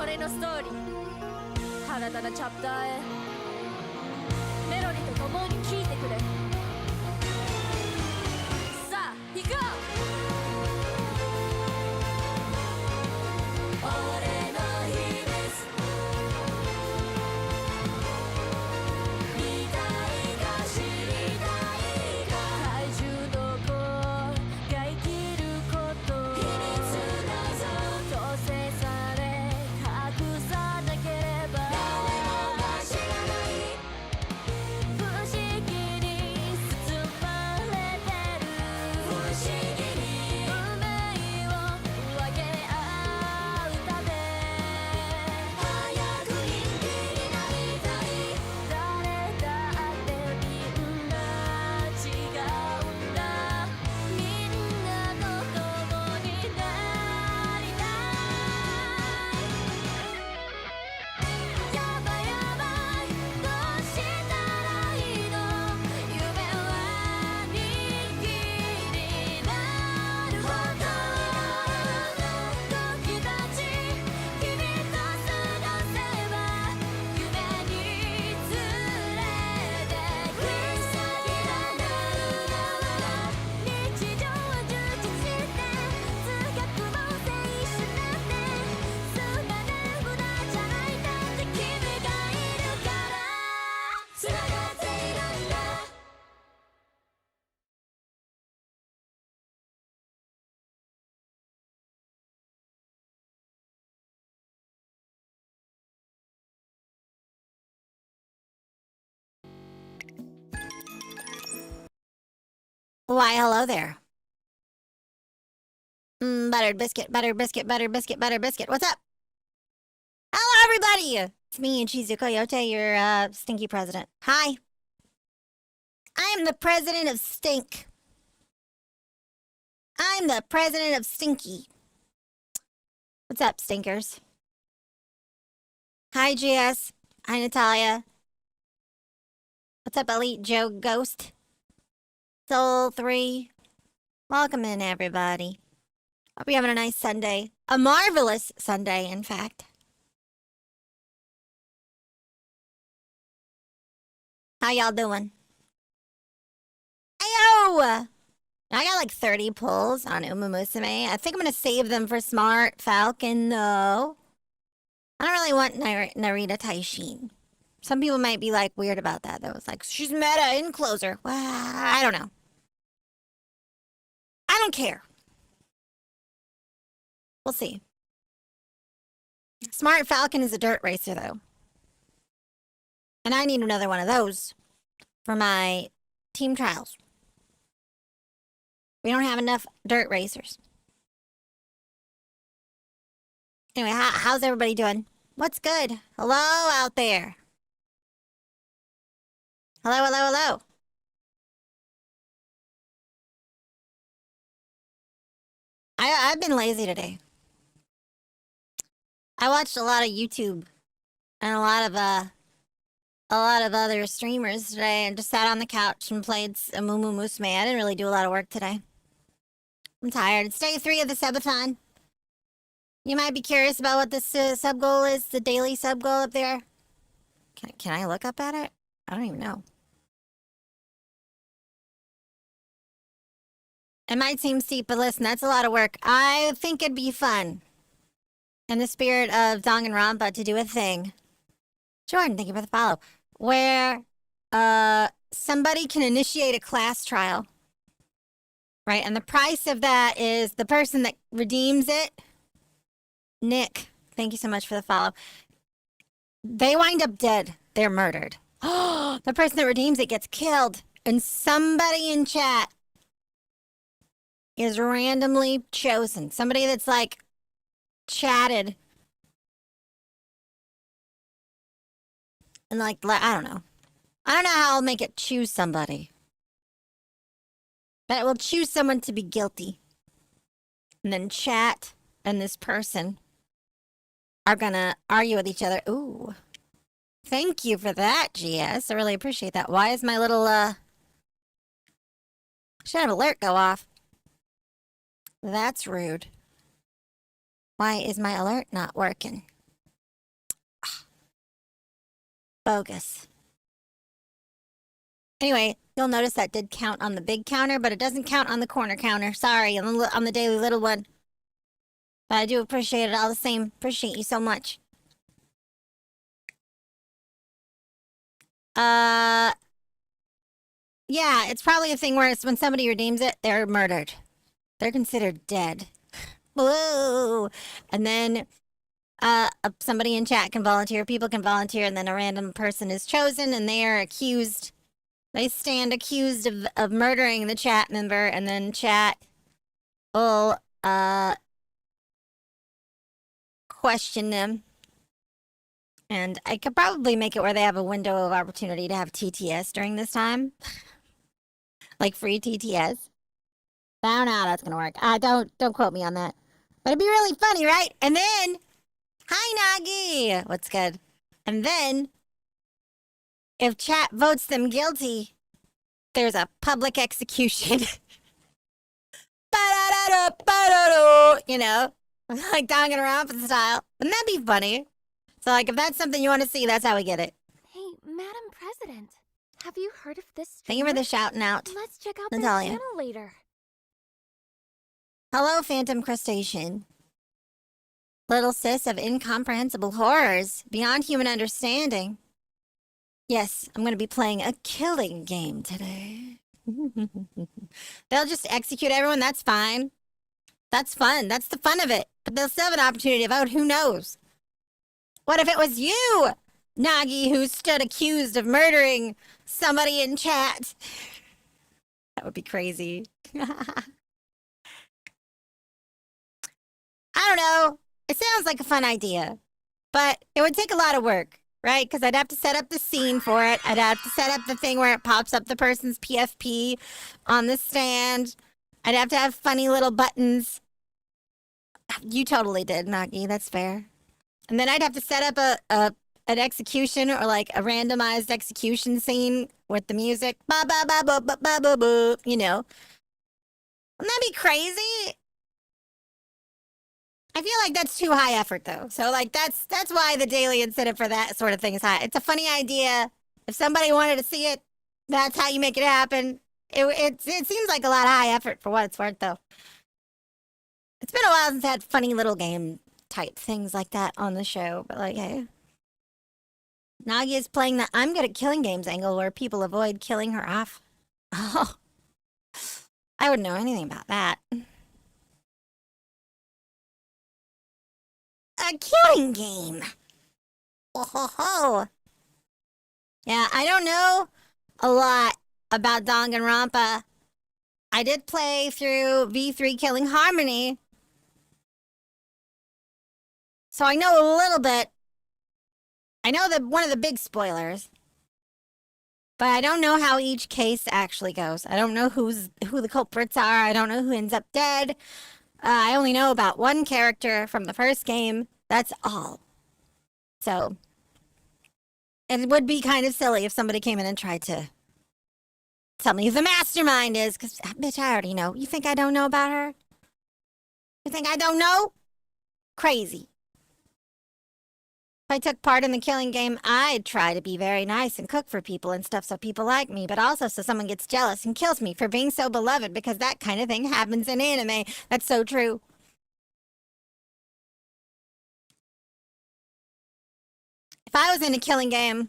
りのストーリー、新たなチャプターへメロディと共に聴いてくれ。さあ行こう。俺の秘密見たいか知りたいか、怪獣の子が生きること秘密だぞ、強制され隠さなければ誰もが知らない不思議に包まれてる、不思議に運命を分け合うため早く人気になりたい。誰だってみんな違うんだ、みんなと共になりたい。やばいやばい、どうしたらいいの、夢は人気になるほど、時たち君と過ごせば夢に連れてく先だなる日常は充実して通学も青春なんてすまない無駄じゃない、だって君がいるから繋がっているんだ。Why, hello there. Buttered biscuit, buttered biscuit, buttered biscuit, buttered biscuit. What's up? Hello, everybody. It's me, Chizu Koyote, your stinky president. Hi. I am the president of stink. I'm the president of stinky. What's up, stinkers? Hi, GS. Hi, Natalia. What's up, Elite Joe Ghost? Soul 3. Welcome in, everybody. Hope you're having a nice Sunday. A marvelous Sunday, in fact. How y'all doing? Ayo! I got like 30 pulls on Umumusume. I think I'm going to save them for Smart Falcon, though. I don't really want Narita Taishin. Some people might be like weird about that, though. It's like, she's meta in closer. Well, I don't know. I don't care. We'll see. Smart Falcon is a dirt racer, though. And I need another one of those for my team trials. We don't have enough dirt racers. Anyway, how's everybody doing? What's good? Hello out there. Hello, hello, hello. I've been lazy today. I watched a lot of YouTube and a lot of other streamers today, and just sat on the couch and played Mumu Musume. I didn't really do a lot of work today. I'm tired. It's day 3 of the Subathon. You might be curious about what this sub goal is, the daily sub goal up there. Can I look up at it? I don't even know. It might seem steep, but listen, that's a lot of work. I think it'd be fun, in the spirit of Danganronpa, to do a thing. Jordan, thank you for the follow. Where somebody can initiate a class trial. Right, and the price of that is the person that redeems it. Nick, thank you so much for the follow. They wind up dead. They're murdered. The person that redeems it gets killed. And somebody in chat is randomly chosen. Somebody that's like chatted. And like, I don't know. I don't know how I'll make it choose somebody. But it will choose someone to be guilty. And then chat and this person are gonna argue with each other. Ooh. Thank you for that, GS. I really appreciate that. Why is my little, should have alert go off? That's rude. Why is my alert not working? bogus. Anyway, you'll notice that did count on the big counter, but it doesn't count on the corner counter. Sorry, on the daily little one. But I do appreciate it all the same. Appreciate you so much. Yeah, it's probably a thing where it's when somebody redeems it, they're murdered. They're considered dead. Whoa! And then somebody in chat can volunteer, people can volunteer, and then a random person is chosen, and they are accused. They stand accused of murdering the chat member, and then chat will question them. And I could probably make it where they have a window of opportunity to have TTS during this time. Like free TTS. I don't know how that's gonna work. Don't quote me on that. But it'd be really funny, right? And then, hi Nagi! What's good? And then, if chat votes them guilty, there's a public execution. You know? Like Danganronpa style. Wouldn't that be funny? So, like, if that's something you want to see, that's how we get it. Hey, Madam President, have you heard of this streamer? Thank you for the shouting out. Let's check out Natalia. their channel later. Hello, Phantom Crustacean. Little sis of incomprehensible horrors, beyond human understanding. Yes, I'm going to be playing a killing game today. They'll just execute everyone, that's fine. That's fun, that's the fun of it. But they'll still have an opportunity to vote, who knows? What if it was you, Nagi, who stood accused of murdering somebody in chat? That would be crazy. I don't know. It sounds like a fun idea, but it would take a lot of work, right? Because I'd have to set up the scene for it. I'd have to set up the thing where it pops up the person's PFP on the stand. I'd have to have funny little buttons. You totally did, Nagi. That's fair. And then I'd have to set up an execution or like a randomized execution scene with the music. Ba ba ba ba ba ba ba ba. You know. Wouldn't that be crazy? I feel like that's too high effort though. So like that's why the daily incentive for that sort of thing is high. It's a funny idea. If somebody wanted to see it, that's how you make it happen. It seems like a lot of high effort for what it's worth though. It's been a while since I had funny little game type things like that on the show, but like, hey. Nagi is playing the I'm good at killing games angle where people avoid killing her off. Oh. I wouldn't know anything about that. A killing game. Oh ho ho. Yeah, I don't know a lot about Danganronpa. I did play through V3 Killing Harmony. So I know a little bit. I know one of the big spoilers. But I don't know how each case actually goes. I don't know who the culprits are. I don't know who ends up dead. I only know about one character from the first game. That's all. So it would be kind of silly if somebody came in and tried to tell me who the mastermind is, because, bitch, I already know. You think I don't know about her? You think I don't know? Crazy. If I took part in the killing game, I'd try to be very nice and cook for people and stuff so people like me, but also so someone gets jealous and kills me for being so beloved, because that kind of thing happens in anime. That's so true. If I was in a killing game,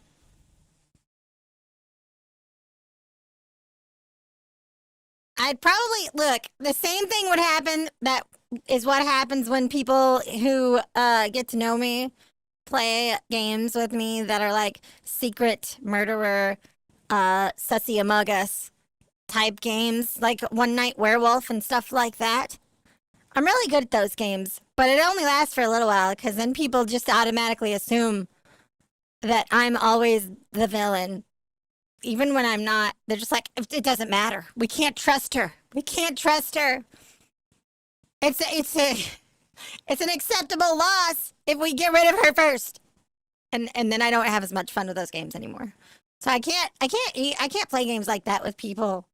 I'd probably, look, the same thing would happen that is what happens when people who get to know me play games with me that are like secret murderer, sussy among us type games, like One Night Werewolf and stuff like that. I'm really good at those games, but it only lasts for a little while because then people just automatically assume that I'm always the villain. Even when I'm not, they're just like, it doesn't matter. We can't trust her. We can't trust her. It's an acceptable loss if we get rid of her first. And then I don't have as much fun with those games anymore. So I can't play games like that with people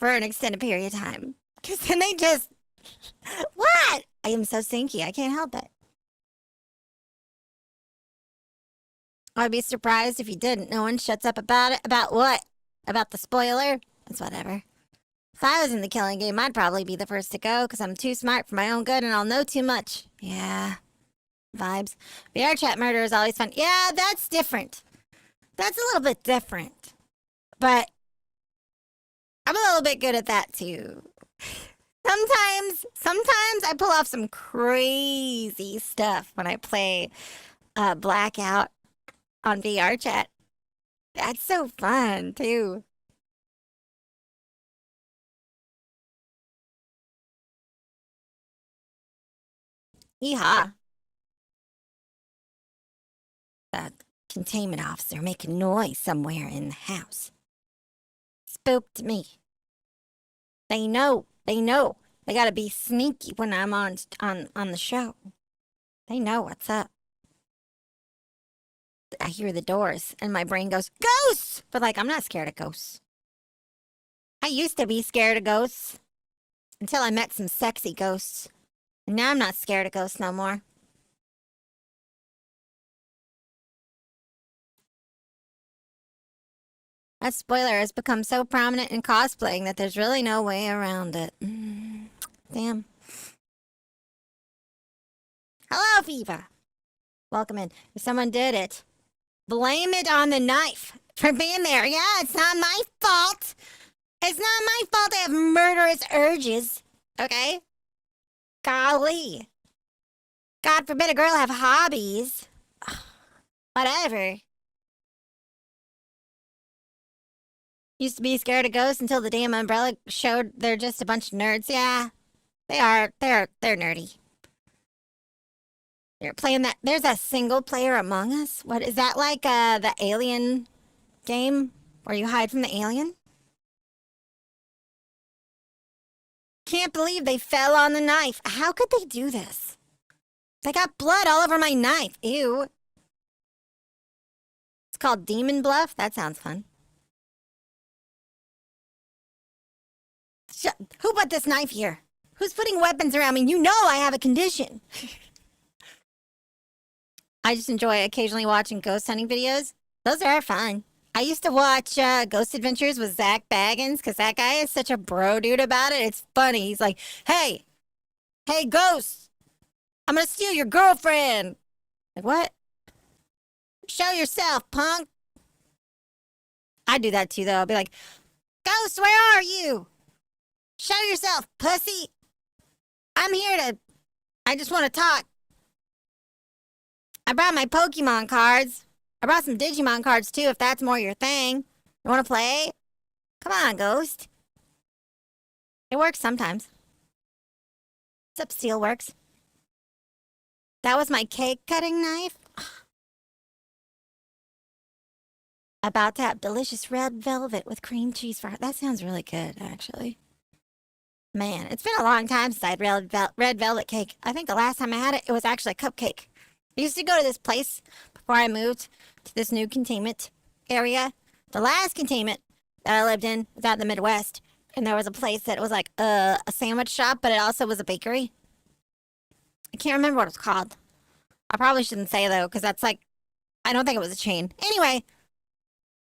for an extended period of time. Because then they just, what? I am so sinky. I can't help it. I'd be surprised if you didn't. No one shuts up about it. About what? About the spoiler? It's whatever. If I was in the killing game, I'd probably be the first to go because I'm too smart for my own good and I'll know too much. Yeah. Vibes. VR chat murder is always fun. Yeah, that's different. That's a little bit different. But I'm a little bit good at that too. Sometimes I pull off some crazy stuff when I play Blackout on VR chat. That's so fun too. Yeehaw. That containment officer making noise somewhere in the house. Spooked me. They know. They know. They gotta be sneaky when I'm on the show. They know what's up. I hear the doors and my brain goes, ghosts! But like, I'm not scared of ghosts. I used to be scared of ghosts until I met some sexy ghosts. And now I'm not scared of ghosts no more. That spoiler has become so prominent in cosplaying that there's really no way around it. Damn. Hello, Viva. Welcome in. If someone did it, blame it on the knife for being there. Yeah, it's not my fault. It's not my fault I have murderous urges. Okay? Golly. God forbid a girl have hobbies. Whatever. Used to be scared of ghosts until the damn umbrella showed they're just a bunch of nerds. Yeah, they are. They're nerdy. They're playing that. There's a single player Among Us. What is that like? The Alien game where you hide from the alien? Can't believe they fell on the knife. How could they do this? They got blood all over my knife. Ew. It's called Demon Bluff. That sounds fun. Who put this knife here? Who's putting weapons around me? You know I have a condition. I just enjoy occasionally watching ghost hunting videos. Those are fun. I used to watch Ghost Adventures with Zach Baggins because that guy is such a bro dude about it. It's funny. He's like, hey, ghost, I'm gonna steal your girlfriend. Like, what? Show yourself, punk. I do that too, though. I'll be like, ghost, where are you? Show yourself, pussy. I'm here to... I just want to talk. I brought my Pokemon cards. I brought some Digimon cards, too, if that's more your thing. You want to play? Come on, Ghost. It works sometimes. What's up, Steelworks? That was my cake cutting knife. About to have delicious red velvet with cream cheese for her. That sounds really good, actually. Man, it's been a long time since I had red velvet cake. I think the last time I had it, it was actually a cupcake. I used to go to this place before I moved to this new containment area. The last containment that I lived in was out in the Midwest. And there was a place that was like a sandwich shop, but it also was a bakery. I can't remember what it was called. I probably shouldn't say, though, because that's like... I don't think it was a chain. Anyway,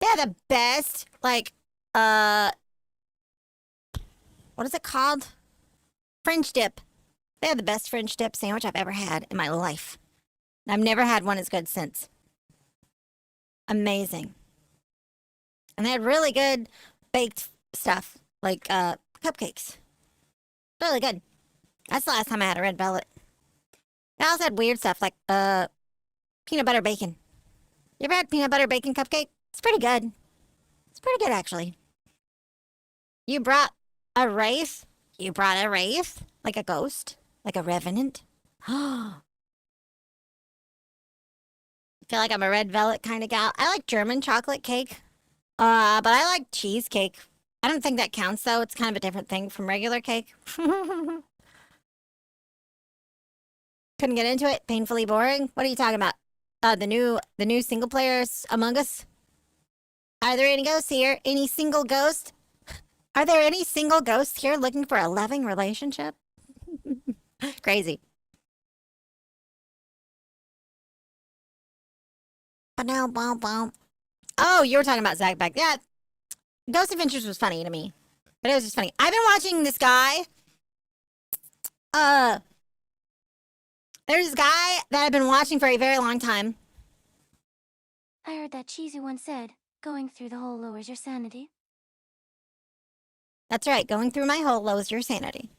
they had the best, like, what is it called? French dip. They had the best French dip sandwich I've ever had in my life. I've never had one as good since. Amazing. And they had really good baked stuff, like cupcakes. Really good. That's the last time I had a red velvet. They also had weird stuff like peanut butter bacon. You ever had peanut butter bacon cupcake? It's pretty good. It's pretty good, actually. You brought a wraith? You brought a wraith? Like a ghost? Like a revenant? I feel like I'm a red velvet kind of gal. I like German chocolate cake. But I like cheesecake. I don't think that counts, though. It's kind of a different thing from regular cake. Couldn't get into it. Painfully boring. What are you talking about? The new single players Among Us? Are there any ghosts here? Any single ghost? Are there any single ghosts here looking for a loving relationship? Crazy. Oh, you were talking about Zach back. Yeah, Ghost Adventures was funny to me, but it was just funny. I've been watching this guy. There's this guy that I've been watching for a very long time. I heard that Chizu once said, going through the hole lowers your sanity. That's right, going through my hole lowers your sanity.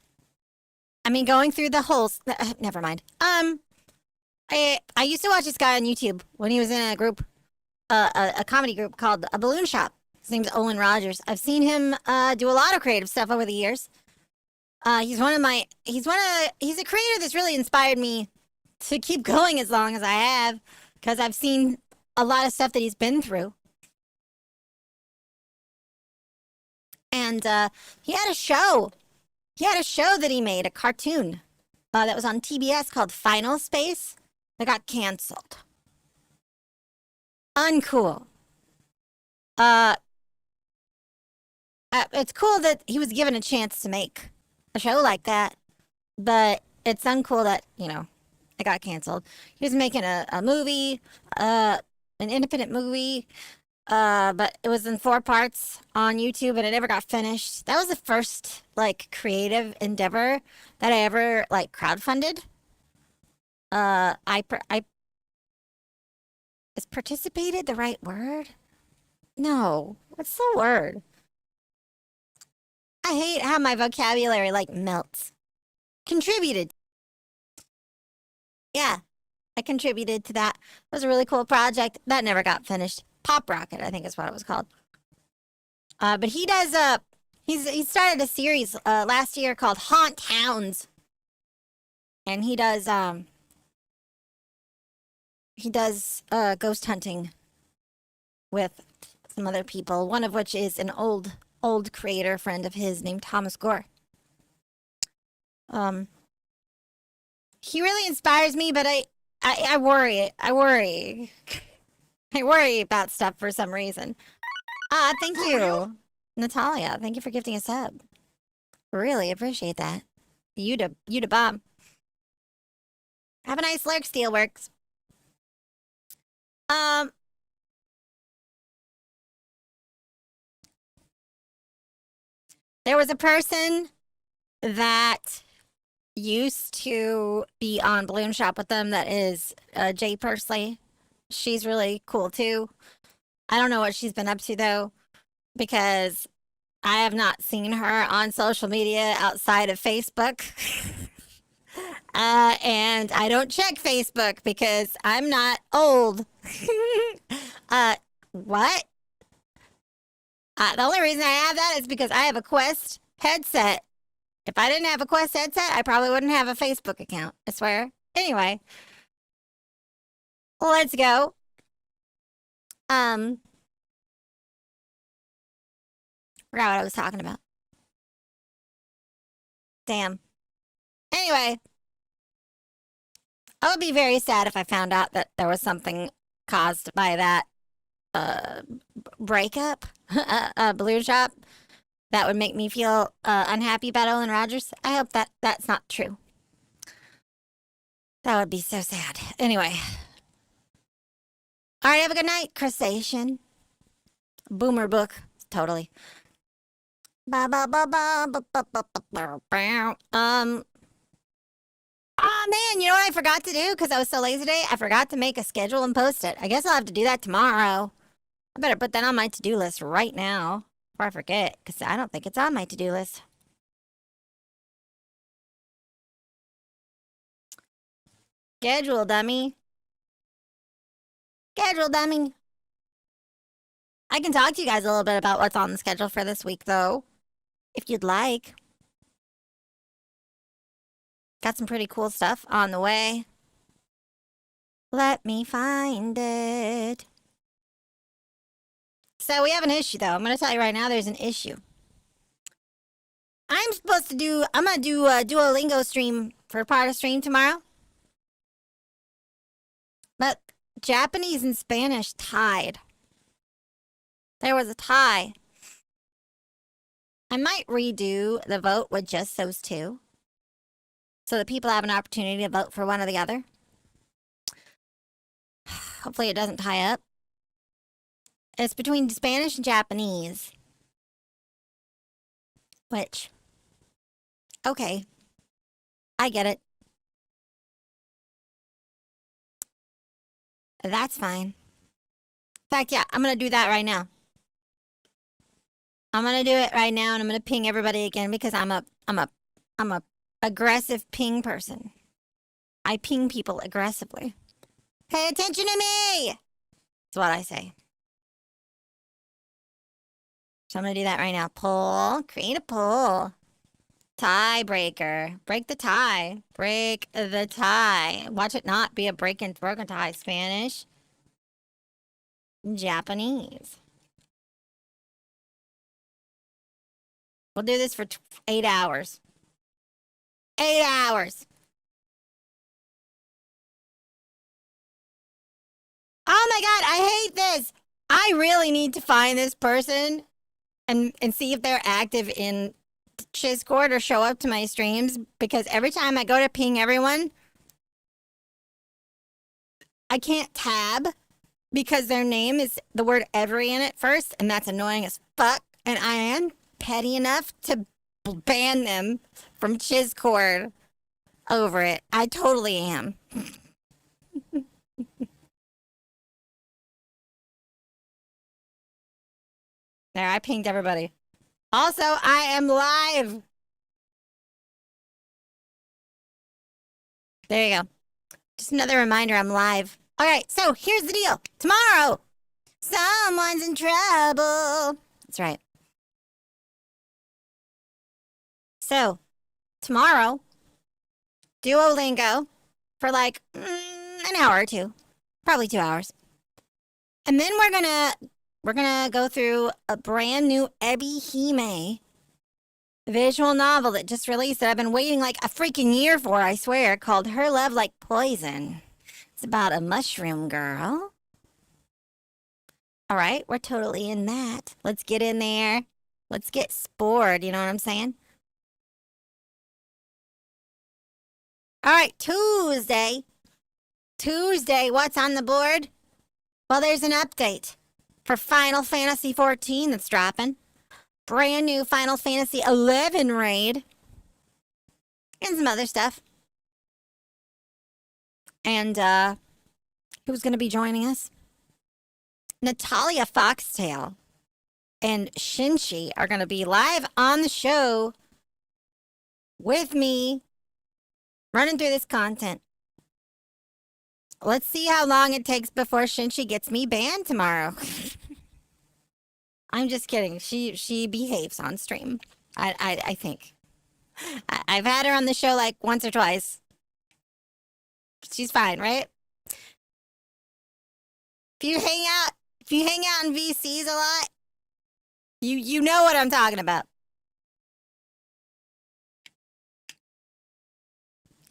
I mean, going through the holes. Never mind. I used to watch this guy on YouTube when he was in a group, a comedy group called A Balloon Shop. His name's Owen Rogers. I've seen him do a lot of creative stuff over the years. He's a creator that's really inspired me to keep going as long as I have, because I've seen a lot of stuff that he's been through. And he had a show. He had a show that he made, a cartoon, that was on TBS called Final Space that got canceled. Uncool. It's cool that he was given a chance to make a show like that, but it's uncool that, it got canceled. He was making a movie, an independent movie, but it was in 4 parts on YouTube and it never got finished. That was the first, creative endeavor that I ever, crowdfunded. Is participated the right word? No. What's the word? I hate how my vocabulary, melts. Contributed. Yeah, I contributed to that. It was a really cool project. That never got finished. Pop Rocket, I think is what it was called. But he does, he started a series last year called Haunt Hounds. And he does ghost hunting with some other people, one of which is an old creator friend of his named Thomas Gore. He really inspires me, but I worry. I worry about stuff for some reason. Thank you, Natalia. Thank you for gifting a sub. Really appreciate that. You to bomb. Have a nice lurk, Steelworks. There was a person that used to be on Balloon Shop with them that is Jay Pursley. She's really cool too. I don't know what she's been up to though, because I have not seen her on social media outside of Facebook. And I don't check Facebook because I'm not old. What? The only reason I have that is because I have a Quest headset. If I didn't have a Quest headset, I probably wouldn't have a Facebook account, I swear. Anyway. Let's go. Forgot what I was talking about. Damn. Anyway. I would be very sad if I found out that there was something caused by that breakup, Balloon Shop, that would make me feel unhappy about Owen Rogers. I hope that that's not true. That would be so sad. Anyway. All right, have a good night, Crustacean. Boomer book, totally. Oh man, you know what I forgot to do because I was so lazy today? I forgot to make a schedule and post it. I guess I'll have to do that tomorrow. I better put that on my to-do list right now before I forget, because I don't think it's on my to-do list. Schedule, dummy. Schedule, dummy. I can talk to you guys a little bit about what's on the schedule for this week, though, if you'd like. Got some pretty cool stuff on the way. Let me find it. So we have an issue, though. I'm going to tell you right now, there's an issue. I'm going to do a Duolingo stream for part of stream tomorrow. But Japanese and Spanish tied. There was a tie. I might redo the vote with just those two, so that people have an opportunity to vote for one or the other. Hopefully it doesn't tie up. It's between Spanish and Japanese. Which, okay, I get it. That's fine. In fact, yeah, I'm gonna do that right now. I'm gonna do it right now, and I'm gonna ping everybody again because I'm a aggressive ping person. I ping people aggressively. Pay attention to me! That's what I say. So I'm gonna do that right now. Poll, create a poll. Tiebreaker. Break the tie. Break the tie. Watch it not be a broken tie. Spanish. Japanese. We'll do this for 8 hours. 8 hours. Oh my god, I hate this. I really need to find this person and see if they're active in Discord or show up to my streams, because every time I go to ping everyone, I can't tab because their name is the word every in it first, and that's annoying as fuck. And I am petty enough to ban them from Discord over it. I totally am. There, I pinged everybody. Also, I am live. There you go. Just another reminder, I'm live. All right, so here's the deal. Tomorrow, someone's in trouble. That's right. So, tomorrow, Duolingo for like an hour or two. Probably 2 hours. And then we're gonna go through a brand new Ebihime visual novel that just released that I've been waiting like a freaking year for, I swear, called Her Love Like Poison. It's about a mushroom girl. All right, we're totally in that. Let's get in there. Let's get spored, you know what I'm saying? All right, Tuesday. Tuesday, what's on the board? Well, there's an update for Final Fantasy XIV that's dropping. Brand new Final Fantasy XI raid. And some other stuff. And, who's going to be joining us? Natalia Foxtail and Shinshi are going to be live on the show with me, running through this content. Let's see how long it takes before Shinshi gets me banned tomorrow. I'm just kidding. She behaves on stream. I think. I've had her on the show like once or twice. She's fine, right? If you hang out in VCs a lot, you know what I'm talking about.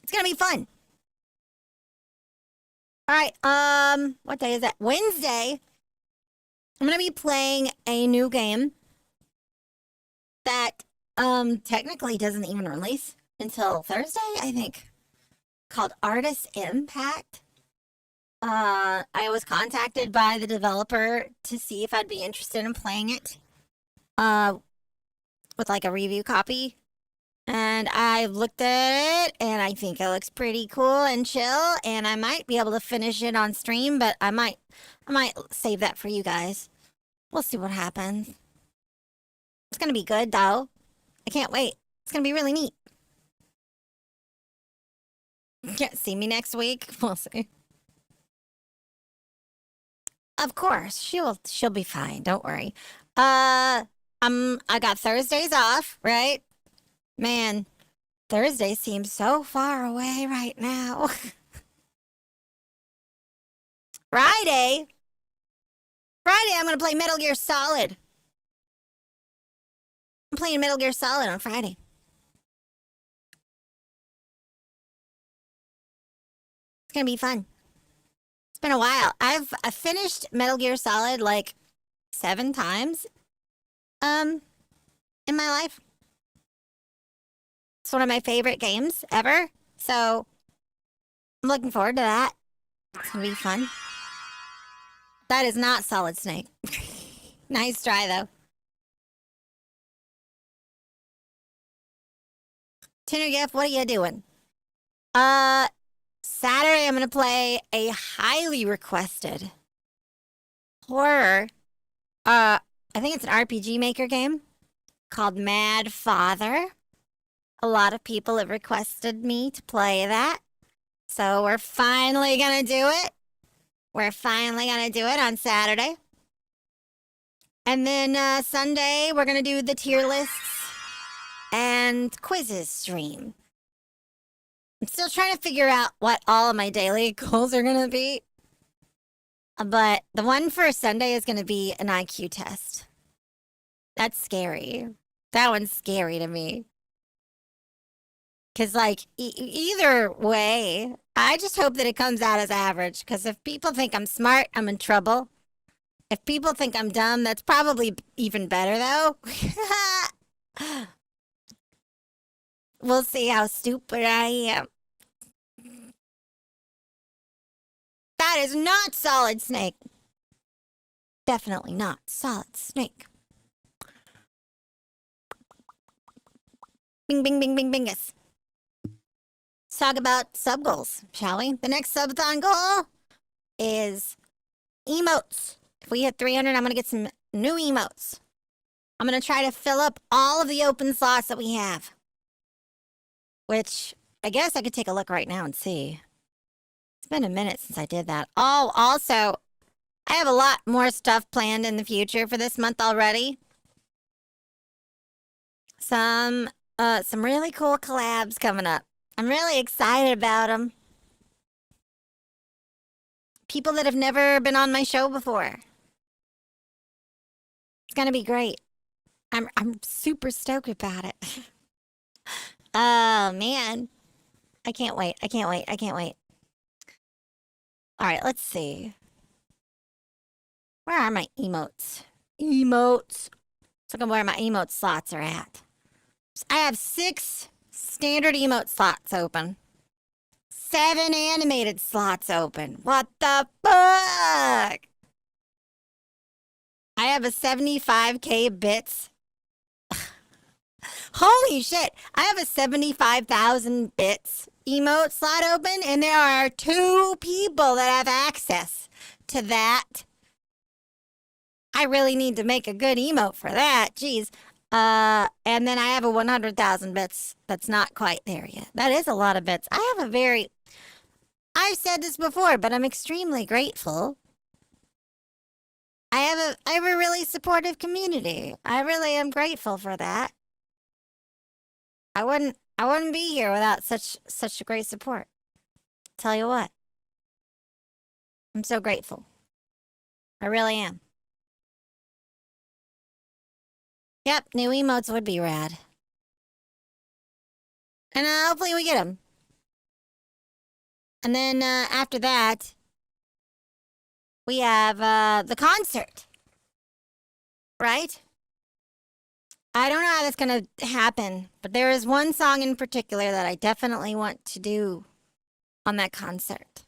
It's gonna be fun. All right, what day is that? Wednesday. I'm gonna be playing a new game that technically doesn't even release until Thursday, I think, called Artist Impact. I was contacted by the developer to see if I'd be interested in playing it with like a review copy. And I looked at it, and I think it looks pretty cool and chill, and I might be able to finish it on stream, but I might save that for you guys. We'll see what happens. It's gonna be good, though. I can't wait. It's gonna be really neat. You can't see me next week. We'll see. Of course, she'll be fine. Don't worry. I got Thursdays off, right? Man, Thursday seems so far away right now. Friday, I'm gonna play Metal Gear Solid. I'm playing Metal Gear Solid on Friday. It's gonna be fun. It's been a while. I've finished Metal Gear Solid like 7 times in my life. It's one of my favorite games ever. So I'm looking forward to that. It's gonna be fun. That is not Solid Snake. Nice try, though. Tinner Gift, what are you doing? Saturday I'm gonna play a highly requested horror. I think it's an RPG Maker game called Mad Father. A lot of people have requested me to play that. So we're finally gonna do it. We're finally gonna do it on Saturday. And then Sunday, we're gonna do the tier lists and quizzes stream. I'm still trying to figure out what all of my daily goals are gonna be. But the one for Sunday is gonna be an IQ test. That's scary. That one's scary to me. Because, like, either way, I just hope that it comes out as average. Because if people think I'm smart, I'm in trouble. If people think I'm dumb, that's probably even better, though. We'll see how stupid I am. That is not Solid Snake. Definitely not Solid Snake. Bing, bing, bing, bing, bingus. Let's talk about sub goals, shall we? The next subathon goal is emotes. If we hit 300, I'm going to get some new emotes. I'm going to try to fill up all of the open slots that we have. Which, I guess I could take a look right now and see. It's been a minute since I did that. Oh, also, I have a lot more stuff planned in the future for this month already. Some really cool collabs coming up. I'm really excited about them. People that have never been on my show before. It's gonna be great. I'm super stoked about it. Oh, man. I can't wait. I can't wait. I can't wait. All right, let's see. Where are my emotes? Emotes. Let's look at where my emote slots are at. I have 6 standard emote slots open. 7 animated slots open. What the fuck? I have a 75k bits. Holy shit. I have a 75,000 bits emote slot open, and there are 2 people that have access to that. I really need to make a good emote for that. Jeez. And then I have a 100,000 bits that's not quite there yet. That is a lot of bits. I've said this before, but I'm extremely grateful. I have a really supportive community. I really am grateful for that. I wouldn't be here without such great support. Tell you what. I'm so grateful. I really am. Yep, new emotes would be rad. And hopefully we get them. And then after that, we have the concert. Right? I don't know how that's going to happen, but there is one song in particular that I definitely want to do on that concert.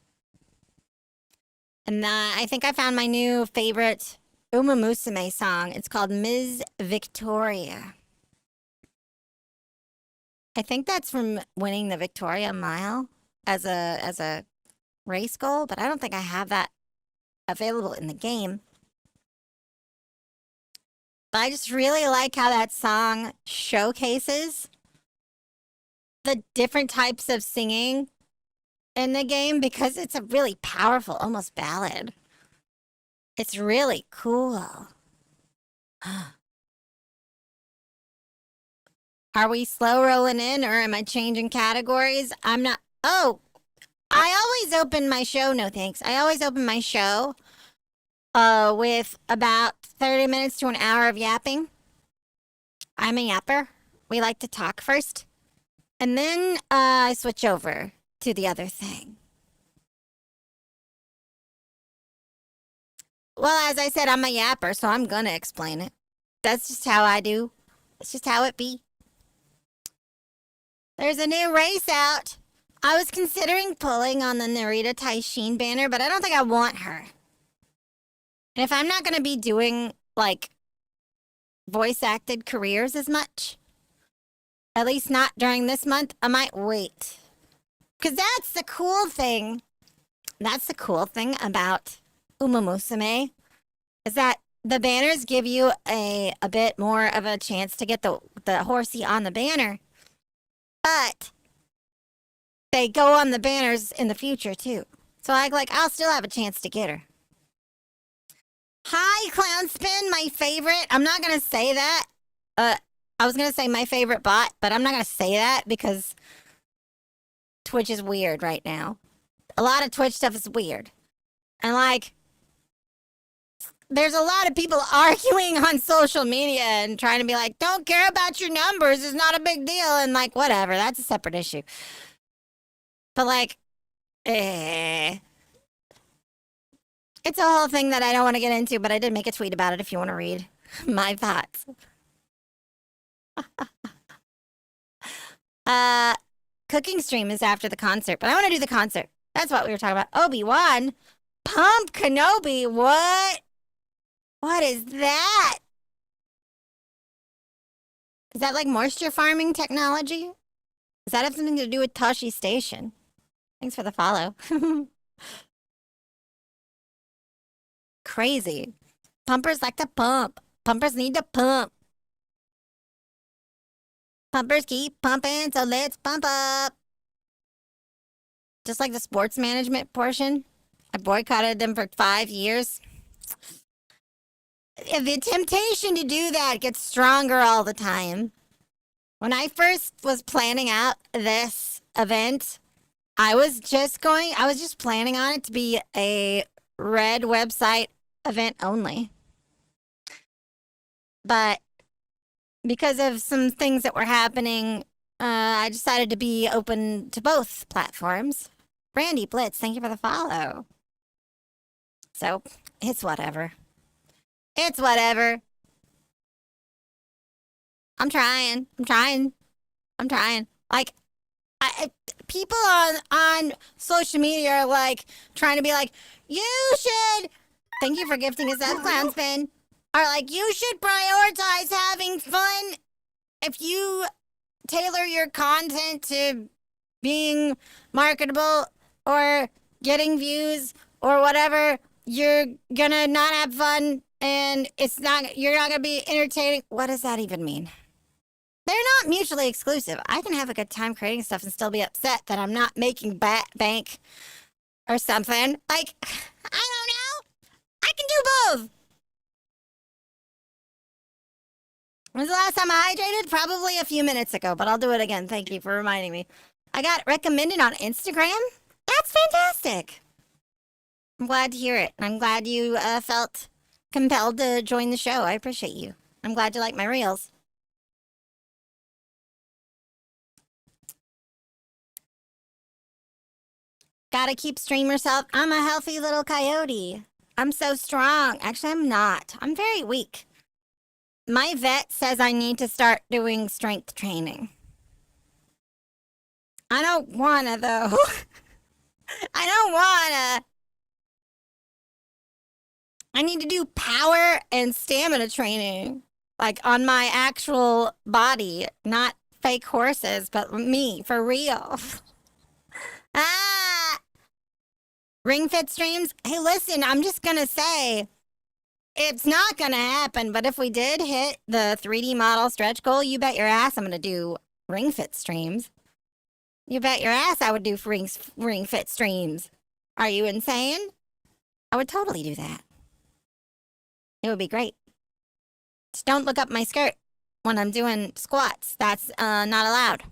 And I think I found my new favorite Uma Musume song. It's called Ms. Victoria. I think that's from winning the Victoria Mile as a race goal, but I don't think I have that available in the game. But I just really like how that song showcases the different types of singing in the game because it's a really powerful, almost ballad. It's really cool. Are we slow rolling in or am I changing categories? I'm not. Oh, I always open my show. No thanks. I always open my show with about 30 minutes to an hour of yapping. I'm a yapper. We like to talk first. And then I switch over to the other thing. Well, as I said, I'm a yapper, so I'm gonna explain it. That's just how I do. That's just how it be. There's a new race out. I was considering pulling on the Narita Taishin banner, but I don't think I want her. And if I'm not gonna be doing, like, voice acted careers as much. At least not during this month. I might wait. Because that's the cool thing. That's the cool thing about Uma Musume is that the banners give you a bit more of a chance to get the horsey on the banner. But they go on the banners in the future too. So I'll still have a chance to get her. Hi, Clownspin, my favorite. I'm not gonna say that. I was gonna say my favorite bot, but I'm not gonna say that because Twitch is weird right now. A lot of Twitch stuff is weird. And there's a lot of people arguing on social media and trying to be like, don't care about your numbers, it's not a big deal. And whatever, that's a separate issue. But it's a whole thing that I don't want to get into, but I did make a tweet about it if you want to read my thoughts. Cooking stream is after the concert, but I want to do the concert. That's what we were talking about. Obi-Wan? Pump Kenobi? What? What is that? Is that moisture farming technology? Does that have something to do with Toshi Station? Thanks for the follow. Crazy. Pumpers like to pump. Pumpers need to pump. Pumpers keep pumping, so let's pump up. Just like the sports management portion. I boycotted them for 5 years. The temptation to do that gets stronger all the time. When I first was planning out this event, I was just planning on it to be a Red website event only. But because of some things that were happening, I decided to be open to both platforms. Brandy Blitz, thank you for the follow. So, it's whatever. It's whatever. I'm trying. People on social media are trying to be you should. Thank you for gifting us that Clownspin. Are you should prioritize having fun. If you tailor your content to being marketable or getting views or whatever, you're gonna not have fun and you're not gonna be entertaining. What does that even mean? They're not mutually exclusive. I can have a good time creating stuff and still be upset that I'm not making bank or something. I don't know. I can do both. When's the last time I hydrated? Probably a few minutes ago, but I'll do it again. Thank you for reminding me. I got recommended on Instagram. That's fantastic. I'm glad to hear it. I'm glad you felt compelled to join the show. I appreciate you. I'm glad you like my reels. Gotta keep streamer self. I'm a healthy little coyote. I'm so strong. Actually, I'm not. I'm very weak. My vet says I need to start doing strength training. I don't wanna, though. I don't wanna. I need to do power and stamina training. On my actual body. Not fake horses, but me, for real. Ring Fit streams? Hey, listen, I'm just gonna say, it's not gonna happen, but if we did hit the 3D model stretch goal, you bet your ass I'm gonna do Ring Fit streams. You bet your ass I would do Ring Fit streams. Are you insane? I would totally do that. It would be great. Just don't look up my skirt when I'm doing squats. That's not allowed.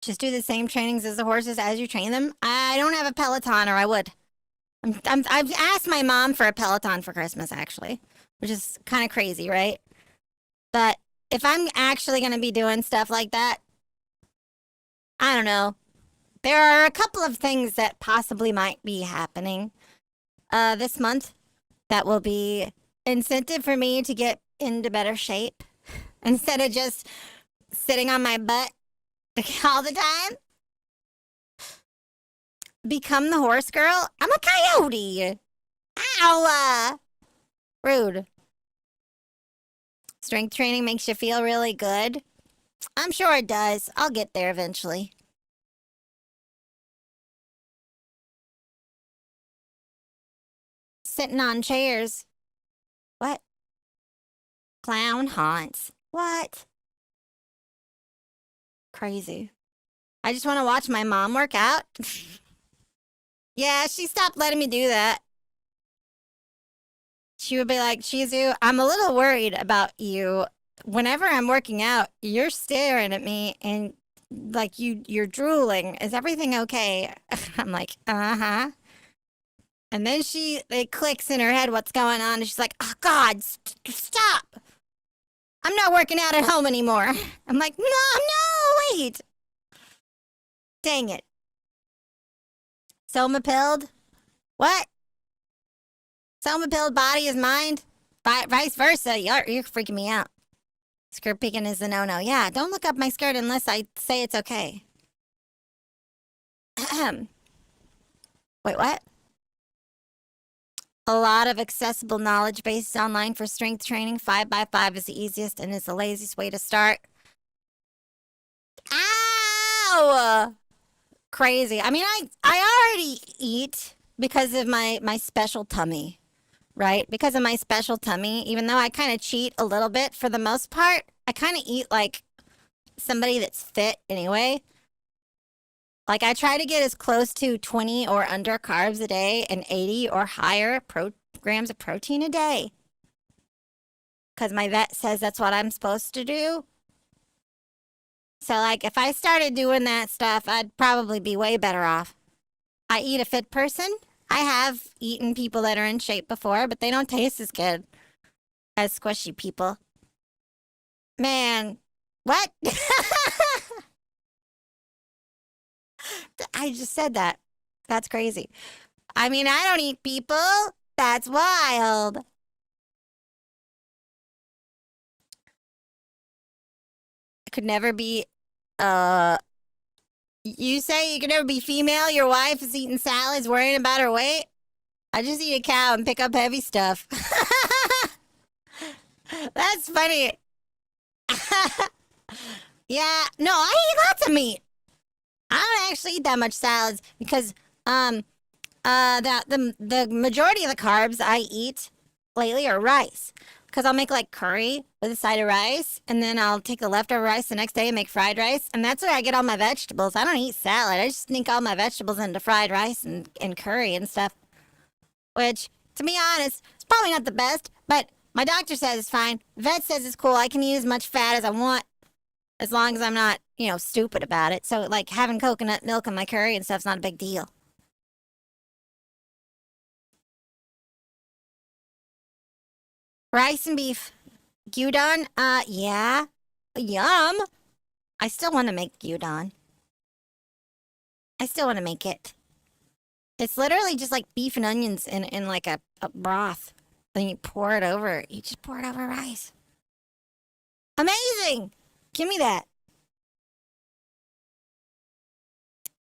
Just do the same trainings as the horses as you train them. I don't have a Peloton, or I would. I've asked my mom for a Peloton for Christmas, actually, which is kind of crazy, right? But if I'm actually going to be doing stuff like that, I don't know. There are a couple of things that possibly might be happening this month that will be incentive for me to get into better shape instead of just sitting on my butt all the time. Become the horse girl. I'm a coyote. Ow! Rude. Strength training makes you feel really good. I'm sure it does. I'll get there eventually. Sitting on chairs. What? Clown haunts. What? Crazy. I just want to watch my mom work out. Yeah, she stopped letting me do that. She would be like, Chizu, I'm a little worried about you. Whenever I'm working out, you're staring at me and like you're drooling. Is everything okay? I'm like, uh-huh. And then it clicks in her head what's going on, and she's like, oh God, stop. I'm not working out at home anymore. I'm like, no, wait. Dang it. Soma pilled? What? Soma pilled body is mind? Vice versa. You're freaking me out. Skirt peeking is a no-no. Yeah, don't look up my skirt unless I say it's okay. Wait, what? A lot of accessible knowledge bases online for strength training. 5x5 is the easiest and is the laziest way to start. Ow! Crazy. I mean, I already eat because of my special tummy, right? Because of my special tummy, even though I kind of cheat a little bit for the most part, I kind of eat like somebody that's fit anyway. Like, I try to get as close to 20 or under carbs a day and 80 or higher grams of protein a day. Because my vet says that's what I'm supposed to do. So, like, if I started doing that stuff, I'd probably be way better off. I eat a fit person. I have eaten people that are in shape before, but they don't taste as good as squishy people. Man, what? I just said that. That's crazy. I mean, I don't eat people. That's wild. I could never be, you say you could never be female? Your wife is eating salads, worrying about her weight? I just eat a cow and pick up heavy stuff. That's funny. Yeah, no, I eat lots of meat. I don't actually eat that much salads because the majority of the carbs I eat lately are rice. Because I'll make like curry with a side of rice, and then I'll take the leftover rice the next day and make fried rice, and that's where I get all my vegetables. I don't eat salad. I just sneak all my vegetables into fried rice and curry and stuff. Which, to be honest, it's probably not the best, but my doctor says it's fine. Vet says it's cool. I can eat as much fat as I want as long as I'm not, stupid about it. So, like, having coconut milk in my curry and stuff's not a big deal. Rice and beef. Gyudon? Yeah. Yum. I still want to make gyudon. I still want to make it. It's literally just like beef and onions in like a broth. Then you pour it over. You just pour it over rice. Amazing! Give me that.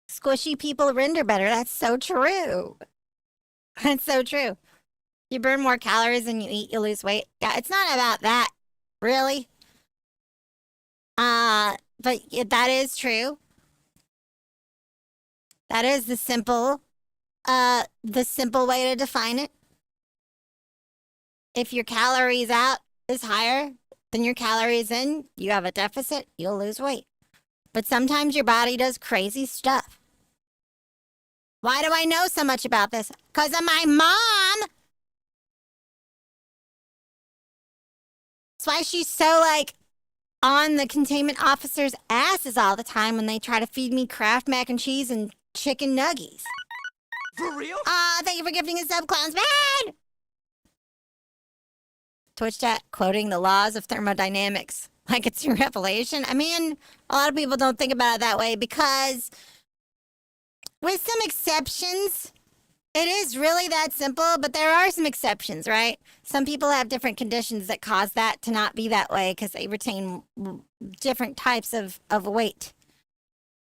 Squishy people render better. That's so true. That's so true. You burn more calories than you eat, you lose weight. Yeah, it's not about that, really. But that is true. That is the simple way to define it. If your calories out is higher than your calories in, you have a deficit, you'll lose weight. But sometimes your body does crazy stuff. Why do I know so much about this? Because of my mom! That's why she's so, like, on the containment officer's asses all the time when they try to feed me Kraft mac and cheese and chicken nuggies. For real? Thank you for gifting a sub, Clowns Man! Twitch chat quoting the laws of thermodynamics like it's your revelation. I mean, a lot of people don't think about it that way because, with some exceptions, it is really that simple, but there are some exceptions, right? Some people have different conditions that cause that to not be that way because they retain different types of weight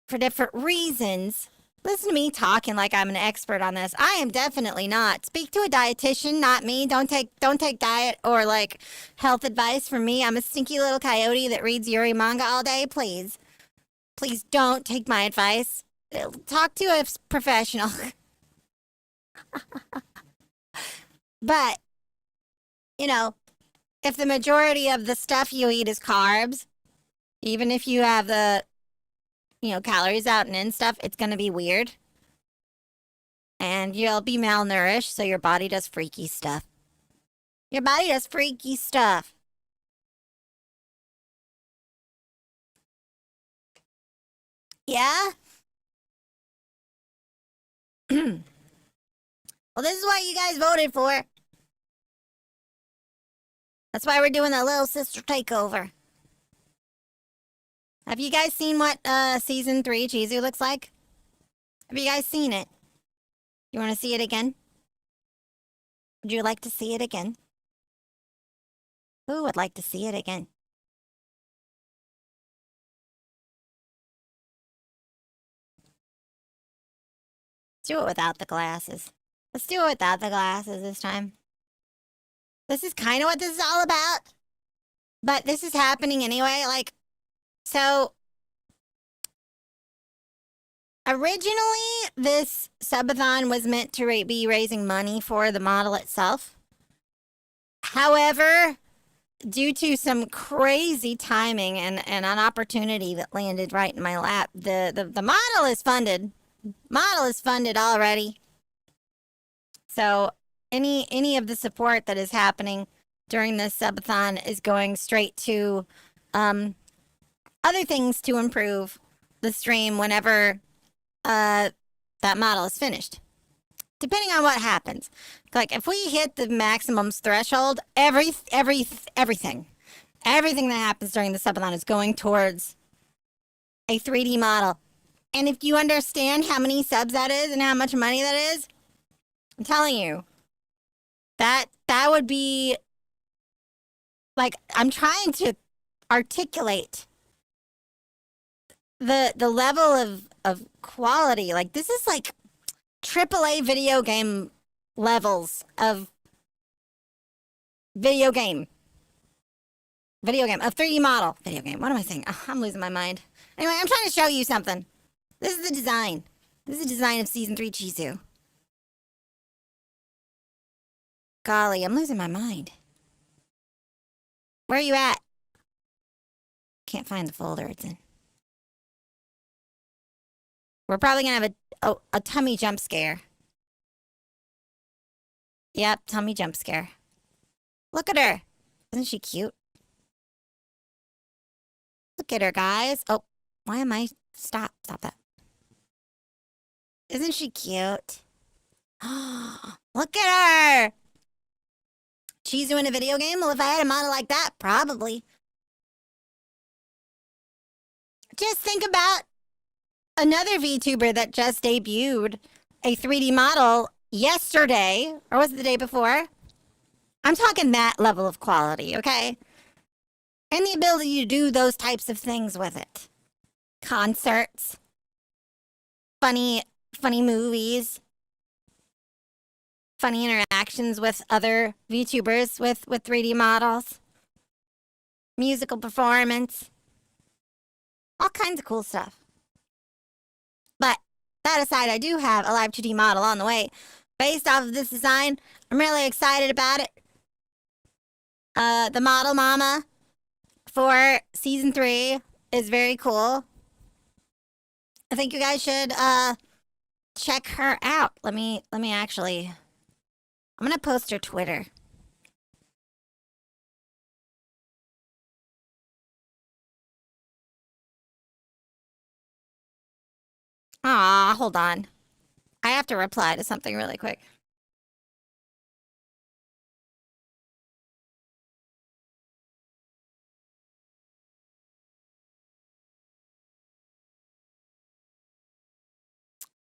for different reasons. Listen to me talking like I'm an expert on this. I am definitely not. Speak to a dietitian, not me. Don't take diet or like health advice from me. I'm a stinky little coyote that reads Yuri manga all day. Please. Please don't take my advice. Talk to a professional. But, you know, if the majority of the stuff you eat is carbs, even if you have the, calories out and in stuff, it's going to be weird. And you'll be malnourished, so your body does freaky stuff. Your body does freaky stuff. Yeah? Well, this is what you guys voted for. That's why we're doing the little sister takeover. Have you guys seen what season 3 Chizu looks like? Have you guys seen it? You want to see it again? Would you like to see it again? Who would like to see it again? Let's do it without the glasses. Let's do it without the glasses this time. This is kind of what this is all about. But this is happening anyway. Like, so originally, this subathon was meant to be raising money for the model itself. However, due to some crazy timing and an opportunity that landed right in my lap, the model is funded. Model is funded already. So any of the support that is happening during this subathon is going straight to other things to improve the stream whenever that model is finished. Depending on what happens. Like if we hit the maximum threshold, everything that happens during the subathon is going towards a 3D model. And if you understand how many subs that is and how much money that is, I'm telling you, that would be like I'm trying to articulate the level of quality. Like this is like AAA video game levels of video game of 3D model video game. What am I saying? Oh, I'm losing my mind. Anyway, I'm trying to show you something. This is the design. This is the design of season 3 Chizu. Golly, I'm losing my mind. Where are you at? Can't find the folder it's in. We're probably gonna have a tummy jump scare. Yep, tummy jump scare. Look at her. Isn't she cute? Look at her, guys. Oh, why am I... Stop that. Isn't she cute? Look at her! Chizu in a video game? Well, if I had a model like that, probably. Just think about another VTuber that just debuted a 3D model yesterday, or was it the day before? I'm talking that level of quality, okay? And the ability to do those types of things with it. Concerts. Funny movies. Funny interactions with other VTubers with 3D models. Musical performance. All kinds of cool stuff. But that aside, I do have a live 2D model on the way. Based off of this design, I'm really excited about it. The model mama for season 3 is very cool. I think you guys should check her out. Let me actually... I'm gonna post her Twitter. Aw, hold on. I have to reply to something really quick.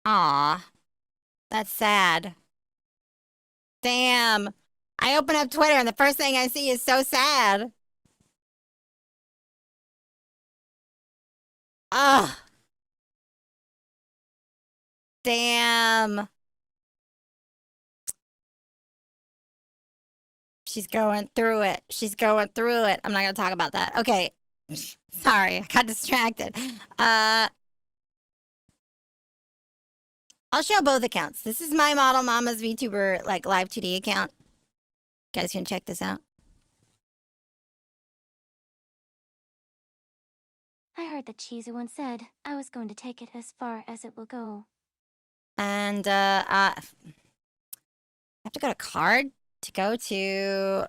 Aw, that's sad. Damn. I open up Twitter and the first thing I see is so sad. Ugh. damn. She's going through it. She's going through it. I'm not gonna talk about that. Okay. Sorry, I got distracted. I'll show both accounts. This is my Model Mama's VTuber, like, live 2D account. You guys can check this out. I heard that Chizu once said I was going to take it as far as it will go. And, I have to go to card to go to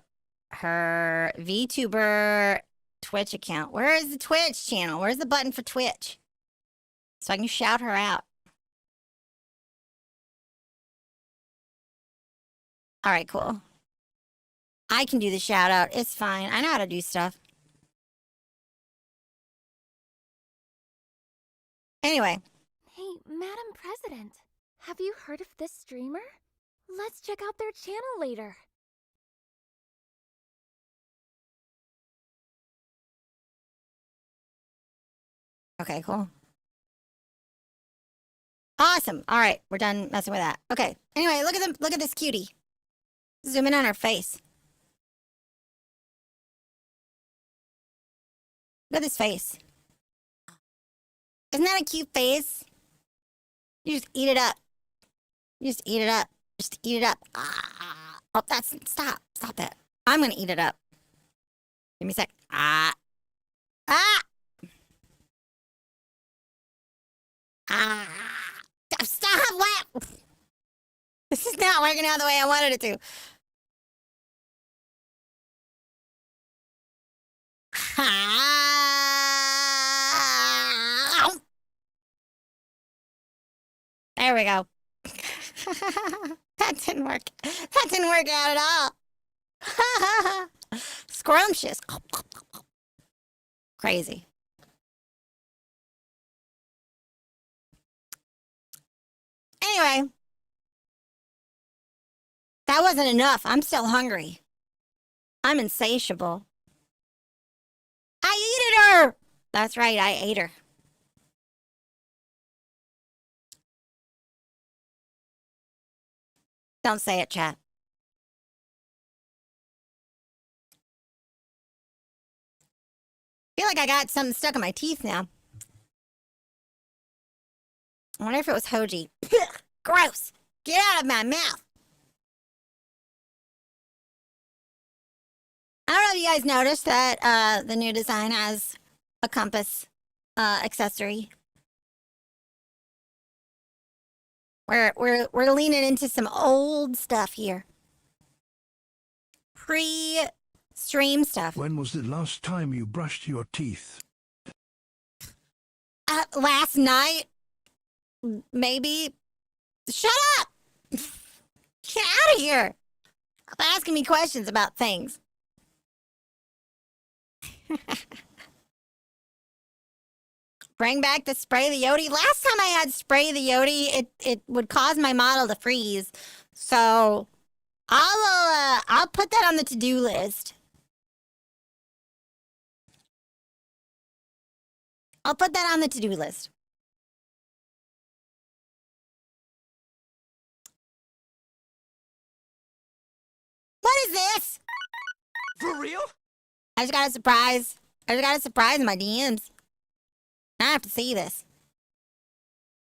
her VTuber Twitch account. Where is the Twitch channel? Where's the button for Twitch? So I can shout her out. All right, cool. I can do the shout out. It's fine. I know how to do stuff. Anyway. Hey, Madam President, have you heard of this streamer? Let's check out their channel later. Okay, cool. Awesome. All right, we're done messing with that. Okay. Anyway, look at them. Look at this cutie. Zoom in on her face. Look at this face. Isn't that a cute face? You just eat it up. You just eat it up. Just eat it up. Ah. Oh, that's... Stop. Stop that. I'm gonna eat it up. Give me a sec. Ah. Ah! Ah! Stop! What? This is not working out the way I wanted it to. There we go. That didn't work. That didn't work out at all. Scrumptious. Crazy. Anyway. That wasn't enough. I'm still hungry. I'm insatiable. I ate her! That's right, I ate her. Don't say it, chat. I feel like I got something stuck in my teeth now. I wonder if it was Hoji. Gross! Get out of my mouth! I don't know if you guys noticed that the new design has a compass accessory. We're leaning into some old stuff here. Pre-stream stuff. When was the last time you brushed your teeth? Last night, maybe. Shut up! Get out of here! Stop asking me questions about things. Bring back the spray the Yodi. Last time I had spray the Yodi, it would cause my model to freeze. So I'll put that on the to-do list. I'll put that on the to-do list. What is this? For real? I just got a surprise. I just got a surprise in my DMs. I have to see this.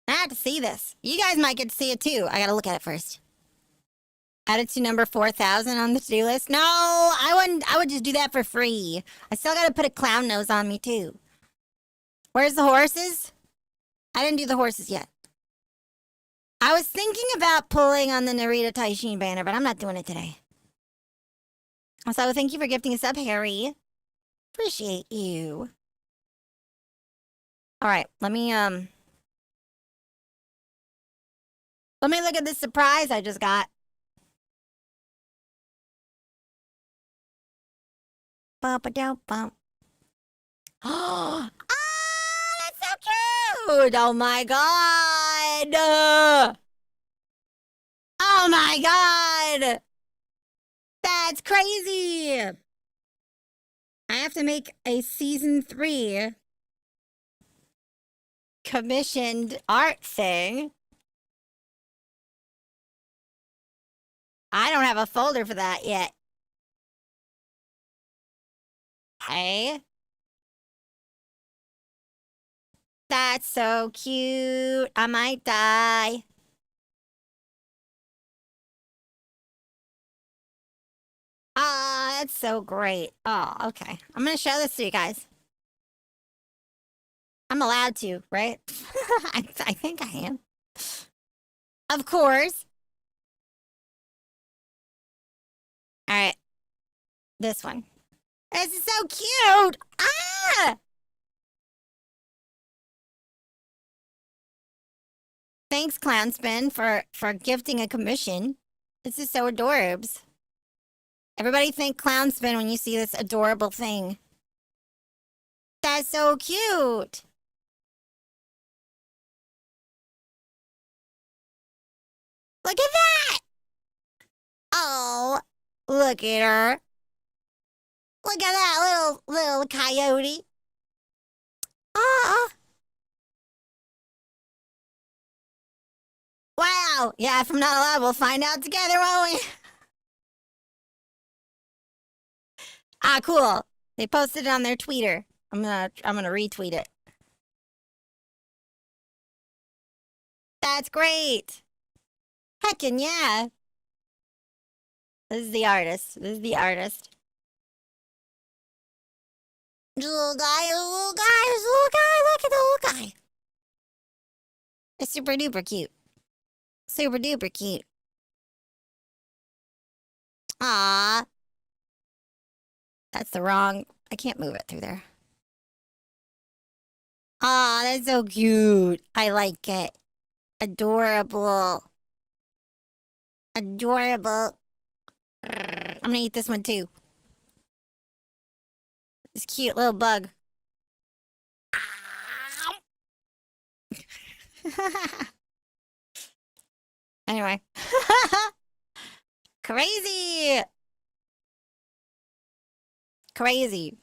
I have to see this. You guys might get to see it too. I gotta look at it first. Add it to number 4,000 on the to-do list. No, I wouldn't. I would just do that for free. I still gotta put a clown nose on me too. Where's the horses? I didn't do the horses yet. I was thinking about pulling on the Narita Taishin banner, but I'm not doing it today. Also, thank you for gifting us up, Harry. Appreciate you. All right, let me look at this surprise I just got. Bump-a-dum-bump. Oh, that's so cute! Oh my god! Oh my god! That's crazy! I have to make a season 3 commissioned art thing. I don't have a folder for that yet. Hey. That's so cute. I might die. Ah, that's so great. Oh, okay. I'm gonna show this to you guys. I'm allowed to, right? I think I am. Of course. All right. This one. This is so cute. Ah! Thanks, Clownspin, for gifting a commission. This is so adorbs. Everybody thank Clownspin when you see this adorable thing. That's so cute. Look at that. Oh, look at her. Look at that little coyote. Ah. Wow. Yeah, if I'm not allowed, we'll find out together, won't we? Ah, cool. They posted it on their Twitter. I'm gonna retweet it. That's great. Heckin' yeah. This is the artist. This is the artist. Little guy, little guy, little guy. Look at the little guy. It's super duper cute. Super duper cute. Ah. That's the wrong. I can't move it through there. Aw, that's so cute. I like it. Adorable. Adorable. I'm gonna eat this one too. This cute little bug. Anyway. Crazy. Crazy.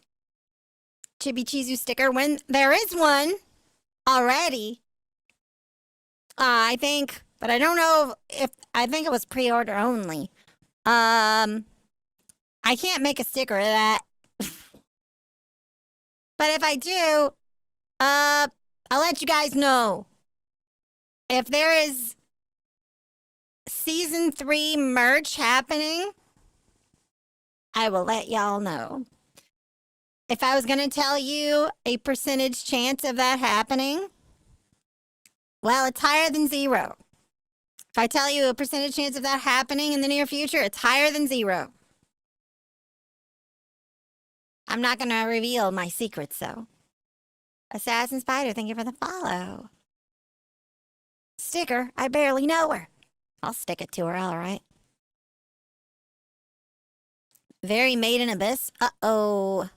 Chibi Chizu sticker when there is one already. I think, but I don't know if I think it was pre-order only. I can't make a sticker of that. But if I do, I'll let you guys know. If there is season 3 merch happening, I will let y'all know. If I was gonna tell you a percentage chance of that happening, well, it's higher than 0. If I tell you a percentage chance of that happening in the near future, it's higher than 0. I'm not going to reveal my secrets, though. Assassin Spider, thank you for the follow. Sticker, I barely know her. I'll stick it to her, all right. Very Maiden Abyss. Uh-oh.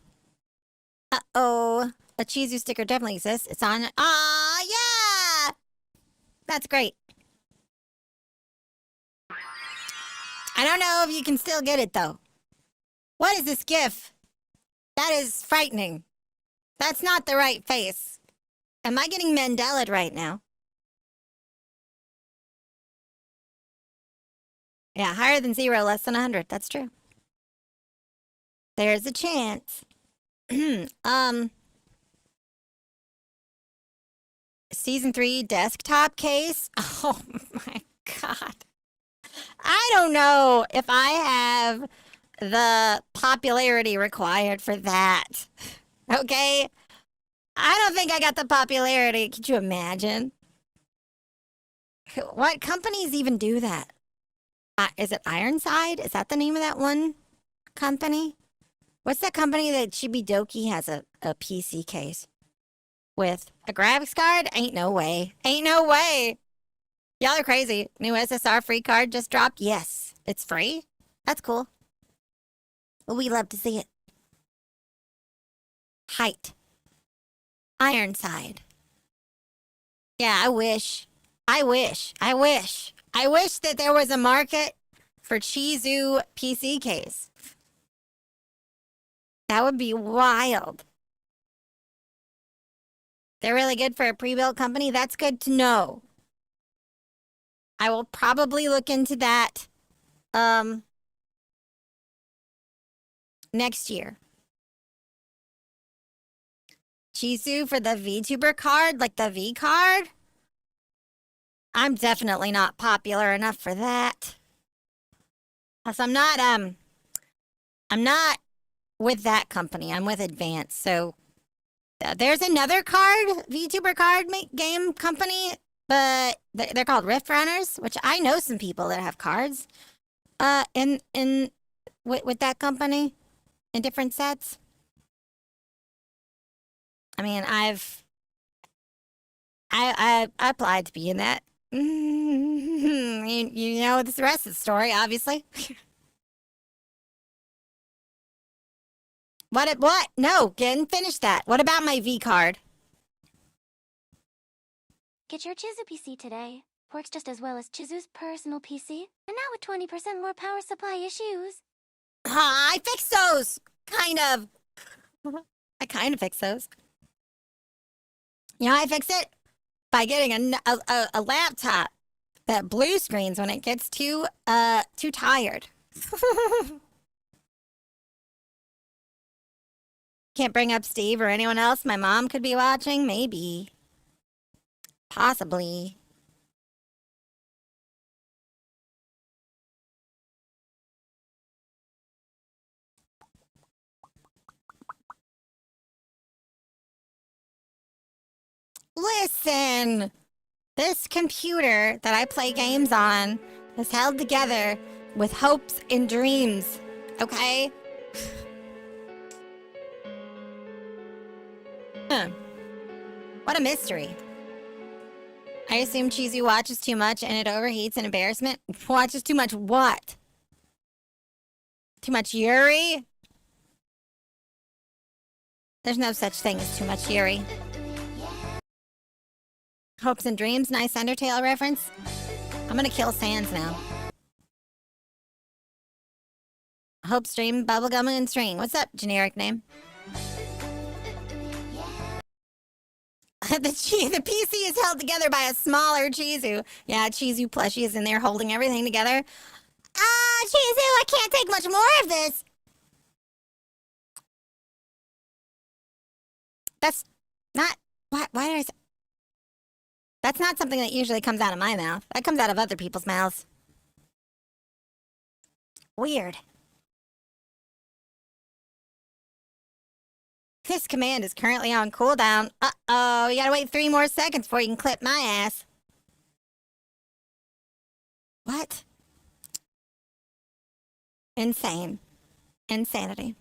Uh-oh. A Chizu sticker definitely exists. It's on... Aw, yeah! That's great. I don't know if you can still get it, though. What is this GIF? That is frightening. That's not the right face. Am I getting Mandela'd right now? Yeah, higher than 0, less than 100. That's true. There's a chance. Season 3 desktop case? Oh my god. I don't know if I have the popularity required for that. Okay? I don't think I got the popularity. Could you imagine? What companies even do that? Is it Ironside? Is that the name of that one company? What's that company that Chibidoki has a PC case with a graphics card? Ain't no way. Ain't no way. Y'all are crazy. New SSR free card just dropped? Yes. It's free? That's cool. We love to see it. Height. Ironside. Yeah, I wish. I wish that there was a market for Chizu PC case. That would be wild. They're really good for a pre-built company. That's good to know. I will probably look into that next year. Chizu for the VTuber card, like the V card? I'm definitely not popular enough for that. Plus, I'm not with that company. I'm with Advance. So there's another card, VTuber card game company, but they're called Rift Runners, which I know some people that have cards. With that company, in different sets. I mean, I applied to be in that. You know the rest of the story, obviously. What? No, didn't finish that. What about my V card? Get your Chizu PC today. Works just as well as Chizu's personal PC. And now with 20% more power supply issues. I fixed those! Kind of. I kind of fixed those. You know how I fix it? By getting a laptop that blue screens when it gets too tired. Can't bring up Steve or anyone else my mom could be watching? Maybe. Possibly. Listen! This computer that I play games on is held together with hopes and dreams. Okay? Huh. What a mystery. I assume Chizu watches too much and it overheats in embarrassment. Watches too much what? Too much Yuri? There's no such thing as too much Yuri. Hopes and Dreams, nice Undertale reference. I'm gonna kill Sans now. Hope Stream, Bubblegum and String. What's up, generic name? The PC is held together by a smaller Chizu. Yeah, Chizu plushie is in there holding everything together. Chizu, I can't take much more of this. That's not... Why did I say... That's not something that usually comes out of my mouth. That comes out of other people's mouths. Weird. This command is currently on cooldown. Uh-oh, you gotta wait 3 more seconds before you can clip my ass. What? Insane. Insanity.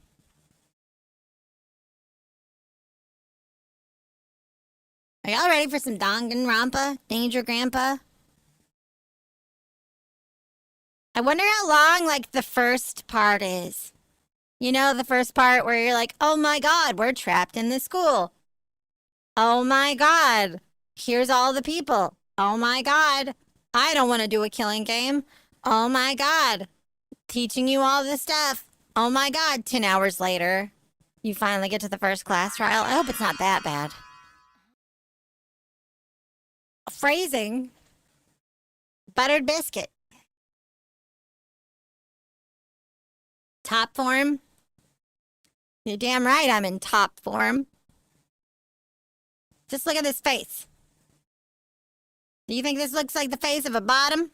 Are y'all ready for some Danganronpa? Danger Grandpa? I wonder how long, like, the first part is. You know, the first part where you're like, oh my god, we're trapped in the school. Oh my god, here's all the people. Oh my god, I don't want to do a killing game. Oh my god, teaching you all this stuff. Oh my god, 10 hours later, you finally get to the first class trial. I hope it's not that bad. Phrasing. Buttered biscuit. Top form. You're damn right I'm in top form. Just look at this face. Do you think this looks like the face of a bottom?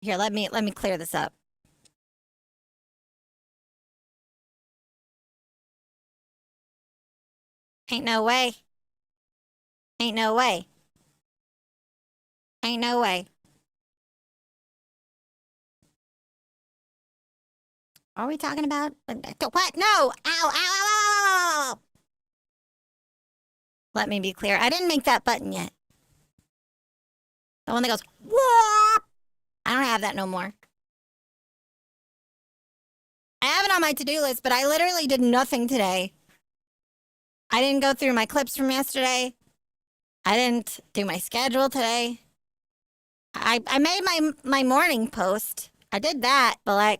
Here, let me clear this up. Ain't no way. Ain't no way. Ain't no way. What are we talking about? What? No! Ow, ow, ow, ow, ow! Let me be clear. I didn't make that button yet. The one that goes, whoop! I don't have that no more. I have it on my to-do list, but I literally did nothing today. I didn't go through my clips from yesterday. I didn't do my schedule today. I made my morning post. I did that, but like...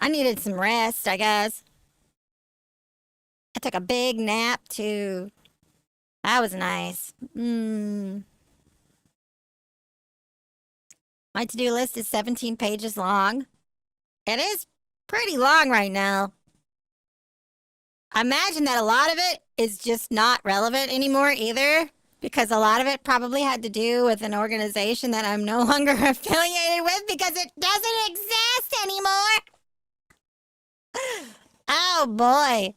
I needed some rest, I guess. I took a big nap, too. That was nice. My to-do list is 17 pages long. It is pretty long right now. I imagine that a lot of it is just not relevant anymore either, because a lot of it probably had to do with an organization that I'm no longer affiliated with because it doesn't exist anymore. Oh boy.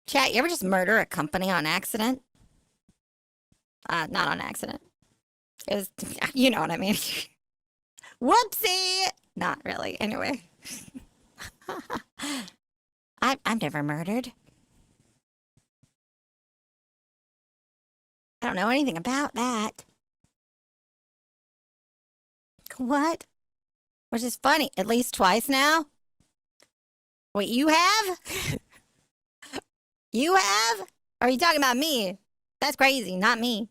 Chat, you ever just murder a company on accident? Not on accident. It was, you know what I mean. Whoopsie! Not really. Anyway. I've never murdered. I don't know anything about that. What? Which is funny. At least twice now? Wait, you have? You have? Or are you talking about me? That's crazy, not me.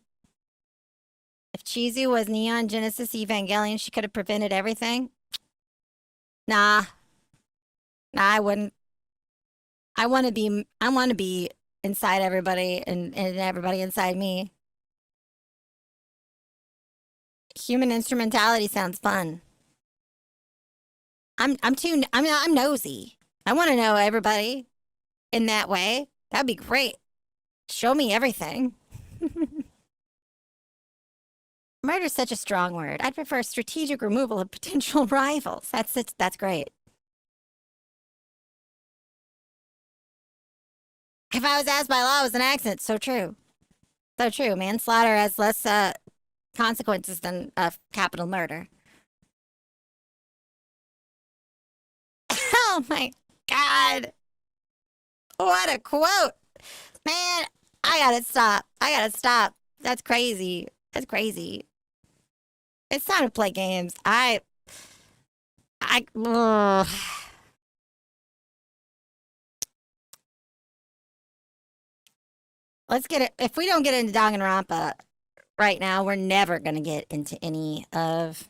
If Chizu was Neon Genesis Evangelion, she could have prevented everything. Nah. Nah, I wouldn't. I want to be inside everybody and everybody inside me. Human instrumentality sounds fun. I'm nosy. I want to know everybody in that way. That'd be great. Show me everything. Murder's such a strong word. I'd prefer strategic removal of potential rivals. That's great. If I was asked by law, it was an accident. So true. So true. Manslaughter has less consequences than capital murder. Oh my God. What a quote. Man, I gotta stop. I gotta stop. That's crazy. That's crazy. It's time to play games. Ugh. Let's get it. If we don't get into Danganronpa right now, we're never gonna get into any of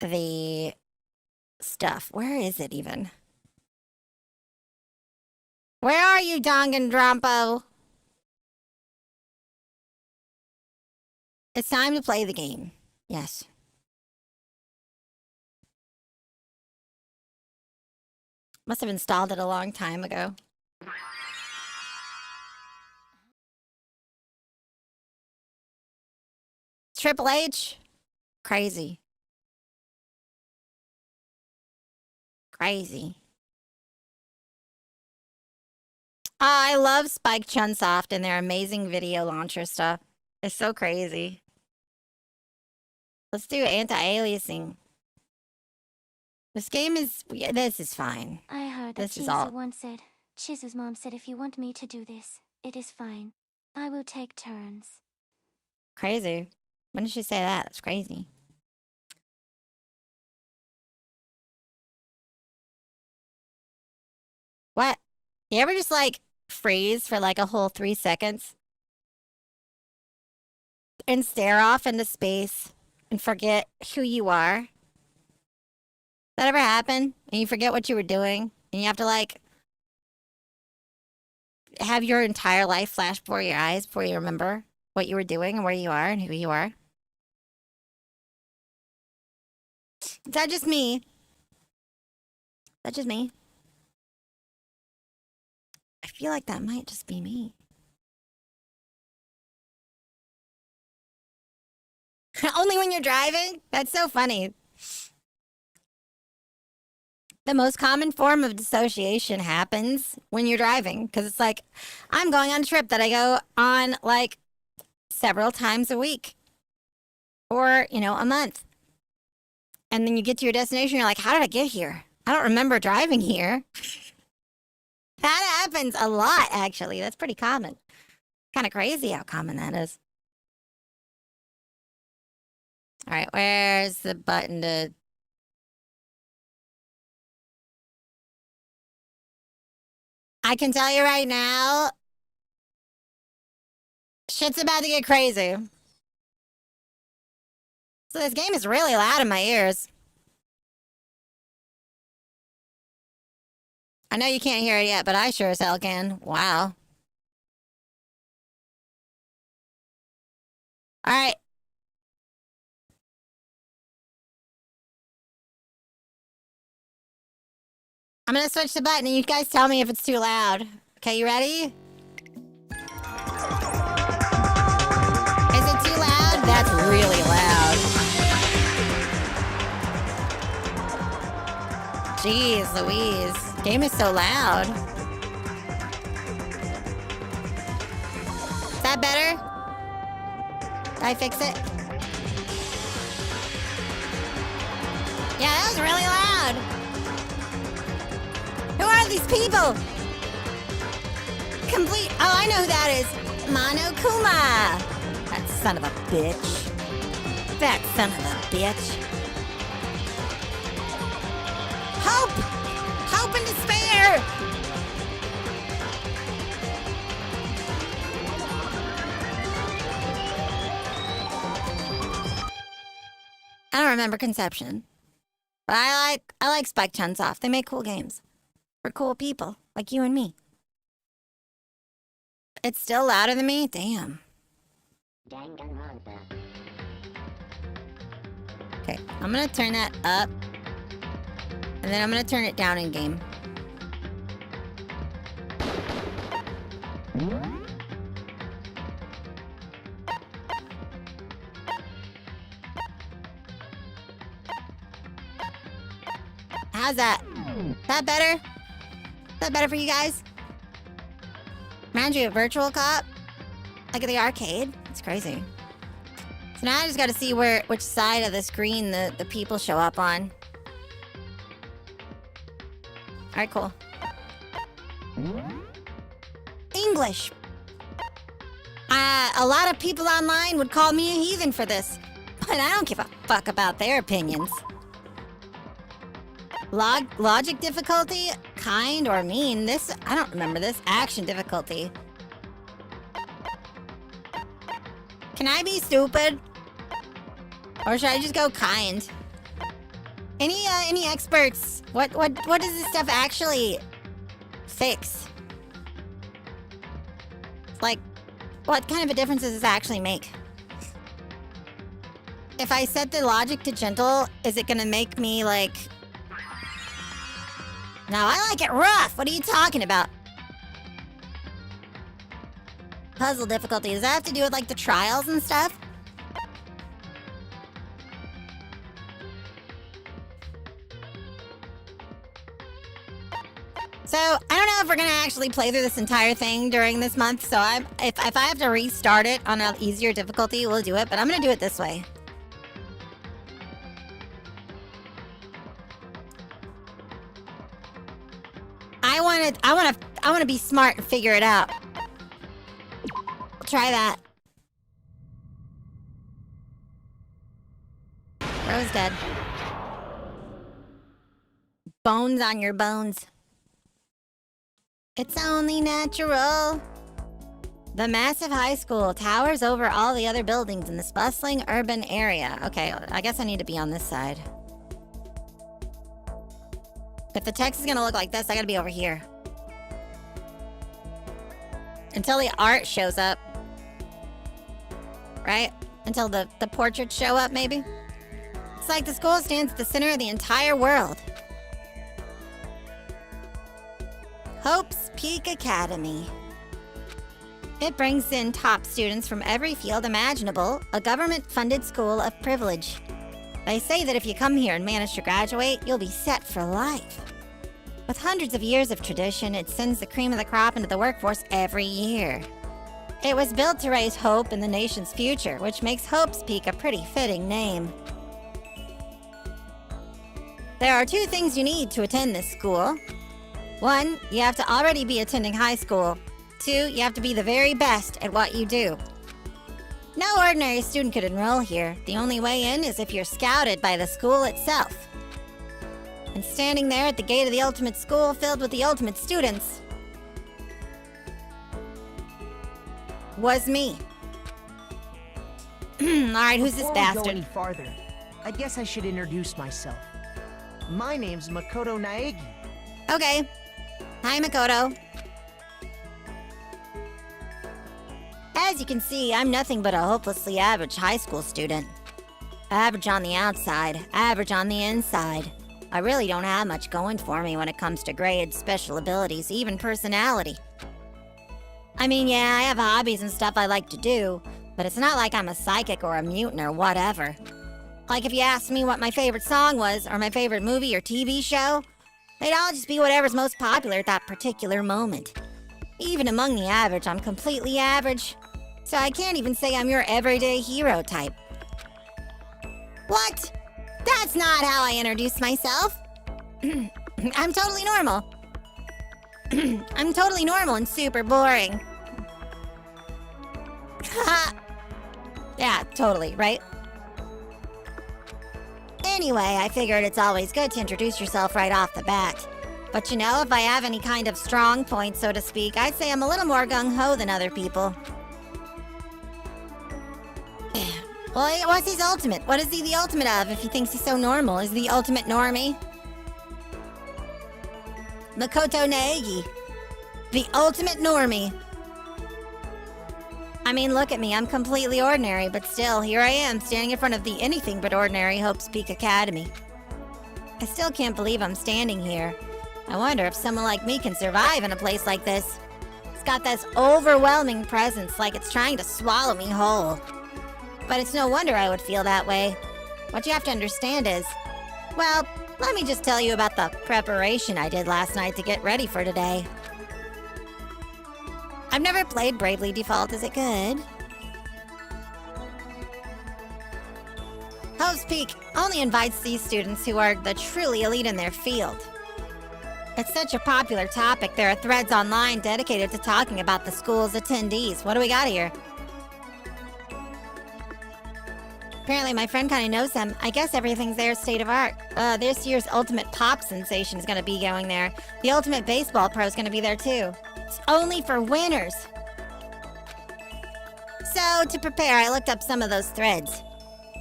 the stuff. Where is it even? Where are you, Danganronpa? It's time to play the game. Yes. Must have installed it a long time ago. Triple H? Crazy. Crazy. I love Spike Chunsoft and their amazing video launcher stuff. It's so crazy. Let's do anti-aliasing. This game is... This is fine. I heard that This is all... Chizu once said, Chizu's mom said if you want me to do this, it is fine. I will take turns. Crazy. When did she say that? It's crazy. What? You ever just, like, freeze for, like, a whole 3 seconds? And stare off into space and forget who you are? That ever happen? And you forget what you were doing? And you have to, like, have your entire life flash before your eyes before you remember what you were doing and where you are and who you are? Is that just me? Is that just me? I feel like that might just be me. Only when you're driving? That's so funny. The most common form of dissociation happens when you're driving. Because it's like, I'm going on a trip that I go on, like, several times a week. Or, you know, a month. And then you get to your destination, you're like, how did I get here? I don't remember driving here. That happens a lot, actually. That's pretty common. Kind of crazy how common that is. All right, where's the button to... I can tell you right now, shit's about to get crazy. So this game is really loud in my ears. I know you can't hear it yet, but I sure as hell can. Wow. All right. I'm gonna switch the button and you guys tell me if it's too loud. Okay, you ready? Is it too loud? That's really loud. Jeez Louise. Game is so loud. Is that better? Did I fix it? Yeah, that was really loud. Who are these people? Complete. Oh, I know who that is. Monokuma. That son of a bitch. That son of a bitch. Hope! Hope and despair! I don't remember Conception. But I like Spike Chunsoft. They make cool games. For cool people, like you and me. It's still louder than me? Damn. Danganronpa. Okay, I'm gonna turn that up. And then I'm gonna turn it down in game. How's that? Is that better? Is that better for you guys? Reminds you of Virtual Cop? Like at the arcade? It's crazy. So now I just gotta see which side of the screen the people show up on. Alright, cool. English. A lot of people online would call me a heathen for this. But I don't give a fuck about their opinions. Logic difficulty? Kind or mean? This, I don't remember this. Action difficulty. Can I be stupid? Or should I just go kind? Any experts? What does this stuff actually fix? Like, what kind of a difference does this actually make? If I set the logic to gentle, is it gonna make me like... No, I like it rough. What are you talking about? Puzzle difficulty. Does that have to do with like the trials and stuff? So, I don't know if we're gonna actually play through this entire thing during this month, so if I have to restart it on an easier difficulty, we'll do it, but I'm gonna do it this way. I wanna be smart and figure it out. Try that. Rose dead. Bones on your bones. It's only natural. The massive high school towers over all the other buildings in this bustling urban area. Okay, I guess I need to be on this side. If the text is gonna look like this, I gotta be over here. Until the art shows up. Right? Until the portraits show up, maybe? It's like the school stands at the center of the entire world. Hope's Peak Academy. It brings in top students from every field imaginable, a government-funded school of privilege. They say that if you come here and manage to graduate, you'll be set for life. With hundreds of years of tradition, it sends the cream of the crop into the workforce every year. It was built to raise hope in the nation's future, which makes Hope's Peak a pretty fitting name. There are two things you need to attend this school. 1, you have to already be attending high school. 2, you have to be the very best at what you do. No ordinary student could enroll here. The only way in is if you're scouted by the school itself. And standing there at the gate of the ultimate school filled with the ultimate students was me. Alright, who's this bastard? Before we go any farther, I guess I should introduce myself. My name's Makoto Naegi. Okay. Hi, Makoto. As you can see, I'm nothing but a hopelessly average high school student. Average on the outside, average on the inside. I really don't have much going for me when it comes to grades, special abilities, even personality. I mean, yeah, I have hobbies and stuff I like to do, but it's not like I'm a psychic or a mutant or whatever. Like if you asked me what my favorite song was, or my favorite movie or TV show, they'd all just be whatever's most popular at that particular moment. Even among the average, I'm completely average. So I can't even say I'm your everyday hero type. What? That's not how I introduce myself. I'm totally normal. I'm totally normal and super boring. Yeah, totally, right? Anyway, I figured it's always good to introduce yourself right off the bat. But you know, if I have any kind of strong point, so to speak, I'd say I'm a little more gung-ho than other people. Well, what's his ultimate? What is he the ultimate of if he thinks he's so normal? Is he the ultimate normie? Makoto Naegi. The ultimate normie. I mean, look at me. I'm completely ordinary, but still, here I am, standing in front of the anything but ordinary Hope's Peak Academy. I still can't believe I'm standing here. I wonder if someone like me can survive in a place like this. It's got this overwhelming presence, like it's trying to swallow me whole. But it's no wonder I would feel that way. What you have to understand is, well, let me just tell you about the preparation I did last night to get ready for today. I've never played Bravely Default. Is it good? Hope's Peak only invites these students who are the truly elite in their field. It's such a popular topic, there are threads online dedicated to talking about the school's attendees. What do we got here? Apparently my friend kind of knows them. I guess everything's there state of art. This year's ultimate pop sensation is going to be going there. The ultimate baseball pro is going to be there too. It's only for winners. So, to prepare, I looked up some of those threads.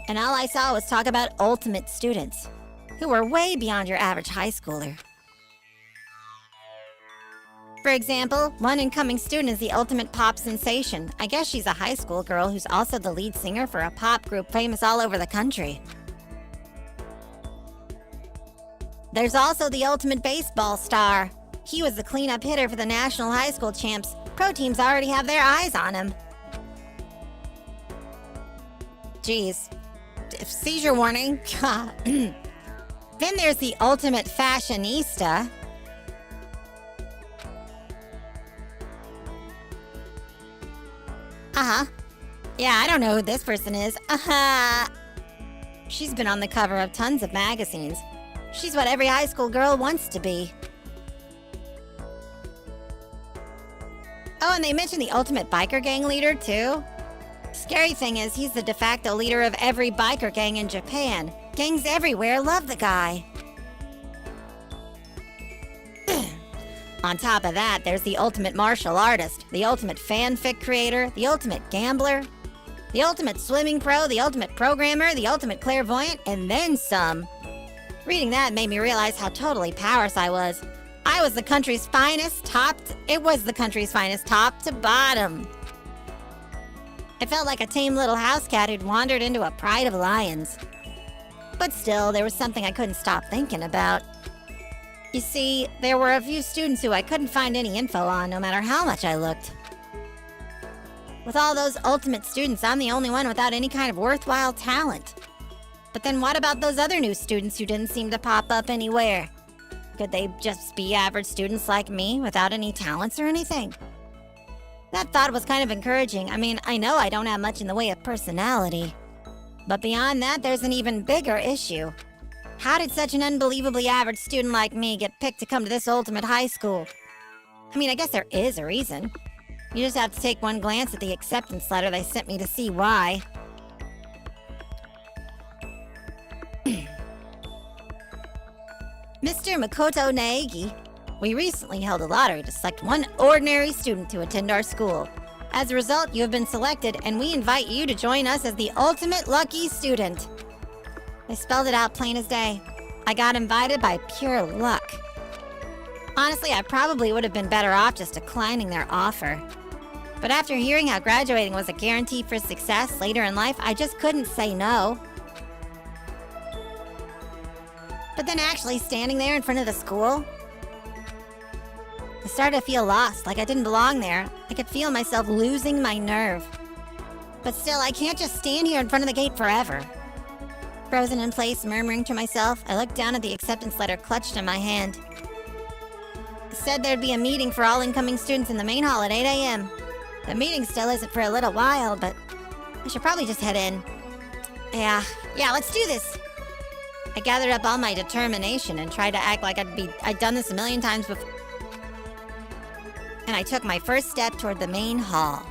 And all I saw was talk about ultimate students, who were way beyond your average high schooler. For example, one incoming student is the ultimate pop sensation. I guess she's a high school girl who's also the lead singer for a pop group famous all over the country. There's also the ultimate baseball star. He was the cleanup hitter for the national high school champs. Pro teams already have their eyes on him. Jeez. Seizure warning. Then there's the ultimate fashionista. Uh-huh. Yeah, I don't know who this person is. Uh-huh. She's been on the cover of tons of magazines. She's what every high school girl wants to be. Oh, and they mentioned the ultimate biker gang leader, too. Scary thing is, he's the de facto leader of every biker gang in Japan. Gangs everywhere love the guy. On top of that, there's the ultimate martial artist, the ultimate fanfic creator, the ultimate gambler, the ultimate swimming pro, the ultimate programmer, the ultimate clairvoyant, and then some. Reading that made me realize how totally powerless I was. It was the country's finest top to bottom. It felt like a tame little house cat who'd wandered into a pride of lions. But still, there was something I couldn't stop thinking about. You see, there were a few students who I couldn't find any info on, no matter how much I looked. With all those ultimate students, I'm the only one without any kind of worthwhile talent. But then what about those other new students who didn't seem to pop up anywhere? Could they just be average students like me, without any talents or anything? That thought was kind of encouraging. I mean, I know I don't have much in the way of personality. But beyond that, there's an even bigger issue. How did such an unbelievably average student like me get picked to come to this ultimate high school? I mean, I guess there is a reason. You just have to take one glance at the acceptance letter they sent me to see why. Mr. Makoto Naegi, we recently held a lottery to select one ordinary student to attend our school. As a result, you have been selected, and we invite you to join us as the ultimate lucky student. They spelled it out plain as day. I got invited by pure luck. Honestly, I probably would have been better off just declining their offer. But after hearing how graduating was a guarantee for success later in life, I just couldn't say no. But then actually standing there in front of the school, I started to feel lost, like I didn't belong there. I could feel myself losing my nerve. But still, I can't just stand here in front of the gate forever. Frozen in place, murmuring to myself, I looked down at the acceptance letter clutched in my hand. It said there'd be a meeting for all incoming students in the main hall at 8 a.m. The meeting still isn't for a little while, but I should probably just head in. Yeah, let's do this. I gathered up all my determination and tried to act like I'd done this a million times before. And I took my first step toward the main hall.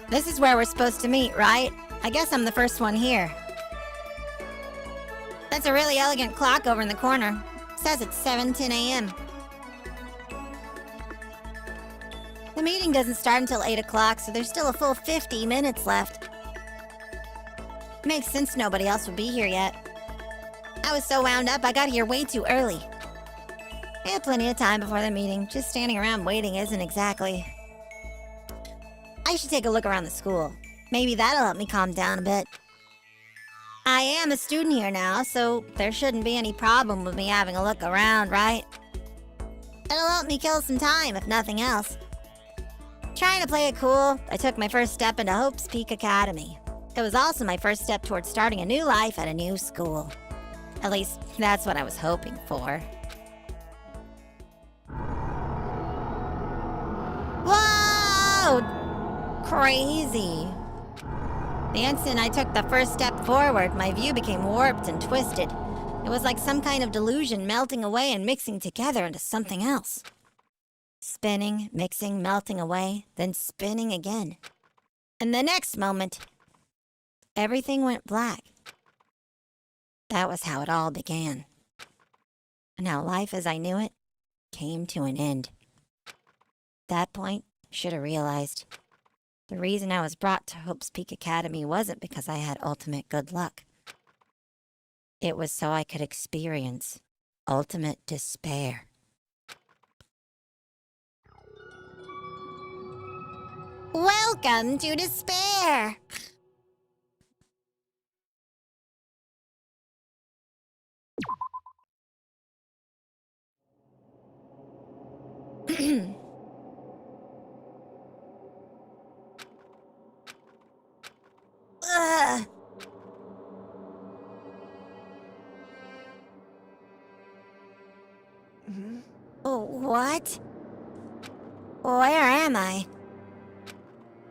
This is where we're supposed to meet, right? I guess I'm the first one here. That's a really elegant clock over in the corner. It says it's 7:10 a.m. The meeting doesn't start until 8 o'clock, so there's still a full 50 minutes left. Makes sense nobody else would be here yet. I was so wound up, I got here way too early. I had plenty of time before the meeting. Just standing around waiting isn't exactly... I should take a look around the school. Maybe that'll help me calm down a bit. I am a student here now, so there shouldn't be any problem with me having a look around, right? It'll help me kill some time, if nothing else. Trying to play it cool, I took my first step into Hope's Peak Academy. It was also my first step towards starting a new life at a new school. At least, that's what I was hoping for. Whoa! Crazy. The instant I took the first step forward, my view became warped and twisted. It was like some kind of delusion melting away and mixing together into something else. Spinning, mixing, melting away, then spinning again. And the next moment, everything went black. That was how it all began. And how life as I knew it came to an end. At that point, I should have realized the reason I was brought to Hope's Peak Academy wasn't because I had ultimate good luck. It was so I could experience ultimate despair. Welcome to despair! Oh, what? Where am I?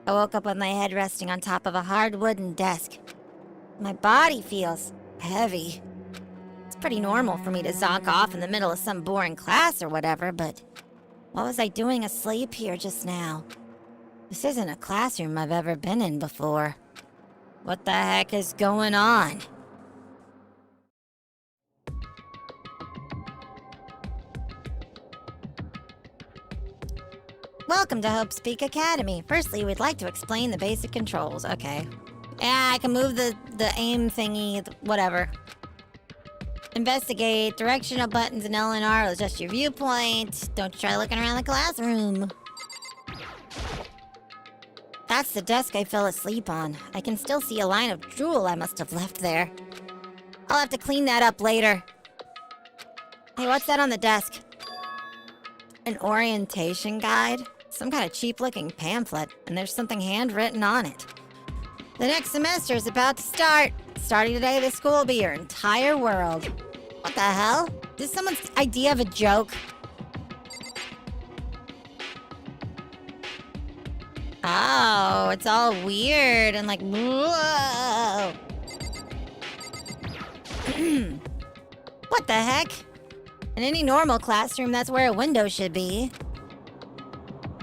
I woke up with my head resting on top of a hard wooden desk. My body feels heavy. It's pretty normal for me to zonk off in the middle of some boring class or whatever, but what was I doing asleep here just now? This isn't a classroom I've ever been in before. What the heck is going on? Welcome to Hope's Peak Academy. Firstly, we'd like to explain the basic controls. Okay. Yeah, I can move the aim thingy, whatever. Investigate, directional buttons and L and R will adjust your viewpoint. Don't try looking around the classroom. That's the desk I fell asleep on. I can still see a line of drool I must have left there. I'll have to clean that up later. Hey, what's that on the desk? An orientation guide? Some kind of cheap-looking pamphlet, and there's something handwritten on it. The next semester is about to start. Starting today, this school will be your entire world. What the hell? Is this someone's idea of a joke? Oh, it's all weird and like, whoa. What the heck? In any normal classroom, that's where a window should be.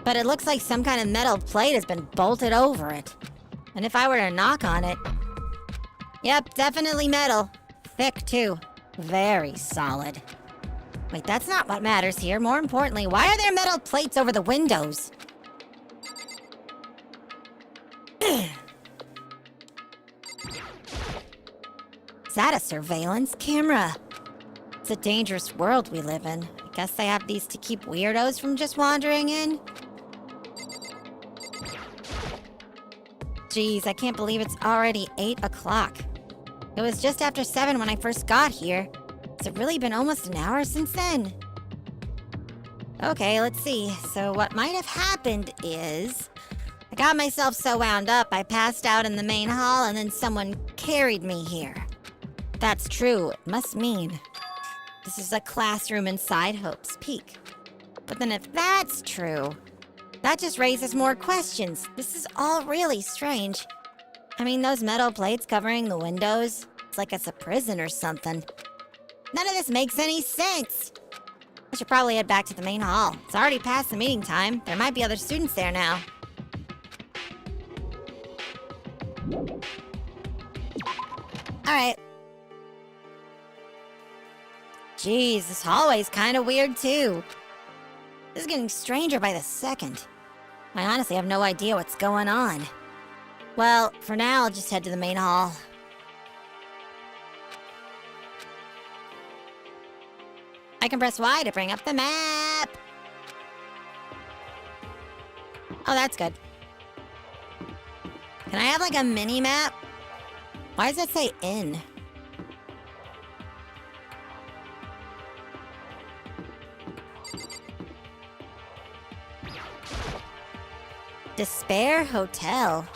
But it looks like some kind of metal plate has been bolted over it. And if I were to knock on it... Yep, definitely metal. Thick, too. Very solid. Wait, that's not what matters here. More importantly, why are there metal plates over the windows? Is that a surveillance camera? It's a dangerous world we live in. I guess they have these to keep weirdos from just wandering in. Geez, I can't believe it's already 8 o'clock. It was just after 7 when I first got here. Has it really been almost an hour since then? Okay, let's see. So what might have happened is... I got myself so wound up, I passed out in the main hall and then someone carried me here. If that's true, it must mean this is a classroom inside Hope's Peak. But then if that's true, that just raises more questions. This is all really strange. I mean, those metal plates covering the windows, it's like it's a prison or something. None of this makes any sense. I should probably head back to the main hall. It's already past the meeting time. There might be other students there now. Alright. Jeez, this hallway's kind of weird too. This is getting stranger by the second. I honestly have no idea what's going on. Well, for now, I'll just head to the main hall. I can press Y to bring up the map. Oh, that's good. Can I have like a mini map? Why does that say in? Despair Hotel.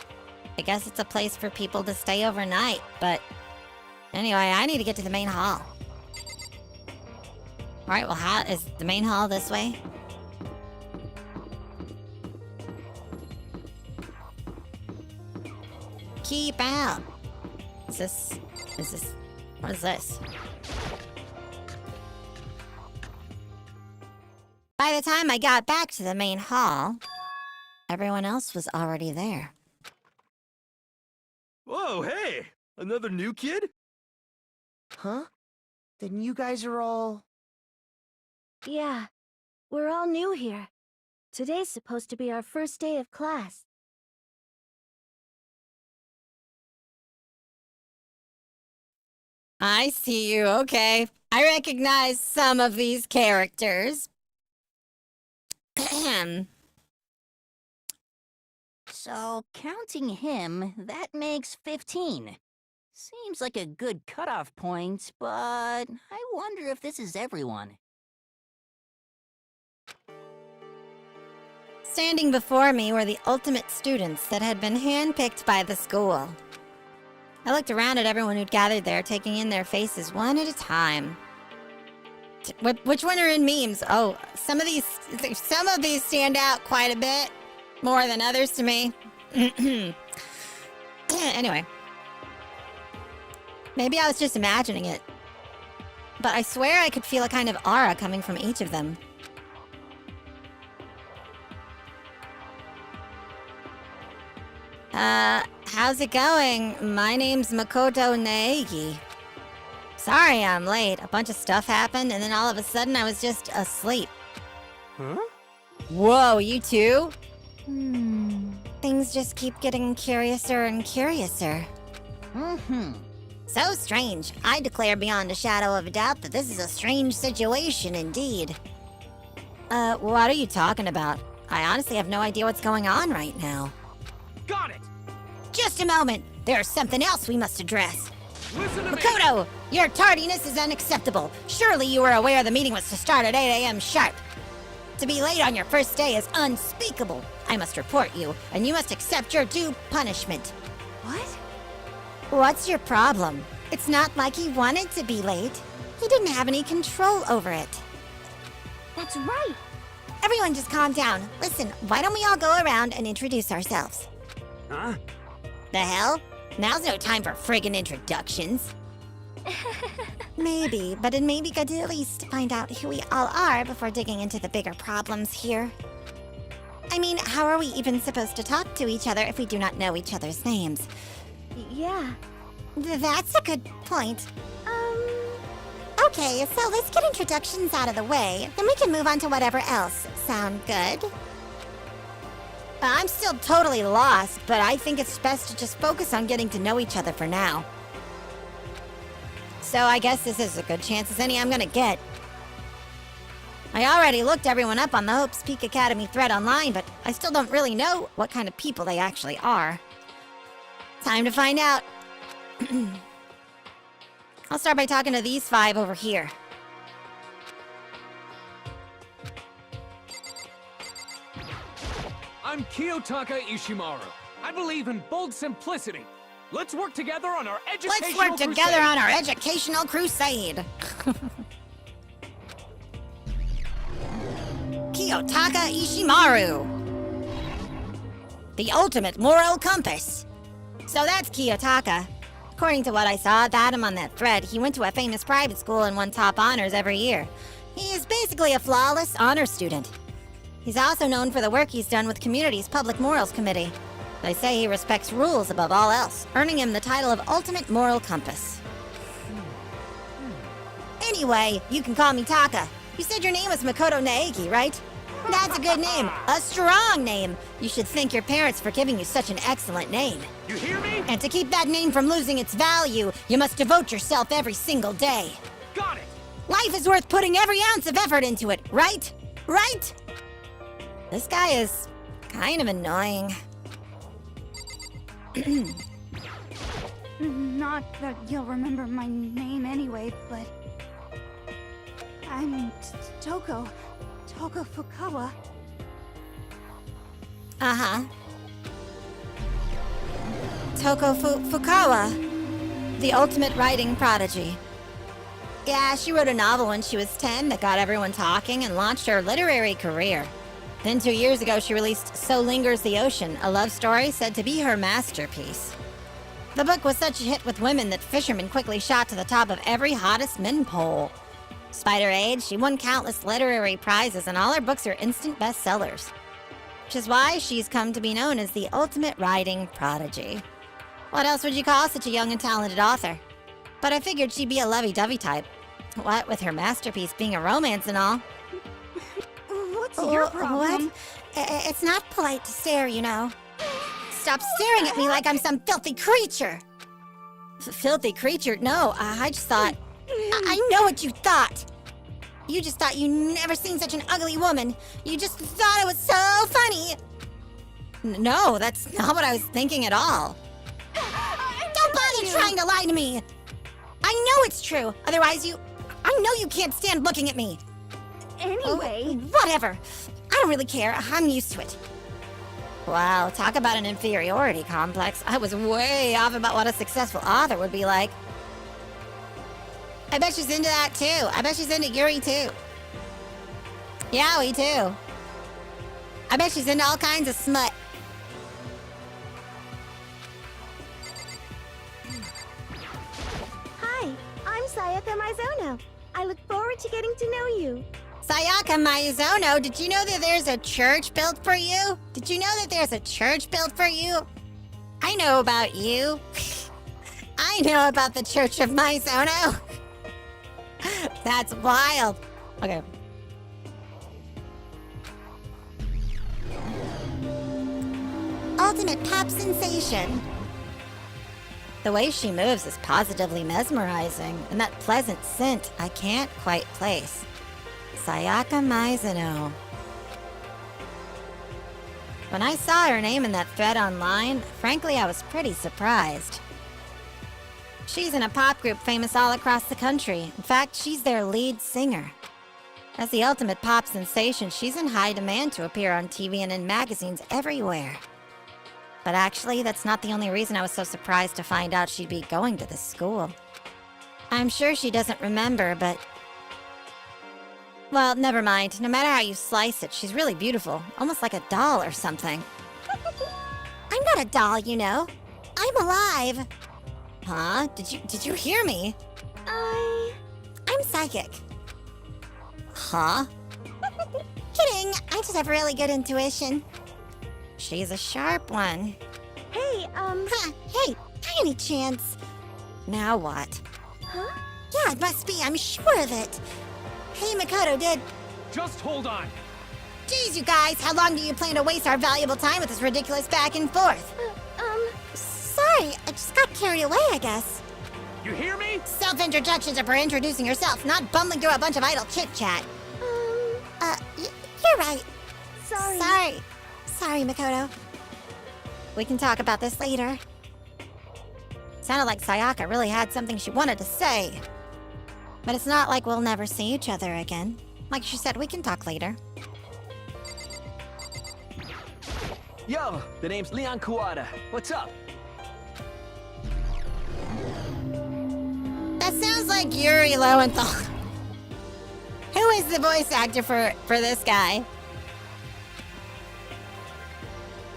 I guess it's a place for people to stay overnight, but anyway, I need to get to the main hall. Alright, well, how is the main hall this way? Keep out. What is this? By the time I got back to the main hall, everyone else was already there. Whoa, hey! Another new kid? Huh? Then you guys are all... Yeah, we're all new here. Today's supposed to be our first day of class. I see you, okay. I recognize some of these characters. So, counting him, that makes 15. Seems like a good cutoff point, but I wonder if this is everyone. Standing before me were the ultimate students that had been handpicked by the school. I looked around at everyone who'd gathered there, taking in their faces one at a time. Which one are in memes? Oh, some of these stand out quite a bit, more than others to me. Anyway. Maybe I was just imagining it. But I swear I could feel a kind of aura coming from each of them. How's it going? My name's Makoto Naegi. Sorry I'm late. A bunch of stuff happened, and then all of a sudden I was just asleep. Huh? Whoa, you too? Things just keep getting curiouser and curiouser. So strange. I declare beyond a shadow of a doubt that this is a strange situation indeed. What are you talking about? I honestly have no idea what's going on right now. Got it! Just a moment. There's something else we must address. Listen to me! Makoto, your tardiness is unacceptable. Surely you were aware the meeting was to start at 8 a.m. sharp. To be late on your first day is unspeakable. I must report you, and you must accept your due punishment. What? What's your problem? It's not like he wanted to be late. He didn't have any control over it. That's right. Everyone just calm down. Listen, why don't we all go around and introduce ourselves? Huh? The hell? Now's no time for friggin' introductions. Maybe, but it may be good to at least find out who we all are before digging into the bigger problems here. I mean, how are we even supposed to talk to each other if we do not know each other's names? Yeah. That's a good point. Okay, so let's get introductions out of the way, then we can move on to whatever else. Sound good? I'm still totally lost, but I think it's best to just focus on getting to know each other for now. So I guess this is a good chance as any I'm gonna get. I already looked everyone up on the Hope's Peak Academy thread online, but I still don't really know what kind of people they actually are. Time to find out. I'll start by talking to these 5 over here. I'm Kiyotaka Ishimaru. I believe in bold simplicity. Let's work together on our educational Let's work together crusade. on our educational crusade. Kiyotaka Ishimaru. The ultimate moral compass. So that's Kiyotaka. According to what I saw about him on that thread, he went to a famous private school and won top honors every year. He is basically a flawless honor student. He's also known for the work he's done with community's Public Morals Committee. They say he respects rules above all else, earning him the title of Ultimate Moral Compass. Anyway, you can call me Taka. You said your name was Makoto Naegi, right? That's a good name. A strong name. You should thank your parents for giving you such an excellent name. You hear me? And to keep that name from losing its value, you must devote yourself every single day. Got it. Life is worth putting every ounce of effort into it, right? Right? This guy is kind of annoying. Not that you'll remember my name anyway, but... I'm Toko Fukawa. Uh-huh. Toko Fukawa, the ultimate writing prodigy. Yeah, she wrote a novel when she was 10 that got everyone talking and launched her literary career. Then 2 years ago, she released So Lingers the Ocean, a love story said to be her masterpiece. The book was such a hit with women that fishermen quickly shot to the top of every hottest men poll. Despite her age, she won countless literary prizes, and all her books are instant bestsellers. Which is why she's come to be known as the ultimate writing prodigy. What else would you call such a young and talented author? But I figured she'd be a lovey-dovey type. What with her masterpiece being a romance and all. What's your problem? What? It's not polite to stare, you know. Stop staring at me like I'm some filthy creature. Filthy creature? No, I just thought... I know what you thought. You just thought you never seen such an ugly woman. You just thought it was so funny. No, that's not what I was thinking at all. Don't bother trying to lie to me. I know it's true. Otherwise I know you can't stand looking at me. Anyway... Whatever. I don't really care. I'm used to it. Wow, talk about an inferiority complex. I was way off about what a successful author would be like. I bet she's into that too. I bet she's into Yuri too. Yaoi too. I bet she's into all kinds of smut. Hi, I'm Sayaka Mizono. I look forward to getting to know you. Sayaka Mizuno, did you know that there's a church built for you? Did you know that there's a church built for you? I know about you. I know about the Church of Mizuno. That's wild. Okay. Ultimate pop sensation. The way she moves is positively mesmerizing, and that pleasant scent I can't quite place. Sayaka Mizuno. When I saw her name in that thread online, frankly, I was pretty surprised. She's in a pop group famous all across the country. In fact, she's their lead singer. As the ultimate pop sensation, she's in high demand to appear on TV and in magazines everywhere. But actually, that's not the only reason I was so surprised to find out she'd be going to this school. I'm sure she doesn't remember, but... Well, never mind. No matter how you slice it, she's really beautiful. Almost like a doll or something. I'm not a doll, you know. I'm alive. Huh? Did you hear me? I'm psychic. Huh? Kidding. I just have really good intuition. She's a sharp one. Hey, Hey, by any chance? Now what? huh? Yeah, it must be. I'm sure of it. Hey, Makoto, Just hold on. Geez, you guys, how long do you plan to waste our valuable time with this ridiculous back and forth? Sorry, I just got carried away, I guess. You hear me? Self-introductions are for introducing yourself, not bumbling through a bunch of idle chit-chat. You're right. Sorry. Sorry, Makoto. We can talk about this later. Sounded like Sayaka really had something she wanted to say. But it's not like we'll never see each other again. Like she said, we can talk later. Yo, the name's Leon Kawada. What's up? That sounds like Yuri Lowenthal. Who is the voice actor for this guy?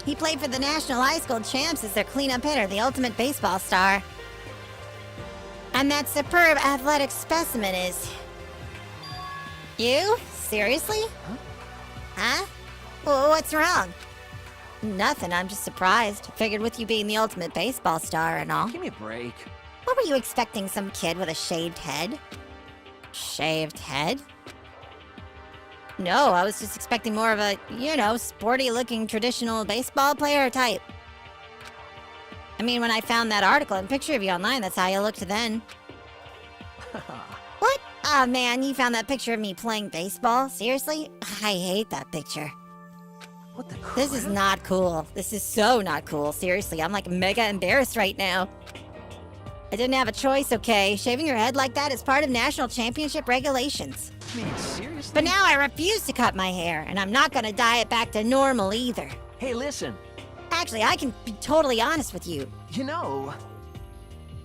He played for the National High School Champs as their cleanup hitter, the ultimate baseball star. And that superb athletic specimen is... you? Seriously? Huh? Well, what's wrong? Nothing, I'm just surprised. Figured with you being the ultimate baseball star and all. Give me a break. What were you expecting, some kid with a shaved head? Shaved head? No, I was just expecting more of a, you know, sporty-looking traditional baseball player type. I mean, when I found that article and picture of you online, that's how you looked then. What? Oh man, you found that picture of me playing baseball? Seriously? I hate that picture. What the crap? This is not cool. This is so not cool. Seriously, I'm like mega embarrassed right now. I didn't have a choice, okay? Shaving your head like that is part of national championship regulations. Man, seriously? But now I refuse to cut my hair, and I'm not gonna dye it back to normal either. Hey, listen. Actually, I can be totally honest with you. You know...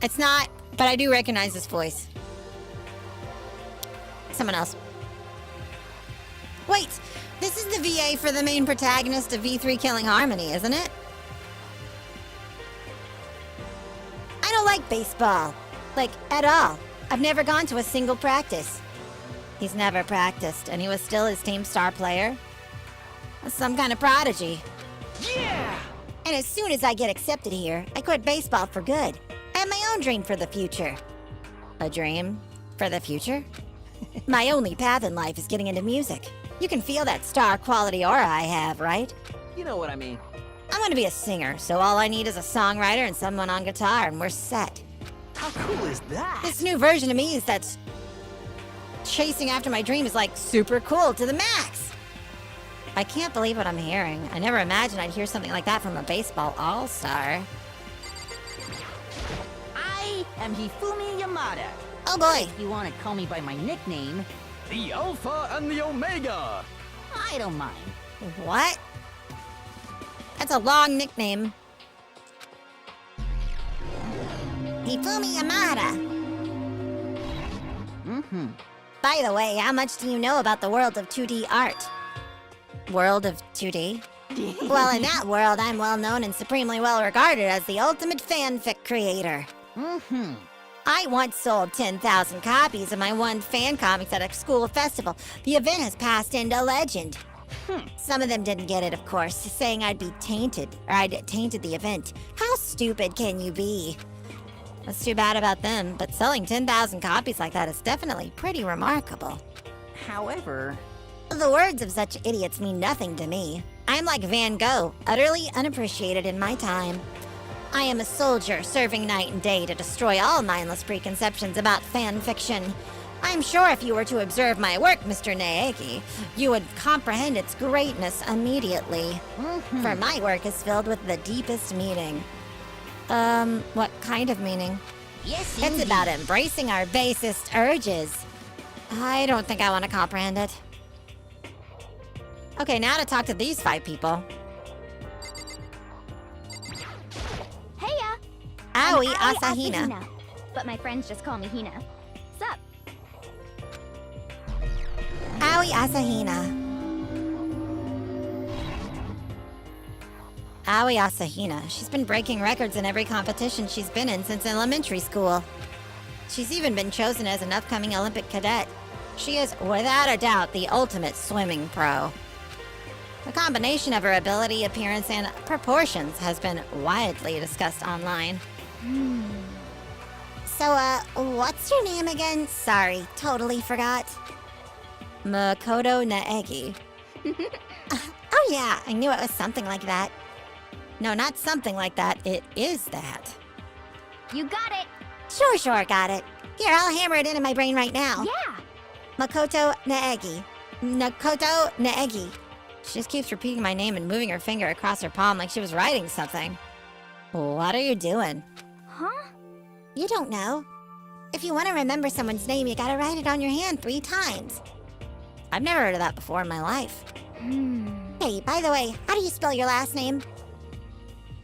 It's not, but I do recognize this voice. Someone else. Wait, this is the VA for the main protagonist of V3 Killing Harmony, isn't it? I don't like baseball. Like, at all. I've never gone to a single practice. He's never practiced, and he was still his team star player. Some kind of prodigy. Yeah! And as soon as I get accepted here, I quit baseball for good. I have my own dream for the future. A dream for the future? My only path in life is getting into music. You can feel that star quality aura I have, right? You know what I mean. I'm gonna be a singer, so all I need is a songwriter and someone on guitar, and we're set. How cool is that? This new version of me is that's chasing after my dream is like super cool to the max. I can't believe what I'm hearing. I never imagined I'd hear something like that from a baseball all-star. I am Hifumi Yamada. Oh boy. If you want to call me by my nickname, The Alpha and the Omega! I don't mind. What? That's a long nickname. Hifumi Yamada. By the way, how much do you know about the world of 2D art? World of 2D? Well, in that world, I'm well known and supremely well regarded as the ultimate fanfic creator. I once sold 10,000 copies of my one fan comics at a school festival. The event has passed into legend. Some of them didn't get it, of course, saying I'd tainted the event. How stupid can you be? That's too bad about them, but selling 10,000 copies like that is definitely pretty remarkable. However, The words of such idiots mean nothing to me. I'm like Van Gogh, utterly unappreciated in my time. I am a soldier serving night and day to destroy all mindless preconceptions about fan fiction. I'm sure if you were to observe my work, Mr. Naegi, you would comprehend its greatness immediately. For my work is filled with the deepest meaning. What kind of meaning? yes, It's indeed. about embracing our basest urges. I don't think I want to comprehend it. Okay, now to talk to these 5 people. Heya! Aoi I'm Asahina. But my friends just call me Hina. Sup? Aoi Asahina. Aoi Asahina. She's been breaking records in every competition she's been in since elementary school. She's even been chosen as an upcoming Olympic cadet. She is, without a doubt, the ultimate swimming pro. The combination of her ability, appearance, and proportions has been widely discussed online. So, what's your name again? Sorry, totally forgot. Makoto Naegi. Oh yeah, I knew it was something like that. No, not something like that. It is that. You got it! Sure, got it. Here, I'll hammer it into my brain right now. Yeah! Makoto Naegi. Makoto Naegi. She just keeps repeating my name and moving her finger across her palm like she was writing something. What are you doing? Huh? You don't know. If you want to remember someone's name, you gotta write it on your hand 3 times. I've never heard of that before in my life. Hey, by the way, how do you spell your last name?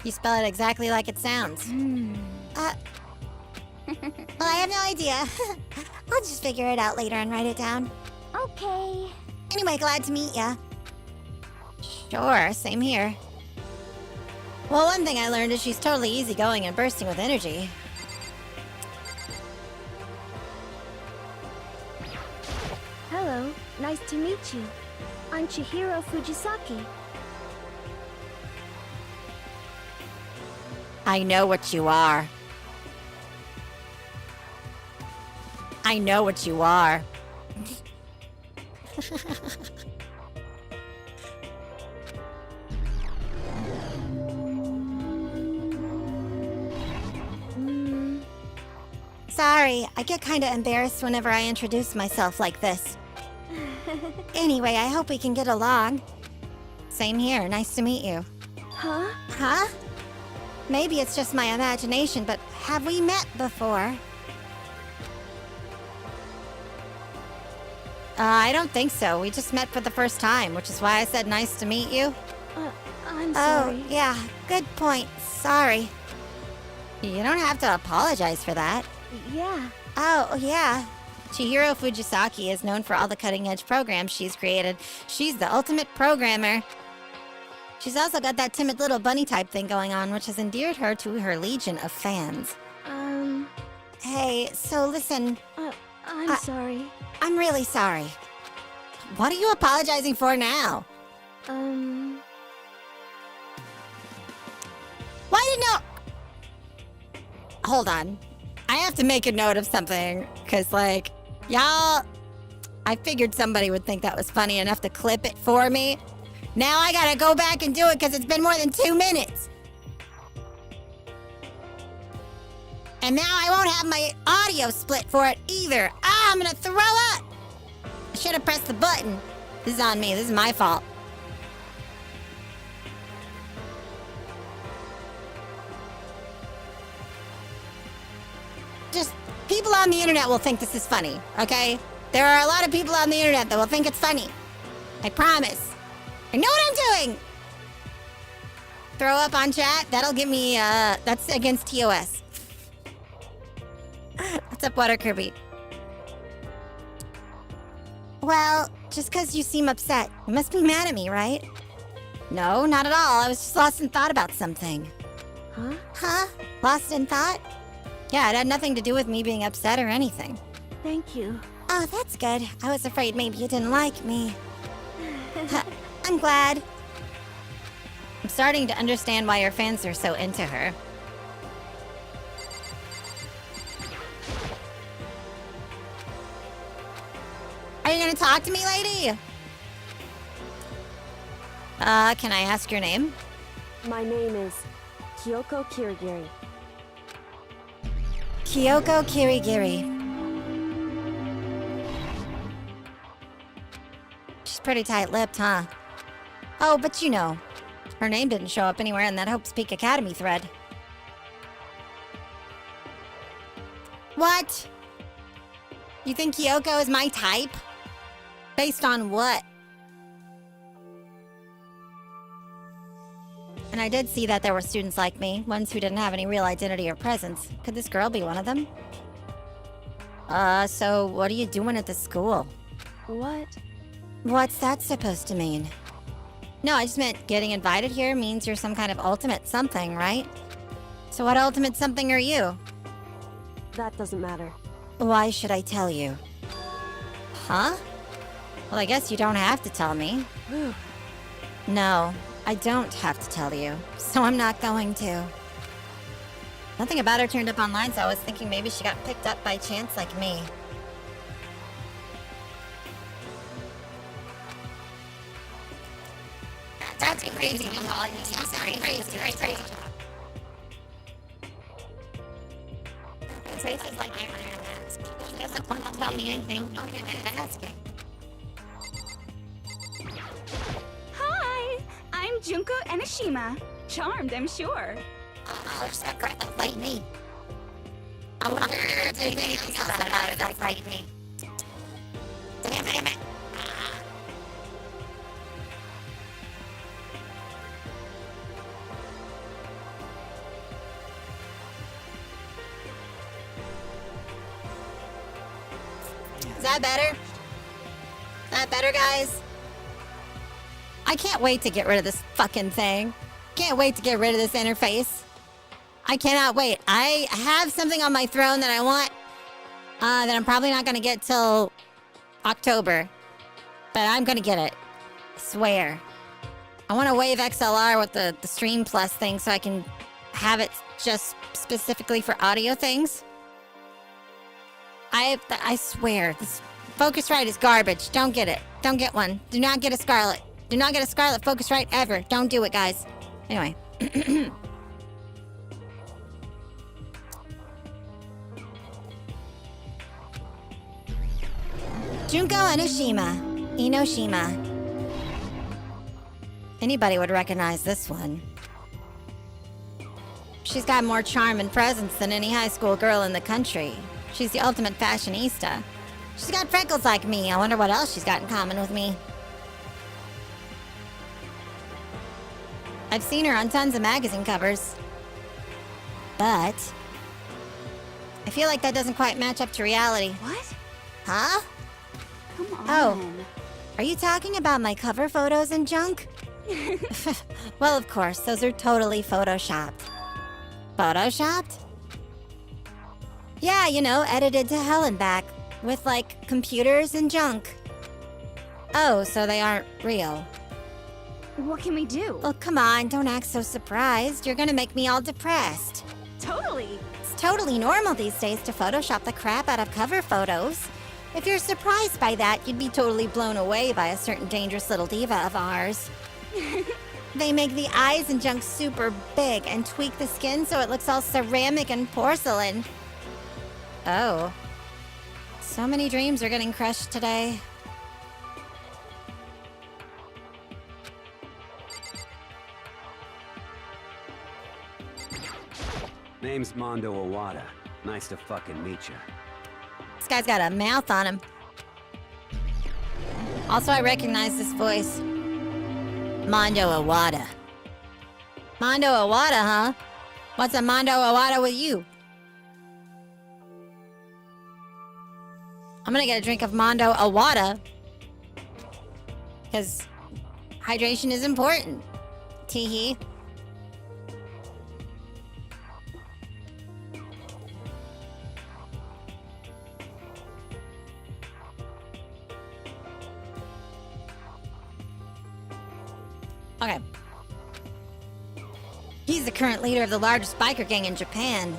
You spell it exactly like it sounds. Well, I have no idea. I'll just figure it out later and write it down. Okay. Anyway, glad to meet ya. Sure, same here. Well, one thing I learned is she's totally easygoing and bursting with energy. Hello, nice to meet you. I'm Chihiro Fujisaki. I know what you are. I know what you are. Sorry, I get kinda embarrassed whenever I introduce myself like this. Anyway, I hope we can get along. Same here, nice to meet you. Huh? Huh? Maybe it's just my imagination, but have we met before? I don't think so. We just met for the first time, which is why I said nice to meet you. I'm sorry. Oh, yeah, good point. Sorry. You don't have to apologize for that. Yeah. Oh, yeah. Chihiro Fujisaki is known for all the cutting-edge programs she's created. She's the ultimate programmer. She's also got that timid little bunny type thing going on, which has endeared her to her legion of fans. Hey, so listen. I'm sorry. I'm really sorry. What are you apologizing for now? Why did no... Hold on. I have to make a note of something, because, like, y'all... I figured somebody would think that was funny enough to clip it for me. Now I gotta go back and do it because it's been more than 2 minutes. And now I won't have my audio split for it either. Ah, I'm gonna throw up! I should have pressed the button. This is on me. This is my fault. Just, people on the internet will think this is funny, okay? There are a lot of people on the internet that will think it's funny. I promise. I know what I'm doing! Throw up on chat? That'll give me, that's against TOS. What's up, Water Kirby? Well, just because you seem upset, you must be mad at me, right? No, not at all. I was just lost in thought about something. Huh? Huh? Lost in thought? Yeah, it had nothing to do with me being upset or anything. Thank you. Oh, that's good. I was afraid maybe you didn't like me. I'm glad. I'm starting to understand why your fans are so into her. Are you gonna talk to me, lady? Can I ask your name? My name is Kyoko Kirigiri. Kyoko Kirigiri. She's pretty tight-lipped, huh? Oh, but you know, her name didn't show up anywhere in that Hope's Peak Academy thread. What? You think Kyoko is my type? Based on what? And I did see that there were students like me, ones who didn't have any real identity or presence. Could this girl be one of them? So what are you doing at the school? What? What's that supposed to mean? No, I just meant getting invited here means you're some kind of ultimate something, right? So what ultimate something are you? That doesn't matter. Why should I tell you? Huh? Well, I guess you don't have to tell me. No, I don't have to tell you, so I'm not going to. Nothing about her turned up online, so I was thinking maybe she got picked up by chance like me. That's crazy. I'm sorry, crazy. Tracy's like, I want to ask. She doesn't want to tell me anything. Don't get to asking. Hi! I'm Junko Enoshima. Charmed, I'm sure. Oh, she's got great like me. I wonder if there's anything else about it that's like me. Damn it. Is that better? Is that better, guys? I can't wait to get rid of this fucking thing. Can't wait to get rid of this interface. I cannot wait. I have something on my throne that I want that I'm probably not going to get till October. But I'm going to get it. I swear. I want a Wave XLR with the Stream Plus thing so I can have it just specifically for audio things. I swear, this Focusrite is garbage. Don't get it. Don't get one. Do not get a Scarlet. Do not get a Scarlet Focusrite ever. Don't do it, guys. Anyway. Junko Enoshima. Anybody would recognize this one. She's got more charm and presence than any high school girl in the country. She's the ultimate fashionista. She's got freckles like me. I wonder what else she's got in common with me. I've seen her on tons of magazine covers. But I feel like that doesn't quite match up to reality. What? Huh? Come on. Oh. Are you talking about my cover photos and junk? Well, of course, those are totally photoshopped. Photoshopped? Yeah, you know, edited to hell and back. With, like, computers and junk. Oh, so they aren't real. What can we do? Well, come on, don't act so surprised. You're gonna make me all depressed. Totally. It's totally normal these days to Photoshop the crap out of cover photos. If you're surprised by that, you'd be totally blown away by a certain dangerous little diva of ours. They make the eyes and junk super big and tweak the skin so it looks all ceramic and porcelain. Oh. So many dreams are getting crushed today. Name's Mondo Owada. Nice to fucking meet you. This guy's got a mouth on him. Also, I recognize this voice. Mondo Owada. Mondo Owada, huh? What's a Mondo Owada with you? I'm gonna get a drink of Mondo Owada. Because hydration is important. Teehee. Okay. He's the current leader of the largest biker gang in Japan.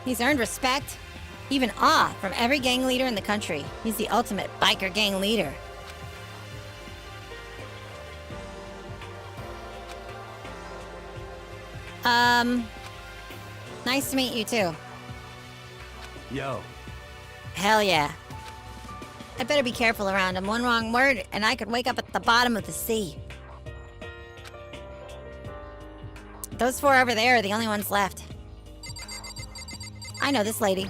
He's earned respect, even awe, from every gang leader in the country. He's the ultimate biker gang leader. Nice to meet you too. Yo. Hell yeah. I better be careful around him. One wrong word, and I could wake up at the bottom of the sea. Those four over there are the only ones left. I know this lady.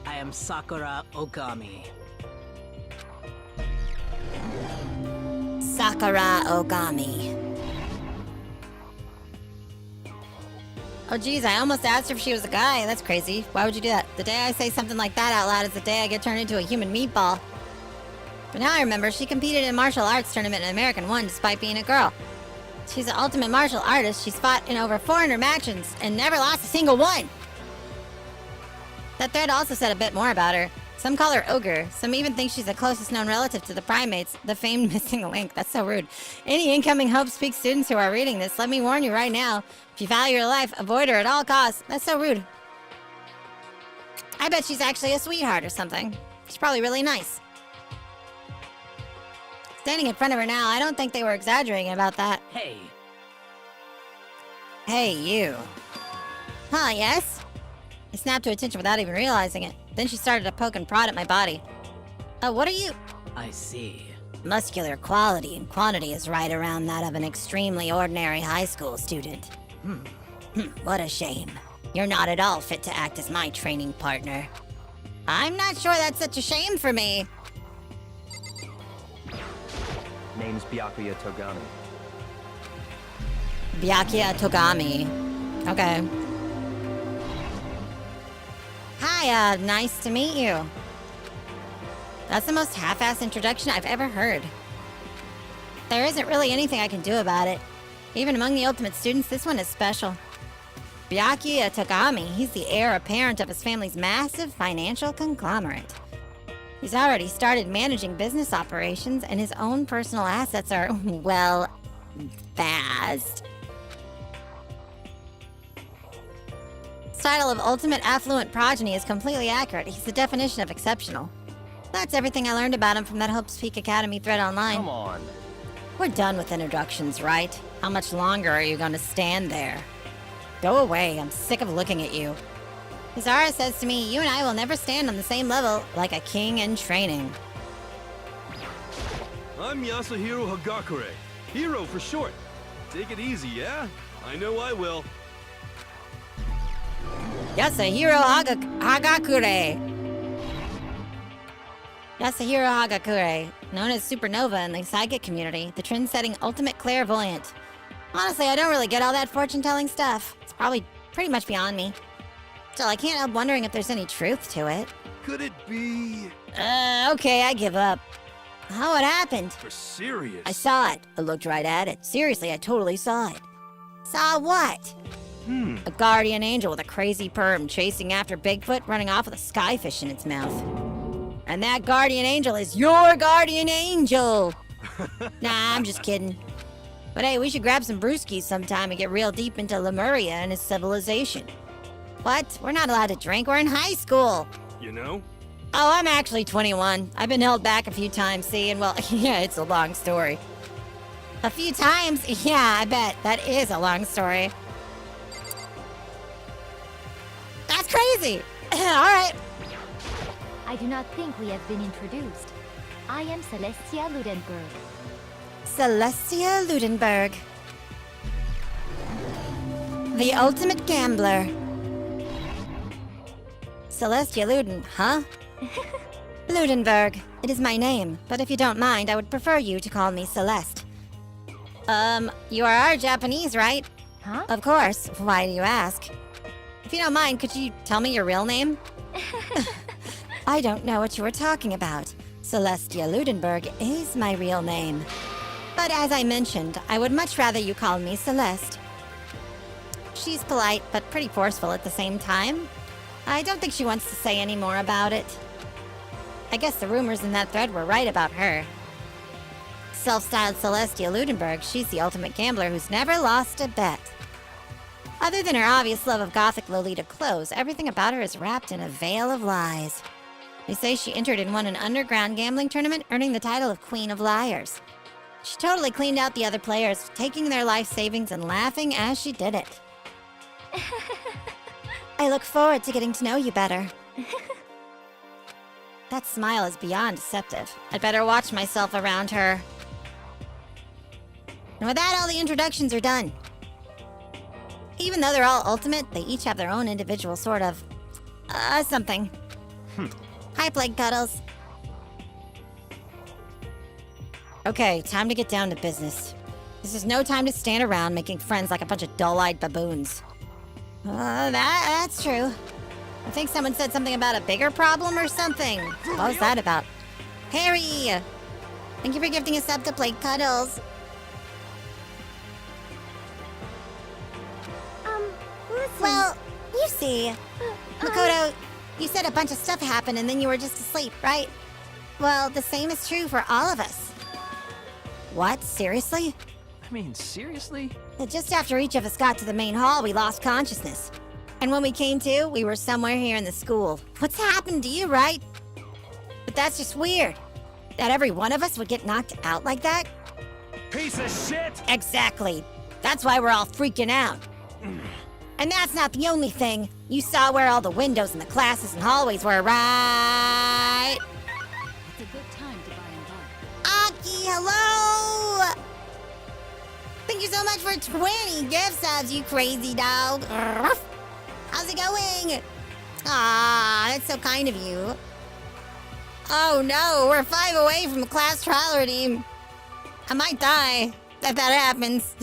I am Sakura Ogami. Sakura Ogami. Oh geez, I almost asked her if she was a guy. That's crazy. Why would you do that? The day I say something like that out loud is the day I get turned into a human meatball. But now I remember she competed in a martial arts tournament in American won despite being a girl. She's an ultimate martial artist. She's fought in over 400 matches and never lost a single one. That thread also said a bit more about her. Some call her Ogre. Some even think she's the closest known relative to the primates, the famed missing link. That's so rude. Any incoming Hope Speak students who are reading this, let me warn you right now. If you value your life, avoid her at all costs. That's so rude. I bet she's actually a sweetheart or something. She's probably really nice. Standing in front of her now, I don't think they were exaggerating about that. Hey. Hey, you. Huh, yes? I snapped her attention without even realizing it. Then she started to poke and prod at my body. What are you? I see. Muscular quality and quantity is right around that of an extremely ordinary high school student. What a shame. You're not at all fit to act as my training partner. I'm not sure that's such a shame for me. Name's Byakuya Togami. Byakuya Togami. Okay. Hi, nice to meet you. That's the most half-assed introduction I've ever heard. There isn't really anything I can do about it. Even among the ultimate students, this one is special. Byakuya Togami, he's the heir apparent of his family's massive financial conglomerate. He's already started managing business operations, and his own personal assets are, well, vast. His title of Ultimate Affluent Progeny is completely accurate. He's the definition of exceptional. That's everything I learned about him from that Hope's Peak Academy thread online. Come on. We're done with introductions, right? How much longer are you going to stand there? Go away, I'm sick of looking at you. Kizaru says to me, you and I will never stand on the same level, like a king in training. I'm Yasuhiro Hagakure. Hero for short. Take it easy, yeah? I know I will. Yasuhiro Hagakure. Yasuhiro Hagakure, known as Supernova in the psychic community, the trend-setting ultimate clairvoyant. Honestly, I don't really get all that fortune-telling stuff. It's probably pretty much beyond me. Still, I can't help wondering if there's any truth to it. Could it be... Okay, I give up. Oh, what happened? For serious? I saw it. I looked right at it. Seriously, I totally saw it. Saw what? A guardian angel with a crazy perm chasing after Bigfoot, running off with a skyfish in its mouth. And that guardian angel is your guardian angel! Nah, I'm just kidding. But hey, we should grab some brewskis sometime and get real deep into Lemuria and its civilization. What? We're not allowed to drink. We're in high school. You know? Oh, I'm actually 21. I've been held back a few times, see, and well, yeah, it's a long story. A few times? Yeah, I bet. That is a long story. That's crazy! Alright. I do not think we have been introduced. I am Celestia Ludenberg. Celestia Ludenberg. The ultimate gambler. Celestia Luden, huh? Ludenberg. It is my name, but if you don't mind, I would prefer you to call me Celeste. You are Japanese, right? Huh? Of course. Why do you ask? If you don't mind, could you tell me your real name? I don't know what you were talking about. Celestia Ludenberg is my real name. But as I mentioned, I would much rather you call me Celeste. She's polite, but pretty forceful at the same time. I don't think she wants to say any more about it. I guess the rumors in that thread were right about her. Self-styled Celestia Ludenberg, she's the ultimate gambler who's never lost a bet. Other than her obvious love of gothic Lolita clothes, everything about her is wrapped in a veil of lies. They say she entered and won an underground gambling tournament, earning the title of Queen of Liars. She totally cleaned out the other players, taking their life savings and laughing as she did it. I look forward to getting to know you better. That smile is beyond deceptive. I'd better watch myself around her. And with that, all the introductions are done. Even though they're all ultimate, they each have their own individual sort of... something. Hi, Plague Cuddles. Okay, time to get down to business. This is no time to stand around making friends like a bunch of dull-eyed baboons. That's true. I think someone said something about a bigger problem or something. What was that about? Harry! Thank you for gifting a sub to Plague Cuddles. Listen. Well, you see, Makoto, you said a bunch of stuff happened and then you were just asleep, right? Well, the same is true for all of us. What? Seriously? I mean, seriously? Just after each of us got to the main hall, we lost consciousness. And when we came to, we were somewhere here in the school. What's happened to you, right? But that's just weird. That every one of us would get knocked out like that? Piece of shit! Exactly. That's why we're all freaking out. And that's not the only thing. You saw where all the windows in the classes and hallways were, right? It's a good time to buy and buy. Aki, hello! Thank you so much for 20 gift subs, you crazy dog. How's it going? Ah, that's so kind of you. Oh no, we're 5 away from a class trial redeem. I might die if that happens.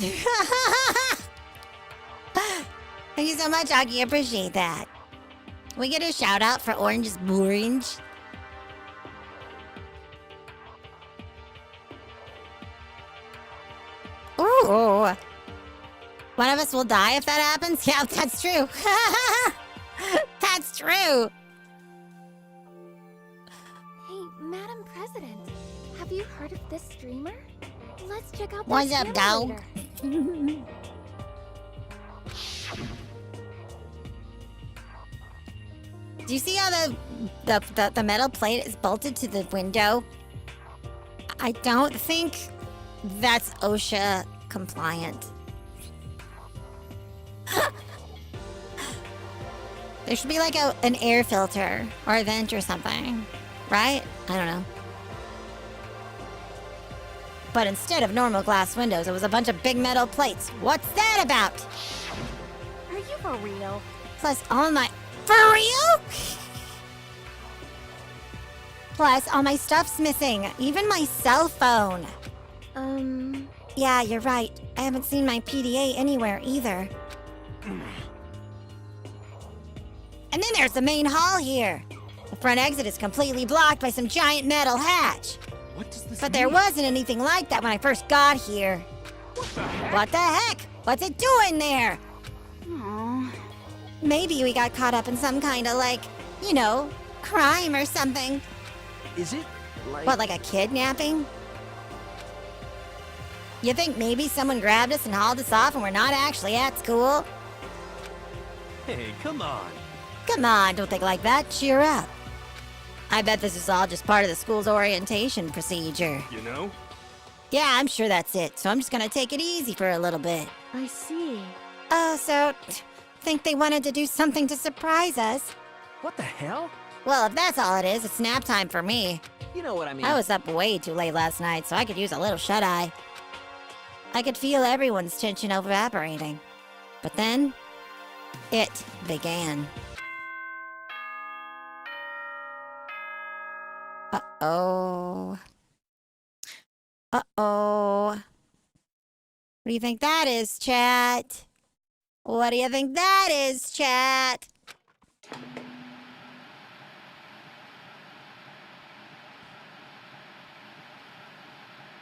Thank you so much, Aki. I appreciate that. Can we get a shout out for Orange's Orange? Ooh. One of us will die if that happens? Yeah, that's true. That's true. Hey, Madam President, have you heard of this streamer? Let's check out their What's up, channel dog? later. Do you see how the metal plate is bolted to the window? I don't think that's OSHA compliant. There should be like an air filter or a vent or something, right? I don't know. But instead of normal glass windows, it was a bunch of big metal plates. What's that about? Are you for real? Plus all my... For real? Plus all my stuff's missing. Even my cell phone. Yeah, you're right. I haven't seen my PDA anywhere either. And then there's the main hall here. The front exit is completely blocked by some giant metal hatch. What does this But there mean? wasn't anything like that when I first got here. What the heck? What's it doing there? Aww. Maybe we got caught up in some kind of like, you know, crime or something. Is it like... What, like a kidnapping? You think maybe someone grabbed us and hauled us off and we're not actually at school? Hey, come on. Come on, don't think like that. Cheer up. I bet this is all just part of the school's orientation procedure. You know? Yeah, I'm sure that's it. So I'm just gonna take it easy for a little bit. I see. Oh, so think they wanted to do something to surprise us? What the hell? Well, if that's all it is, it's nap time for me. You know what I mean. I was up way too late last night, so I could use a little shut-eye. I could feel everyone's tension evaporating. But then, it began. Uh-oh. Uh-oh. What do you think that is, chat? What do you think that is, chat?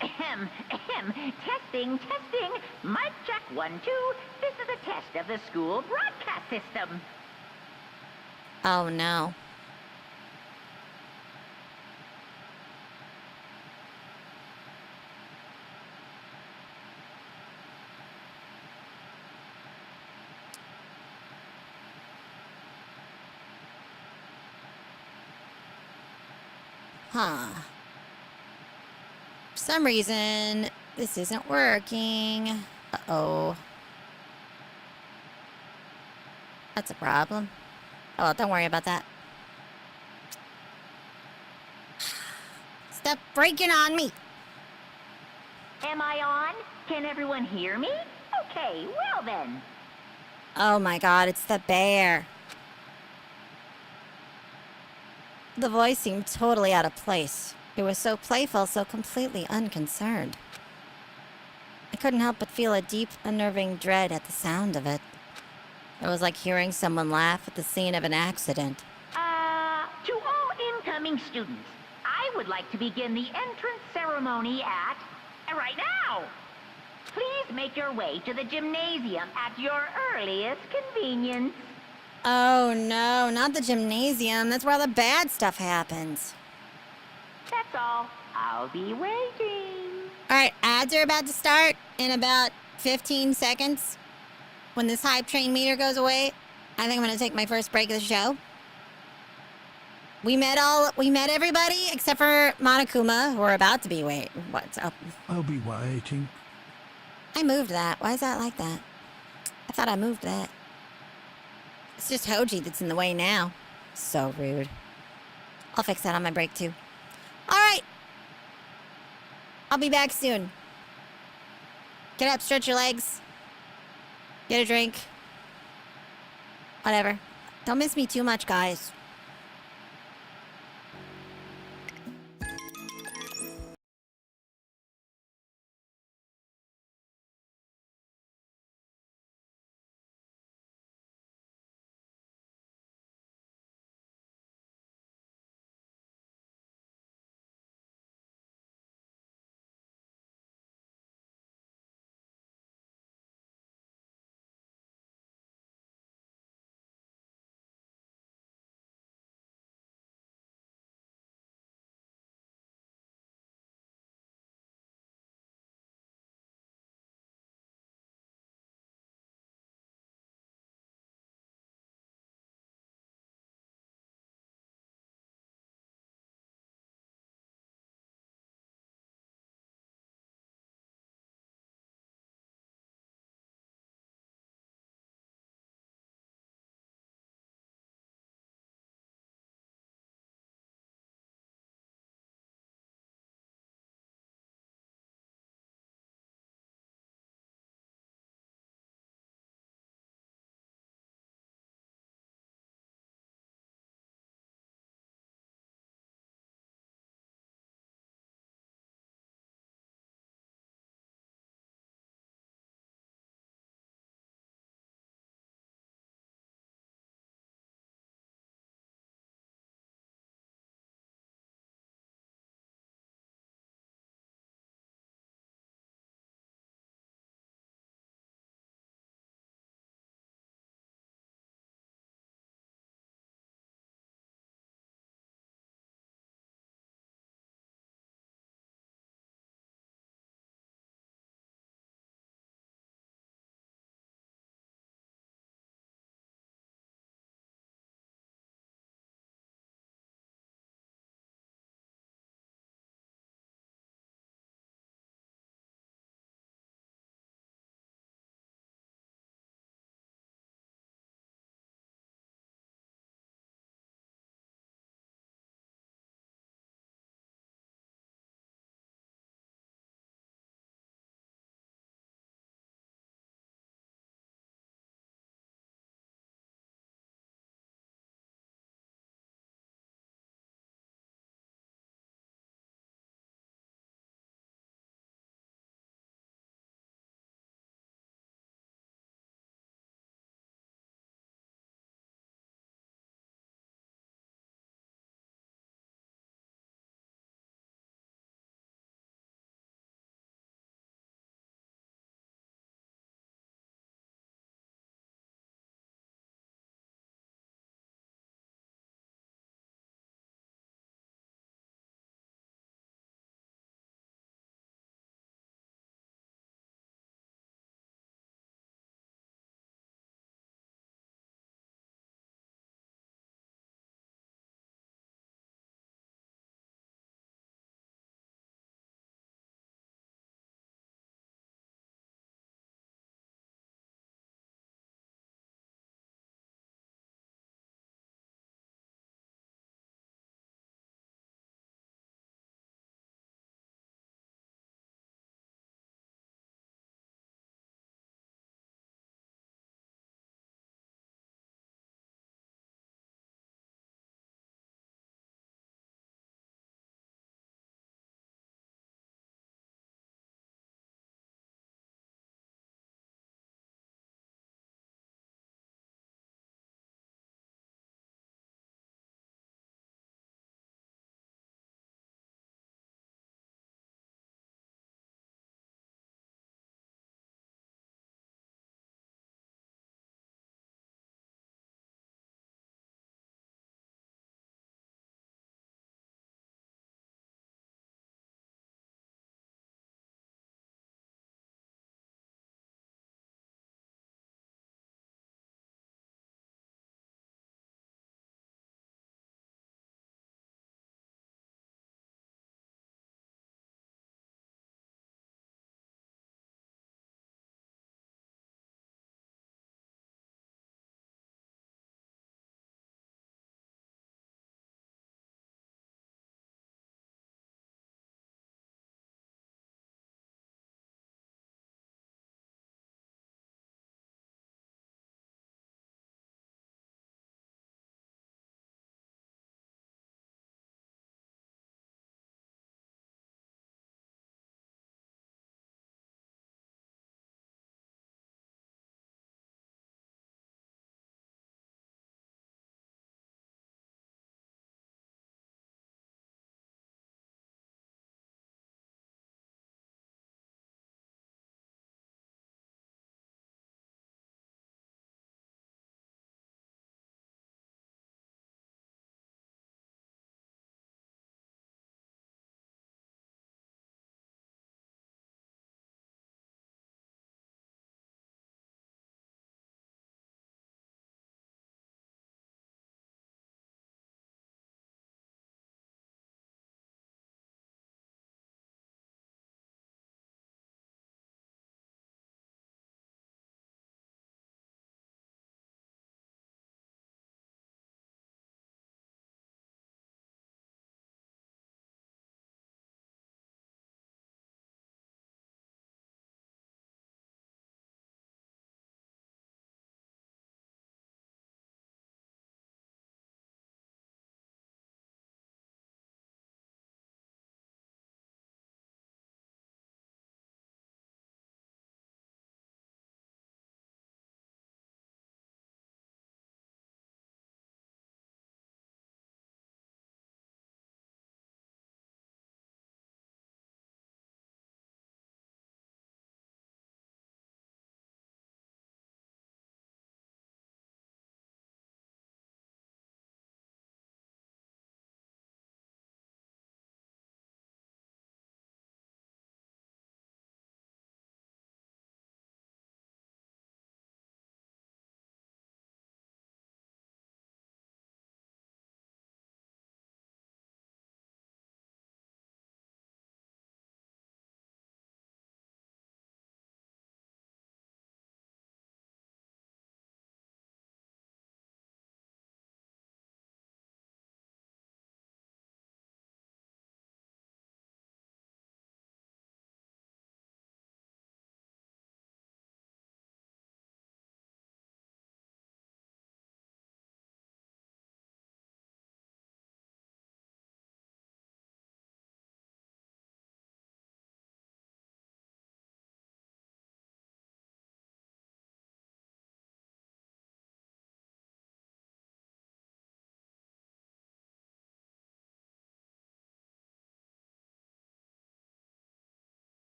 Ahem, ahem. Testing, testing. Mic check 1, 2. This is a test of the school broadcast system. Oh, no. Huh. For some reason, this isn't working. Uh-oh. That's a problem. Oh, well, don't worry about that. Stop breaking on me! Am I on? Can everyone hear me? Okay, well then. Oh my god, it's the bear. The voice seemed totally out of place. It was so playful, so completely unconcerned. I couldn't help but feel a deep, unnerving dread at the sound of it. It was like hearing someone laugh at the scene of an accident. To all incoming students, I would like to begin the entrance ceremony at... right now! Please make your way to the gymnasium at your earliest convenience. Oh no, not the gymnasium. That's where all the bad stuff happens. That's all. I'll be waiting. Alright, ads are about to start in about 15 seconds. When this hype train meter goes away, I think I'm gonna take my first break of the show. We met everybody except for Monokuma, who are about to be what's up? I'll be waiting. I moved that. Why is that like that? I thought I moved that. It's just Hoji that's in the way now. So rude. I'll fix that on my break too. Alright. I'll be back soon. Get up, stretch your legs. Get a drink. Whatever. Don't miss me too much, guys.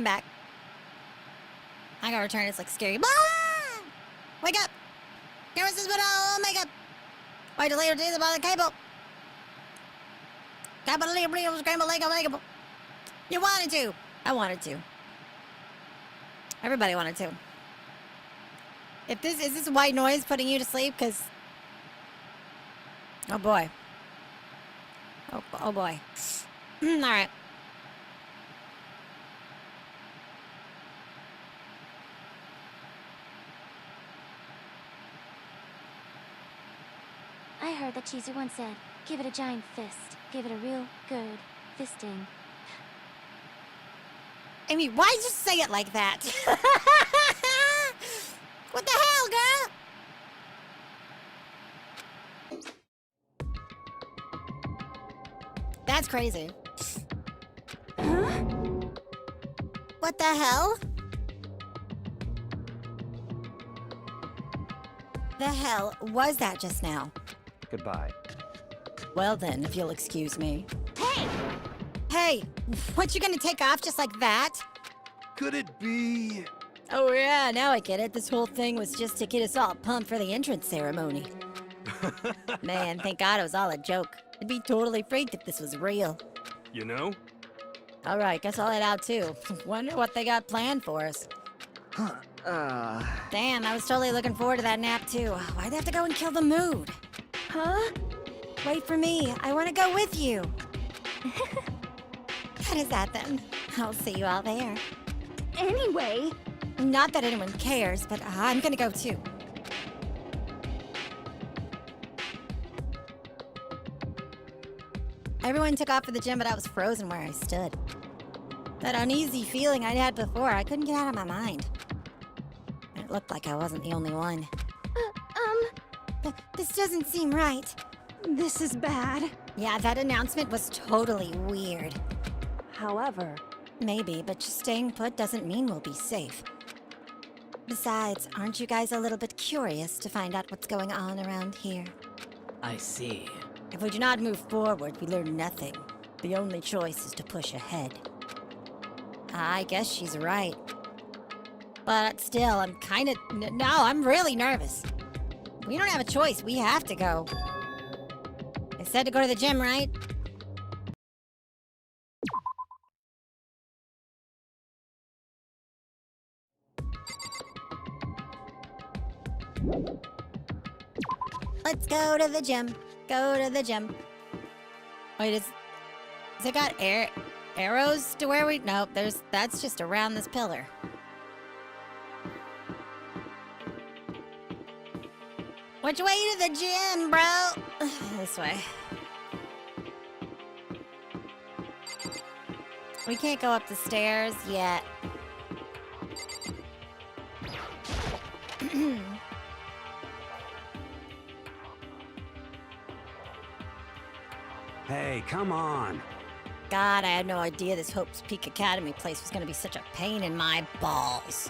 I'm back. I gotta return. It's like scary. Ah! Wake up! Camera says, but I'll make up. Why delay your days about the cable? You wanted to. I wanted to. Everybody wanted to. If this is this white noise putting you to sleep? Cause oh boy. Oh boy. All right. I heard that Chizu once said, give it a giant fist. Give it a real good fisting. I mean, why just say it like that? What the hell, girl? That's crazy. Huh? What the hell? The hell was that just now? Goodbye. Well then, if you'll excuse me. Hey! Hey, what, you gonna take off just like that? Could it be? Oh yeah, now I get it. This whole thing was just to get us all pumped for the entrance ceremony. Man, thank God it was all a joke. I'd be totally freaked if this was real. You know? Alright, guess I'll head out too. Wonder what they got planned for us. Damn, I was totally looking forward to that nap too. Why'd they have to go and kill the mood? Huh? Wait for me. I want to go with you. What is that then? I'll see you all there. Anyway. Not that anyone cares, but I'm gonna go too. Everyone took off for the gym, but I was frozen where I stood. That uneasy feeling I'd had before, I couldn't get out of my mind. It looked like I wasn't the only one. This doesn't seem right. This is bad. Yeah, that announcement was totally weird. However, maybe, but just staying put doesn't mean we'll be safe. Besides, aren't you guys a little bit curious to find out what's going on around here? I see. If we do not move forward, we learn nothing. The only choice is to push ahead. I guess she's right. But still, I'm kinda... No, I'm really nervous. We don't have a choice. We have to go. I said to go to the gym, right? Let's go to the gym. Go to the gym. Wait, is it got arrows to where we... Nope, that's just around this pillar. Which way to the gym, bro? This way. We can't go up the stairs yet. Hey, come on. God, I had no idea this Hope's Peak Academy place was gonna be such a pain in my balls.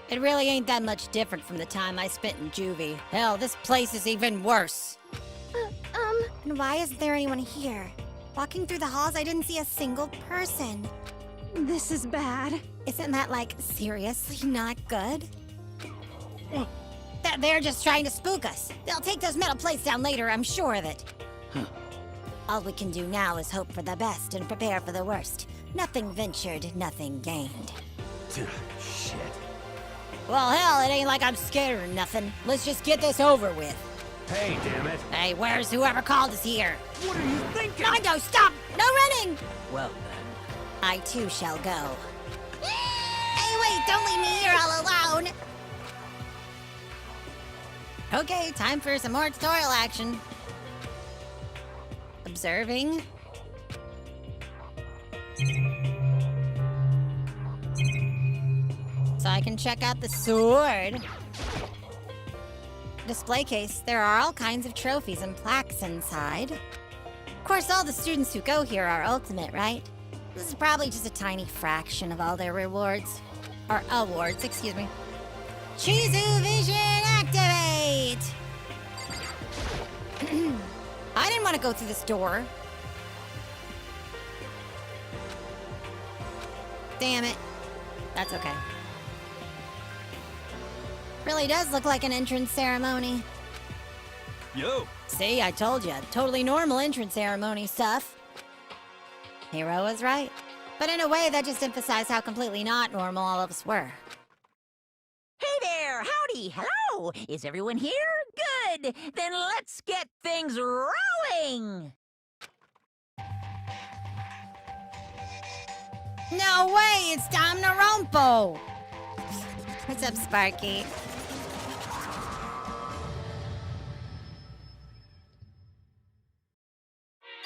It really ain't that much different from the time I spent in juvie. Hell, this place is even worse. And why isn't there anyone here? Walking through the halls, I didn't see a single person. This is bad. Isn't that, like, seriously not good? They're just trying to spook us. They'll take those metal plates down later, I'm sure of it. All we can do now is hope for the best and prepare for the worst. Nothing ventured, nothing gained. Shit. Well, hell, it ain't like I'm scared or nothing. Let's just get this over with. Hey, damn it. Hey, where's whoever called us here? What are you thinking? Mondo, stop! No running! Well then. I too shall go. Hey, wait, don't leave me here all alone! Okay, time for some more tutorial action. Observing. So I can check out the sword. Display case. There are all kinds of trophies and plaques inside. Of course, all the students who go here are ultimate, right? This is probably just a tiny fraction of all their rewards. Or awards, excuse me. Chizu Vision activate! I didn't want to go through this door. Damn it. That's okay. Really does look like an entrance ceremony. Yo! See, I told you. Totally normal entrance ceremony stuff. Hero was right. But in a way, that just emphasized how completely not normal all of us were. Hey there! Howdy! Hello! Is everyone here? Good! Then let's get things rolling! No way! It's Danganronpa! What's up, Sparky?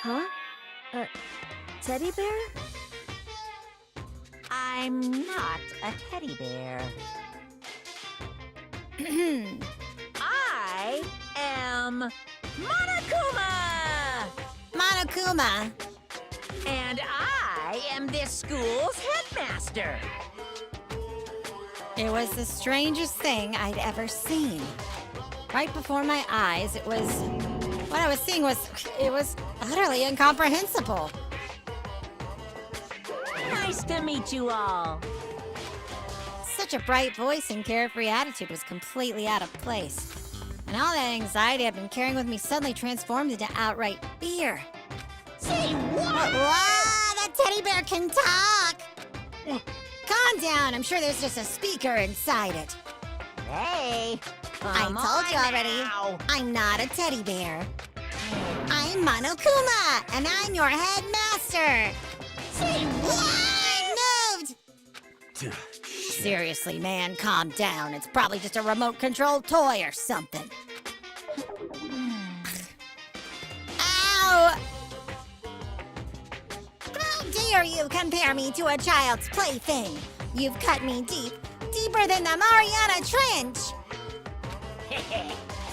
Huh? Teddy bear? I'm not a teddy bear. I am Monokuma! Monokuma! And I am this school's headmaster. It was the strangest thing I'd ever seen. Right before my eyes, what I was seeing was utterly incomprehensible. Nice to meet you all. Such a bright voice and carefree attitude was completely out of place. And all that anxiety I've been carrying with me suddenly transformed into outright fear. Say what? Wow, that teddy bear can talk! Calm down, I'm sure there's just a speaker inside it. Hey, I told you already, now. I'm not a teddy bear. I'm Monokuma, and I'm your headmaster. Say what? It moved! Seriously, man, calm down. It's probably just a remote-controlled toy or something. Ow! How dare you compare me to a child's plaything? You've cut me deep, deeper than the Mariana Trench.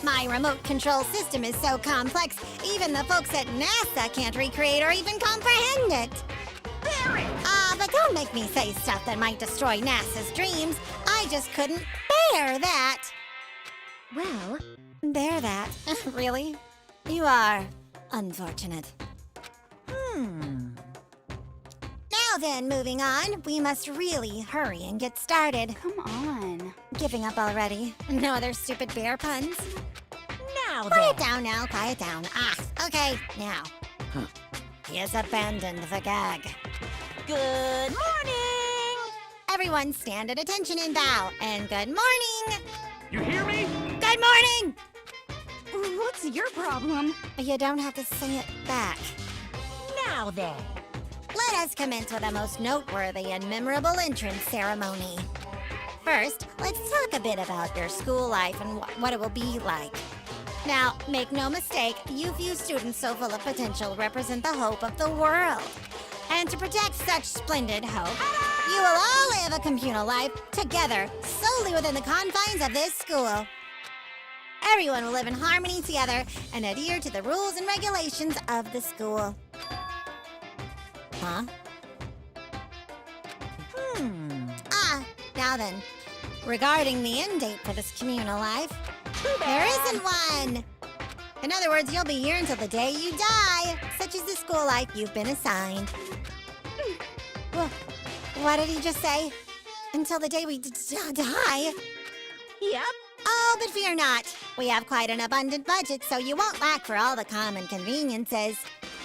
My remote control system is so complex, even the folks at NASA can't recreate or even comprehend it. But don't make me say stuff that might destroy NASA's dreams. I just couldn't bear that. Well, Bear that? Really? You are unfortunate. Now then, moving on, we must really hurry and get started. Come on. Giving up already? No other stupid bear puns? Now Quiet then. down now, quiet down. Okay, now. He has abandoned the gag. Good morning! Everyone stand at attention and bow. And good morning! You hear me? Good morning! What's your problem? You don't have to say it back. Now then. Let us commence with a most noteworthy and memorable entrance ceremony. First, let's talk a bit about your school life and what it will be like. Now, make no mistake, you few students so full of potential represent the hope of the world. And to protect such splendid hope, you will all live a communal life together, solely within the confines of this school. Everyone will live in harmony together and adhere to the rules and regulations of the school. Huh? Now then, regarding the end date for this communal life, there isn't one! In other words, you'll be here until the day you die, such is the school life you've been assigned. What did he just say? Until the day we die? Yep. Oh, but fear not. We have quite an abundant budget, so you won't lack for all the common conveniences.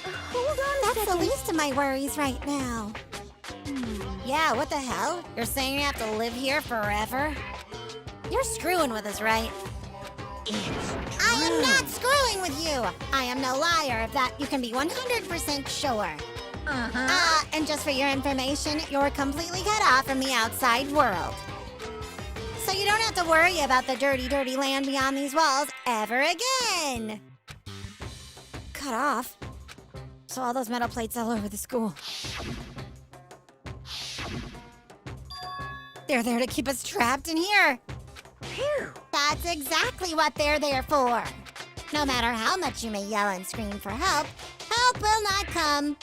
hold on That's the least of my worries right now. Yeah, what the hell? You're saying you have to live here forever? You're screwing with us, right? I am not screwing with you! I am no liar, of that you can be 100% sure. And just for your information, you're completely cut off from the outside world. So you don't have to worry about the dirty, dirty land beyond these walls ever again. Cut off? So all those metal plates all over the school. They're there to keep us trapped in here. Phew. That's exactly what they're there for. No matter how much you may yell and scream for help, help will not come.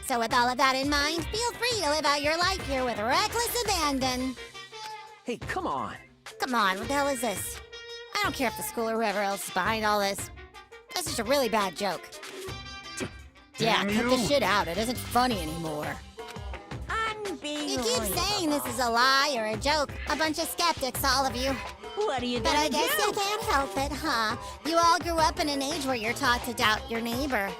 So with all of that in mind, feel free to live out your life here with reckless abandon. Hey, come on. Come on, what the hell is this? I don't care if the school or whoever else is behind all this. That's just a really bad joke. Yeah, cut the shit out. It isn't funny anymore. I'm creepy. You keep saying this is a lie or a joke. A bunch of skeptics, all of you. What are you But gonna I guess do? you can't help it, huh? You all grew up in an age where you're taught to doubt your neighbor.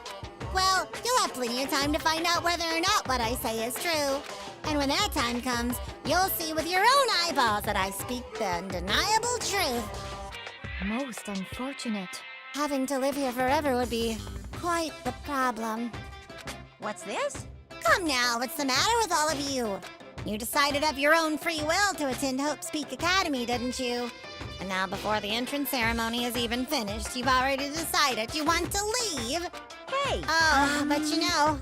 Well, you'll have plenty of time to find out whether or not what I say is true. And when that time comes, you'll see with your own eyeballs that I speak the undeniable truth. Most unfortunate. Having to live here forever would be quite the problem. What's this? Come now, what's the matter with all of you? You decided of your own free will to attend Hope's Peak Academy, didn't you? And now before the entrance ceremony is even finished, you've already decided you want to leave. Hey! Oh, but you know,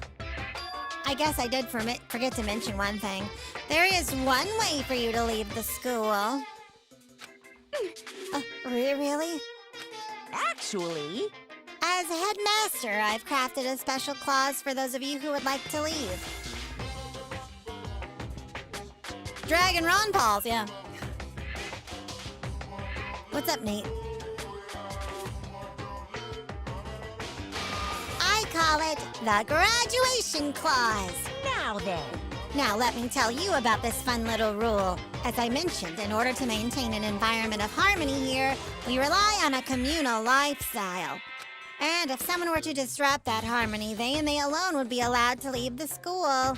I guess I did forget to mention one thing. There is one way for you to leave the school. Really? Actually... As headmaster, I've crafted a special clause for those of you who would like to leave. Danganronpa, yeah. What's up, Nate? I call it the graduation clause. Now then. Now let me tell you about this fun little rule. As I mentioned, in order to maintain an environment of harmony here, we rely on a communal lifestyle. And if someone were to disrupt that harmony, they and they alone would be allowed to leave the school.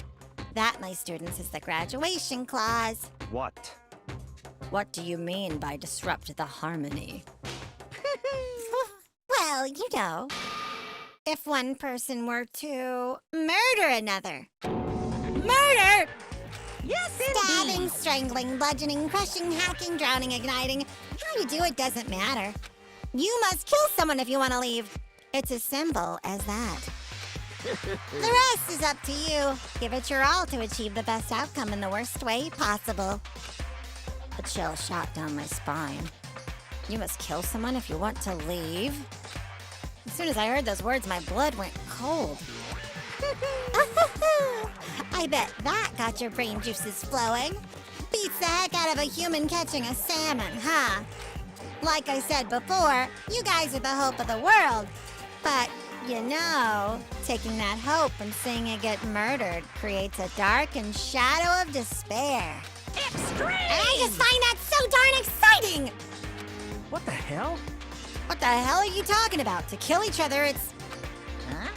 That, my students, is the graduation clause. What? What do you mean by disrupt the harmony? Well, you know, if one person were to murder another. Murder! Yes, Stabbing, indeed. strangling, bludgeoning, crushing, hacking, drowning, igniting. How you do it doesn't matter. You must kill someone if you want to leave. It's as simple as that. The rest is up to you. Give it your all to achieve the best outcome in the worst way possible. A chill shot down my spine. You must kill someone if you want to leave? As soon as I heard those words, my blood went cold. I bet that got your brain juices flowing. Beats the heck out of a human catching a salmon, huh? Like I said before, you guys are the hope of the world. But, you know, taking that hope and seeing it get murdered creates a dark and shadow of despair. Extreme! And I just find that so darn exciting! What the hell? What the hell are you talking about? To kill each other, it's... Huh?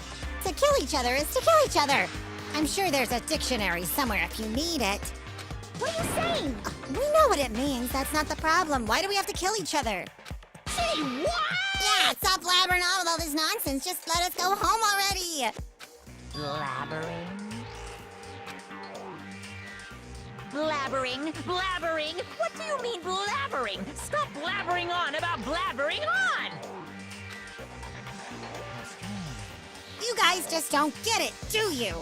To kill each other is to kill each other. I'm sure there's a dictionary somewhere if you need it. What are you saying? We know what it means. That's not the problem. Why do we have to kill each other? Say what? Yeah, stop blabbering on with all this nonsense. Just let us go home already. Blabbering. Blabbering, blabbering. What do you mean blabbering? Stop blabbering on about blabbering on. You guys just don't get it, do you?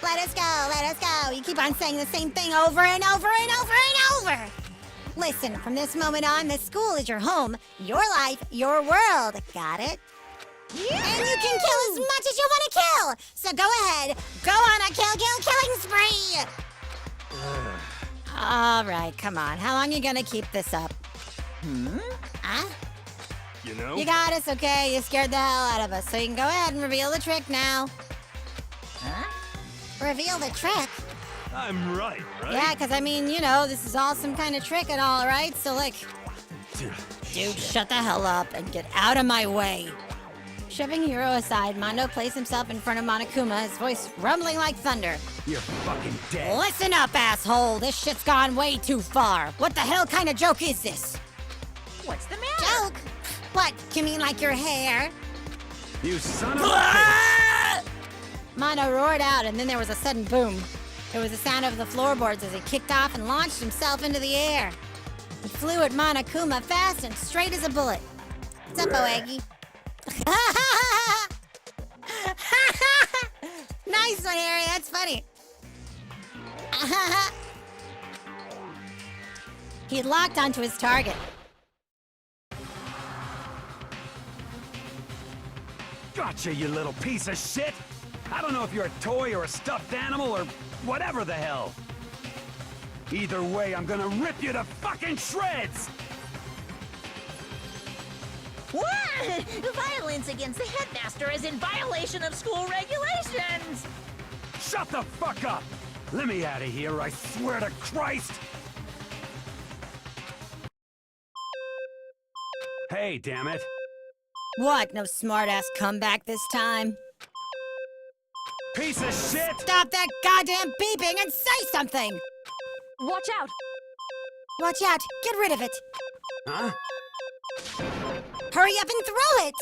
Let us go, let us go. You keep on saying the same thing over and over and over and over. Listen, from this moment on, this school is your home, your life, your world. Got it? Yeah. And you can kill as much as you want to kill. So go ahead, go on a killing spree. All right, come on. How long you gonna keep this up? Huh? You know? You got us, okay? You scared the hell out of us, so you can go ahead and reveal the trick now. Huh? Reveal the trick? I'm right? Yeah, because I mean, you know, this is all some kind of trick and all, right? So, like, dude, shut the hell up and get out of my way. Shoving Hiro aside, Mondo placed himself in front of Monokuma, his voice rumbling like thunder. You're fucking dead. Listen up, asshole. This shit's gone way too far. What the hell kind of joke is this? What's the matter? Joke? What? You mean like your hair? You son of a bitch! Mondo roared out, and then there was a sudden boom. There was the sound of the floorboards as he kicked off and launched himself into the air. He flew at Monokuma fast and straight as a bullet. What's up, Oegi? Nice one, Harry. That's funny. He had locked onto his target. Gotcha, you little piece of shit! I don't know if you're a toy or a stuffed animal or whatever the hell. Either way, I'm gonna rip you to fucking shreds! What? Violence against the headmaster is in violation of school regulations! Shut the fuck up! Let me out of here, I swear to Christ! Hey, damn it. What? No smart-ass comeback this time? Piece of shit! Stop that goddamn beeping and say something! Watch out! Watch out! Get rid of it! Huh? Hurry up and throw it!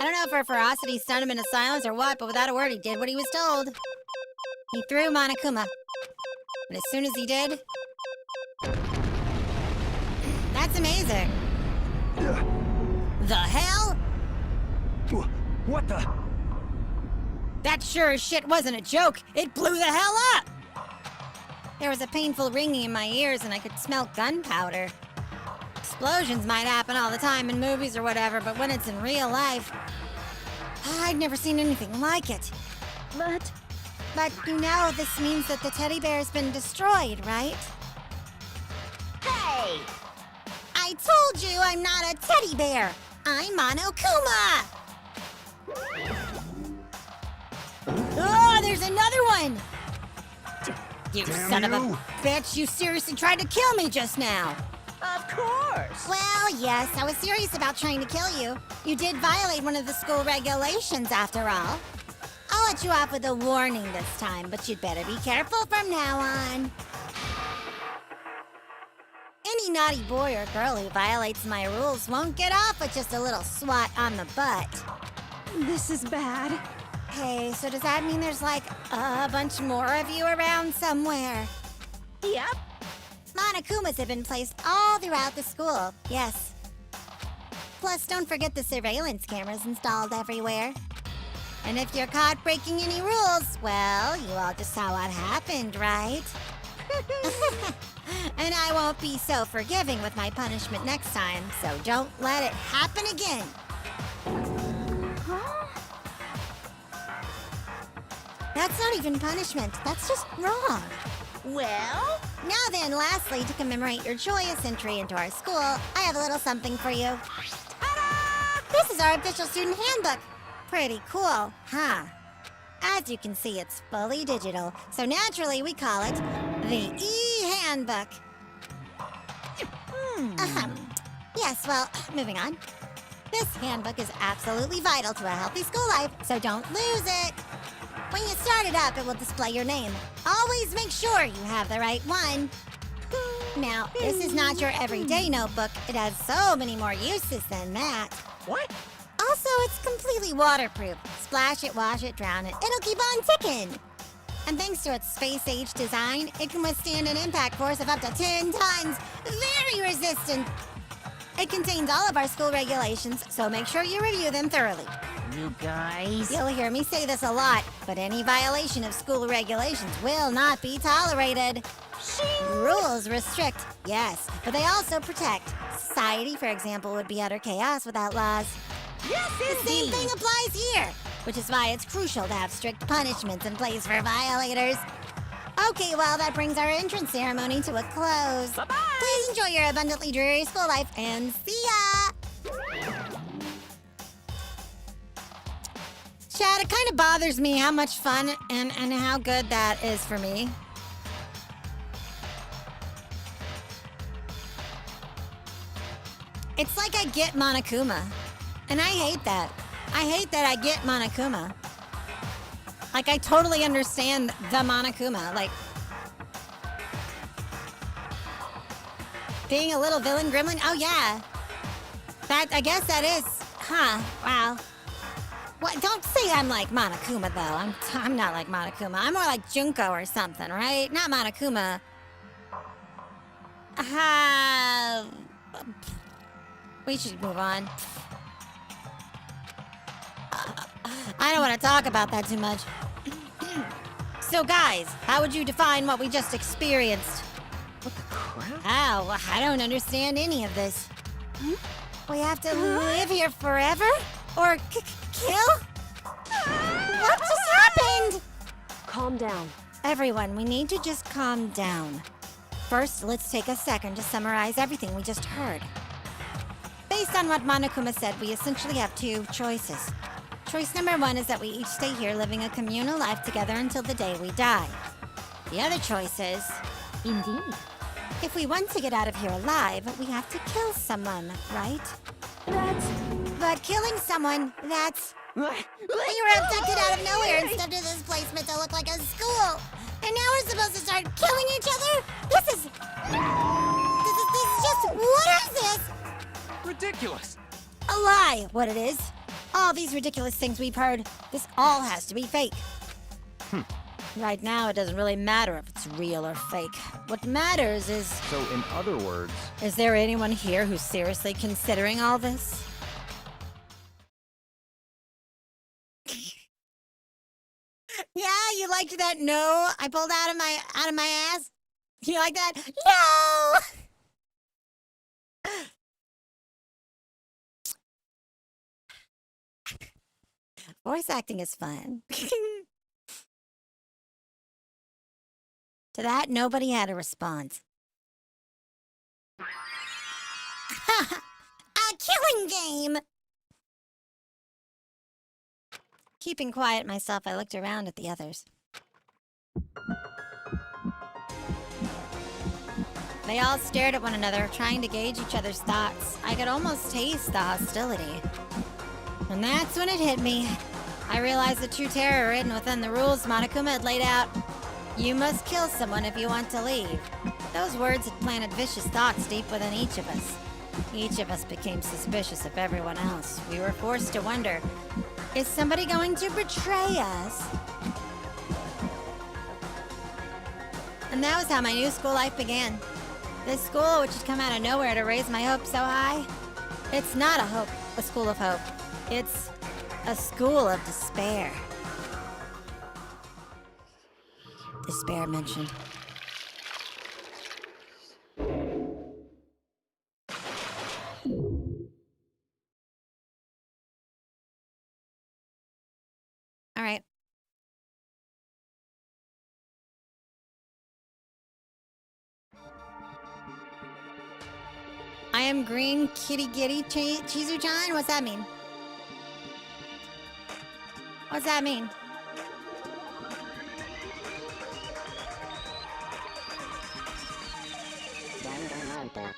I don't know if her ferocity stunned him into silence or what, but without a word, he did what he was told. He threw Monokuma. And as soon as he did... That's amazing. The hell? What the? That sure as shit wasn't a joke. It blew the hell up! There was a painful ringing in my ears and I could smell gunpowder. Explosions might happen all the time in movies or whatever, but when it's in real life... I'd never seen anything like it. But you know, this means that the teddy bear's been destroyed, right? Hey! I told you I'm not a teddy bear! I'm Monokuma! Oh, there's another one! You Damn son of you. a bitch, you seriously tried to kill me just now! Of course! Well, yes, I was serious about trying to kill you. You did violate one of the school regulations, after all. I'll let you off with a warning this time, but you'd better be careful from now on. Any naughty boy or girl who violates my rules won't get off with just a little swat on the butt. This is bad. Hey, so does that mean there's like a bunch more of you around somewhere? Yep. Monokumas have been placed all throughout the school, yes. Plus, don't forget the surveillance cameras installed everywhere. And if you're caught breaking any rules, well, you all just saw what happened, right? And I won't be so forgiving with my punishment next time, so don't let it happen again. That's not even punishment, that's just wrong. Well? Now then, lastly, to commemorate your joyous entry into our school, I have a little something for you. Ta-da! This is our official student handbook. Pretty cool, huh? As you can see, it's fully digital, so naturally we call it the e-handbook. Yes, well, moving on. This handbook is absolutely vital to a healthy school life, so don't lose it. When you start it up, it will display your name. Always make sure you have the right one. Now, this is not your everyday notebook. It has so many more uses than that. What? Also, it's completely waterproof. Splash it, wash it, drown it. It'll keep on ticking. And thanks to its space-age design, it can withstand an impact force of up to 10 tons. Very resistant. It contains all of our school regulations, so make sure you review them thoroughly. You guys... You'll hear me say this a lot, but any violation of school regulations will not be tolerated. Rules restrict, yes, but they also protect. Society, for example, would be utter chaos without laws. Yes, The same thing applies here, which is why it's crucial to have strict punishments in place for violators. Okay, well, that brings our entrance ceremony to a close. Bye-bye! Please enjoy your abundantly dreary school life, and see ya! Chad, it kind of bothers me how much fun and how good that is for me. It's like I get Monokuma. And I hate that. I hate that I get Monokuma. Like, I totally understand the Monokuma. Like, being a little villain gremlin? Oh, yeah. I guess that is. Huh. Wow. What? Don't say I'm like Monokuma, though. I'm not like Monokuma. I'm more like Junko or something, right? Not Monokuma. We should move on. I don't want to talk about that too much. So, guys, how would you define what we just experienced? What the crap? How? I don't understand any of this. We have to live here forever? Or kill? What just happened? Calm down. Everyone, we need to just calm down. First, let's take a second to summarize everything we just heard. Based on what Monokuma said, we essentially have two choices. Choice number 1 is that we each stay here living a communal life together until the day we die. The other choice is, Indeed. if we want to get out of here alive, we have to kill someone, right? But killing someone, that's... We were abducted out of nowhere and stuffed in this place meant to look like a school. And now we're supposed to start killing each other? This is just... What is this? Ridiculous. A lie, what it is. All these ridiculous things we've heard, this all has to be fake. Right now, it doesn't really matter if it's real or fake. What matters is... So, in other words... Is there anyone here who's seriously considering all this? Yeah, you liked that no I pulled out of my ass? You like that? No! Voice acting is fun. To that, nobody had a response. A killing game! Keeping quiet myself, I looked around at the others. They all stared at one another, trying to gauge each other's thoughts. I could almost taste the hostility. And that's when it hit me. I realized the true terror written within the rules Monokuma had laid out. You must kill someone if you want to leave. Those words had planted vicious thoughts deep within each of us. Each of us became suspicious of everyone else. We were forced to wonder, is somebody going to betray us? And that was how my new school life began. This school, which had come out of nowhere to raise my hopes so high, it's not a school of hope. It's a school of despair. Despair mentioned. All right. I am green kitty giddy Chizu-chan? What's that mean? What's that mean? Danganronpa.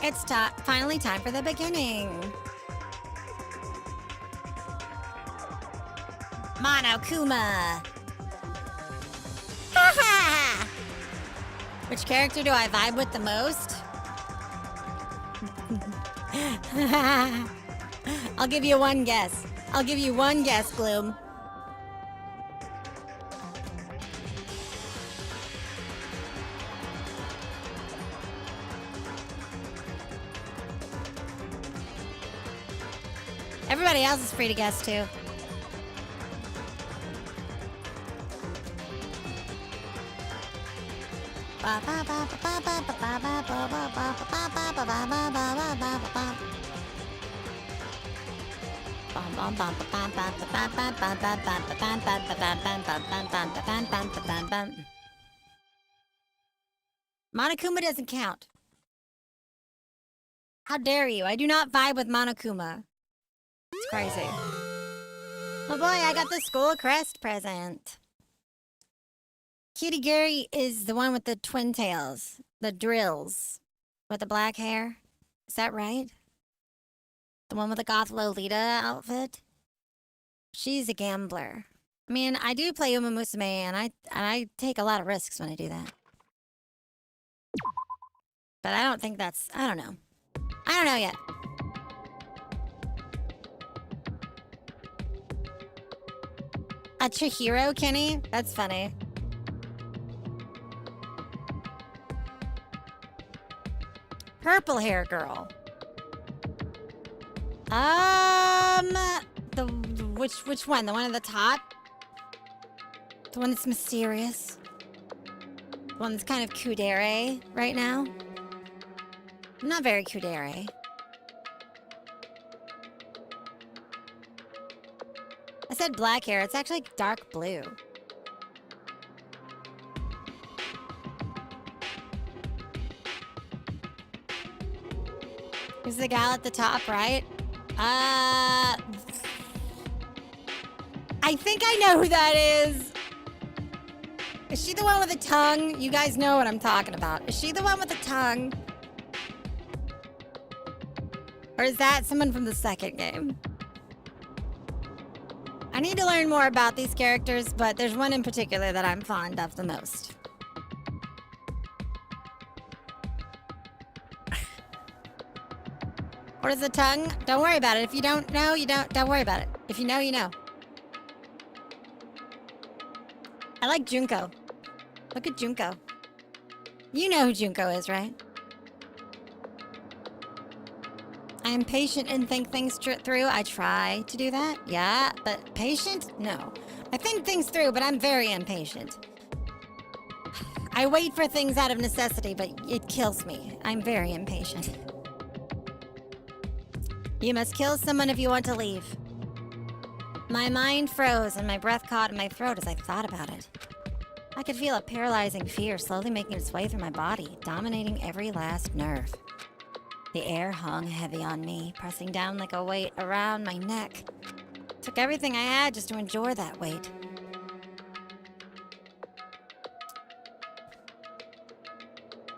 It's finally time for the beginning. Monokuma. Ha! Which character do I vibe with the most? I'll give you one guess. I'll give you one guess, Bloom. Everybody else is free to guess too. Monokuma doesn't count. How dare you? I do not vibe with Monokuma. It's crazy. Oh boy, I got the school crest present. Cutie Gary is the one with the twin tails. The drills. With the black hair. Is that right? The one with the goth Lolita outfit? She's a gambler. I mean, I do play Uma Musume, and I take a lot of risks when I do that. But I don't think that's... I don't know. I don't know yet. A Chihiro, Kenny? That's funny. Purple hair girl. Which one? The one at the top? The one that's mysterious? The one that's kind of kudere right now? Not very kudere. I said black hair. It's actually dark blue. Here's the gal at the top, right? I think I know who that is. Is she the one with the tongue? You guys know what I'm talking about. Is she the one with the tongue? Or is that someone from the second game? I need to learn more about these characters, but there's one in particular that I'm fond of the most. What is the tongue? Don't worry about it. If you don't know, you don't worry about it. If you know, you know. I like Junko. Look at Junko. You know who Junko is, right? I am patient and think things through. I try to do that. Yeah, but patient? No. I think things through, but I'm very impatient. I wait for things out of necessity, but it kills me. I'm very impatient. You must kill someone if you want to leave. My mind froze and my breath caught in my throat as I thought about it. I could feel a paralyzing fear slowly making its way through my body, dominating every last nerve. The air hung heavy on me, pressing down like a weight around my neck. It took everything I had just to endure that weight.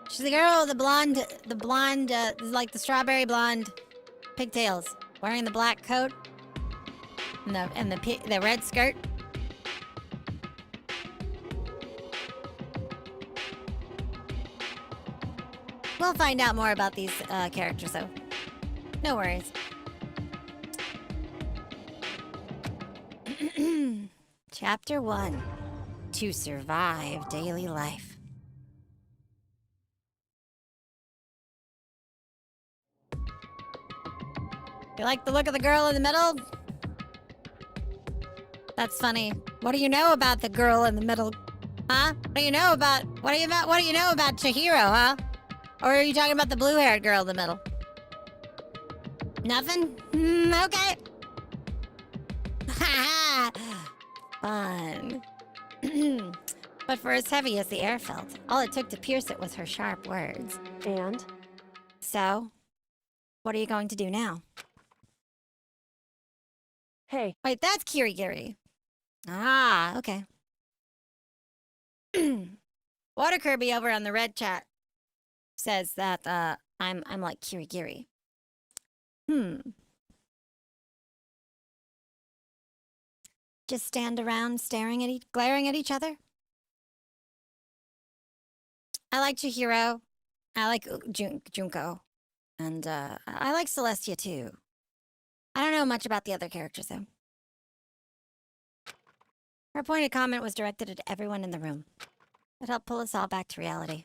She's the girl, the blonde, like the strawberry blonde pigtails, wearing the black coat and the red skirt. We'll find out more about these characters, though. No worries. Chapter 1. To survive daily life. You like the look of the girl in the middle? That's funny. What do you know about the girl in the middle? Huh? What do you know about Chihiro, huh? Or are you talking about the blue-haired girl in the middle? Nothing? Okay. Ha Fun. But for as heavy as the air felt, all it took to pierce it was her sharp words. And? So, what are you going to do now? Hey. Wait, that's Kirigiri. Ah, okay. Water Kirby over on the red chat says that I'm like Kirigiri. Just stand around staring at glaring at each other? I like Chihiro. I like Junko. And I like Celestia too. I don't know much about the other characters though. Her pointed comment was directed at everyone in the room. It helped pull us all back to reality.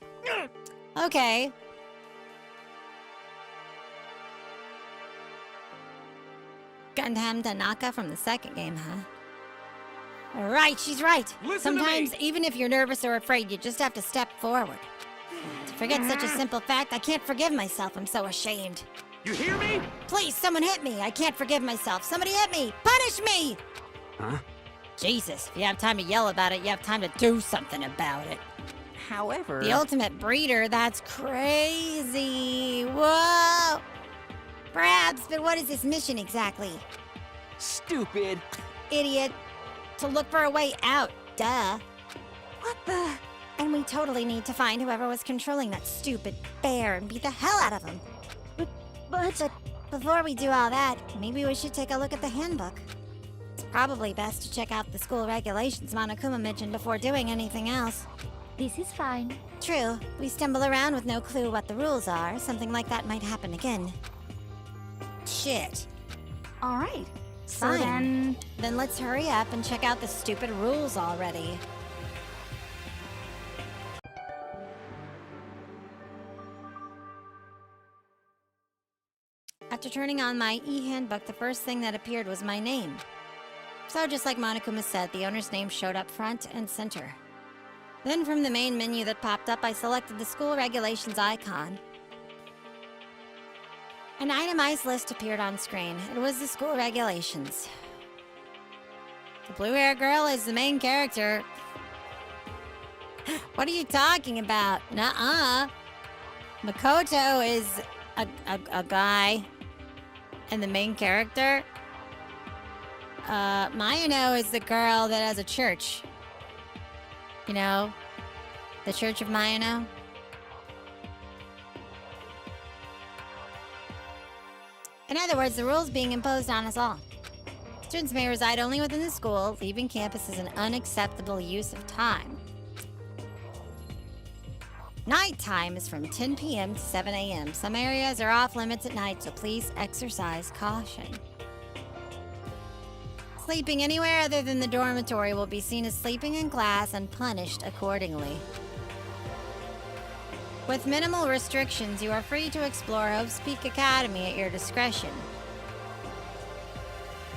Okay. Gundam Tanaka from the second game, huh? Right, she's right. Sometimes, even if you're nervous or afraid, you just have to step forward. To forget such a simple fact, I can't forgive myself. I'm so ashamed. You hear me? Please, someone hit me. I can't forgive myself. Somebody hit me. Punish me! Huh? Jesus, if you have time to yell about it, you have time to do something about it. However... The ultimate breeder, that's crazy. Whoa! Perhaps, but what is this mission exactly? Stupid. Idiot. To look for a way out, duh. What the... And we totally need to find whoever was controlling that stupid bear and beat the hell out of him. But before we do all that, maybe we should take a look at the handbook. It's probably best to check out the school regulations Monokuma mentioned before doing anything else. This is fine. True. We stumble around with no clue what the rules are. Something like that might happen again. Shit. All right. So Fine. Then let's hurry up and check out the stupid rules already. After turning on my e-handbook, the first thing that appeared was my name. So just like Monokuma said, the owner's name showed up front and center. Then from the main menu that popped up, I selected the school regulations icon. An itemized list appeared on screen. It was the school regulations. The blue-haired girl is the main character. What are you talking about? Nuh-uh. Makoto is a guy. And the main character? Mayano is the girl that has a church. You know? The Church of Mayano? In other words, the rules being imposed on us all. Students may reside only within the school. Leaving campus is an unacceptable use of time. Nighttime is from 10 p.m. to 7 a.m. Some areas are off limits at night, so please exercise caution. Sleeping anywhere other than the dormitory will be seen as sleeping in class and punished accordingly. With minimal restrictions, you are free to explore Hope's Peak Academy at your discretion.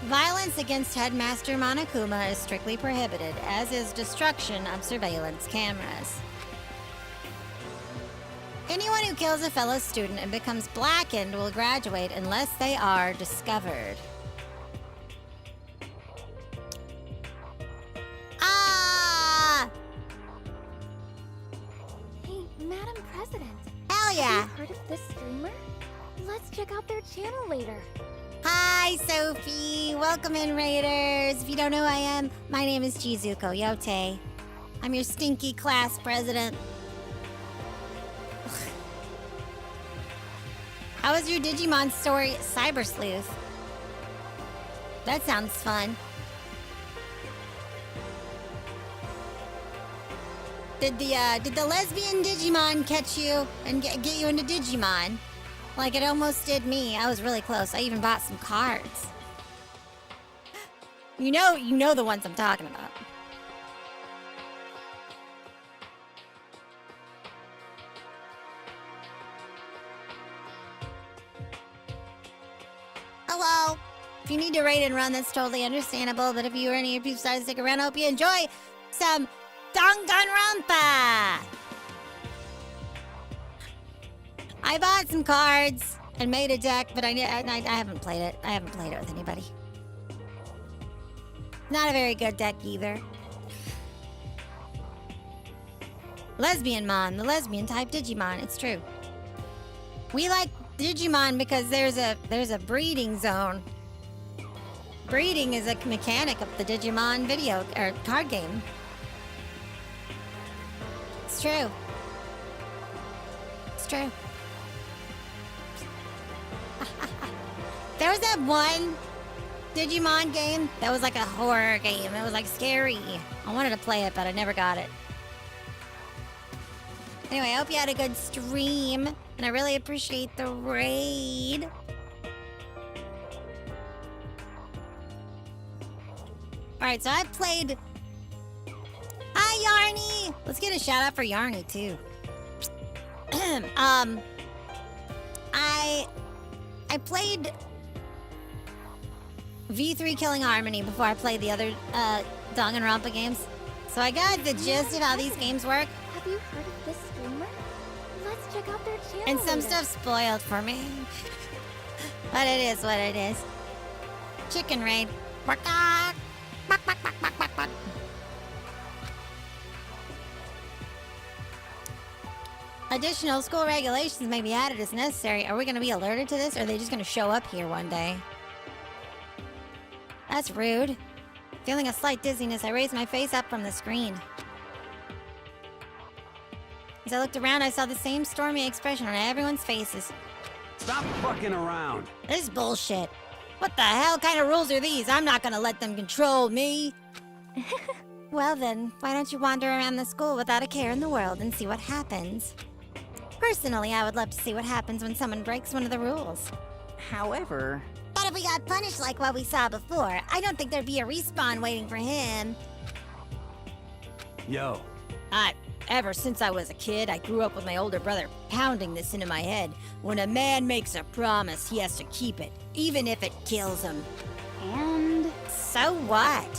Violence against Headmaster Monokuma is strictly prohibited, as is destruction of surveillance cameras. Anyone who kills a fellow student and becomes blackened will graduate unless they are discovered. Ah! Hey, Madam President. Hell yeah! Have you heard of this streamer? Let's check out their channel later. Hi, Sophie! Welcome in, Raiders! If you don't know who I am, my name is Chizu Koyote. I'm your stinky class president. How was your Digimon story, Cyber Sleuth? That sounds fun. Did the lesbian Digimon catch you and get you into Digimon? Like it almost did me. I was really close. I even bought some cards. You know the ones I'm talking about. Hello. If you need to raid and run, that's totally understandable. But if you or any of you decide to stick around, I hope you enjoy some Danganronpa. I bought some cards and made a deck, but I haven't played it. I haven't played it with anybody. Not a very good deck either. Lesbianmon, the lesbian type Digimon. It's true. We like Digimon because there's a breeding zone. Breeding is a mechanic of the Digimon video or card game. It's true. It's true. There was that one Digimon game that was like a horror game. It was like scary. I wanted to play it, but I never got it. Anyway, I hope you had a good stream, and I really appreciate the raid. Alright, so I've played... Hi, Yarny! Let's get a shout out for Yarny, too. I played V3 Killing Harmony before I played the other Danganronpa games. So I got the gist of how these games work. Have you heard of this streamer? Let's check out their channel And some later. stuff spoiled for me. But it is what it is. Chicken raid. Additional school regulations may be added as necessary. Are we going to be alerted to this, or are they just going to show up here one day? That's rude. Feeling a slight dizziness, I raised my face up from the screen. As I looked around, I saw the same stormy expression on everyone's faces. Stop fucking around. This is bullshit. What the hell kind of rules are these? I'm not gonna let them control me. Well then, why don't you wander around the school without a care in the world and see what happens? Personally, I would love to see what happens when someone breaks one of the rules. However... But if we got punished like what we saw before, I don't think there'd be a respawn waiting for him. Yo. Ever since I was a kid, I grew up with my older brother pounding this into my head. When a man makes a promise, he has to keep it, even if it kills him. And... So what?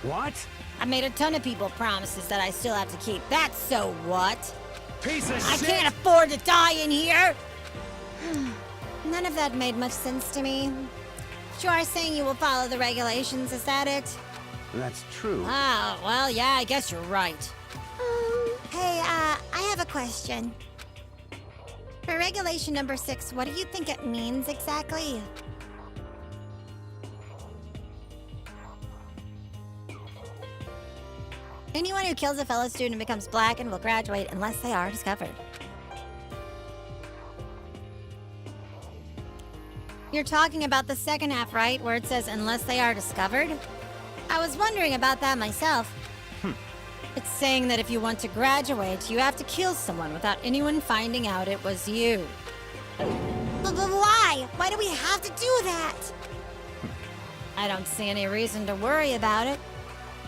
What? I made a ton of people promises that I still have to keep. That's so what? Piece of I shit! can't afford to die in here! None of that made much sense to me. You are saying you will follow the regulations, is that it? That's true. Oh, well, yeah, I guess you're right. Hey, I have a question. For regulation number 6, what do you think it means exactly? Anyone who kills a fellow student becomes black and will graduate unless they are discovered. You're talking about the second half, right? Where it says, unless they are discovered? I was wondering about that myself. It's saying that if you want to graduate, you have to kill someone without anyone finding out it was you. But why? Why do we have to do that? I don't see any reason to worry about it.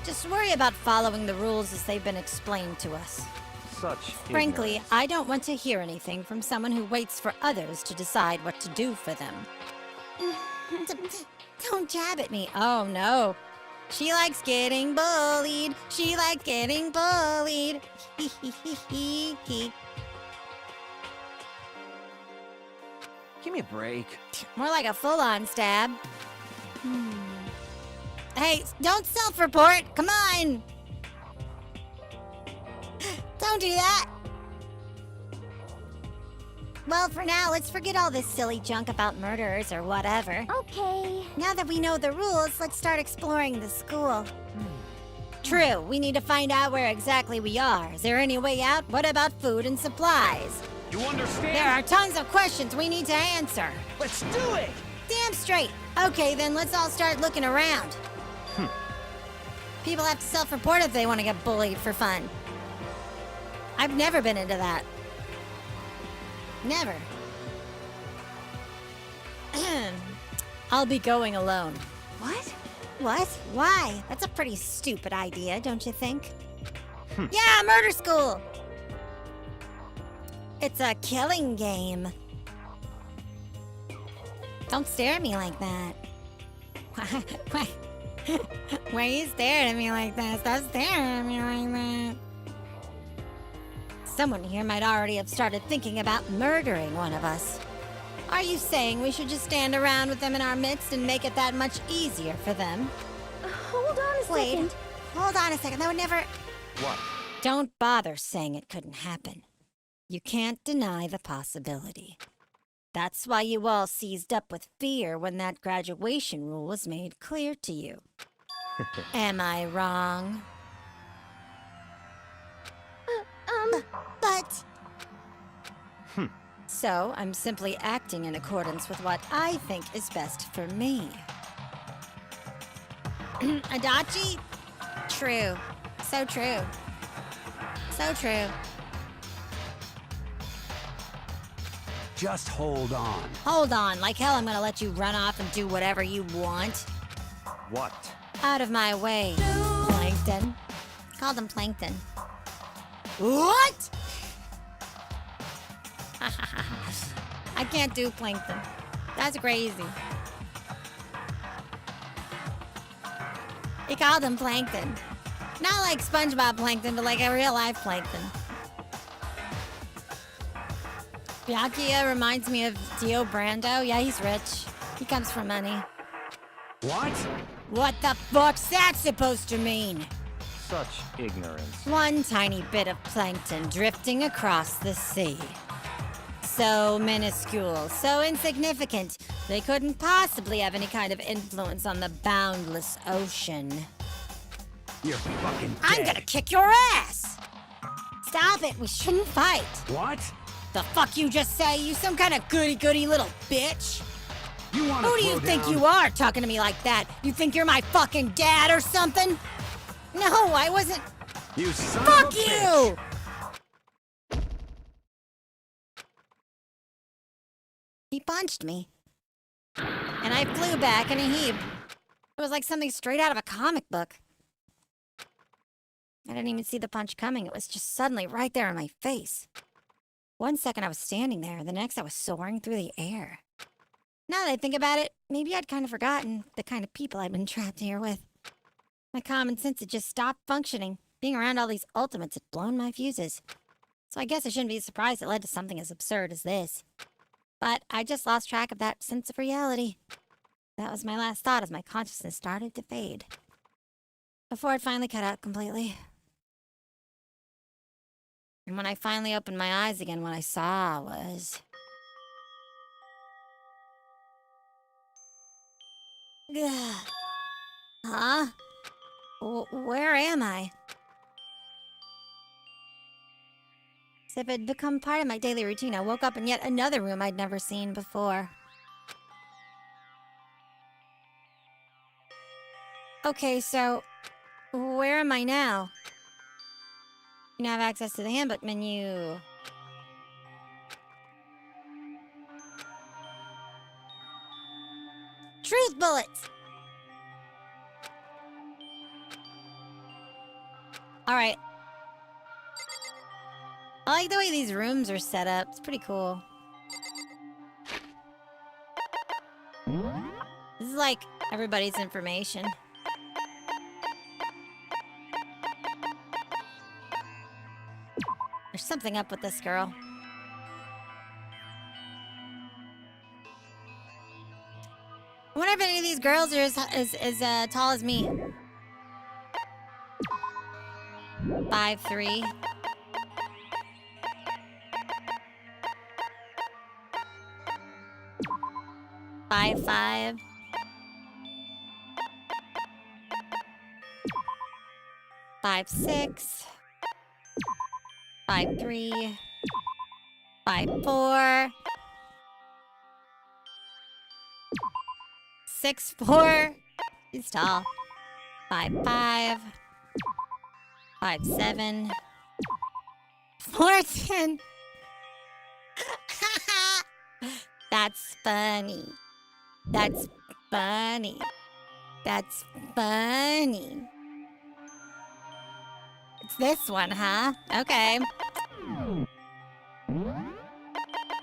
Just worry about following the rules as they've been explained to us. Such Frankly, ignorance. I don't want to hear anything from someone who waits for others to decide what to do for them. Don't jab at me. Oh, no. She likes getting bullied. She likes getting bullied. Give me a break. More like a full-on stab. Hey, don't self-report. Come on. Don't do that. Well, for now, let's forget all this silly junk about murderers or whatever. Okay. Now that we know the rules, let's start exploring the school. True, we need to find out where exactly we are. Is there any way out? What about food and supplies? You understand? There are tons of questions we need to answer. Let's do it! Damn straight. Okay, then let's all start looking around. People have to self-report if they want to get bullied for fun. I've never been into that. Never. I'll be going alone. What? What? Why? That's a pretty stupid idea, don't you think? Yeah, murder school! It's a killing game. Don't stare at me like that. Why are you staring at me like that? Stop staring at me like that. Someone here might already have started thinking about murdering one of us. Are you saying we should just stand around with them in our midst and make it that much easier for them? Hold on a second. Hold on a second. That would never... What? Don't bother saying it couldn't happen. You can't deny the possibility. That's why you all seized up with fear when that graduation rule was made clear to you. Am I wrong? But... So, I'm simply acting in accordance with what I think is best for me. Adachi? True. So true. So true. Just hold on. Hold on, like hell I'm gonna let you run off and do whatever you want. What? Out of my way, Plankton. Called him Plankton. What? I can't do Plankton. That's crazy. He called him Plankton. Not like SpongeBob Plankton, but like a real life Plankton. Byakuya reminds me of Dio Brando. Yeah, he's rich. He comes from money. What? What the fuck's that supposed to mean? Such ignorance. One tiny bit of plankton drifting across the sea. So minuscule, so insignificant, they couldn't possibly have any kind of influence on the boundless ocean. You're fucking dead. I'm gonna kick your ass! Stop it, we shouldn't fight. What? The fuck you just say, you some kind of goody-goody little bitch? You wanna Who do you throw think down? you are talking to me like that? You think you're my fucking dad or something? No, I wasn't. You son Fuck of a you! bitch. He punched me. And I flew back in a heap. It was like something straight out of a comic book. I didn't even see the punch coming. It was just suddenly right there in my face. 1 second I was standing there, the next I was soaring through the air. Now that I think about it, maybe I'd kind of forgotten the kind of people I'd been trapped here with. My common sense had just stopped functioning. Being around all these ultimates had blown my fuses. So I guess I shouldn't be surprised it led to something as absurd as this. But I just lost track of that sense of reality. That was my last thought as my consciousness started to fade. Before it finally cut out completely. And when I finally opened my eyes again, what I saw was... Huh? Where am I? As if it had become part of my daily routine, I woke up in yet another room I'd never seen before. Okay, so... where am I now? You now have access to the handbook menu. Truth bullets! Alright. I like the way these rooms are set up. It's pretty cool. This is like everybody's information. There's something up with this girl. I wonder if any of these girls are as tall as me. 5'3". Five, 5. 5'6". 5'3". 5'4". 6'4". He's tall. 5'5". 5'7". 4'10". That's funny. That's funny. That's funny. It's this one, huh? Okay.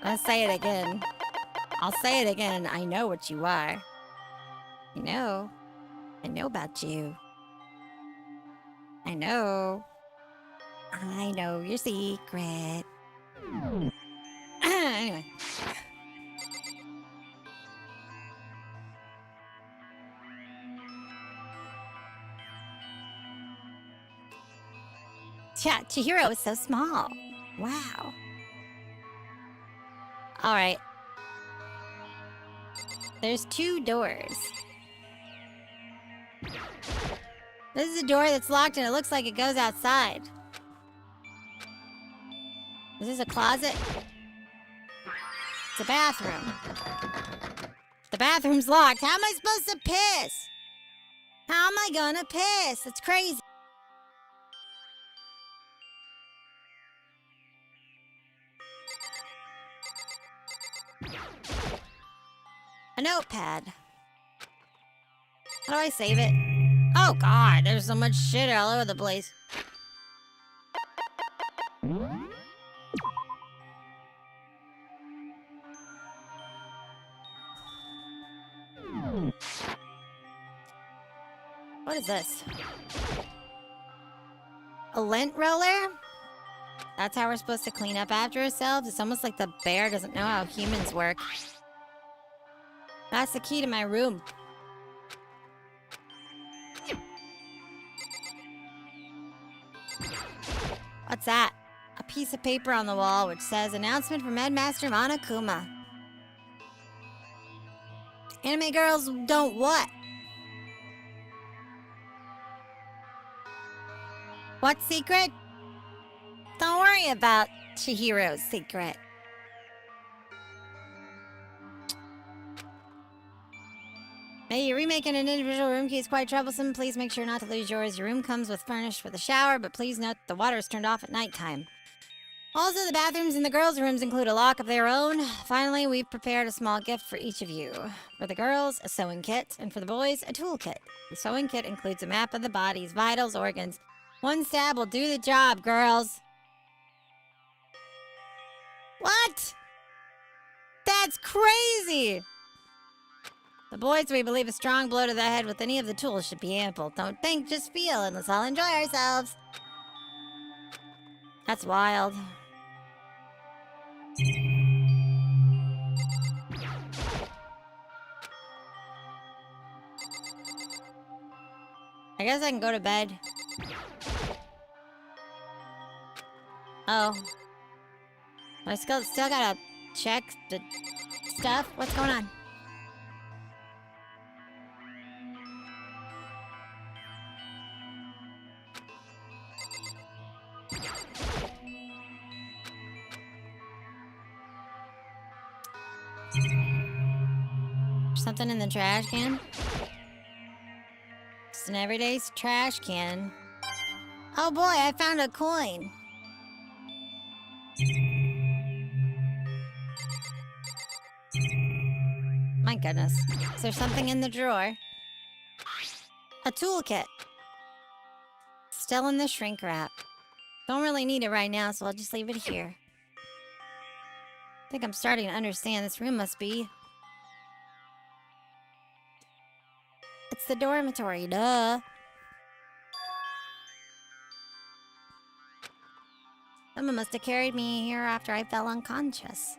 I'll say it again. I'll say it again. I know what you are. I know. I know about you. I know. I know your secret. Anyway. Yeah, Chihiro is so small. Wow. Alright. There's 2 doors. This is a door that's locked and it looks like it goes outside. Is this a closet? It's a bathroom. The bathroom's locked. How am I supposed to piss? How am I gonna piss? It's crazy. A notepad. How do I save it? Oh god, there's so much shit all over the place. What is this? A lint roller? That's how we're supposed to clean up after ourselves? It's almost like the bear doesn't know how humans work. That's the key to my room. What's that? A piece of paper on the wall which says, announcement from Headmaster Monokuma. Anime girls don't what? What secret? Don't worry about Chihiro's secret. Maybe remaking an individual room key is quite troublesome. Please make sure not to lose yours. Your room comes furnished with a shower, but please note the water is turned off at nighttime. Also, the bathrooms in the girls' rooms include a lock of their own. Finally, we've prepared a small gift for each of you. For the girls, a sewing kit, and for the boys, a tool kit. The sewing kit includes a map of the body's vitals, organs. One stab will do the job, girls. What? That's crazy! The boys, we believe a strong blow to the head with any of the tools should be ample. Don't think, just feel, and let's all enjoy ourselves. That's wild. I guess I can go to bed. Oh. I still gotta check the stuff. What's going on? Something in the trash can? It's an everyday trash can. Oh boy, I found a coin. My goodness. Is there something in the drawer? A toolkit. Still in the shrink wrap. Don't really need it right now, so I'll just leave it here. I think I'm starting to understand this room must be... It's the dormitory, duh. Someone must have carried me here after I fell unconscious.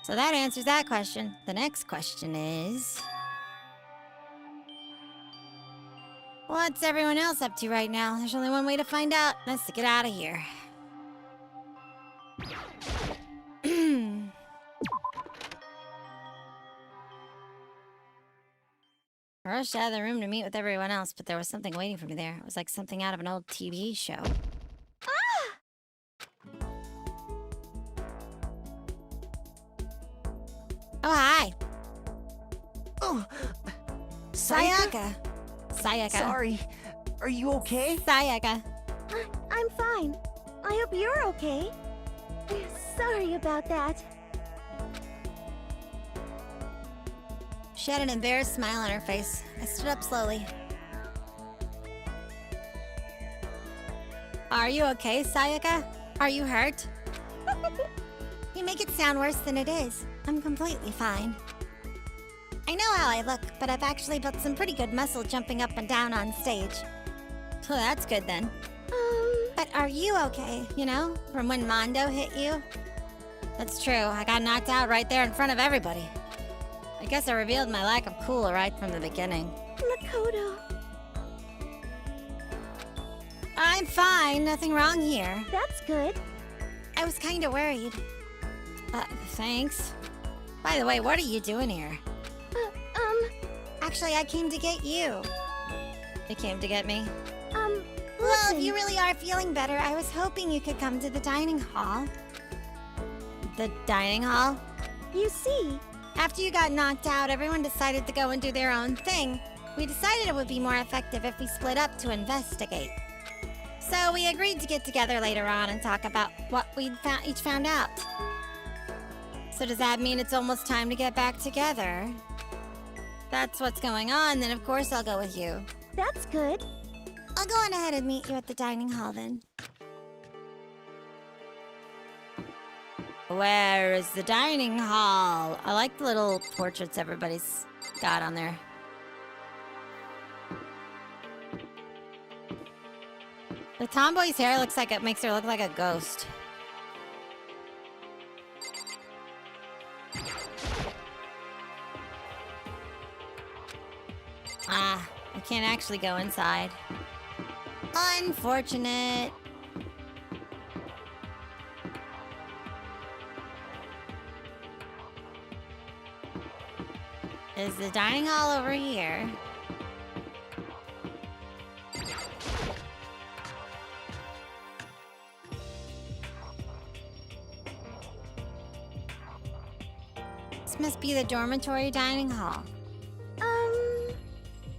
So that answers that question. The next question is... What's everyone else up to right now? There's only one way to find out. That's to get out of here. I rushed out of the room to meet with everyone else, but there was something waiting for me there. It was like something out of an old TV show. Oh, hi. Oh, Sayaka. Sayaka. Sorry. Are you okay? Sayaka. I'm fine. I hope you're okay. Sorry about that. She had an embarrassed smile on her face. I stood up slowly. Are you okay, Sayaka? Are you hurt? You make it sound worse than it is. I'm completely fine. I know how I look, but I've actually built some pretty good muscle jumping up and down on stage. Oh, that's good then. But are you okay, you know? From when Mondo hit you? That's true. I got knocked out right there in front of everybody. I guess I revealed my lack of cool right from the beginning. Makoto. I'm fine. Nothing wrong here. That's good. I was kind of worried. Thanks. By the way, what are you doing here? Actually, I came to get you. You came to get me? Well, if you really are feeling better, I was hoping you could come to the dining hall. The dining hall? You see, after you got knocked out, everyone decided to go and do their own thing. We decided it would be more effective if we split up to investigate. So we agreed to get together later on and talk about what we'd each found out. So does that mean it's almost time to get back together? That's what's going on, then of course I'll go with you. That's good. I'll go on ahead and meet you at the dining hall then. Where is the dining hall? I like the little portraits everybody's got on there. The tomboy's hair looks like it makes her look like a ghost. Ah, I can't actually go inside. Unfortunate. Is the dining hall over here? This must be the dormitory dining hall.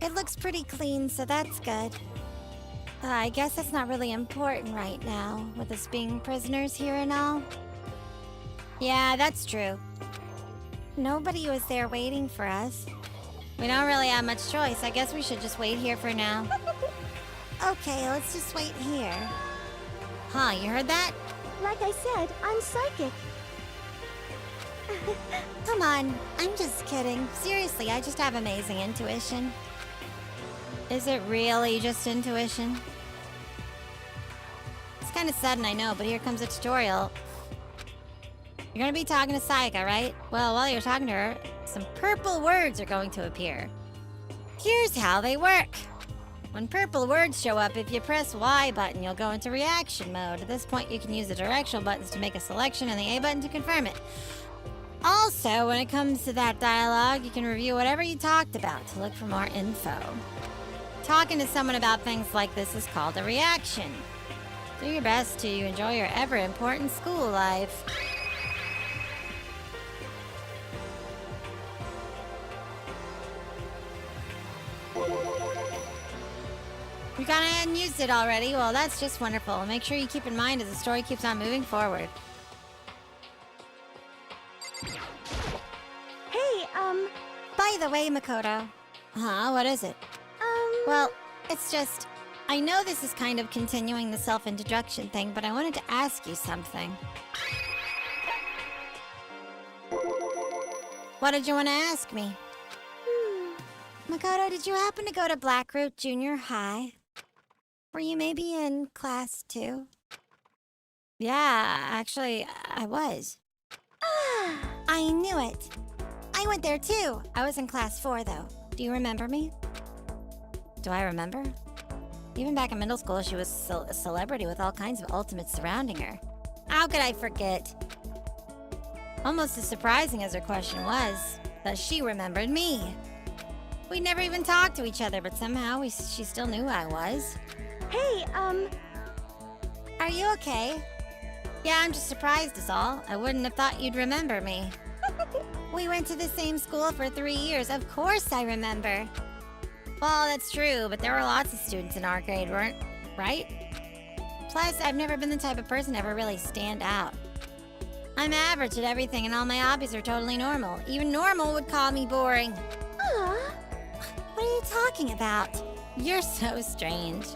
It looks pretty clean, so that's good. I guess that's not really important right now, with us being prisoners here and all. Yeah, that's true. Nobody was there waiting for us. We don't really have much choice. I guess we should just wait here for now. Okay, let's just wait here. Huh, you heard that? Like I said, I'm psychic. Come on, I'm just kidding. Seriously, I just have amazing intuition. Is it really just intuition? It's kind of sudden, I know, but here comes a tutorial. You're gonna be talking to Sayaka, right? Well, while you're talking to her, some purple words are going to appear. Here's how they work. When purple words show up, if you press Y button, you'll go into reaction mode. At this point, you can use the directional buttons to make a selection and the A button to confirm it. Also, when it comes to that dialogue, you can review whatever you talked about to look for more info. Talking to someone about things like this is called a reaction. Do your best to enjoy your ever-important school life. You gone ahead and used it already? Well, that's just wonderful. Make sure you keep in mind as the story keeps on moving forward. Hey, By the way, Makoto. Huh? What is it? Well, it's just... I know this is kind of continuing the self-introduction thing, but I wanted to ask you something. What did you want to ask me? Makoto, did you happen to go to Blackroot Junior High? Were you maybe in class 2? Yeah, actually, I was. I knew it. I went there too. I was in class 4 though. Do you remember me? Do I remember? Even back in middle school, she was a celebrity with all kinds of ultimates surrounding her. How could I forget? Almost as surprising as her question was, that she remembered me. We never even talked to each other, but somehow she still knew who I was. Hey, Are you okay? Yeah, I'm just surprised is all. I wouldn't have thought you'd remember me. We went to the same school for 3 years. Of course I remember. Well, that's true, but there were lots of students in our grade, weren't, right? Plus, I've never been the type of person to ever really stand out. I'm average at everything and all my hobbies are totally normal. Even normal would call me boring. What are you talking about? You're so strange.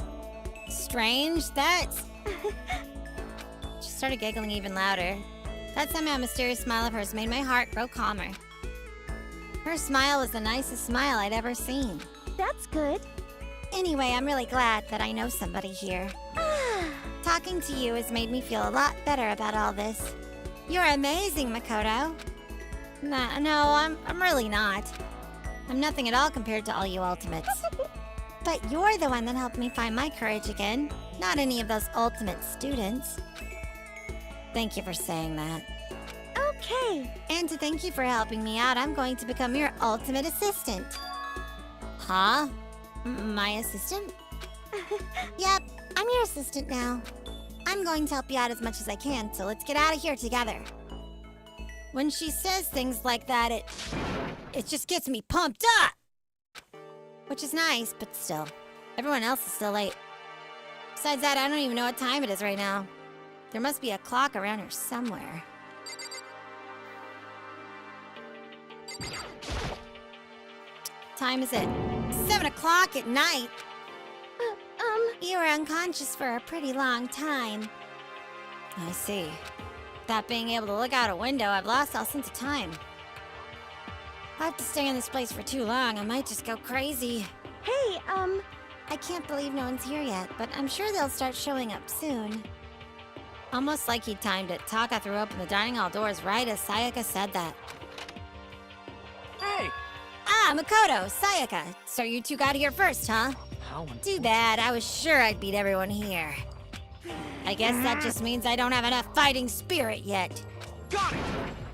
Strange? That's... She started giggling even louder. That somehow mysterious smile of hers made my heart grow calmer. Her smile was the nicest smile I'd ever seen. That's good. Anyway, I'm really glad that I know somebody here. Talking to you has made me feel a lot better about all this. You're amazing, Makoto. No, I'm really not. I'm nothing at all compared to all you ultimates. But you're the one that helped me find my courage again, not any of those ultimate students. Thank you for saying that. Okay. And to thank you for helping me out, I'm going to become your ultimate assistant. Huh? My assistant? Yep, I'm your assistant now. I'm going to help you out as much as I can, so let's get out of here together. When she says things like that, it just gets me pumped up! Which is nice, but still. Everyone else is still late. Besides that, I don't even know what time it is right now. There must be a clock around here somewhere. Time is it? 7 o'clock at night. You were unconscious for a pretty long time. I see. Without being able to look out a window, I've lost all sense of time. If I have to stay in this place for too long, I might just go crazy. Hey, I can't believe no one's here yet, but I'm sure they'll start showing up soon. Almost like he timed it, Taka threw open the dining hall doors right as Sayaka said that. Hey! Ah, Makoto, Sayaka. So you two got here first, huh? How Too bad, I was sure I'd beat everyone here. I guess that just means I don't have enough fighting spirit yet. Got it!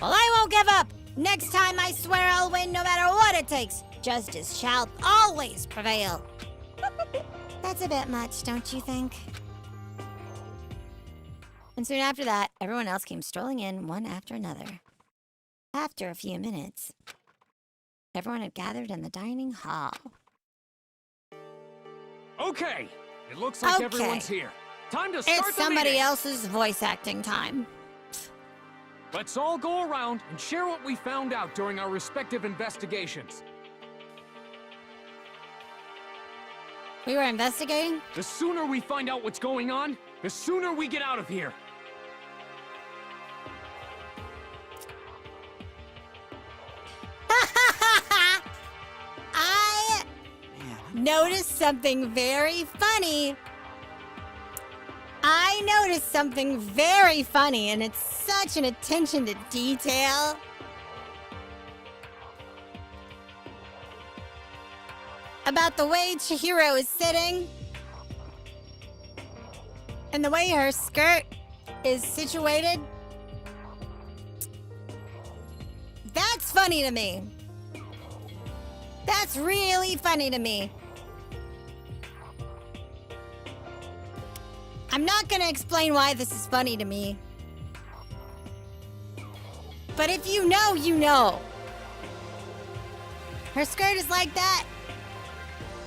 Well, I won't give up! Next time I swear I'll win no matter what it takes. Justice shall always prevail. That's a bit much, don't you think? And soon after that, everyone else came strolling in one after another. After a few minutes, everyone had gathered in the dining hall. Okay, it looks like everyone's here. Time to start It's the somebody meeting. else's voice acting time. Let's all go around and share what we found out during our respective investigations. We were investigating? The sooner we find out what's going on, the sooner we get out of here. I noticed something very funny. And it's such an attention to detail. about the way Chihiro is sitting and the way her skirt is situated. That's funny to me. That's really funny to me. I'm not gonna explain why this is funny to me. But if you know, you know. Her skirt is like that.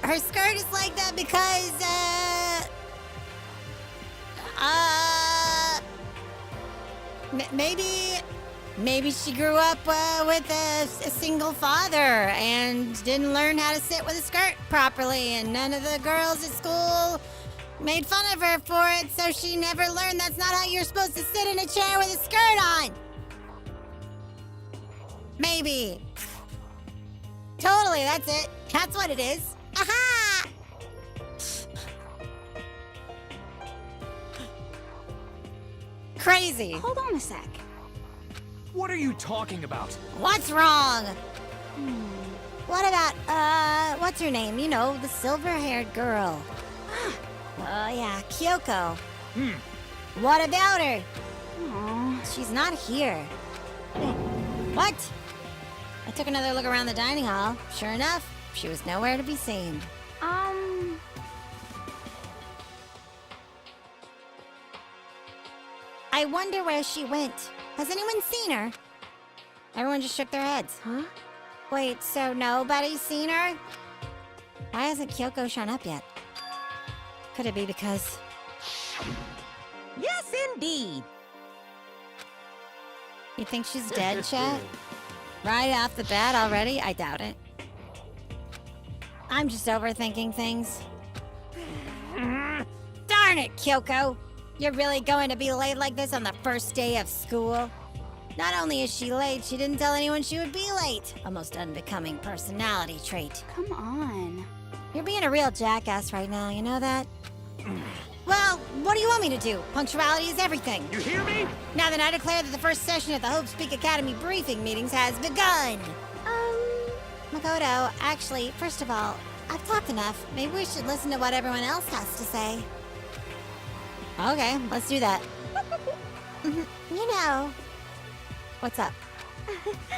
Her skirt is like that because, maybe she grew up with a single father and didn't learn how to sit with a skirt properly, and none of the girls at school made fun of her for it, so she never learned that's not how you're supposed to sit in a chair with a skirt on. Maybe. Totally, that's it. That's what it is. Aha! Crazy. Hold on a sec. What are you talking about? What's wrong? What about, what's her name? You know, the silver-haired girl. Oh, yeah, Kyoko. What about her? She's not here. What? I took another look around the dining hall. Sure enough, she was nowhere to be seen. I wonder where she went. Has anyone seen her? Everyone just shook their heads. Huh? Wait, so nobody's seen her? Why hasn't Kyoko shown up yet? Could it be because... Yes, indeed. You think she's dead, Chet? Right off the bat already? I doubt it. I'm just overthinking things. Darn it, Kyoko! You're really going to be late like this on the first day of school? Not only is she late, she didn't tell anyone she would be late. A most unbecoming personality trait. Come on. You're being a real jackass right now, you know that? Well, what do you want me to do? Punctuality is everything. You hear me? Now then, I declare that the first session at the Hope Speak Academy briefing meetings has begun. Makoto, actually, first of all, I've talked enough. Maybe we should listen to what everyone else has to say. Okay, let's do that. You know... What's up?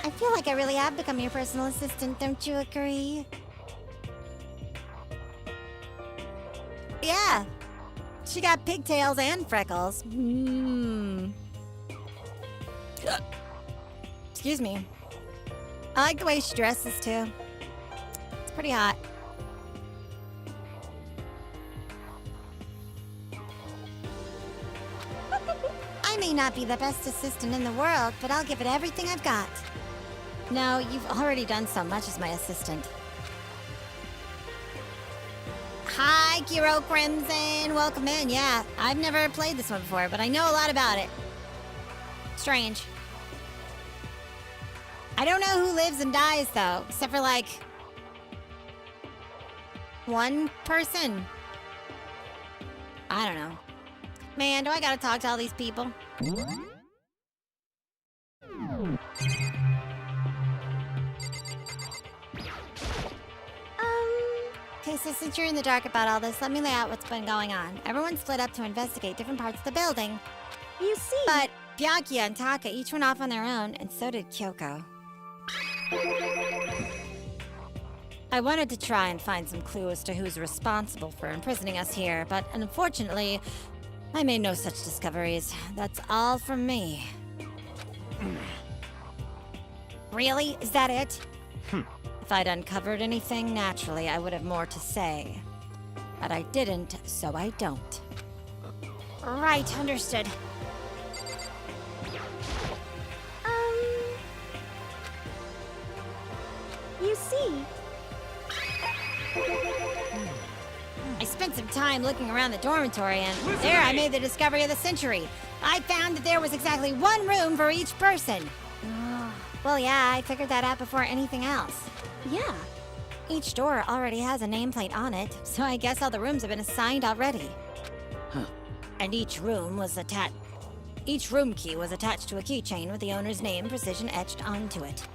I feel like I really have become your personal assistant, don't you agree? Yeah. She got pigtails and freckles. Excuse me. I like the way she dresses, too. It's pretty hot. I may not be the best assistant in the world, but I'll give it everything I've got. No, you've already done so much as my assistant. Hi, Kiro Crimson. Welcome in. Yeah, I've never played this one before, but I know a lot about it. Strange. I don't know who lives and dies, though, except for, like... one person. I don't know. Man, do I gotta talk to all these people? Okay, so since you're in the dark about all this, let me lay out what's been going on. Everyone split up to investigate different parts of the building. You see... But Byakuya and Taka each went off on their own, and so did Kyoko. I wanted to try and find some clue as to who's responsible for imprisoning us here, but unfortunately, I made no such discoveries. That's all from me. Really? Is that it? If I'd uncovered anything, naturally, I would have more to say. But I didn't, so I don't. Right, understood. You see... I spent some time looking around the dormitory, and there I made the discovery of the century. I found that there was exactly one room for each person. Well, yeah, I figured that out before anything else. Yeah. Each door already has a nameplate on it, so I guess all the rooms have been assigned already. And each room key was attached to a keychain with the owner's name precision etched onto it.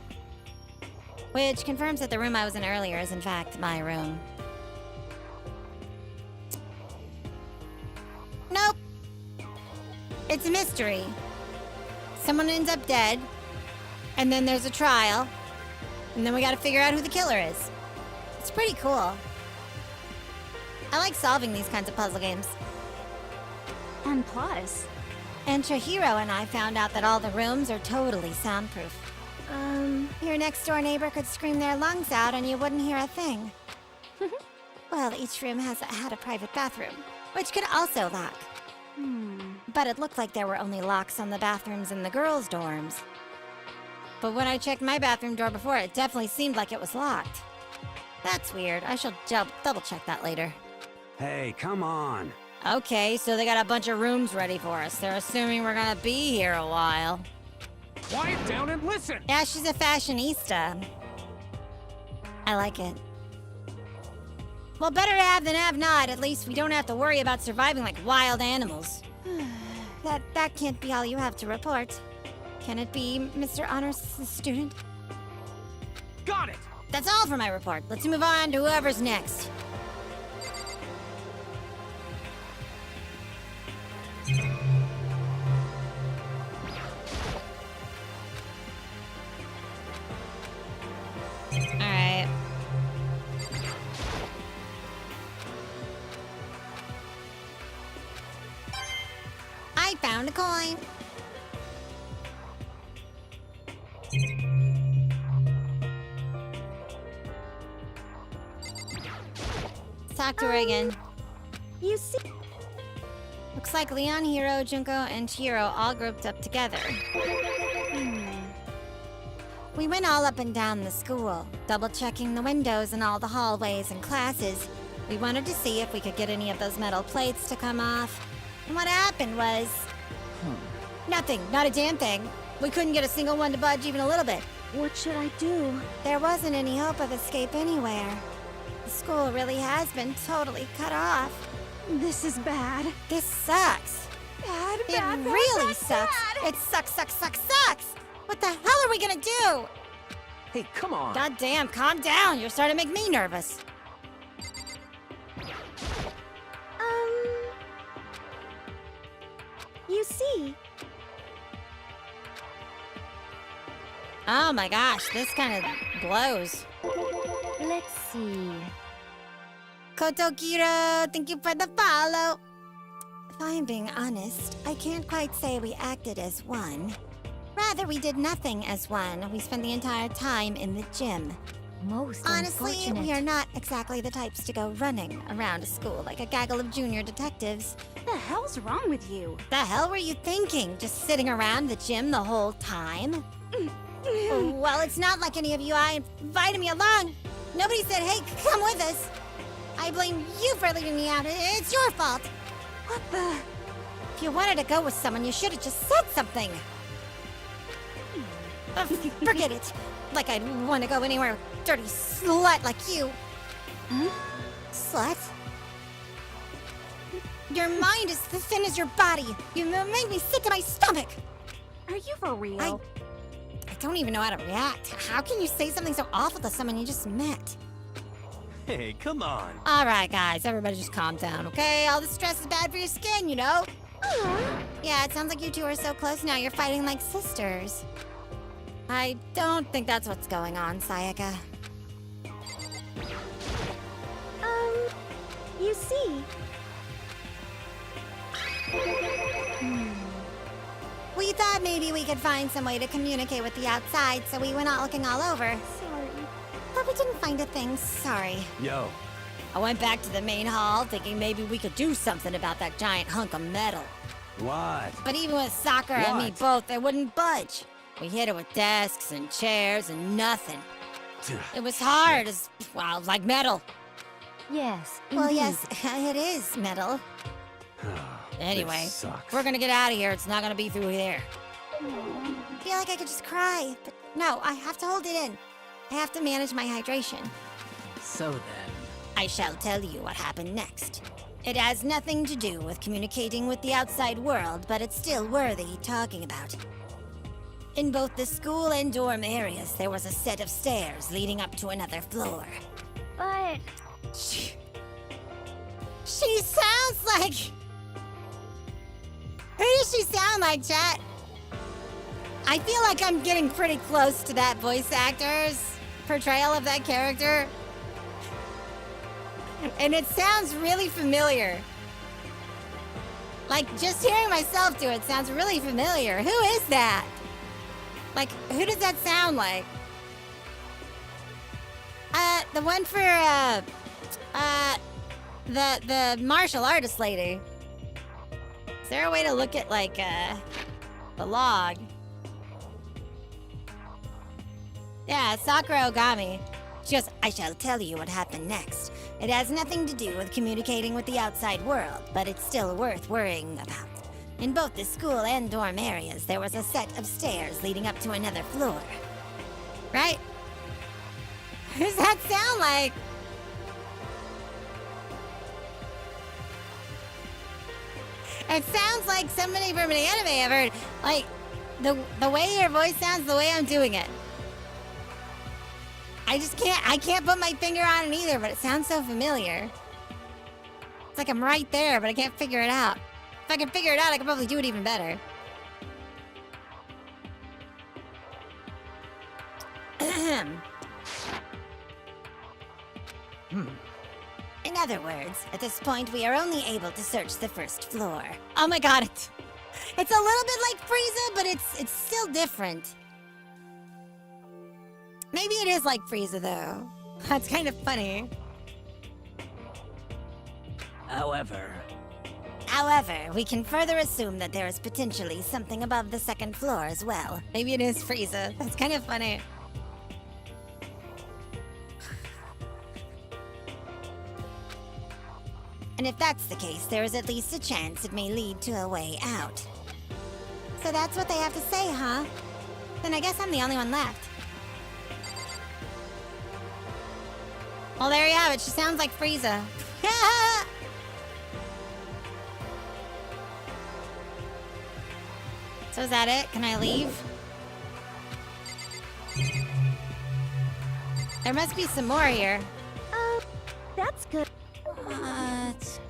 Which confirms that the room I was in earlier is in fact my room. It's a mystery. Someone ends up dead, and then there's a trial, and then we gotta figure out who the killer is. It's pretty cool. I like solving these kinds of puzzle games. And plus... And Chihiro and I found out that all the rooms are totally soundproof. Your next door neighbor could scream their lungs out and you wouldn't hear a thing. Well, each room had a private bathroom, which could also lock. But it looked like there were only locks on the bathrooms in the girls' dorms. But when I checked my bathroom door before, it definitely seemed like it was locked. That's weird. I shall double check that later. Hey, come on. Okay, so they got a bunch of rooms ready for us. They're assuming we're gonna be here a while. Quiet down and listen! Yeah, she's a fashionista. I like it. Well, better to have than have not. At least we don't have to worry about surviving like wild animals. That can't be all you have to report. Can it be, Mr. Honors student? Got it! That's all for my report. Let's move on to whoever's next. Alright. I found a coin. Talk to her again. You see... Looks like Leon, Hiro, Junko, and Chihiro all grouped up together. We went all up and down the school, double-checking the windows in all the hallways and classes. We wanted to see if we could get any of those metal plates to come off. And what happened was... Nothing, not a damn thing. We couldn't get a single one to budge even a little bit. What should I do? There wasn't any hope of escape anywhere. The school really has been totally cut off. This is bad. This sucks. Bad, It really sucks. It sucks. What the hell are we gonna do? Hey, come on! God damn, calm down. You're starting to make me nervous. You see... Oh my gosh, this kind of blows. Let's see... Kotokiro, thank you for the follow. If I am being honest, I can't quite say we acted as one. Rather, we did nothing as one. We spent the entire time in the gym. Most Honestly, unfortunate. we are not exactly the types to go running around a school like a gaggle of junior detectives. What the hell's wrong with you? The hell were you thinking? Just sitting around the gym the whole time? Well, it's not like any of you invited me along. Nobody said, hey, come with us. I blame you for leaving me out. It's your fault. What the... If you wanted to go with someone, you should have just said something. Forget it. Like I'd want to go anywhere with a dirty slut like you. Slut? Your mind is as thin as your body. You made me sick to my stomach. Are you for real? I don't even know how to react. How can you say something so awful to someone you just met? Hey, come on. All right, guys, everybody just calm down, okay? All the stress is bad for your skin, you know? Yeah, it sounds like you two are so close now you're fighting like sisters. I don't think that's what's going on, Sayaka. You see... We thought maybe we could find some way to communicate with the outside, so we went out looking all over. Sorry. But we didn't find a thing, sorry. Yo. I went back to the main hall, thinking maybe we could do something about that giant hunk of metal. What? But even with Sakura and me both, it wouldn't budge. We hit it with desks and chairs and nothing. It was hard as, well, like metal. Yes, Well, indeed. yes, it is metal. Anyway, This sucks. we're gonna get out of here. It's not gonna be through there. I feel like I could just cry, but no, I have to hold it in. I have to manage my hydration. So then... I shall tell you what happened next. It has nothing to do with communicating with the outside world, but it's still worthy talking about. In both the school and dorm areas, there was a set of stairs leading up to another floor. But... She sounds like... Who does she sound like, chat? I feel like I'm getting pretty close to that voice actor's portrayal of that character. And it sounds really familiar. Like, just hearing myself do it sounds really familiar. Who is that? Like, who does that sound like? The one for, the martial artist lady. Is there a way to look at, like, the log? Yeah, Sakura Ogami. She goes, I shall tell you what happened next. It has nothing to do with communicating with the outside world, but it's still worth worrying about. In both the school and dorm areas, there was a set of stairs leading up to another floor. Right? Who does that sound like? It sounds like somebody from an anime I've heard. Like, the way your voice sounds, the way I'm doing it. I can't put my finger on it either, but it sounds so familiar. It's like I'm right there, but I can't figure it out. If I could figure it out, I could probably do it even better. In other words, at this point, we are only able to search the first floor. Oh my god, it's a little bit like Frieza, but it's still different. Maybe it is like Frieza, though. That's kind of funny. However, we can further assume that there is potentially something above the second floor as well. Maybe it is Frieza. That's kind of funny. And if that's the case, there is at least a chance it may lead to a way out. So that's what they have to say, huh? Then I guess I'm the only one left. Well, there you have it. She sounds like Frieza. So is that it? Can I leave? There must be some more here. That's good. What?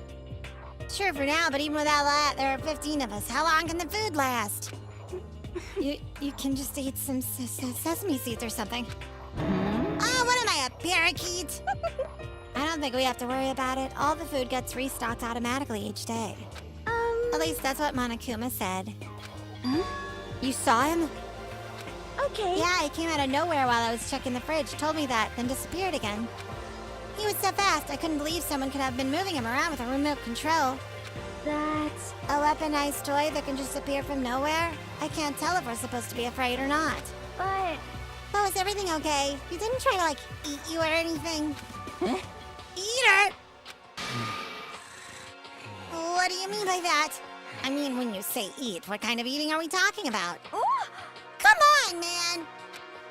Sure for now, but even without that, there are 15 of us. How long can the food last? You can just eat some sesame seeds or something. Oh, what am I, a parakeet? I don't think we have to worry about it. All the food gets restocked automatically each day. At least that's what Monokuma said. Huh? You saw him? Okay. Yeah, he came out of nowhere while I was checking the fridge. Told me that, then disappeared again. He was so fast, I couldn't believe someone could have been moving him around with a remote control. That's a weaponized toy that can just appear from nowhere? I can't tell if we're supposed to be afraid or not. But... Oh, is everything okay? You didn't try to, like, eat you or anything? Huh? Eat her? What do you mean by that? I mean, when you say eat, what kind of eating are we talking about? Ooh, come on, man!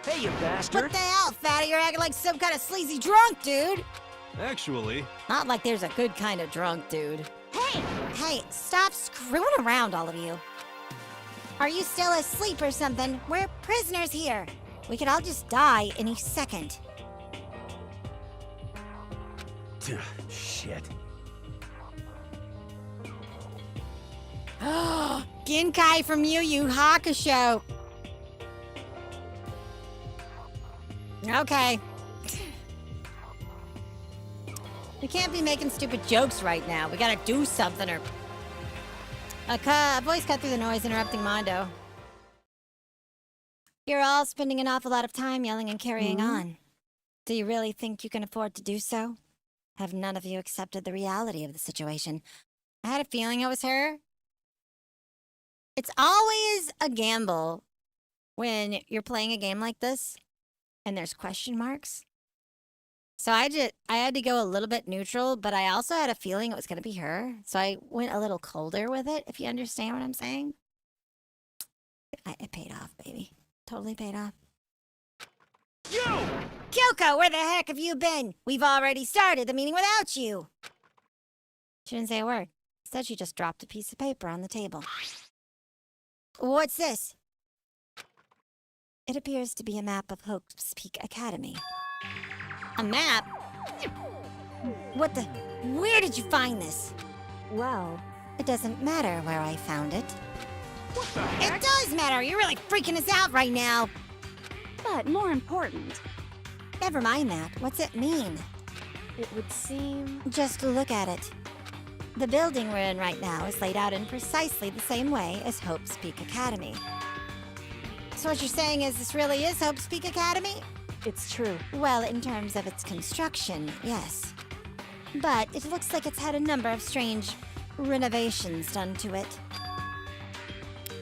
Hey, you bastard! What the hell, fatty? You're acting like some kind of sleazy drunk, dude! Actually... Not like there's a good kind of drunk, dude. Hey! Hey, stop screwing around, all of you. Are you still asleep or something? We're prisoners here. We could all just die any second. Shit. Genkai from Yu Yu Hakusho. Okay. We can't be making stupid jokes right now. We gotta do something or... A voice cut through the noise, interrupting Mondo. You're all spending an awful lot of time yelling and carrying on. Do you really think you can afford to do so? Have none of you accepted the reality of the situation? I had a feeling it was her. It's always a gamble when you're playing a game like this and there's question marks. So I had to go a little bit neutral, but I also had a feeling it was going to be her. So I went a little colder with it, if you understand what I'm saying. It paid off, baby. Totally paid off. You! Kyoko, where the heck have you been? We've already started the meeting without you. She didn't say a word. Instead, she just dropped a piece of paper on the table. What's this? It appears to be a map of Hope's Peak Academy. A map? What the... Where did you find this? Well, It doesn't matter where I found it. What the heck? It does matter! You're really freaking us out right now! But more important, Never mind that. What's it mean? it would seem... Just look at it. The building we're in right now is laid out in precisely the same way as Hope's Peak Academy. So what you're saying is this really is Hope's Peak Academy? It's true. Well, in terms of its construction, yes. But it looks like it's had a number of strange renovations done to it.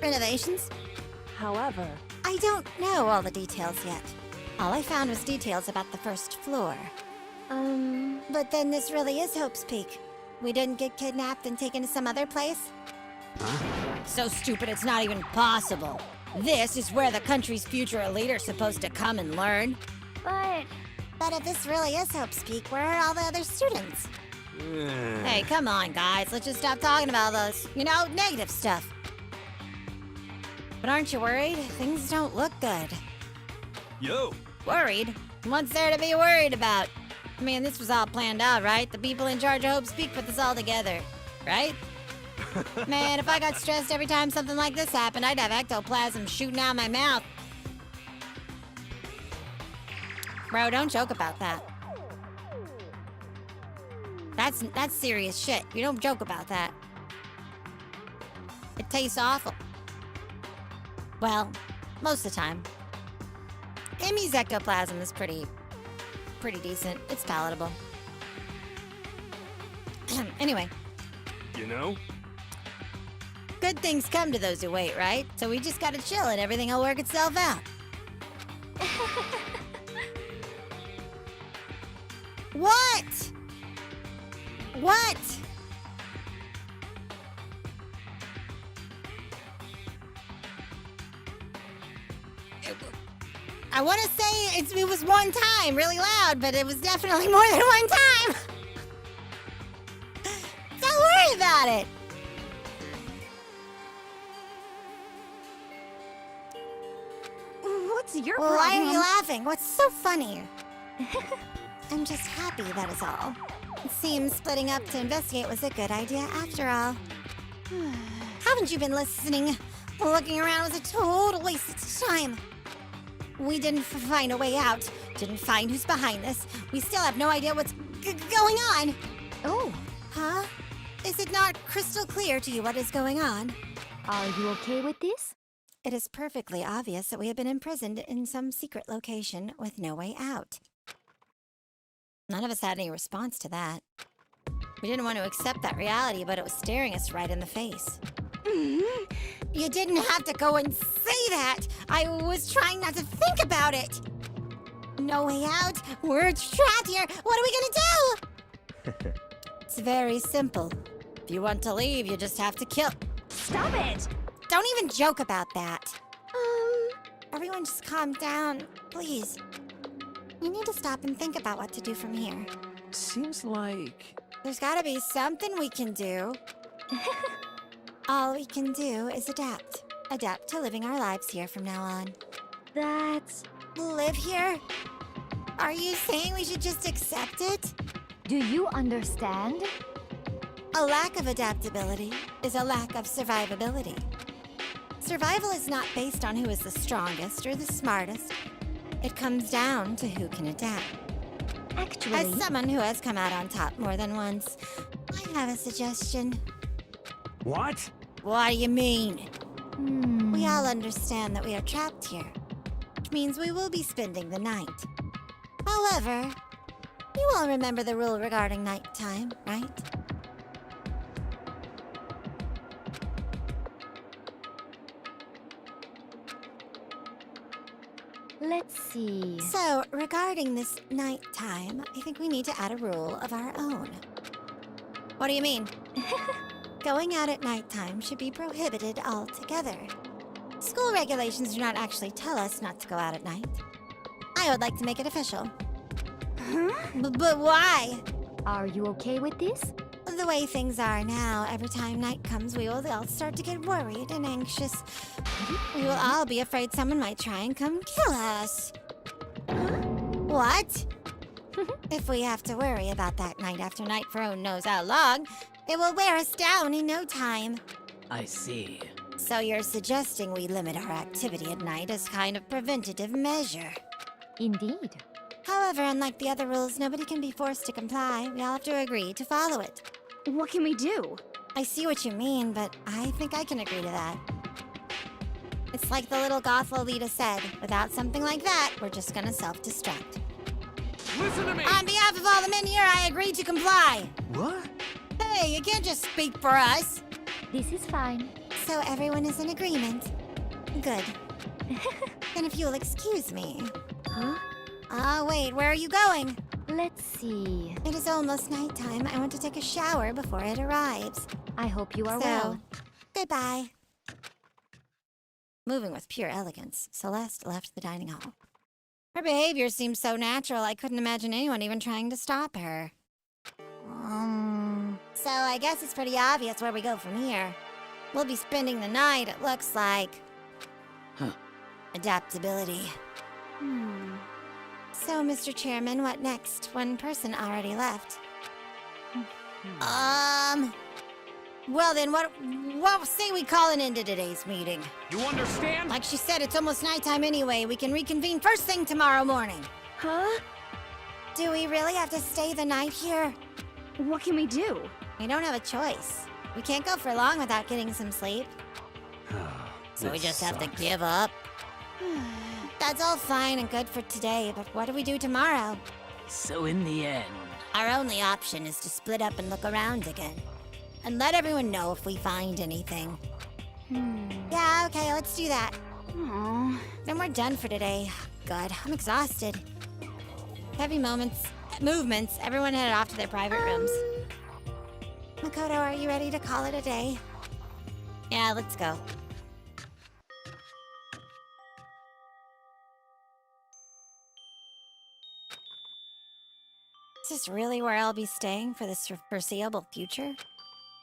Renovations? However, I don't know all the details yet. All I found was details about the first floor. But then this really is Hope's Peak. We didn't get kidnapped and taken to some other place? So stupid it's not even possible. This is where the country's future elite are supposed to come and learn. but But if this really is Hope's Peak, where are all the other students? Hey, come on, guys. Let's just stop talking about those, negative stuff. But aren't you worried? Things don't look good. Yo, Worried? What's there to be worried about? I mean, this was all planned out, right? The people in charge of Hope's Peak put this all together, right? Man, if I got stressed every time something like this happened, I'd have ectoplasm shooting out my mouth. Bro, don't joke about that. That's serious shit. You don't joke about that. It tastes awful. Well, most of the time. Amy's ectoplasm is pretty decent. It's palatable. Anyway, you know? good things come to those who wait, right? So we just gotta chill and everything will work itself out. What? What? I want to say it was one time, really loud, but it was definitely more than one time. Don't worry about it. what's your problem? Why are you laughing? What's so funny? I'm just happy, that is all. It seems splitting up to investigate was a good idea after all. Haven't you been listening? Looking around was a total waste of time. We didn't find a way out. Didn't find who's behind this. We still have no idea what's going on. Oh, Huh? Is it not crystal clear to you what is going on? are you okay with this? It is perfectly obvious that we have been imprisoned in some secret location with no way out. None of us had any response to that. We didn't want to accept that reality, but it was staring us right in the face. You didn't have to go and say that! I was trying not to think about it! No way out! We're trapped here! What are we gonna do? It's very simple. If you want to leave, you just have to kill. Stop it! Don't even joke about that. Everyone just calm down, please. We need to stop and think about what to do from here. Seems like... There's gotta be something we can do. All we can do is adapt. Adapt to living our lives here from now on. That's... Live here? Are you saying we should just accept it? Do you understand? A lack of adaptability is a lack of survivability. Survival is not based on who is the strongest or the smartest. It comes down to who can adapt. Actually... As someone who has come out on top more than once, I have a suggestion. What? What do you mean? We all understand that we are trapped here, which means we will be spending the night. However, you all remember the rule regarding nighttime, right? Let's see... So, regarding this nighttime, I think we need to add a rule of our own. What do you mean? Going out at nighttime should be prohibited altogether. School regulations do not actually tell us not to go out at night. I would like to make it official. But why? Are you okay with this? The way things are now, every time night comes, we will all start to get worried and anxious. We will all be afraid someone might try and come kill us. What? If we have to worry about that night after night for who knows how long, It will wear us down in no time. I see. So you're suggesting we limit our activity at night as kind of preventative measure. Indeed. However, unlike the other rules, nobody can be forced to comply. We all have to agree to follow it. What can we do? I see what you mean, but I think I can agree to that. It's like the little goth Lolita said, without something like that, we're just gonna self-destruct. Listen to me! On behalf of all the men here, I agree to comply. What? Hey, you can't just speak for us. This is fine. So everyone is in agreement. Good. Then if you'll excuse me. Huh? Wait, where are you going? Let's see. It is almost nighttime. I want to take a shower before it arrives. I hope you are So, well. goodbye. Moving with pure elegance, Celeste left the dining hall. Her behavior seemed so natural, I couldn't imagine anyone even trying to stop her. So I guess it's pretty obvious where we go from here. We'll be spending the night, it looks like. Huh. Adaptability. So, Mr. Chairman, what next? One person already left. Well then, what say we call an end to today's meeting? You understand? Like she said, it's almost nighttime anyway. We can reconvene first thing tomorrow morning. Huh? Do we really have to stay the night here? What can we do? We don't have a choice. We can't go for long without getting some sleep. So we just have to give up. That's all fine and good for today, but what do we do tomorrow? So in the end... Our only option is to split up and look around again. And let everyone know if we find anything. Yeah, okay, let's do that. Aww. Then we're done for today. God, I'm exhausted. Heavy movements, everyone headed off to their private rooms. Makoto, are you ready to call it a day? Yeah, let's go. Is this really where I'll be staying for this foreseeable future?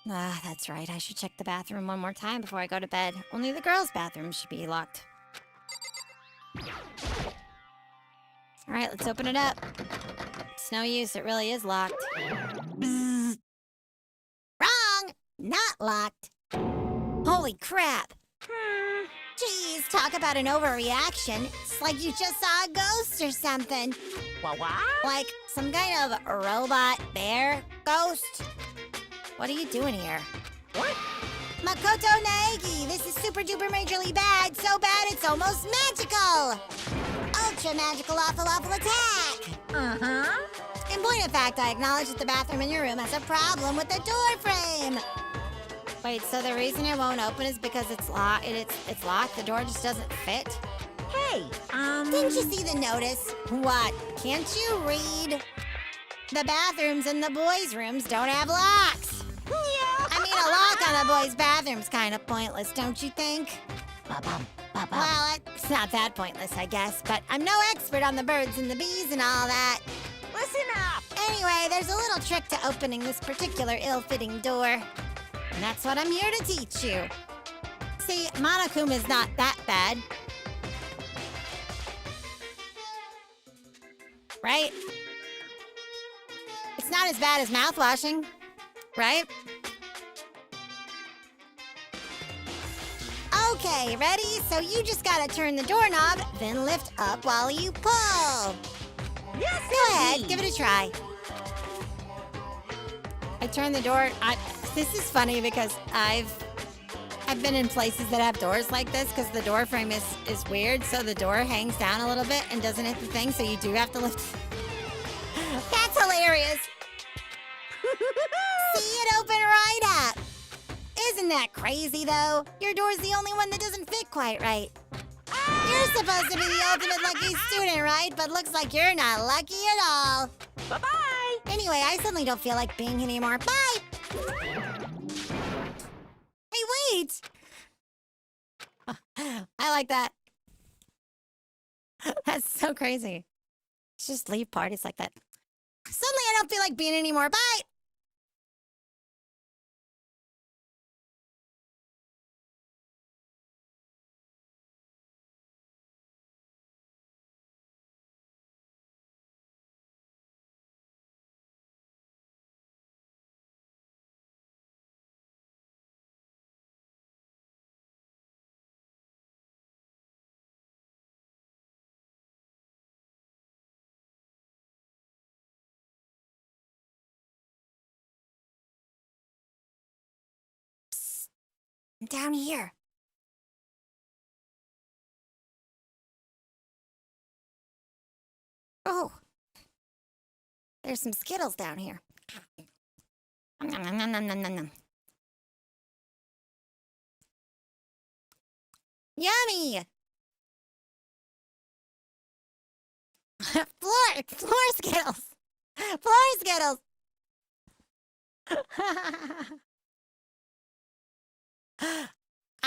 Ah, that's right. I should check the bathroom one more time before I go to bed. Only the girls' bathroom should be locked. Alright, let's open it up. It's no use, it really is locked. Bzzz. Wrong! Not locked. Holy crap! Jeez, talk about an overreaction. It's like you just saw a ghost or something. What? Like some kind of robot bear ghost? What are you doing here? What? Makoto Naegi, this is super duper majorly bad. So bad it's almost magical. Ultra magical awful attack. Uh-huh. In point of fact, I acknowledge that the bathroom in your room has a problem with the door frame. Wait, so the reason it won't open is because it's locked? It's locked? The door just doesn't fit? Hey, Didn't you see the notice? What? Can't you read? The bathrooms in the boys' rooms don't have locks. Yeah. I mean, a lock on a boy's bathroom's kind of pointless, don't you think? Well, it's not that pointless, I guess, but I'm no expert on the birds and the bees and all that. Listen up. Anyway, there's a little trick to opening this particular ill-fitting door. And that's what I'm here to teach you. See, Monokuma's not that bad. Right? It's not as bad as mouthwashing, right? Okay, ready? So you just gotta turn the doorknob, then lift up while you pull. Yes, Go ahead, indeed. give it a try. I turned the door. This is funny because I've been in places that have doors like this because the door frame is weird, so the door hangs down a little bit and doesn't hit the thing, so you do have to lift. That's hilarious. See it open right up. Isn't that crazy though? Your door's the only one that doesn't fit quite right. You're supposed to be the ultimate lucky student, right? But looks like you're not lucky at all. Bye-bye. Anyway, I suddenly don't feel like being here anymore. Bye! Hey, wait! I like that. That's so crazy. Just leave parties like that. Suddenly I don't feel like being anymore. Bye! Down here. Oh. There's some Skittles down here. Nom, nom, nom, nom, nom, nom, nom. Yummy! Floor Skittles! Floor Skittles!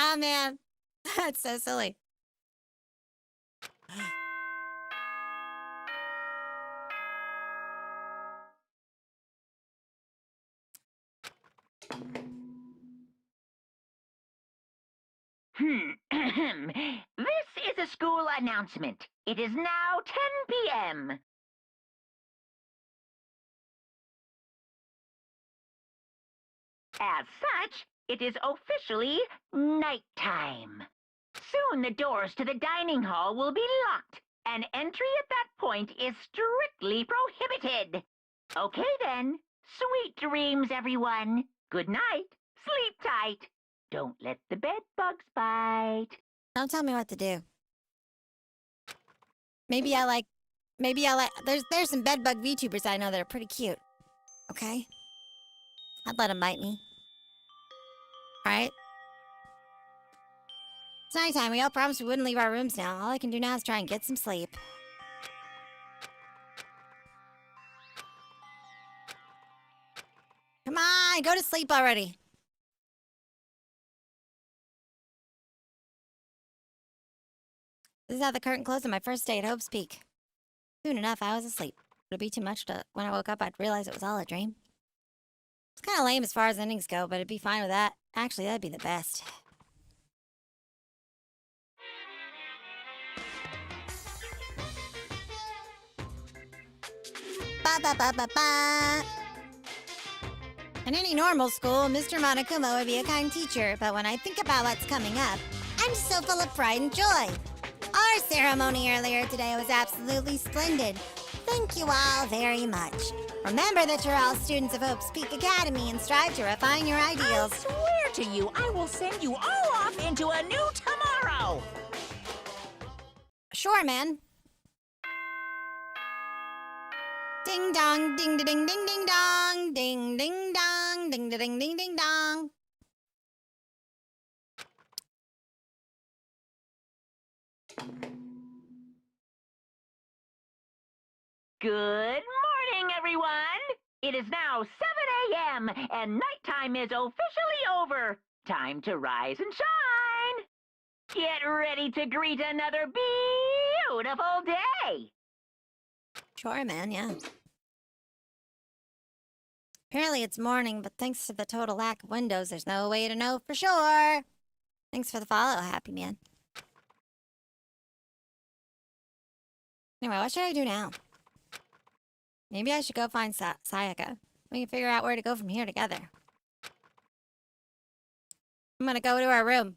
Ah, man. That's so silly. This is a school announcement. It is now 10 p.m. As such, it is officially nighttime. Soon the doors to the dining hall will be locked, and entry at that point is strictly prohibited. Okay then. Sweet dreams, everyone. Good night. Sleep tight. Don't let the bed bugs bite. Don't tell me what to do. Maybe I like, there's some bedbug VTubers I know that are pretty cute. Okay? I'd let them bite me. Alright? It's nighttime. We all promised we wouldn't leave our rooms now. All I can do now is try and get some sleep. Come on, go to sleep already. This is how the curtain closed on my first day at Hope's Peak. Soon enough, I was asleep. Would it be too much to, when I woke up, I'd realize it was all a dream? It's kind of lame as far as endings go, but it'd be fine with that. Actually, that'd be the best. Ba ba ba ba ba. In any normal school, Mr. Monokuma would be a kind teacher, but when I think about what's coming up, I'm so full of pride and joy. Our ceremony earlier today was absolutely splendid. Thank you all very much. Remember that you're all students of Hope's Peak Academy and strive to refine your ideals. I swear to you, I will send you all off into a new tomorrow! Sure, man. Ding dong, ding da ding ding ding dong, ding ding dong, ding da ding ding ding dong. Good morning, everyone! It is now 7 a.m., and nighttime is officially over. Time to rise and shine! Get ready to greet another beautiful day! Sure, man, yeah. Apparently it's morning, but thanks to the total lack of windows, there's no way to know for sure. Thanks for the follow, Happy Man. Anyway, what should I do now? Maybe I should go find Sayaka. We can figure out where to go from here together. I'm gonna go to our room.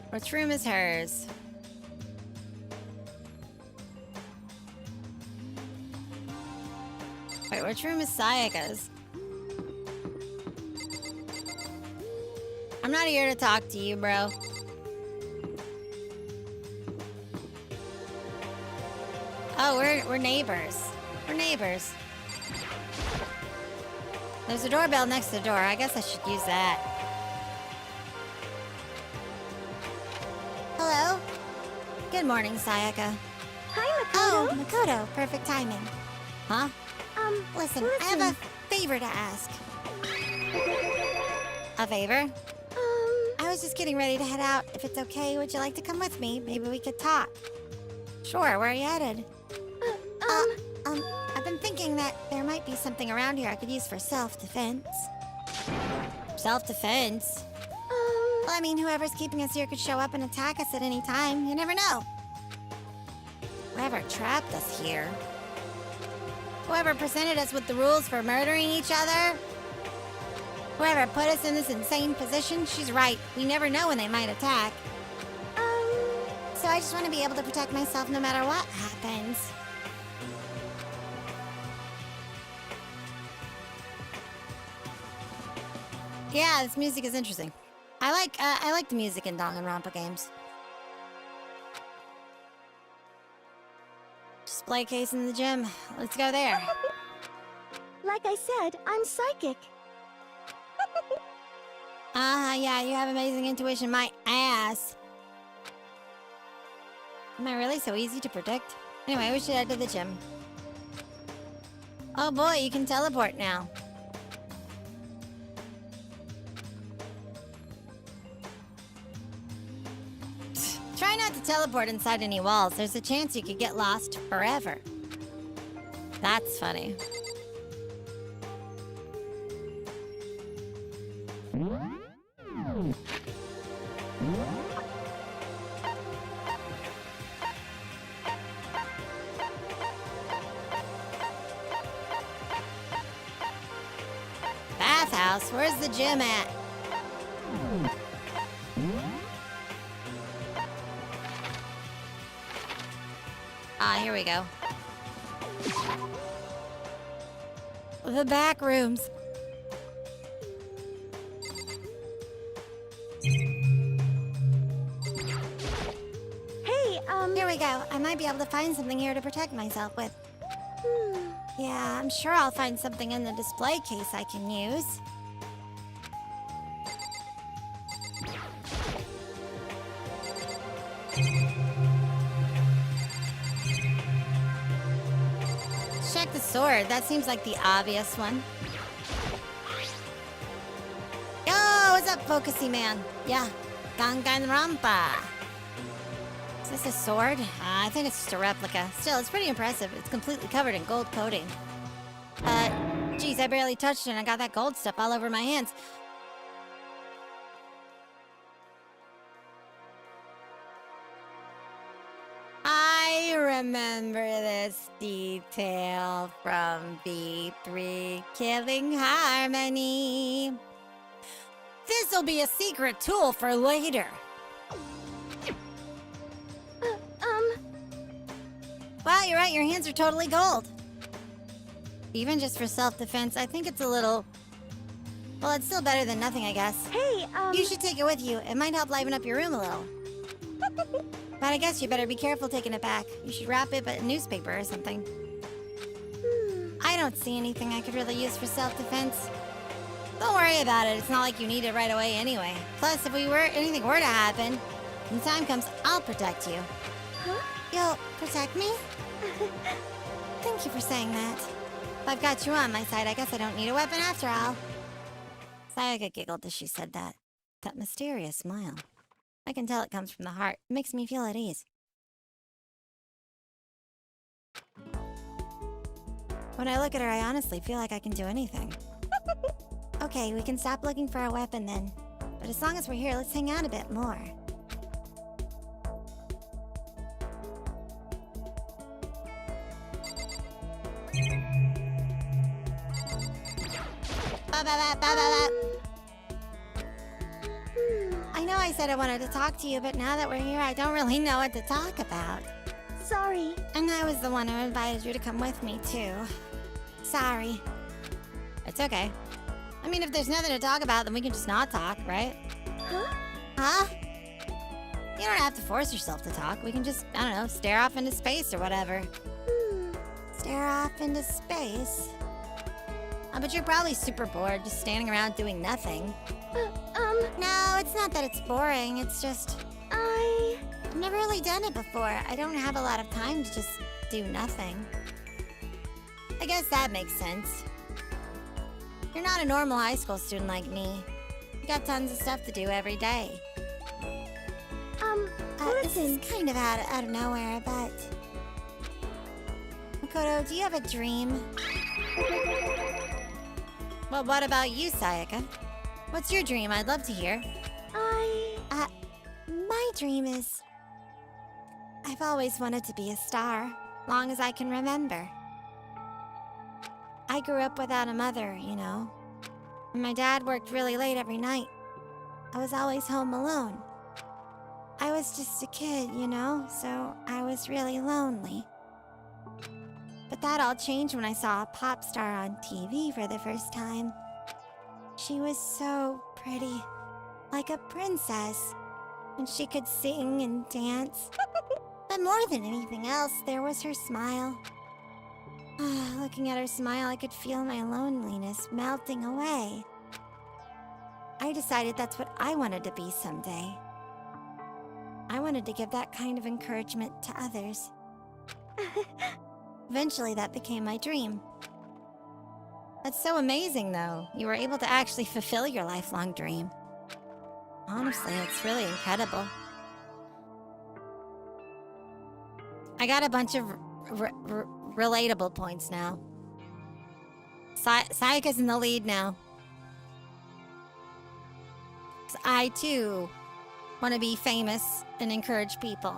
Which room is hers? Wait, which room is Sayaka's? I'm not here to talk to you, bro. Oh, we're neighbors. We're neighbors. There's a doorbell next to the door. I guess I should use that. Hello? Good morning, Sayaka. Hi, Makoto. Oh, Makoto. Perfect timing. Huh? Listen, I have a favor to ask. A favor? I was just getting ready to head out. If it's okay, would you like to come with me? Maybe we could talk. Sure, where are you headed? I've been thinking that there might be something around here I could use for self-defense. Self-defense? Well, I mean, whoever's keeping us here could show up and attack us at any time. You never know. Whoever trapped us here. Whoever presented us with the rules for murdering each other. Whoever put us in this insane position, she's right. We never know when they might attack. So I just want to be able to protect myself no matter what happens. Yeah, this music is interesting. I like the music in Danganronpa games. Display case in the gym. Let's go there. Like I said, I'm psychic. Yeah, you have amazing intuition, my ass. Am I really so easy to predict? Anyway, we should head to the gym. Oh boy, you can teleport now. Try not to teleport inside any walls. There's a chance you could get lost forever. That's funny. Bathhouse? Where's the gym at? Ah, here we go. The back rooms. Hey, Here we go. I might be able to find something here to protect myself with. Yeah, I'm sure I'll find something in the display case I can use. Check the sword. That seems like the obvious one. Yo, what's up, Focusy Man? Yeah, Danganronpa. Is this a sword? I think it's just a replica. Still, it's pretty impressive. It's completely covered in gold coating. Geez, I barely touched it and I got that gold stuff all over my hands. I remember this detail from B3 Killing Harmony. This'll be a secret tool for later. Wow, you're right, your hands are totally gold. Even just for self-defense, I think it's a little... Well, it's still better than nothing, I guess. Hey, You should take it with you. It might help liven up your room a little. But I guess you better be careful taking it back. You should wrap it in a newspaper or something. I don't see anything I could really use for self-defense. Don't worry about it. It's not like you need it right away anyway. Plus, if anything were to happen, when the time comes, I'll protect you. Huh? You'll protect me? Thank you for saying that. If I've got you on my side, I guess I don't need a weapon after all. Sayaka giggled as she said that. That mysterious smile. I can tell it comes from the heart. It makes me feel at ease. When I look at her, I honestly feel like I can do anything. Okay, we can stop looking for a weapon then. But as long as we're here, let's hang out a bit more. I know I said I wanted to talk to you, but now that we're here, I don't really know what to talk about. Sorry. And I was the one who invited you to come with me, too. Sorry. It's okay. I mean, if there's nothing to talk about, then we can just not talk, right? Huh? Huh? You don't have to force yourself to talk. We can just, I don't know, stare off into space or whatever. Stare off into space? But you're probably super bored, just standing around doing nothing. No, it's not that it's boring, it's just... I've never really done it before. I don't have a lot of time to just do nothing. I guess that makes sense. You're not a normal high school student like me. You got tons of stuff to do every day. This is kind of out of nowhere, but... Makoto, do you have a dream? Well, what about you, Sayaka? What's your dream? I'd love to hear. My dream is... I've always wanted to be a star, long as I can remember. I grew up without a mother, you know. And my dad worked really late every night. I was always home alone. I was just a kid, you know, so I was really lonely. But that all changed when I saw a pop star on TV for the first time. She was so pretty, like a princess, and she could sing and dance. But more than anything else, there was her smile. Looking at her smile, I could feel my loneliness melting away. I decided that's what I wanted to be someday. I wanted to give that kind of encouragement to others. Eventually, that became my dream. That's so amazing, though. You were able to actually fulfill your lifelong dream. Honestly, it's really incredible. I got a bunch of relatable points now. Sayaka's in the lead now. 'Cause I, too, want to be famous and encourage people.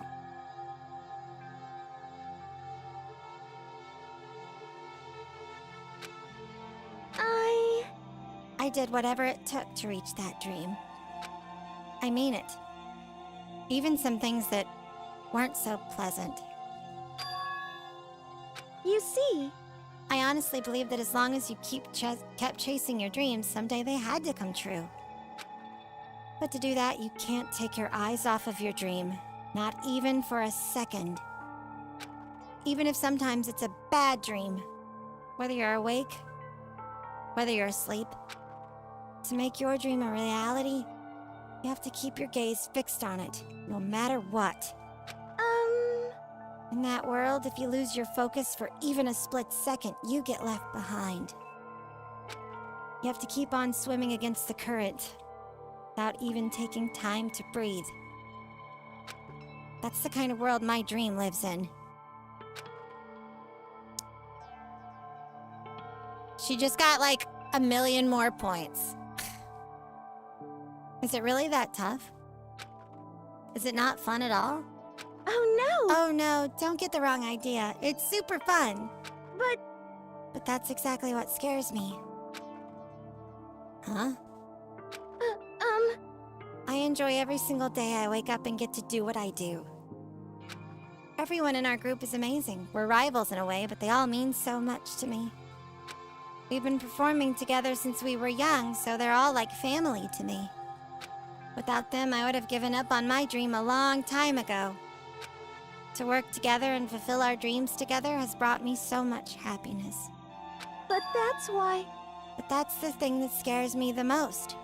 I did whatever it took to reach that dream. I mean it. Even some things that weren't so pleasant. You see, I honestly believe that as long as you kept chasing your dreams, someday they had to come true. But to do that, you can't take your eyes off of your dream, not even for a second. Even if sometimes it's a bad dream, whether you're awake, whether you're asleep. To make your dream a reality, you have to keep your gaze fixed on it, no matter what. In that world, if you lose your focus for even a split second, you get left behind. You have to keep on swimming against the current, without even taking time to breathe. That's the kind of world my dream lives in. She just got like 1 million more points. Is it really that tough? Is it not fun at all? Oh no! Oh no, don't get the wrong idea. It's super fun. But that's exactly what scares me. Huh? I enjoy every single day I wake up and get to do what I do. Everyone in our group is amazing. We're rivals in a way, but they all mean so much to me. We've been performing together since we were young, so they're all like family to me. Without them, I would have given up on my dream a long time ago. To work together and fulfill our dreams together has brought me so much happiness. But that's why... But that's the thing that scares me the most.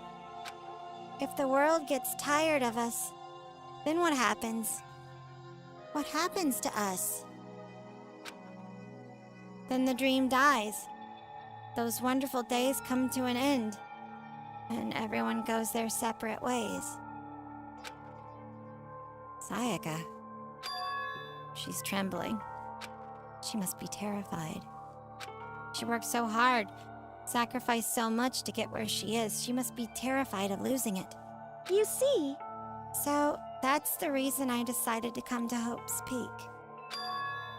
If the world gets tired of us, then what happens? What happens to us? Then the dream dies. Those wonderful days come to an end, and everyone goes their separate ways. Sayaka. She's trembling. She must be terrified. She worked so hard, sacrificed so much to get where she is. She must be terrified of losing it. You see... So, that's the reason I decided to come to Hope's Peak.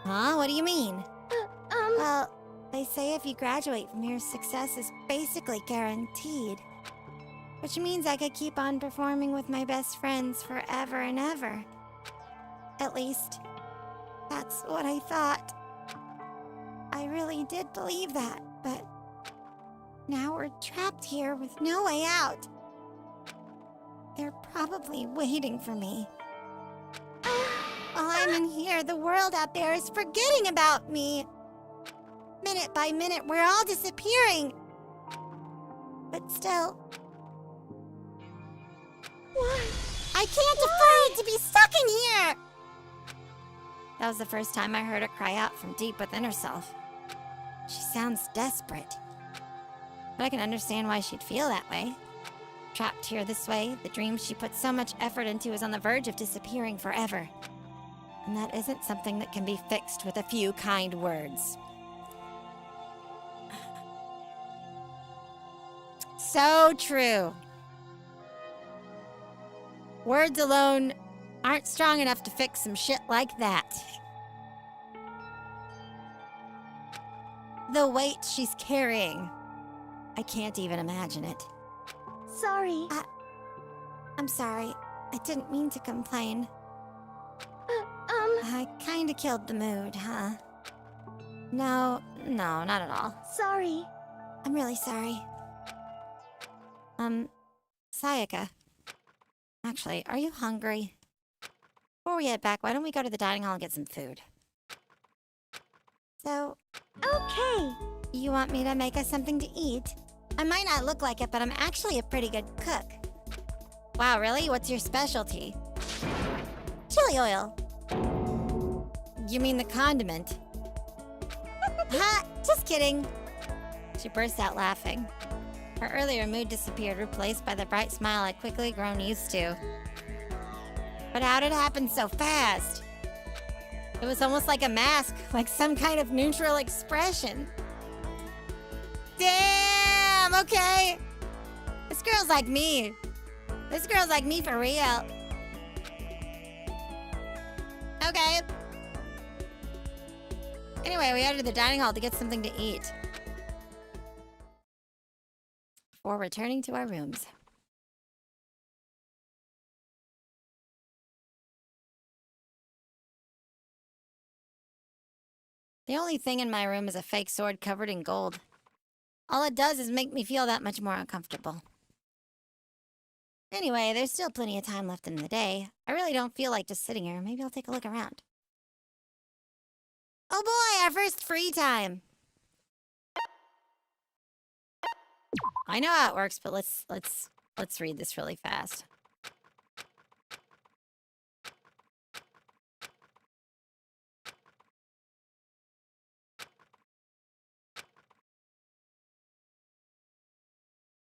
Huh? What do you mean? Well, they say if you graduate from here, success is basically guaranteed. Which means I could keep on performing with my best friends forever and ever. At least, that's what I thought. I really did believe that, but now we're trapped here with no way out. They're probably waiting for me. While I'm in here, the world out there is forgetting about me. Minute by minute, we're all disappearing. But still... Why? I can't afford to be stuck in here! That was the first time I heard her cry out from deep within herself. She sounds desperate. But I can understand why she'd feel that way. Trapped here this way, the dream she put so much effort into is on the verge of disappearing forever. And that isn't something that can be fixed with a few kind words. So true. Words alone aren't strong enough to fix some shit like that. The weight she's carrying. I can't even imagine it. Sorry. I'm sorry. I didn't mean to complain. I kinda killed the mood, huh? No, not at all. Sorry. I'm really sorry. Sayaka. Actually, are you hungry? Before we head back, why don't we go to the dining hall and get some food? So... Okay. You want me to make us something to eat? I might not look like it, but I'm actually a pretty good cook. Wow, really? What's your specialty? Chili oil. You mean the condiment? Ha! Just kidding. She burst out laughing. Her earlier mood disappeared, replaced by the bright smile I'd quickly grown used to. But how did it happen so fast? It was almost like a mask, like some kind of neutral expression. Damn, okay. This girl's like me. This girl's like me for real. Okay. Anyway, we headed to the dining hall to get something to eat. Before returning to our rooms. The only thing in my room is a fake sword covered in gold. All it does is make me feel that much more uncomfortable. Anyway, there's still plenty of time left in the day. I really don't feel like just sitting here. Maybe I'll take a look around. Oh boy, our first free time. I know how it works, but let's read this really fast.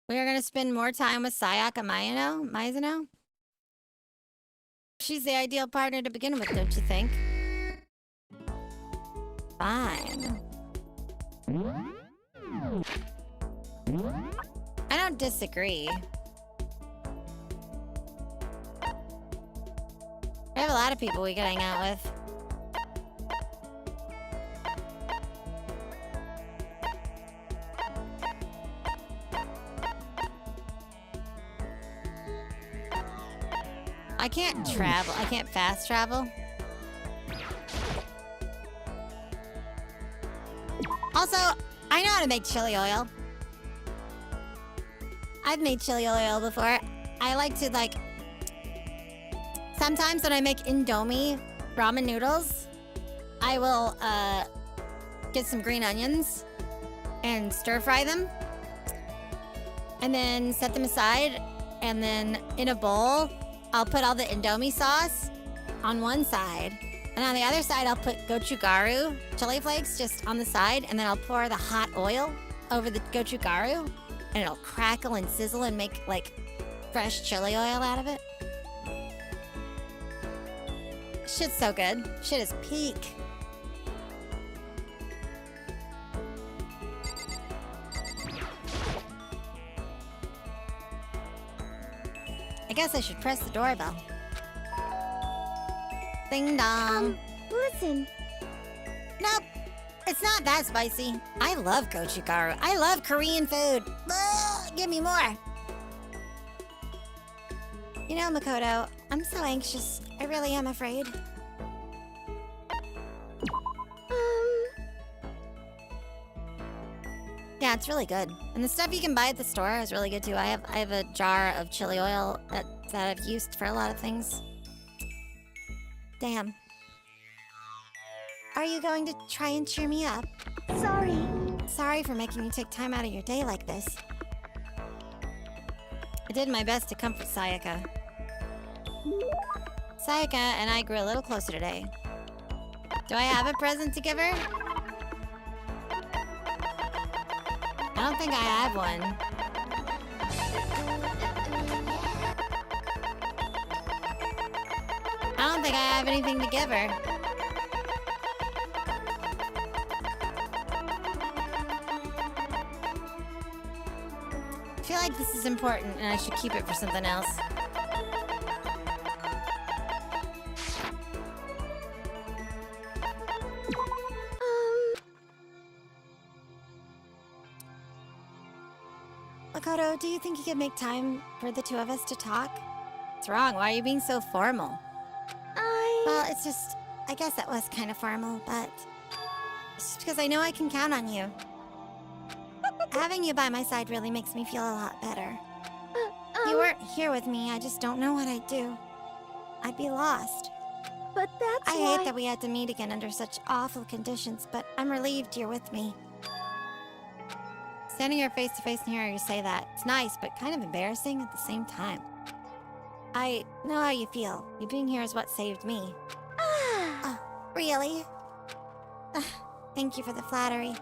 We are going to spend more time with Sayaka Mizuno. She's the ideal partner to begin with, don't you think? Fine. I don't disagree. I have a lot of people we could hang out with. I can't travel. I can't fast travel. Also, I know how to make chili oil. I've made chili oil before. I like to, like... Sometimes when I make Indomie ramen noodles, I will, get some green onions and stir-fry them. And then set them aside. And then in a bowl, I'll put all the Indomie sauce on one side. And on the other side, I'll put gochugaru chili flakes just on the side. And then I'll pour the hot oil over the gochugaru. And it'll crackle and sizzle and make, like, fresh chili oil out of it. Shit's so good. Shit is peak. I guess I should press the doorbell. Ding dong. Listen. Nope. It's not that spicy. I love gochugaru. I love Korean food. Ugh, give me more. You know, Makoto, I'm so anxious. I really am afraid. Yeah, it's really good. And the stuff you can buy at the store is really good too. I have a jar of chili oil that I've used for a lot of things. Damn. Are you going to try and cheer me up? Sorry. Sorry for making you take time out of your day like this. I did my best to comfort Sayaka. Sayaka and I grew a little closer today. Do I have a present to give her? I don't think I have one. I don't think I have anything to give her. I feel like this is important and I should keep it for something else. Makoto, do you think you could make time for the two of us to talk? What's wrong? Why are you being so formal? Well, it's just... I guess it was kind of formal, but... It's just because I know I can count on you. Having you by my side really makes me feel a lot better. you weren't here with me, I just don't know what I'd do. I'd be lost. But that's I why... hate that we had to meet again under such awful conditions, but I'm relieved you're with me. Standing here face to face and hearing you say that, it's nice, but kind of embarrassing at the same time. I know how you feel. You being here is what saved me. Oh, really? Thank you for the flattery.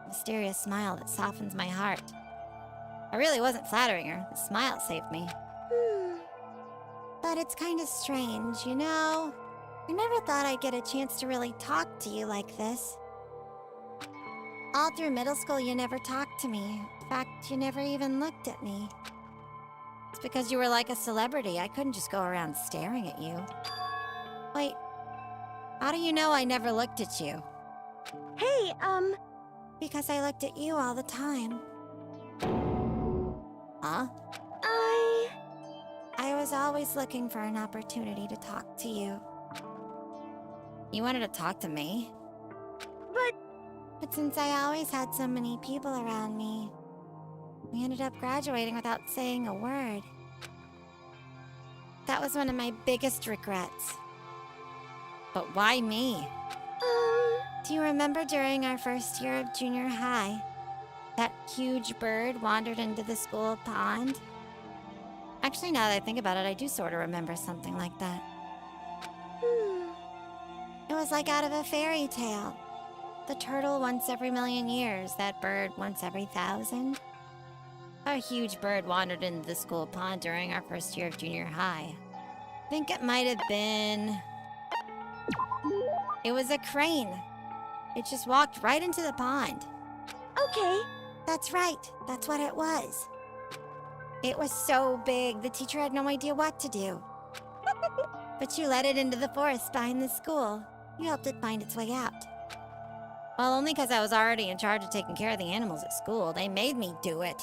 Mysterious smile that softens my heart. I really wasn't flattering her. The smile saved me. But it's kind of strange, you know? I never thought I'd get a chance to really talk to you like this. All through middle school, you never talked to me. In fact, you never even looked at me. It's because you were like a celebrity. I couldn't just go around staring at you. Wait, how do you know I never looked at you? Hey, Because I looked at you all the time. Huh? I was always looking for an opportunity to talk to you. You wanted to talk to me? But since I always had so many people around me, we ended up graduating without saying a word. That was one of my biggest regrets. But why me? Do you remember during our first year of junior high, that huge bird wandered into the school pond? Actually, now that I think about it, I do sort of remember something like that. It was like out of a fairy tale. The turtle once every million years, that bird once every 1,000. A huge bird wandered into the school pond during our first year of junior high. I think it might have been... It was a crane. It just walked right into the pond. Okay. That's right. That's what it was. It was so big, the teacher had no idea what to do. But you let it into the forest behind the school. You helped it find its way out. Well, only because I was already in charge of taking care of the animals at school. They made me do it.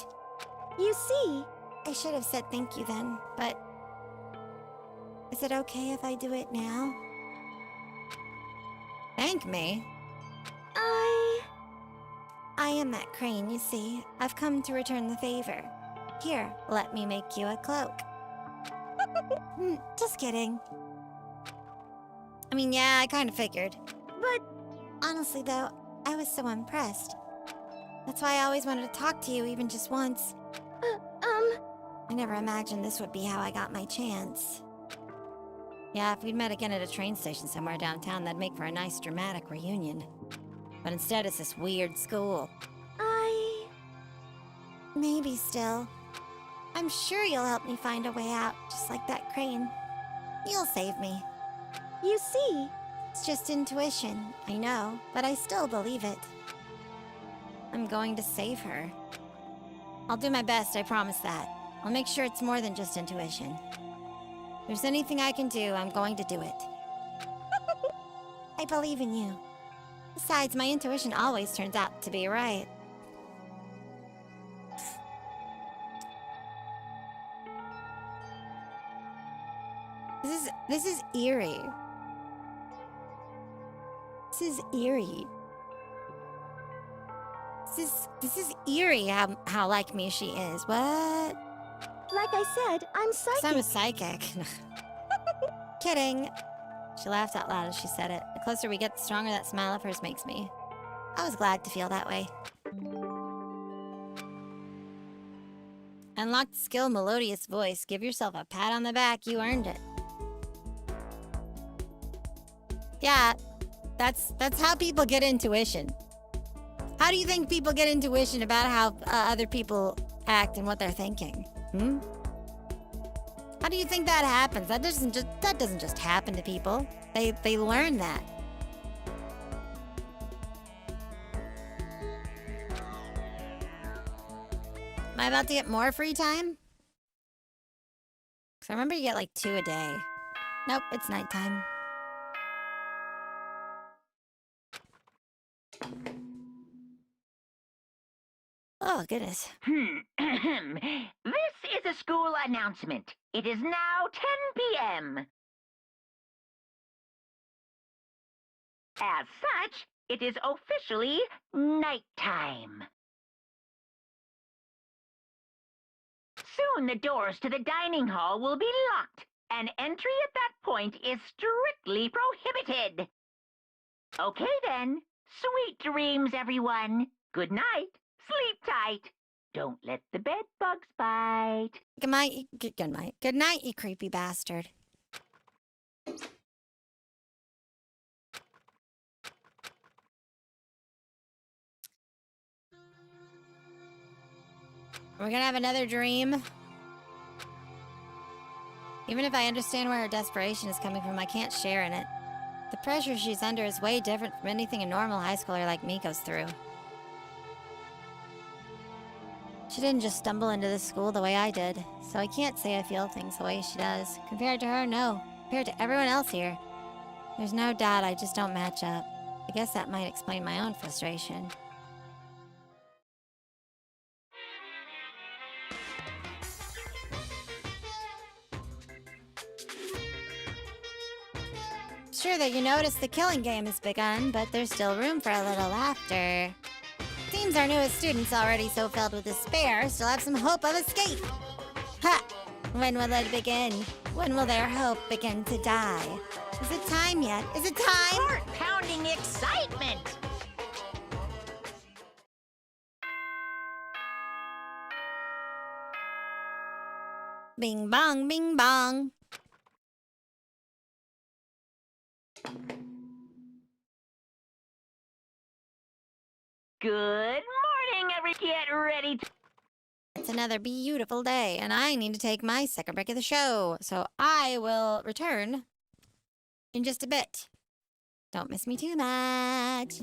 You see, I should have said thank you then, but... Is it okay if I do it now? Thank me? I am that crane, you see. I've come to return the favor. Here, let me make you a cloak. Just kidding. I mean, yeah, I kind of figured. But... Honestly, though, I was so impressed. That's why I always wanted to talk to you, even just once. I never imagined this would be how I got my chance. Yeah, if we'd met again at a train station somewhere downtown, that'd make for a nice dramatic reunion. But instead, it's this weird school. Maybe still. I'm sure you'll help me find a way out, just like that crane. You'll save me. You see, It's just intuition, I know, but I still believe it. I'm going to save her. I'll do my best, I promise that. I'll make sure it's more than just intuition. If there's anything I can do, I'm going to do it. I believe in you. Besides, my intuition always turns out to be right. This is eerie. This is eerie. This is eerie how like me she is. What? like I said, I'm psychic. So I'm a psychic. Kidding. She laughed out loud as she said it. The closer we get, the stronger that smile of hers makes me. I was glad to feel that way. Unlocked skill, melodious voice. Give yourself a pat on the back. You earned it. Yeah, that's how people get intuition. How do you think people get intuition about how other people act and what they're thinking? How do you think that happens? That doesn't just happen to people. They learn that. Am I about to get more free time? Because I remember you get like 2 a day. Nope, it's nighttime. Oh, goodness. This is a school announcement. It is now 10 p.m. As such, it is officially nighttime. Soon the doors to the dining hall will be locked, and entry at that point is strictly prohibited. Okay then. Sweet dreams, everyone. Good night. Sleep tight. Don't let the bed bugs bite. Good night, good night. Good night, you creepy bastard. We're gonna have another dream. Even if I understand where her desperation is coming from, I can't share in it. The pressure she's under is way different from anything a normal high schooler like me goes through. She didn't just stumble into this school the way I did, so I can't say I feel things the way she does. Compared to her, no. Compared to everyone else here, there's no doubt I just don't match up. I guess that might explain my own frustration. Sure that you notice the killing game has begun, but there's still room for a little laughter. Seems our newest students, already so filled with despair, still have some hope of escape. Ha! When will it begin? When will their hope begin to die? Is it time yet? Is it time? Heart-pounding excitement! Bing bong, bing bong. Good morning, get ready to... It's another beautiful day, and I need to take my second break of the show, so I will return in just a bit. Don't miss me too much.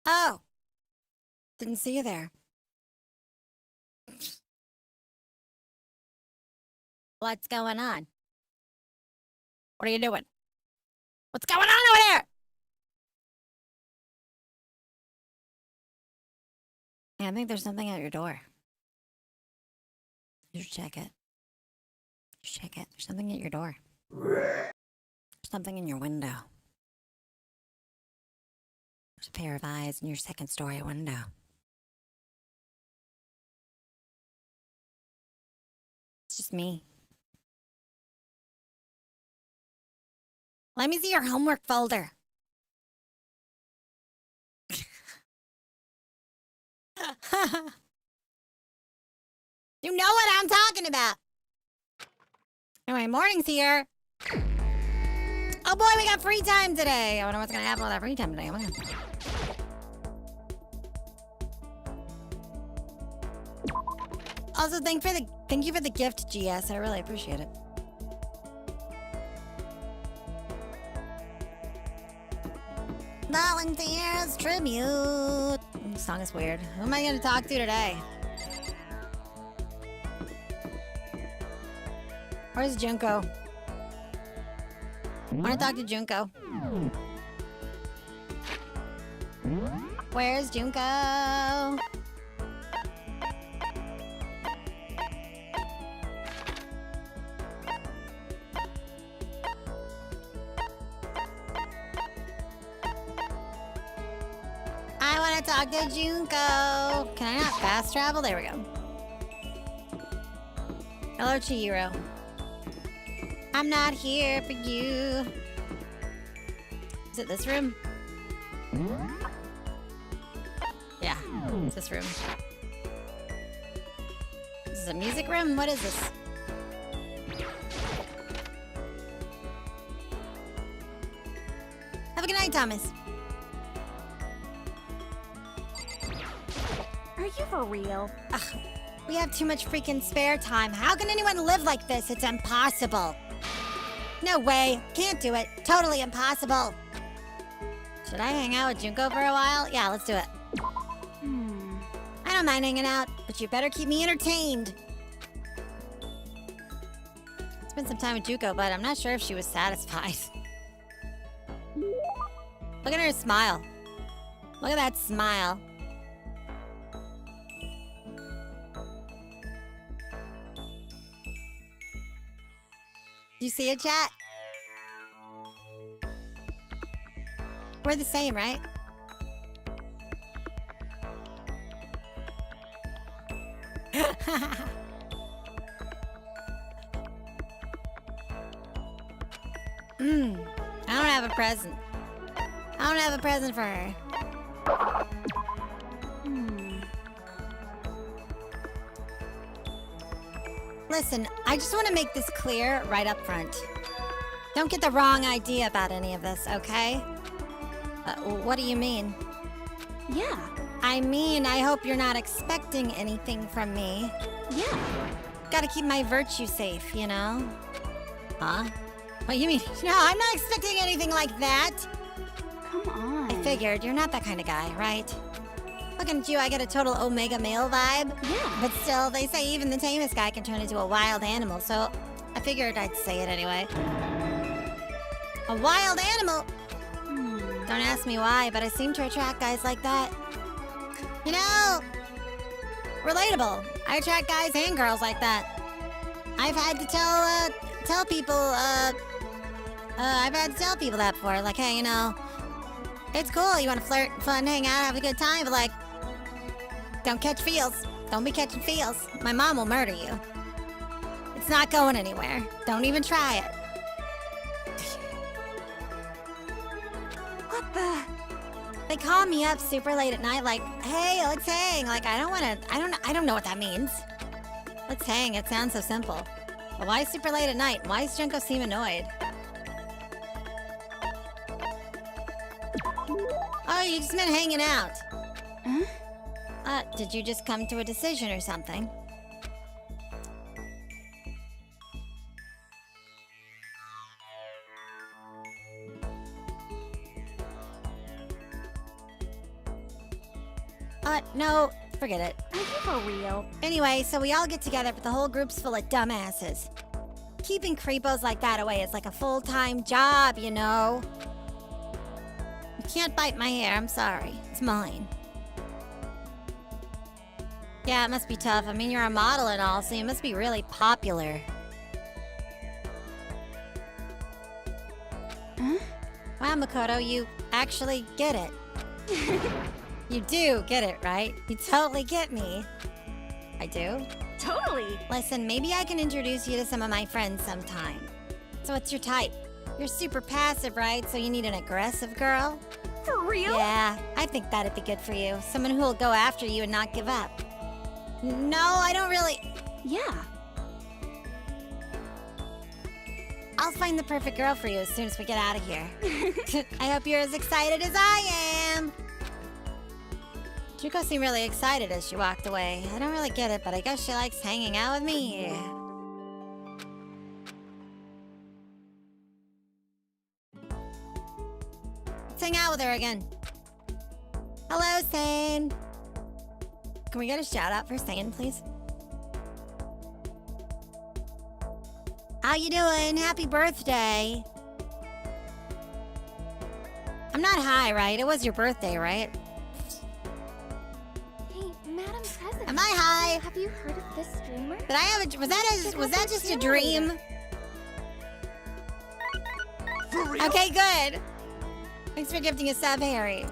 Oh. Didn't see you there. What's going on? What are you doing? What's going on over there? Yeah, I think there's something at your door. You should check it. Just check it. There's something at your door. There's something in your window. There's a pair of eyes in your second story window. It's just me. Let me see your homework folder. You know what I'm talking about. Anyway, morning's here. Oh boy, we got free time today. I wonder what's gonna happen with our free time today. Also, thank you for the gift, GS. I really appreciate it. Volunteers tribute. This song is weird. Who am I gonna talk to today? Where's Junko? I wanna talk to Junko. Where's Junko? I want to talk to Junko. Can I not fast travel? There we go. Hello, Chihiro. I'm not here for you. Is it this room? Yeah, it's this room. This is a music room? What is this? Have a good night, Thomas. Are you for real? Ugh, we have too much freaking spare time. How can anyone live like this? It's impossible. No way. Can't do it. Totally impossible. Should I hang out with Junko for a while? Yeah, let's do it. I don't mind hanging out, but you better keep me entertained. Spent some time with Junko, but I'm not sure if she was satisfied. Look at her smile. Look at that smile. Do you see it, chat? We're the same, right? I don't have a present. I don't have a present for her. Listen, I just want to make this clear right up front. Don't get the wrong idea about any of this, okay? What do you mean? Yeah. I mean, I hope you're not expecting anything from me. Yeah. Gotta keep my virtue safe, you know? Huh? What you mean? No, I'm not expecting anything like that. Come on. I figured you're not that kind of guy, right? Looking at you, I get a total Omega male vibe. Yeah. But still, they say even the tamest guy can turn into a wild animal, so I figured I'd say it anyway. A wild animal? Don't ask me why, but I seem to attract guys like that. You know, relatable. I attract guys and girls like that. I've had to tell people that before. Like, hey, you know, it's cool. You want to flirt, fun, hang out, have a good time, but like, don't catch feels. Don't be catching feels. My mom will murder you. It's not going anywhere. Don't even try it. What the? They call me up super late at night like, hey, let's hang. Like, I don't know what that means. Let's hang. It sounds so simple. But why super late at night? Why does Junko seem annoyed? Oh, you just meant hanging out. Huh? Did you just come to a decision or something? No, forget it. Are you for real? Anyway, so we all get together, but the whole group's full of dumbasses. Keeping creepos like that away is like a full-time job, you know? You can't bite my hair, I'm sorry. It's mine. Yeah, it must be tough. I mean, you're a model and all, so you must be really popular. Huh? Wow, Makoto, you actually get it. You do get it, right? You totally get me. I do? Totally. Listen, maybe I can introduce you to some of my friends sometime. So what's your type? You're super passive, right? So you need an aggressive girl? For real? Yeah, I think that'd be good for you. Someone who'll go after you and not give up. No, I don't really... Yeah. I'll find the perfect girl for you as soon as we get out of here. I hope you're as excited as I am. Juko seemed really excited as she walked away. I don't really get it, but I guess she likes hanging out with me. Let's hang out with her again. Hello, Sane. Can we get a shout out for Sane, please? How you doing? Happy birthday. I'm not high, right? It was your birthday, right? Hey, Madam President. Am I high? Have you heard of this streamer? Did I have a... Was that just a dream? For real? Okay, good. Thanks for gifting a sub, Harry.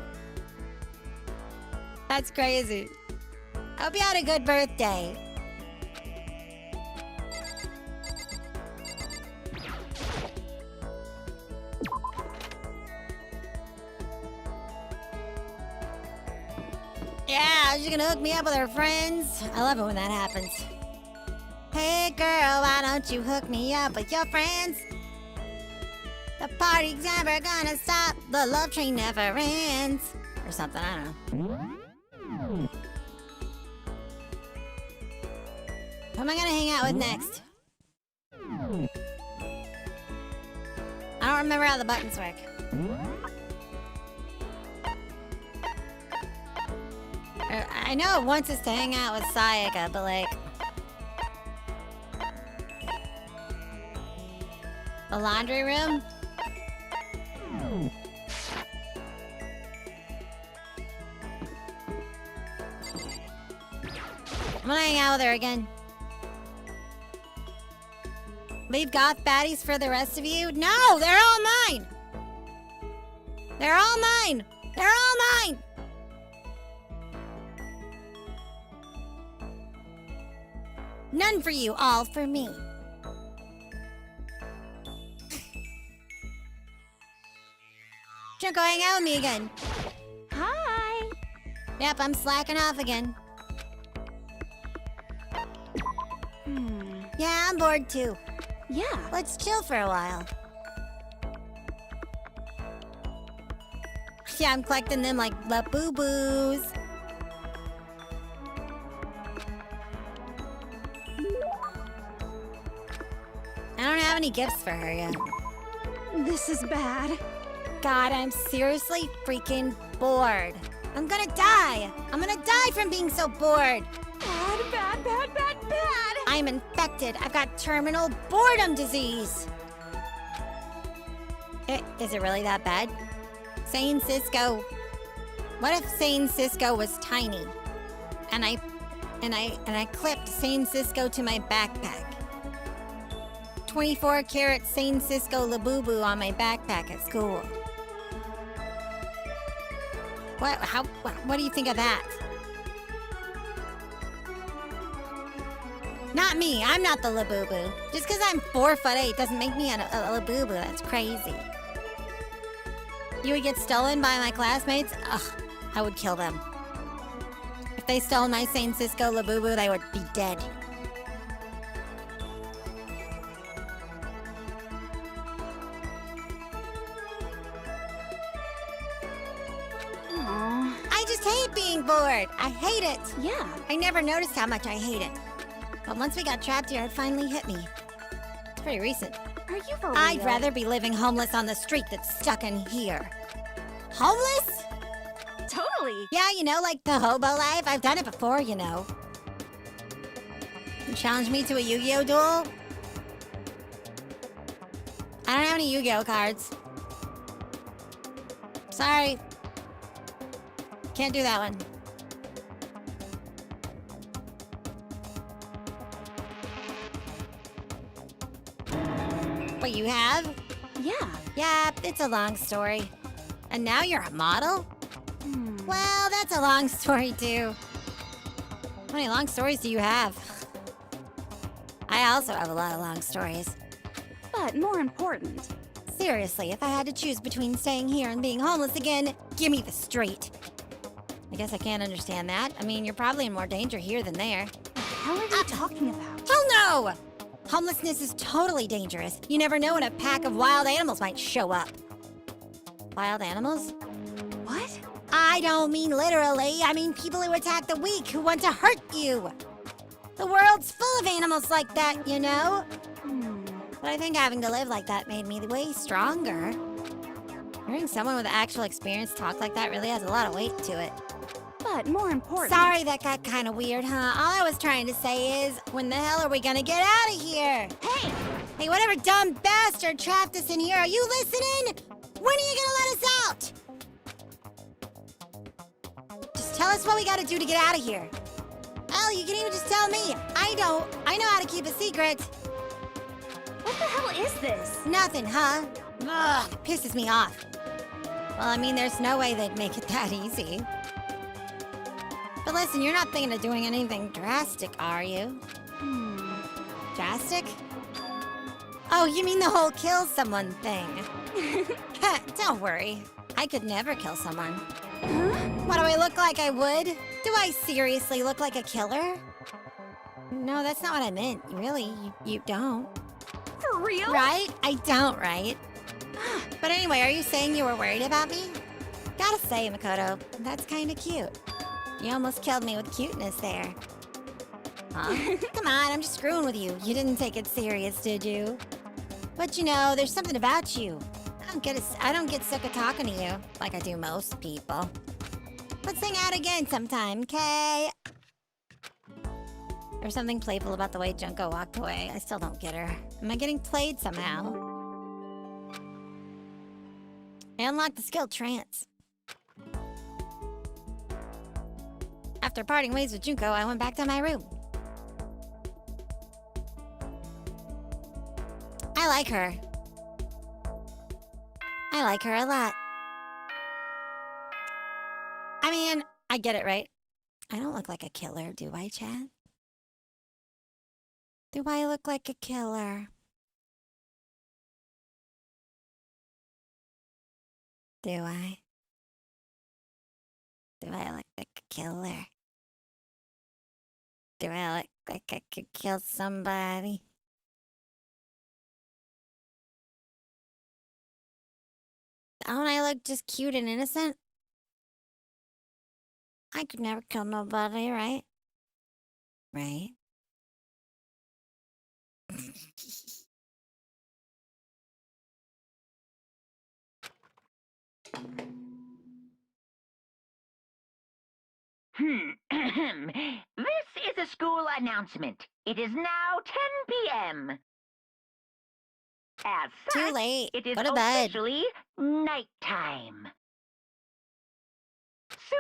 That's crazy. Hope you had a good birthday. Yeah, she's gonna hook me up with her friends. I love it when that happens. Hey girl, why don't you hook me up with your friends? The party's never gonna stop, the love train never ends. Or something, I don't know. Who am I gonna hang out with next? I don't remember how the buttons work. I know it wants us to hang out with Sayaka, but like... The laundry room? I'm gonna hang out with her again. Leave goth baddies for the rest of you? No, they're all mine! They're all mine! They're all mine! None for you, all for me. Junko, hang out with me again. Hi. Yep, I'm slacking off again. Yeah, I'm bored too. Yeah. Let's chill for a while. Yeah, I'm collecting them like the boo-boos. I don't have any gifts for her yet. This is bad. God, I'm seriously freaking bored. I'm gonna die. I'm gonna die from being so bored. Bad, bad, bad, bad, bad. I'm infected. I've got terminal boredom disease. Is it really that bad? Sane Cisco. What if Sane Cisco was tiny? And I clipped Sane Cisco to my backpack. 24 karat Sane Cisco Labubu on my backpack at school. What do you think of that? Not me, I'm not the Labubu. Just because I'm 4'8" doesn't make me a Labubu, that's crazy. You would get stolen by my classmates? Ugh, I would kill them. If they stole my Sane Cisco Labubu, they would be dead. I just hate being bored. I hate it. Yeah. I never noticed how much I hate it. But once we got trapped here, it finally hit me. It's pretty recent. Are you for real? I'd rather be living homeless on the street than stuck in here. Homeless? Totally. Yeah, you know, like the hobo life. I've done it before, you know. You challenge me to a Yu-Gi-Oh duel? I don't have any Yu-Gi-Oh cards. Sorry. Can't do that one. What, you have? Yeah. Yeah, it's a long story. And now you're a model? Well, that's a long story too. How many long stories do you have? I also have a lot of long stories. But more important. Seriously, if I had to choose between staying here and being homeless again, give me the straight. I guess I can't understand that. I mean, you're probably in more danger here than there. What the hell are you talking about? Hell no! Homelessness is totally dangerous. You never know when a pack of wild animals might show up. Wild animals? What? I don't mean literally. I mean people who attack the weak, who want to hurt you. The world's full of animals like that, you know? But I think having to live like that made me way stronger. Hearing someone with actual experience talk like that really has a lot of weight to it. But more important. Sorry that got kind of weird, huh? All I was trying to say is, when the hell are we gonna get out of here? Hey! Hey, whatever dumb bastard trapped us in here, are you listening? When are you gonna let us out? Just tell us what we gotta do to get out of here. Hell, you can even just tell me. I don't. I know how to keep a secret. What the hell is this? Nothing, huh? Ugh, it pisses me off. Well, I mean, there's no way they'd make it that easy. But listen, you're not thinking of doing anything drastic, are you? Drastic? Oh, you mean the whole kill someone thing. Don't worry. I could never kill someone. What, do I look like I would? Do I seriously look like a killer? No, that's not what I meant. Really, you don't. For real? Right? I don't, right? But anyway, are you saying you were worried about me? Gotta say, Makoto, that's kinda cute. You almost killed me with cuteness there. Huh? Come on, I'm just screwing with you. You didn't take it serious, did you? But you know, there's something about you. I don't get sick of talking to you, like I do most people. Let's hang out again sometime, okay? There's something playful about the way Junko walked away. I still don't get her. Am I getting played somehow? I unlocked the skill Trance. After parting ways with Junko, I went back to my room. I like her. I like her a lot. I mean, I get it, right? I don't look like a killer, do I, Chad? Do I look like a killer? Do I? Do I look like a killer? Do I look like I could kill somebody? Don't I look just cute and innocent? I could never kill nobody, right? Right? This is a school announcement. It is now 10 p.m. As such, Too late. it is Go to bed. officially nighttime.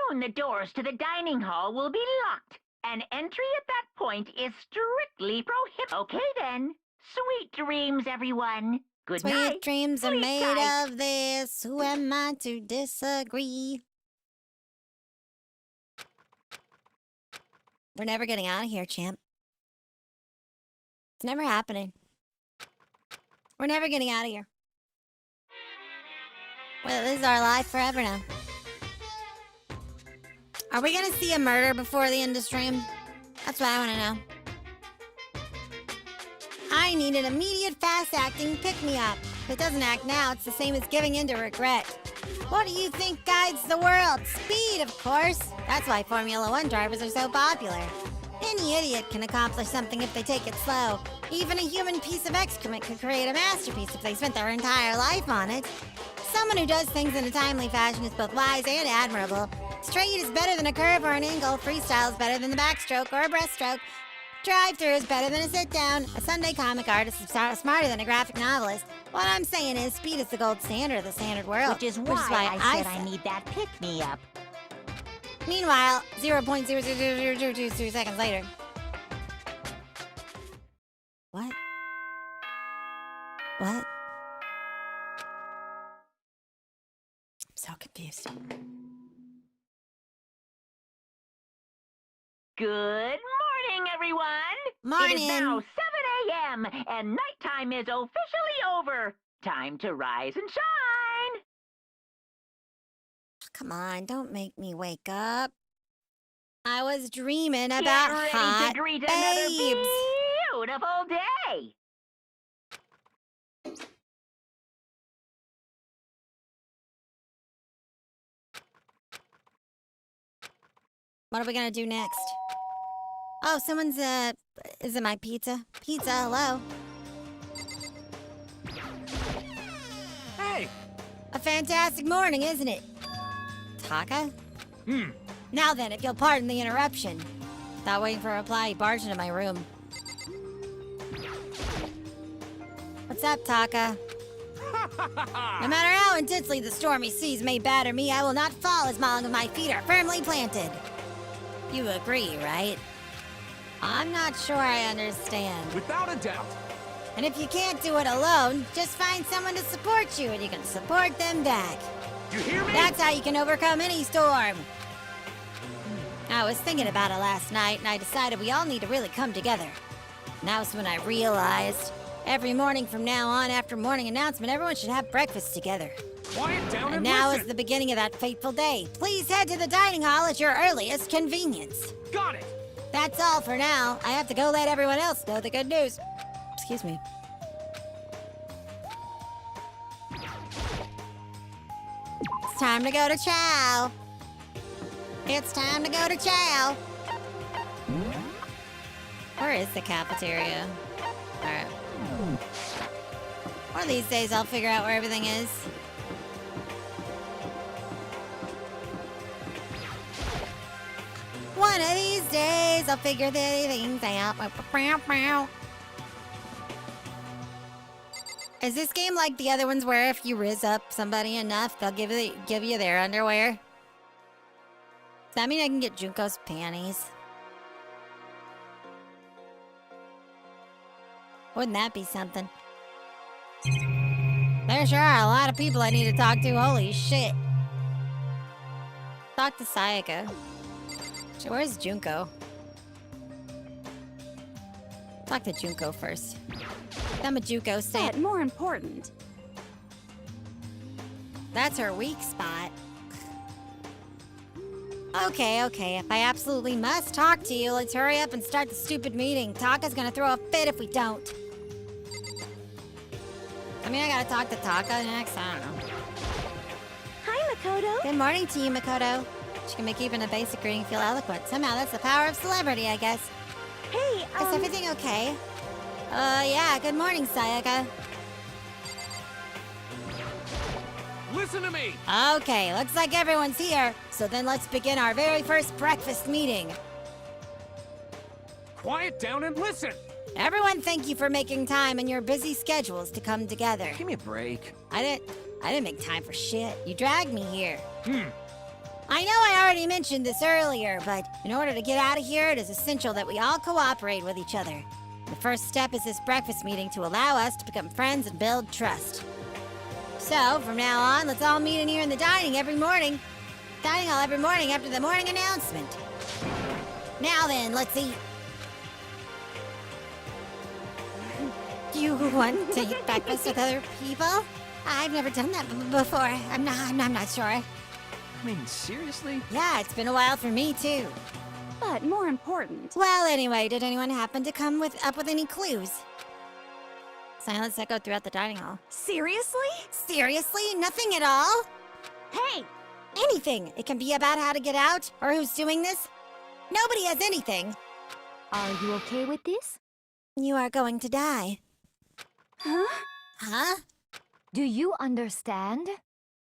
Soon the doors to the dining hall will be locked, and entry at that point is strictly prohibited. Okay then. Sweet dreams, everyone. Good night. Sweet dreams are Sleep made tight. of this. Who am I to disagree? We're never getting out of here, champ. It's never happening. We're never getting out of here. Well, this is our life forever now. Are we gonna see a murder before the end of stream? That's what I wanna know. I need an immediate fast-acting pick-me-up. If it doesn't act now, it's the same as giving in to regret. What do you think guides the world? Speed, of course. That's why Formula One drivers are so popular. Any idiot can accomplish something if they take it slow. Even a human piece of excrement could create a masterpiece if they spent their entire life on it. Someone who does things in a timely fashion is both wise and admirable. Straight is better than a curve or an angle. Freestyle is better than the backstroke or a breaststroke. Drive-through is better than a sit-down. A Sunday comic artist is smarter than a graphic novelist. What I'm saying is, speed is the gold standard of the standard world. Which is why I said I need that pick-me-up. Meanwhile, 0.00002 seconds later. What? What? I'm so confused. Good morning, everyone! Morning! It is now 7 a.m., and nighttime is officially over. Time to rise and shine! Come on, don't make me wake up. I was dreaming Get about ready hot to greet babes. another beautiful day! What are we gonna do next? Oh, someone's, is it my pizza? Pizza, hello? Hey! A fantastic morning, isn't it? Taka? Hmm. Now then, if you'll pardon the interruption. Without waiting for a reply, he barged into my room. What's up, Taka? No matter how intensely the stormy seas may batter me, I will not fall as long as my feet are firmly planted. You agree, right? I'm not sure I understand. Without a doubt. And if you can't do it alone, just find someone to support you and you can support them back. You hear me? That's how you can overcome any storm. I was thinking about it last night and I decided we all need to really come together. And that was when I realized every morning from now on after morning announcement, everyone should have breakfast together. Quiet down and now listen. is the beginning of that fateful day. Please head to the dining hall at your earliest convenience. Got it! That's all for now. I have to go let everyone else know the good news. Excuse me. It's time to go to chow. It's time to go to chow. Where is the cafeteria? Alright. One of these days I'll figure out where everything is. One of these days I'll figure things out. Is this game like the other ones where if you riz up somebody enough, they'll give you their underwear? Does that mean I can get Junko's panties? Wouldn't that be something? There sure are a lot of people I need to talk to. Holy shit. Talk to Sayaka. So where's Junko? Talk to Junko first. I'm a Junko stan. But more important. That's her weak spot. Okay. If I absolutely must talk to you, let's hurry up and start the stupid meeting. Taka's gonna throw a fit if we don't. I mean, I gotta talk to Taka next. I don't know. Hi, Makoto. Good morning to you, Makoto. She can make even a basic greeting feel eloquent. Somehow that's the power of celebrity, I guess. Hey, Is everything okay? Yeah. Good morning, Sayaka. Listen to me! Okay, looks like everyone's here. So then let's begin our very first breakfast meeting. Quiet down and listen! Everyone, thank you for making time in your busy schedules to come together. Give me a break. I didn't make time for shit. You dragged me here. Hmm. I know I already mentioned this earlier, but in order to get out of here, it is essential that we all cooperate with each other. The first step is this breakfast meeting to allow us to become friends and build trust. So, from now on, let's all meet in here in the dining hall every morning after the morning announcement. Now then, let's eat. Do you want to eat breakfast with other people? I've never done that before. I'm not sure. I mean, seriously? Yeah, it's been a while for me, too. But more important. Well, anyway, did anyone happen to come up with any clues? Silence echoed throughout the dining hall. Seriously? Seriously? Nothing at all? Hey! Anything. It can be about how to get out, or who's doing this. Nobody has anything. Are you okay with this? You are going to die. Huh? Huh? Do you understand?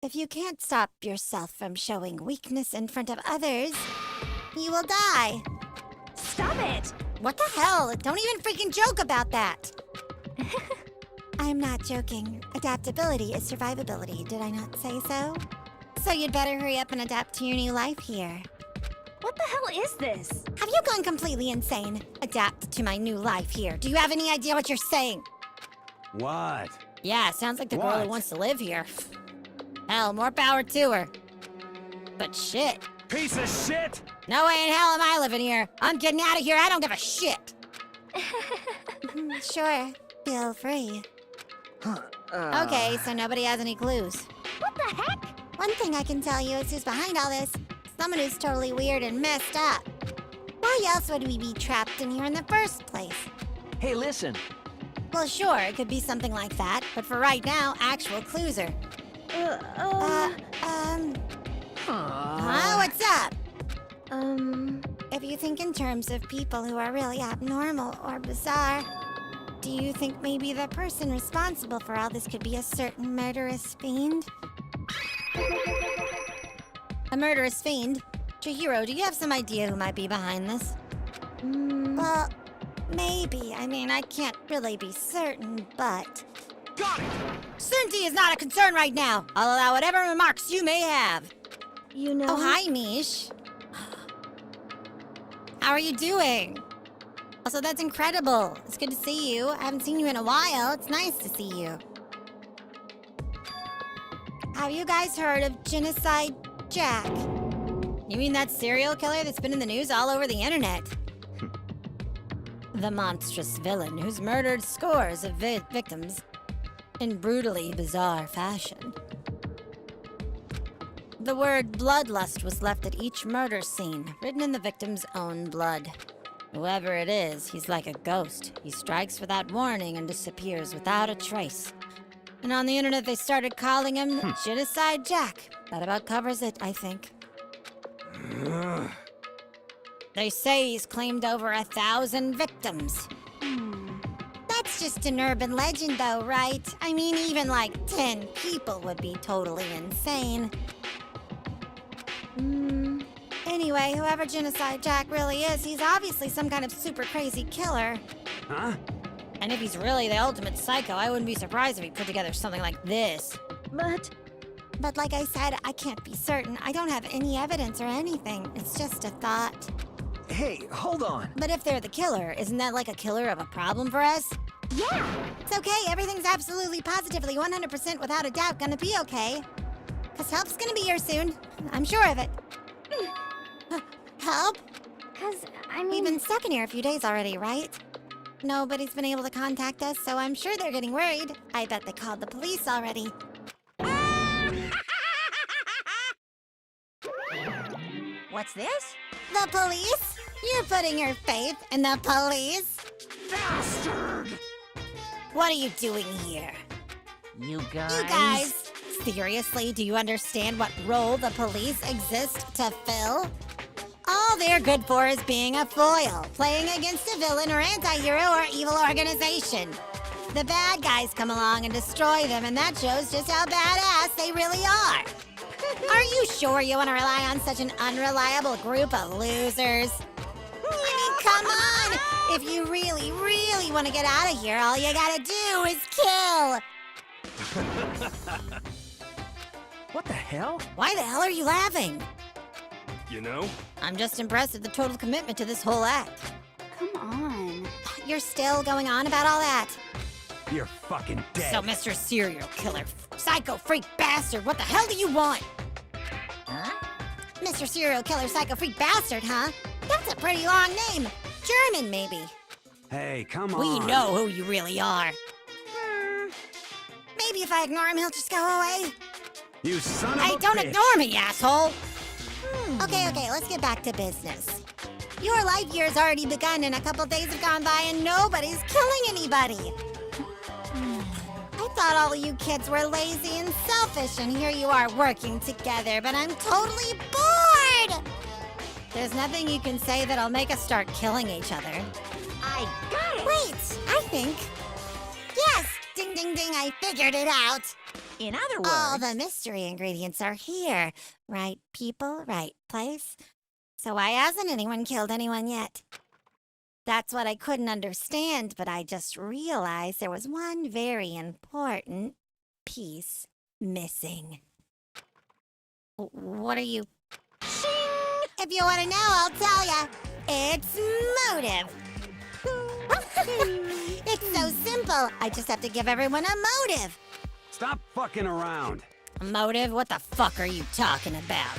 If you can't stop yourself from showing weakness in front of others, you will die. Stop it! What the hell? Don't even freaking joke about that. I'm not joking. Adaptability is survivability. Did I not say so? So you'd better hurry up and adapt to your new life here. What the hell is this? Have you gone completely insane? Adapt to my new life here. Do you have any idea what you're saying? What? Yeah, sounds like the girl who What? wants to live here. Hell, more power to her. But shit. Piece of shit! No way in hell am I living here. I'm getting out of here. I don't give a shit. Sure. Feel free. Okay, so nobody has any clues. What the heck? One thing I can tell you is who's behind all this. Someone who's totally weird and messed up. Why else would we be trapped in here in the first place? Hey, listen. Well, sure, it could be something like that, but for right now, actual clues are... What's up? If you think in terms of people who are really abnormal or bizarre, do you think maybe the person responsible for all this could be a certain murderous fiend? A murderous fiend? Chihiro, do you have some idea who might be behind this? Well, maybe. I mean, I can't really be certain, but... Got it! Certainty is not a concern right now. I'll allow whatever remarks you may have. You know... Oh, hi, Mish. How are you doing? Also, that's incredible. It's good to see you. I haven't seen you in a while. It's nice to see you. Have you guys heard of Genocide Jack? You mean that serial killer that's been in the news all over the internet? The monstrous villain who's murdered scores of victims in brutally bizarre fashion. The word bloodlust was left at each murder scene, written in the victim's own blood. Whoever it is, he's like a ghost. He strikes without warning and disappears without a trace. And on the internet they started calling him Genocide Jack. That about covers it, I think. They say he's claimed over 1,000 victims. That's just an urban legend though, right? I mean, even like 10 people would be totally insane. Anyway, whoever Genocide Jack really is, he's obviously some kind of super crazy killer. Huh? And if he's really the ultimate psycho, I wouldn't be surprised if he put together something like this. But like I said, I can't be certain. I don't have any evidence or anything. It's just a thought. Hey, hold on. But if they're the killer, isn't that like a killer of a problem for us? Yeah! It's okay. Everything's absolutely, positively, 100% without a doubt gonna be okay. 'Cause help's gonna be here soon. I'm sure of it. Help? 'Cause, I mean... We've been stuck in here a few days already, right? Nobody's been able to contact us, so I'm sure they're getting worried. I bet they called the police already. What's this? The police? You're putting your faith in the police? Bastard! What are you doing here? You guys... You guys! Seriously, do you understand what role the police exist to fill? All they're good for is being a foil, playing against a villain or anti-hero or evil organization. The bad guys come along and destroy them, and that shows just how badass they really are. Are you sure you want to rely on such an unreliable group of losers? I mean, come on! If you really, really want to get out of here, all you gotta do is kill! What the hell? Why the hell are you laughing? You know? I'm just impressed at the total commitment to this whole act. Come on. You're still going on about all that? You're fucking dead. So, Mr. Serial Killer, Psycho Freak Bastard, what the hell do you want? Huh? Mr. Serial Killer, Psycho Freak Bastard, huh? That's a pretty long name. German, maybe. Hey, come on. We know who you really are. Maybe if I ignore him, he'll just go away. You son of a Hey, don't bitch. ignore me, asshole! Okay, let's get back to business. Your life year's already begun and a couple days have gone by and nobody's killing anybody. I thought all of you kids were lazy and selfish, and here you are working together, but I'm totally bored! There's nothing you can say that'll make us start killing each other. I got it! Wait, I think... Yes! Ding, ding, ding, I figured it out! In other words... All the mystery ingredients are here. Right people, right place. So why hasn't anyone killed anyone yet? That's what I couldn't understand, but I just realized there was one very important piece missing. What are you... Shing! If you want to know, I'll tell ya. It's motive. It's so simple. I just have to give everyone a motive. Stop fucking around. A motive? What the fuck are you talking about?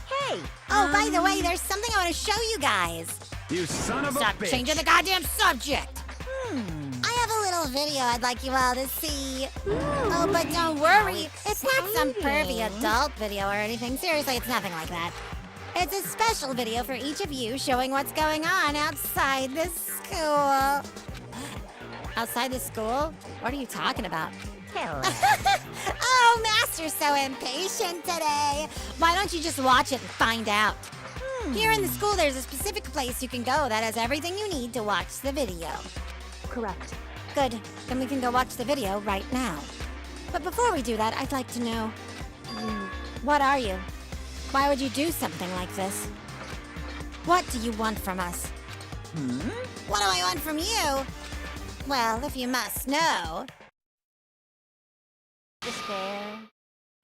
Hey! Oh, by the way, there's something I want to show you guys. You son of a Stop bitch. changing the goddamn subject. I have a little video I'd like you all to see. Oh, but don't worry. It's not some pervy adult video or anything. Seriously, it's nothing like that. It's a special video for each of you showing what's going on outside the school. Outside the school? What are you talking about? Hello. Oh, Master's so impatient today. Why don't you just watch it and find out? Here in the school, there's a specific place you can go that has everything you need to watch the video. Correct. Good. Then we can go watch the video right now. But before we do that, I'd like to know... what are you? Why would you do something like this? What do you want from us? What do I want from you? Well, if you must know... Despair.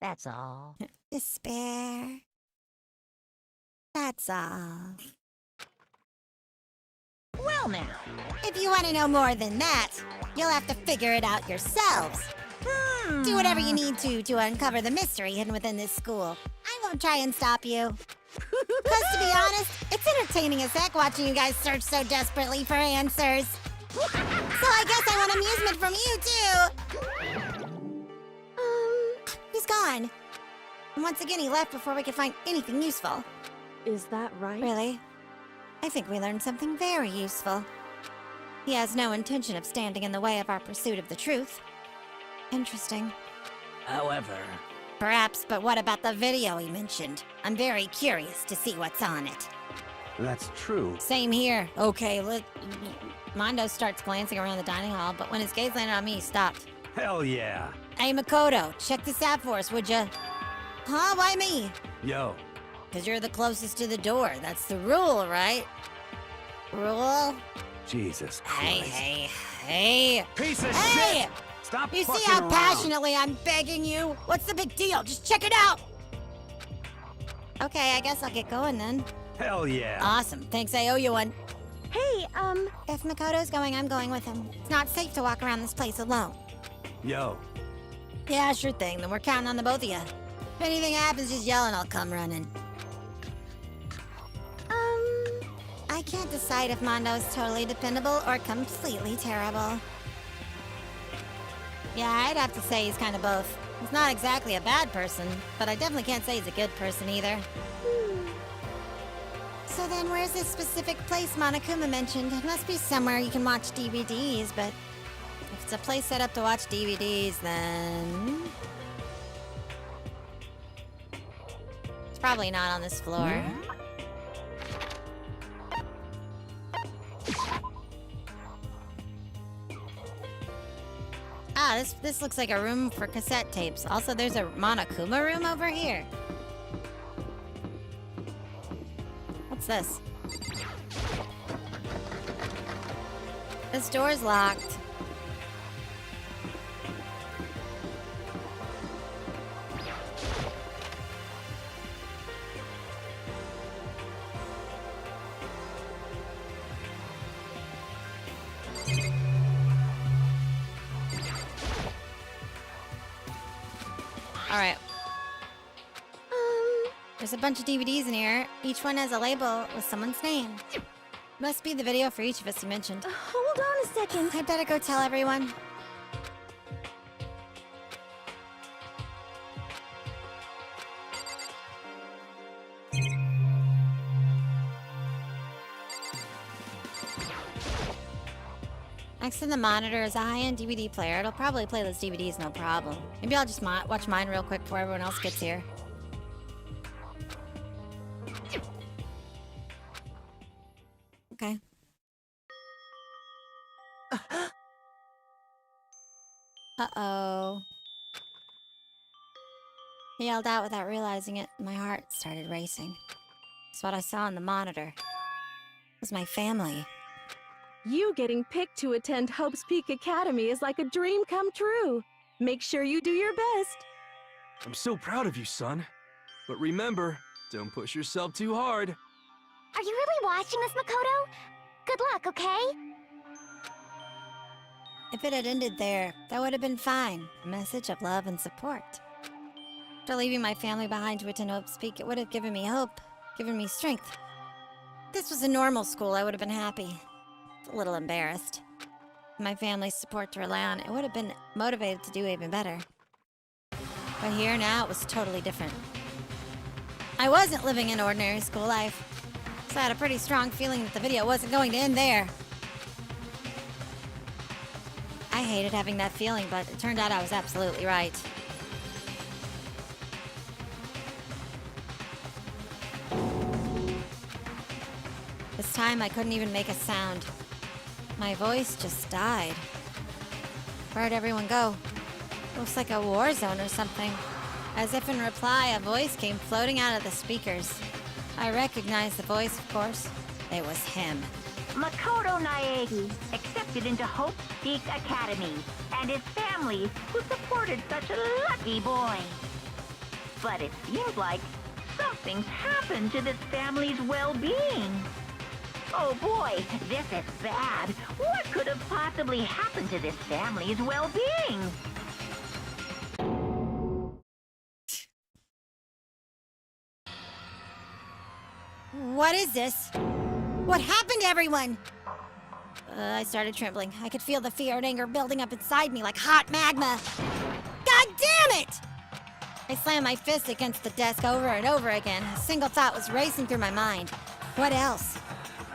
That's all. Despair. That's all. Well now. If you want to know more than that, you'll have to figure it out yourselves. Do whatever you need to uncover the mystery hidden within this school. I won't try and stop you. Because to be honest, it's entertaining as heck watching you guys search so desperately for answers. So I guess I want amusement from you too. He's gone. And once again, he left before we could find anything useful. Is that right? Really? I think we learned something very useful. He has no intention of standing in the way of our pursuit of the truth. Interesting. However... Perhaps, but what about the video he mentioned? I'm very curious to see what's on it. That's true. Same here. Okay, Mondo starts glancing around the dining hall, but when his gaze landed on me, he stopped. Hell yeah. Hey, Makoto, check this out for us, would ya? Huh? Why me? Yo. Because you're the closest to the door. That's the rule, right? Rule? Jesus Christ. Hey. Piece of Hey! shit! Stop You see fucking how around. passionately I'm begging you? What's the big deal? Just check it out! Okay, I guess I'll get going then. Hell yeah. Awesome. Thanks, I owe you one. Hey, If Makoto's going, I'm going with him. It's not safe to walk around this place alone. Yo. Yeah, sure thing. Then we're counting on the both of you. If anything happens, just yell and I'll come running. I can't decide if Mondo is totally dependable or completely terrible. Yeah, I'd have to say he's kind of both. He's not exactly a bad person, but I definitely can't say he's a good person either. So then where's this specific place Monokuma mentioned? It must be somewhere you can watch DVDs, but if it's a place set up to watch DVDs, then... it's probably not on this floor. Ah, this looks like a room for cassette tapes. Also, there's a Monokuma room over here. What's this? This door's locked. Alright. There's a bunch of DVDs in here. Each one has a label with someone's name. Must be the video for each of us you mentioned. hold on a second. I'd better go tell everyone. Next to the monitor is a high-end DVD player. It'll probably play those DVDs no problem. Maybe I'll just watch mine real quick before everyone else gets here. Okay. Uh-oh. He yelled out without realizing it. My heart started racing. It's what I saw on the monitor. It was my family. You getting picked to attend Hope's Peak Academy is like a dream come true. Make sure you do your best. I'm so proud of you, son. But remember, don't push yourself too hard. Are you really watching this, Makoto? Good luck, okay? If it had ended there, that would have been fine. A message of love and support. After leaving my family behind to attend Hope's Peak, it would have given me hope, given me strength. If this was a normal school, I would have been happy. A little embarrassed. With my family's support to rely on, it would have been motivated to do even better. But here now, it was totally different. I wasn't living an ordinary school life, so I had a pretty strong feeling that the video wasn't going to end there. I hated having that feeling, but it turned out I was absolutely right. This time I couldn't even make a sound. My voice just died. Where'd everyone go? Looks like a war zone or something. As if in reply, a voice came floating out of the speakers. I recognized the voice, of course. It was him. Makoto Naegi accepted into Hope Peak Academy and his family who supported such a lucky boy. But it seems like something's happened to this family's well-being. Oh boy, this is bad. What could have possibly happened to this family's well-being? What is this? What happened to everyone? I started trembling. I could feel the fear and anger building up inside me like hot magma. God damn it! I slammed my fist against the desk over and over again. A single thought was racing through my mind. What else?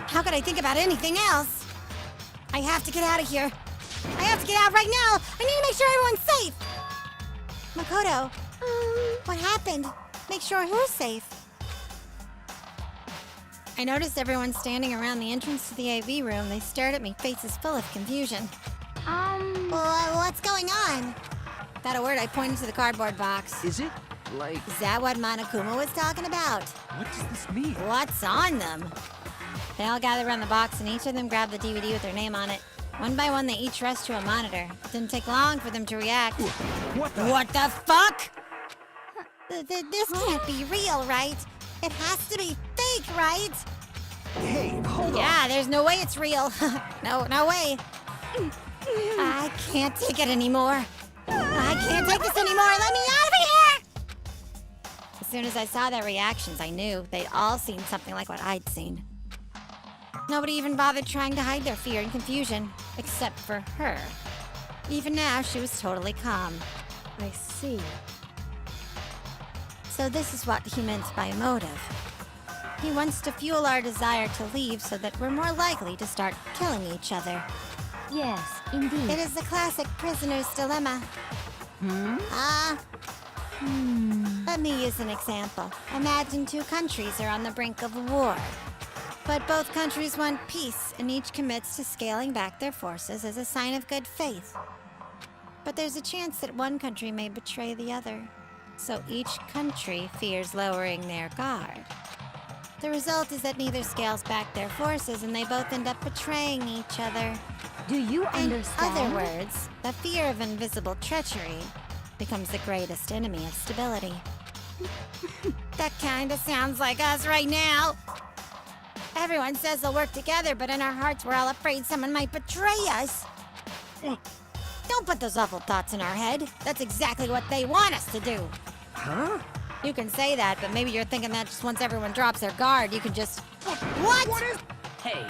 How could I think about anything else? I have to get out of here. I have to get out right now. I need to make sure everyone's safe. Makoto, what happened? Make sure who's safe. I noticed everyone standing around the entrance to the AV room. They stared at me, faces full of confusion. What's going on? Without a word, I pointed to the cardboard box. Is it? Like... Is that what Monokuma was talking about? What does this mean? What's on them? They all gathered around the box, and each of them grabbed the DVD with their name on it. One by one, they each rushed to a monitor. It didn't take long for them to react. What the? What the fuck? This can't be real, right? It has to be fake, right? Hey, hold on. Yeah, there's no way it's real. No way. I can't take it anymore. I can't take this anymore. Let me out of here! As soon as I saw their reactions, I knew they'd all seen something like what I'd seen. Nobody even bothered trying to hide their fear and confusion, except for her. Even now, she was totally calm. I see. So this is what he meant by motive. He wants to fuel our desire to leave so that we're more likely to start killing each other. Yes, indeed. It is the classic prisoner's dilemma. Let me use an example. Imagine two countries are on the brink of war. But both countries want peace, and each commits to scaling back their forces as a sign of good faith. But there's a chance that one country may betray the other. So each country fears lowering their guard. The result is that neither scales back their forces, and they both end up betraying each other. Do you understand? In other words, the fear of invisible treachery becomes the greatest enemy of stability. That kinda sounds like us right now. Everyone says they'll work together, but in our hearts we're all afraid someone might betray us. Don't put those awful thoughts in our head. That's exactly what they want us to do. Huh? You can say that, but maybe you're thinking that just once everyone drops their guard, you can just... What? What is... Hey,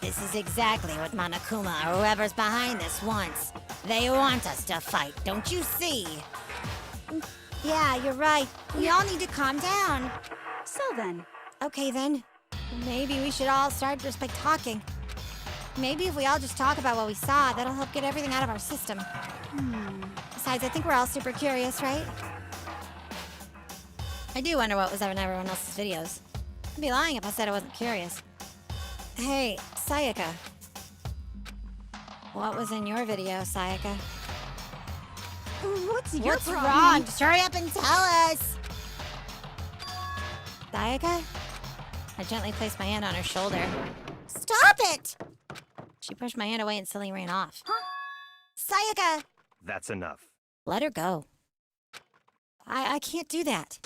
This is exactly what Monokuma or whoever's behind this wants. They want us to fight, don't you see? Yeah, you're right. We all need to calm down. So then, Okay then. Maybe we should all start just by talking. Maybe if we all just talk about what we saw, that'll help get everything out of our system. Besides, I think we're all super curious, right? I do wonder what was in everyone else's videos. I'd be lying if I said I wasn't curious. Hey, Sayaka. What was in your video, Sayaka? what's your What's problem? wrong? Just hurry up and tell us! Sayaka? I gently placed my hand on her shoulder. Stop it! She pushed my hand away and suddenly ran off. Huh? Sayaka! That's enough. Let her go. I can't do that.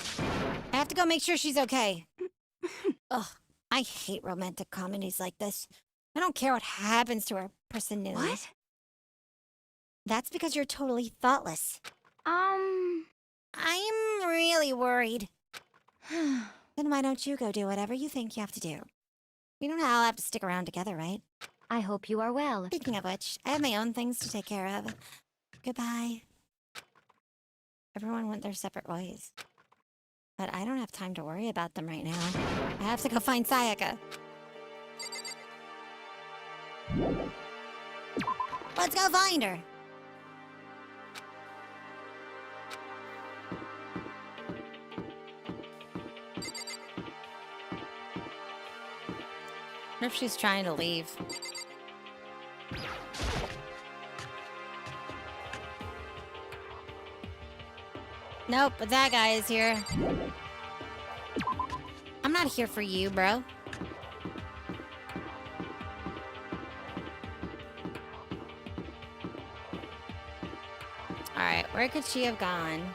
I have to go make sure she's okay. Ugh, I hate romantic comedies like this. I don't care what happens to her personality. What? That's because you're totally thoughtless. I'm really worried. Then why don't you go do whatever you think you have to do? We don't all have to stick around together, right? I hope you are well. Speaking of which, I have my own things to take care of. Goodbye. Everyone went their separate ways. But I don't have time to worry about them right now. I have to go find Sayaka. Let's go find her! What if she's trying to leave? Nope, but that guy is here. I'm not here for you, bro. Alright, where could she have gone?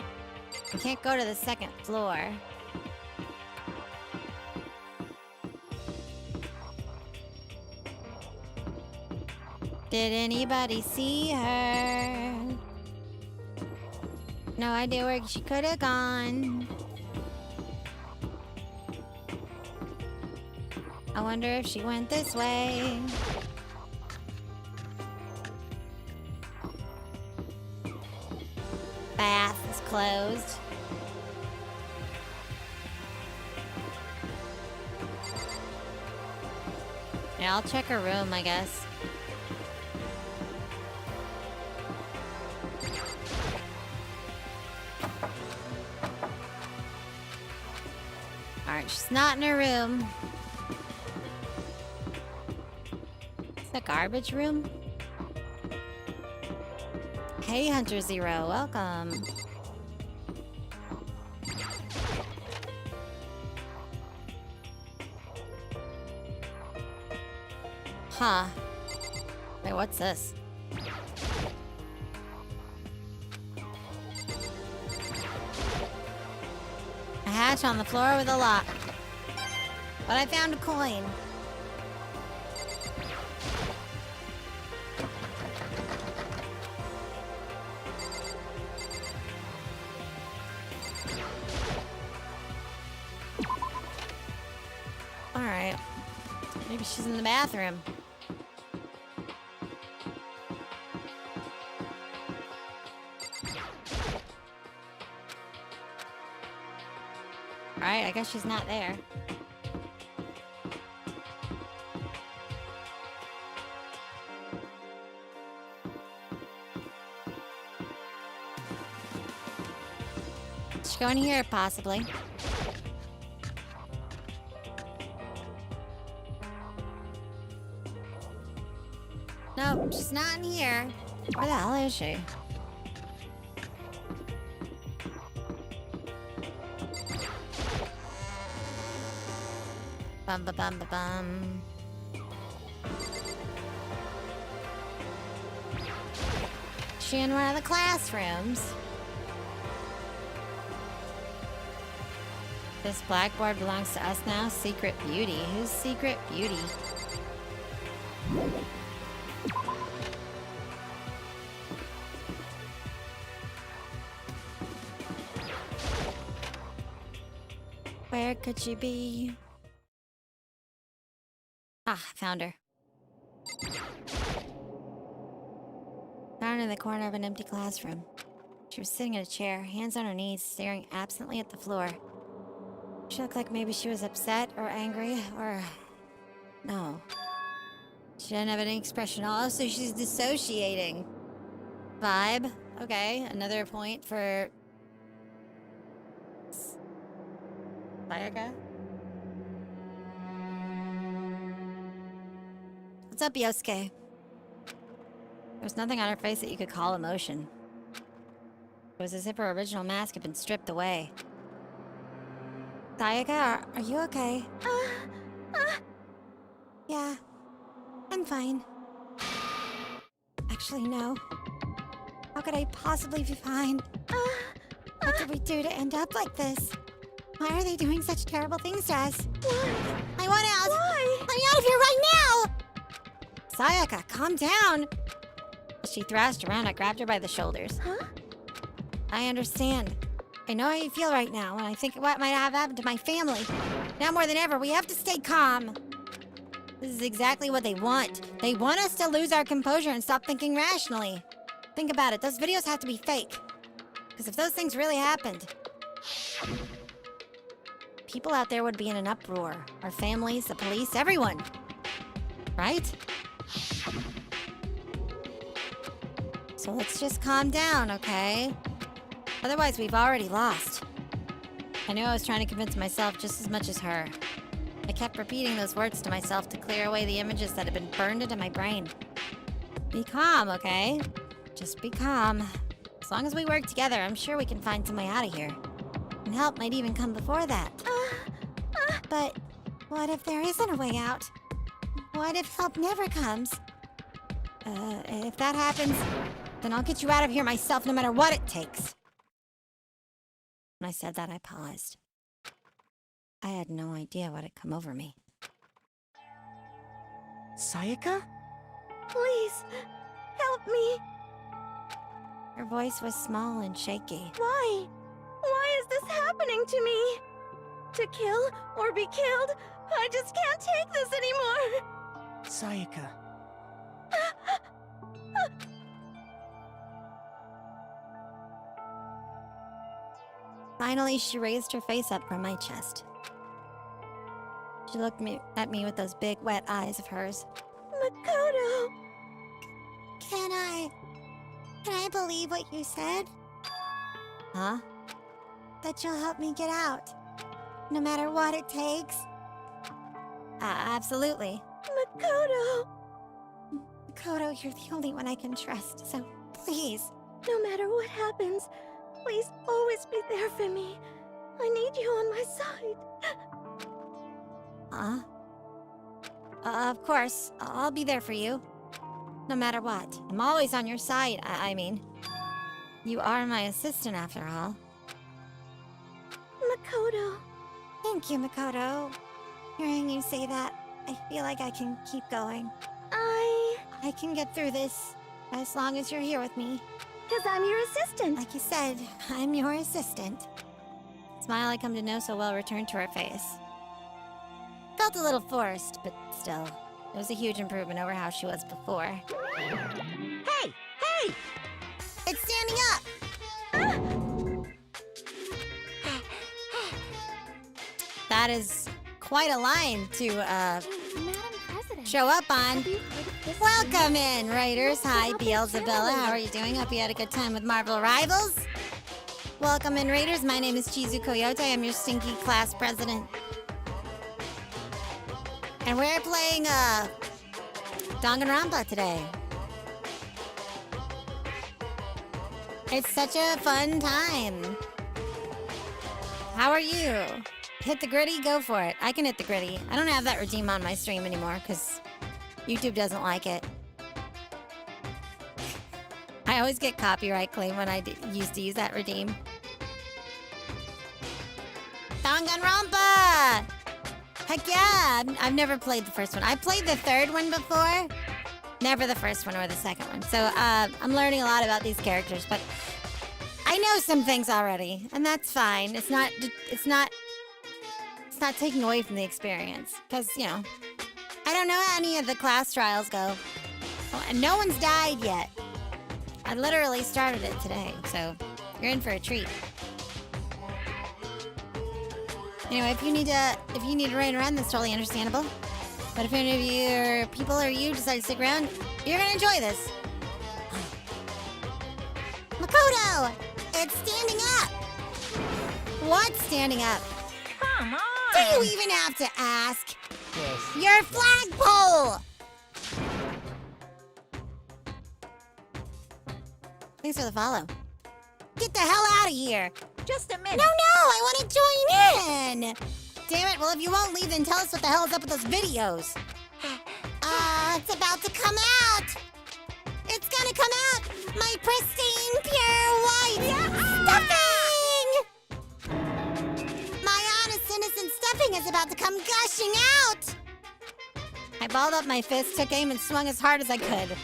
I can't go to the second floor. Did anybody see her? No idea where she could have gone. I wonder if she went this way. Bath is closed. Yeah, I'll check her room, I guess. Alright, she's not in her room. It's the garbage room? Hey, Hunter Zero, welcome. Huh. Wait, what's this? A hatch on the floor with a lock. But I found a coin. Alright. Maybe she's in the bathroom. Alright, I guess she's not there. She's going here, possibly. Nope, she's not in here. Where the hell is she? Bum ba bum ba bum. She in one of the classrooms. This blackboard belongs to us now. Secret Beauty. Who's Secret Beauty? Where could she be? Ah, found her. Found her in the corner of an empty classroom. She was sitting in a chair, hands on her knees, staring absently at the floor. She looked like maybe she was upset or angry or... No. She didn't have any expression at all, so she's dissociating. Vibe. Okay, another point for... Sayaka? What's up, Yosuke? There was nothing on her face that you could call emotion. It was as if her original mask had been stripped away. Sayaka, are you okay? Yeah, I'm fine. Actually, no. How could I possibly be fine? What did we do to end up like this? Why are they doing such terrible things to us? Why? I want out! Why? Let me out of here right now! Sayaka, calm down! As she thrashed around, I grabbed her by the shoulders. Huh? I understand. I know how you feel right now, and I think what might have happened to my family. Now more than ever, we have to stay calm. This is exactly what they want. They want us to lose our composure and stop thinking rationally. Think about it, those videos have to be fake. Because if those things really happened, people out there would be in an uproar. Our families, the police, everyone. Right? So let's just calm down, okay? Otherwise, we've already lost. I knew I was trying to convince myself just as much as her. I kept repeating those words to myself to clear away the images that had been burned into my brain. Be calm, okay? Just be calm. As long as we work together, I'm sure we can find some way out of here. And help might even come before that. But what if there isn't a way out? What if help never comes? If that happens, then I'll get you out of here myself no matter what it takes. When I said that, I paused. I had no idea what had come over me. Sayaka? Please, help me. Her voice was small and shaky. Why? Why is this happening to me? To kill or be killed? I just can't take this anymore. Sayaka. Finally, she raised her face up from my chest. She looked at me with those big, wet eyes of hers. Makoto! Can I believe what you said? Huh? That you'll help me get out, no matter what it takes? Absolutely. Makoto! Makoto, you're the only one I can trust, so please. No matter what happens, please always be there for me. I need you on my side. Of course, I'll be there for you. No matter what. I'm always on your side, I mean. You are my assistant after all. Makoto. Thank you, Makoto. Hearing you say that, I feel like I can keep going. I can get through this, as long as you're here with me. 'Cause I'm your assistant. Like you said, I'm your assistant. The smile I come to know so well returned to her face. Felt a little forced, but still. It was a huge improvement over how she was before. Hey! Hey! It's standing up! That is quite a line to, Madam President. show up on. Have you heard of this? Welcome in, Raiders. Hi, Beelzebella. How are you doing? Hope you had a good time with Marvel Rivals. Welcome in, Raiders. My name is Chizu Koyote. I'm your stinky class president. And we're playing, Danganronpa today. It's such a fun time. How are you? Hit the gritty? Go for it. I can hit the gritty. I don't have that redeem on my stream anymore because YouTube doesn't like it. I always get copyright claim when I used to use that redeem. Danganronpa! Heck yeah! I've never played the first one. I played the third one before. Never the first one or the second one. So I'm learning a lot about these characters, but I know some things already, and that's fine. It's not taking away from the experience, because, you know, I don't know how any of the class trials go. Oh, and no one's died yet. I literally started it today, so you're in for a treat. Anyway, if you need to run around, that's totally understandable. But if any of your people or you decide to stick around, you're gonna enjoy this. Makoto! It's standing up! What's standing up? Come on! Do you even have to ask? Yes. Your flagpole! Thanks for the follow. Get the hell out of here! Just a minute. No, I want to join in! thing! Damn it, well if you won't leave, then tell us what the hell is up with those videos. It's about to come out! It's gonna come out! My pristine, pure white stuffing! My honest, innocent stuffing is about to come gushing out! I balled up my fist, took aim, and swung as hard as I could.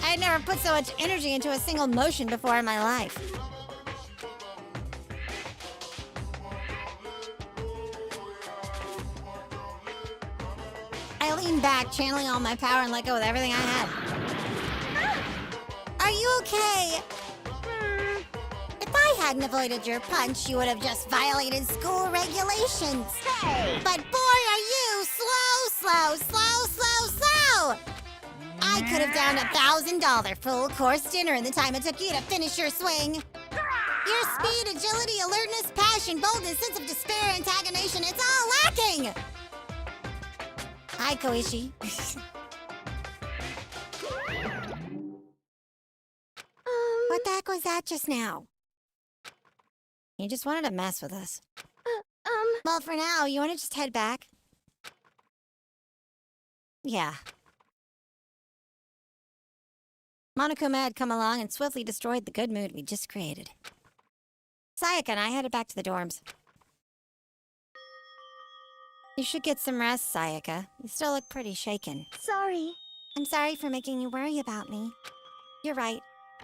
I had never put so much energy into a single motion before in my life. I leaned back, channeling all my power and let go with everything I had. Are you okay? If I hadn't avoided your punch, you would have just violated school regulations. Hey! But boy, are you slow! I could have downed $1,000 full course dinner in the time it took you to finish your swing. Your speed, agility, alertness, passion, boldness, sense of despair, antagonization, it's all lacking! Hi, Koichi. What the heck was that just now? You just wanted to mess with us. Well, for now, you want to just head back? Yeah. Monokuma had come along and swiftly destroyed the good mood we just created. Sayaka and I headed back to the dorms. You should get some rest, Sayaka. You still look pretty shaken. Sorry. I'm sorry for making you worry about me. You're right.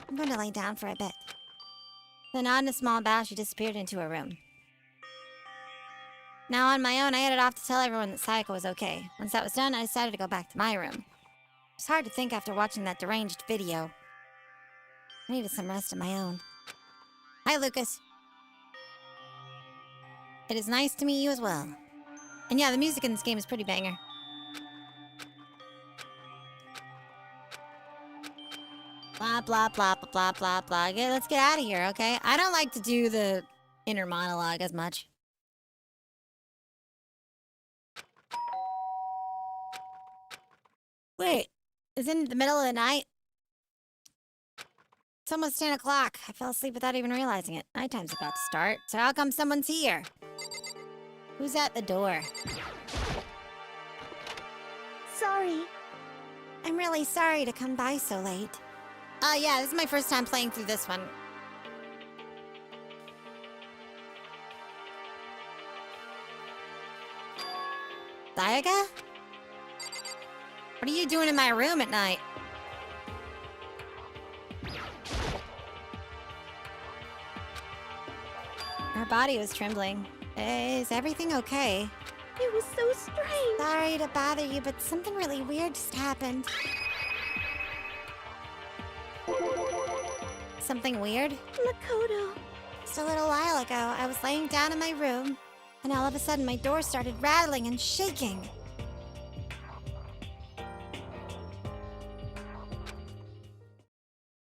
I'm going to lay down for a bit. Then on a small bow, she disappeared into her room. Now on my own, I headed off to tell everyone that Sayaka was okay. Once that was done, I decided to go back to my room. It's hard to think after watching that deranged video. I needed some rest of my own. Hi, Lucas. It is nice to meet you as well. And yeah, the music in this game is pretty banger. Blah, blah, blah, blah, blah, blah, blah. Yeah, let's get out of here, okay? I don't like to do the inner monologue as much. Wait, is it in the middle of the night? It's almost 10 o'clock. I fell asleep without even realizing it. Nighttime's about to start, so how come someone's here? Who's at the door? Sorry. I'm really sorry to come by so late. Yeah, this is my first time playing through this one. Sayaka? What are you doing in my room at night? Her body was trembling. Is everything okay? It was so strange. Sorry to bother you, but something really weird just happened. Something weird? Makoto. Just a little while ago, I was laying down in my room, and all of a sudden my door started rattling and shaking.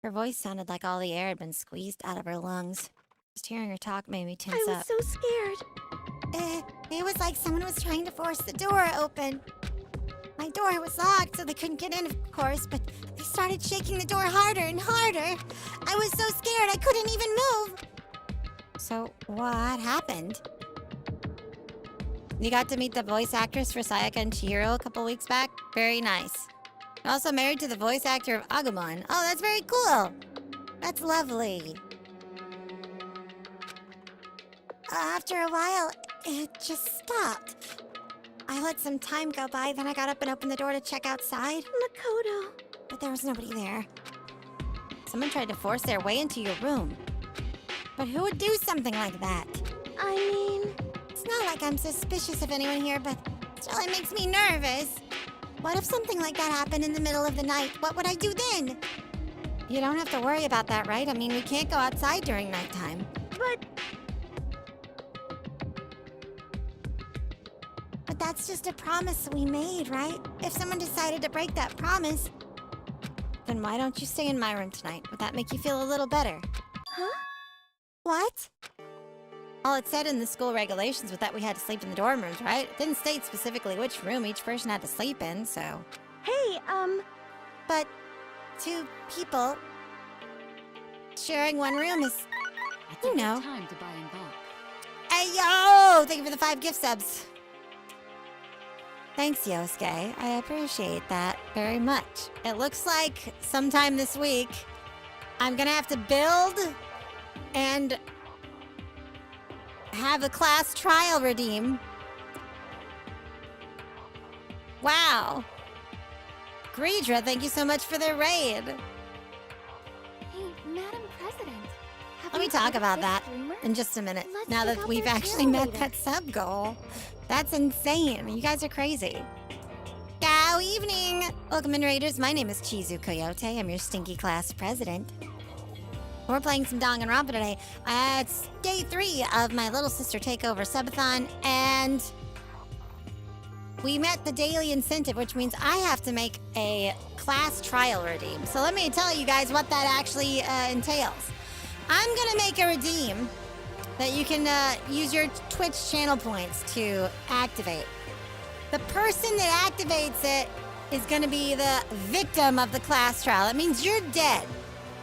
Her voice sounded like all the air had been squeezed out of her lungs. Just hearing her talk made me tense I up. was so scared. It was like someone was trying to force the door open. My door was locked, so they couldn't get in, of course, but they started shaking the door harder and harder. I was so scared I couldn't even move. So, what happened? You got to meet the voice actress for Sayaka and Chihiro a couple weeks back? Very nice. You're also married to the voice actor of Agumon. Oh, that's very cool. That's lovely. After a while, it just stopped. I let some time go by, then I got up and opened the door to check outside. Makoto. But there was nobody there. Someone tried to force their way into your room. But who would do something like that? I mean... It's not like I'm suspicious of anyone here, but still it makes me nervous. What if something like that happened in the middle of the night? What would I do then? You don't have to worry about that, right? I mean, we can't go outside during nighttime. But that's just a promise we made, right? If someone decided to break that promise, then why don't you stay in my room tonight? Would that make you feel a little better? Huh? What? All it said in the school regulations was that we had to sleep in the dorm rooms, right? It didn't state specifically which room each person had to sleep in, so... Hey, But 2 people sharing one room is, you know... Time to buy in bulk. Yo! Thank you for the 5 gift subs. Thanks, Yosuke. I appreciate that very much. It looks like sometime this week, I'm gonna have to build and have a class trial redeem. Wow. Greedra, thank you so much for the raid. Hey, Madam President. Let me talk about that in just a minute. Now that we've actually met that sub goal. That's insane. You guys are crazy. Good evening. Welcome in, Raiders. My name is Chizu Koyote. I'm your stinky class president. We're playing some Danganronpa today. It's day 3 of my little sister Takeover Subathon, and we met the daily incentive, which means I have to make a class trial redeem. So let me tell you guys what that actually entails. I'm gonna make a redeem that you can use your Twitch channel points to activate. The person that activates it is gonna be the victim of the class trial. It means you're dead.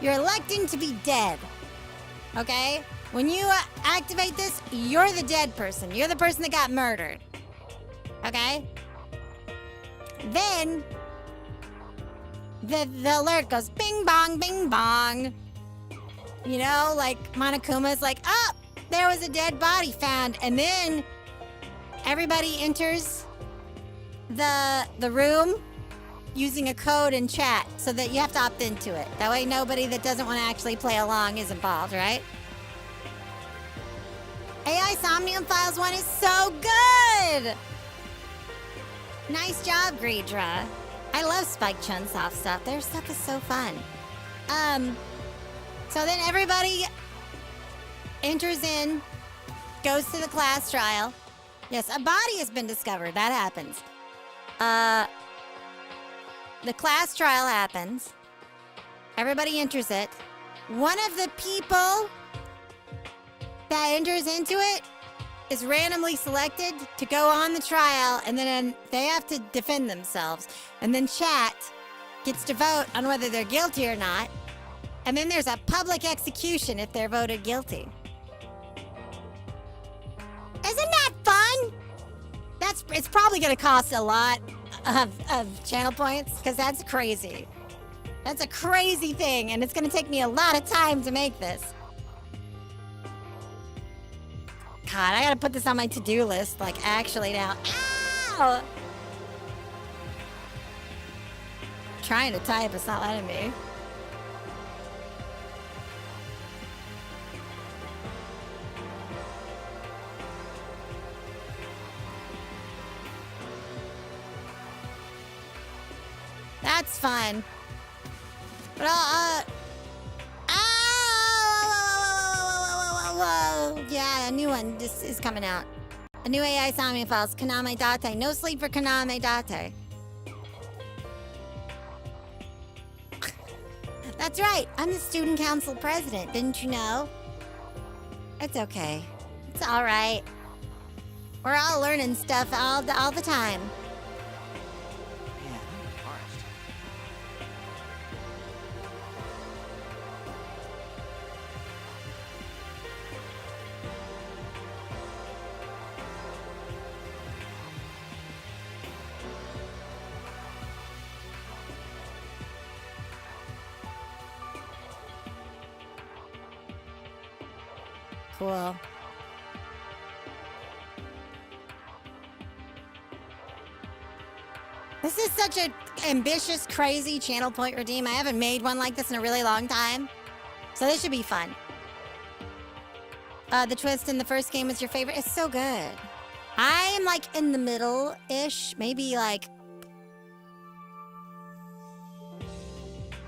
You're electing to be dead. Okay? When you activate this, you're the dead person. You're the person that got murdered. Okay? Then the alert goes bing bong, bing bong. You know, like Monokuma's like, oh, there was a dead body found. And then everybody enters the room using a code in chat so that you have to opt into it. That way nobody that doesn't want to actually play along is involved, right? AI Somnium Files 1 is so good! Nice job, Greedra. I love Spike Chunsoft stuff. Their stuff is so fun. So then everybody enters in, goes to the class trial. Yes, a body has been discovered. That happens. The class trial happens. Everybody enters it. One of the people that enters into it is randomly selected to go on the trial, and then they have to defend themselves. And then chat gets to vote on whether they're guilty or not. And then there's a public execution if they're voted guilty. Isn't that fun? It's probably gonna cost a lot of channel points, because that's crazy. That's a crazy thing, and it's gonna take me a lot of time to make this. God, I gotta put this on my to-do list, like, actually now. Ow! Trying to type, it's not letting me. That's fun. But yeah, a new one just is coming out. A new AI Somnium Files, Kaname Date. No sleep for Kaname Date. That's right, I'm the student council president, didn't you know? It's okay. It's alright. We're all learning stuff all the time. Cool. This is such an ambitious, crazy channel point redeem. I haven't made one like this in a really long time. So this should be fun. The twist in the first game was your favorite. It's so good. I am like in the middle-ish, maybe like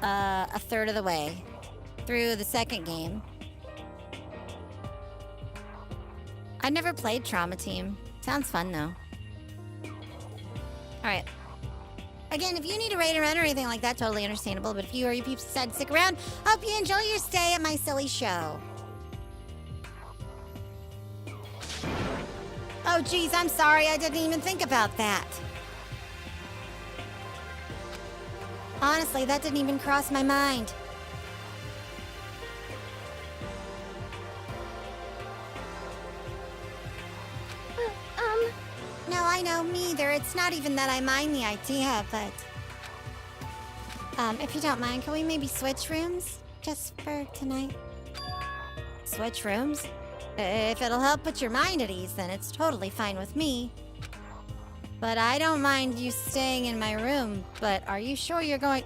a third of the way through the second game. I never played Trauma Team. Sounds fun though. Alright. Again, if you need a raid or run or anything like that, totally understandable. But if you or your peeps decide to stick around, hope you enjoy your stay at my silly show. Oh geez, I'm sorry, I didn't even think about that. Honestly, that didn't even cross my mind. I know, me either. It's not even that I mind the idea, but... if you don't mind, can we maybe switch rooms? Just for tonight? Switch rooms? If it'll help put your mind at ease, then it's totally fine with me. But I don't mind you staying in my room, but are you sure you're going...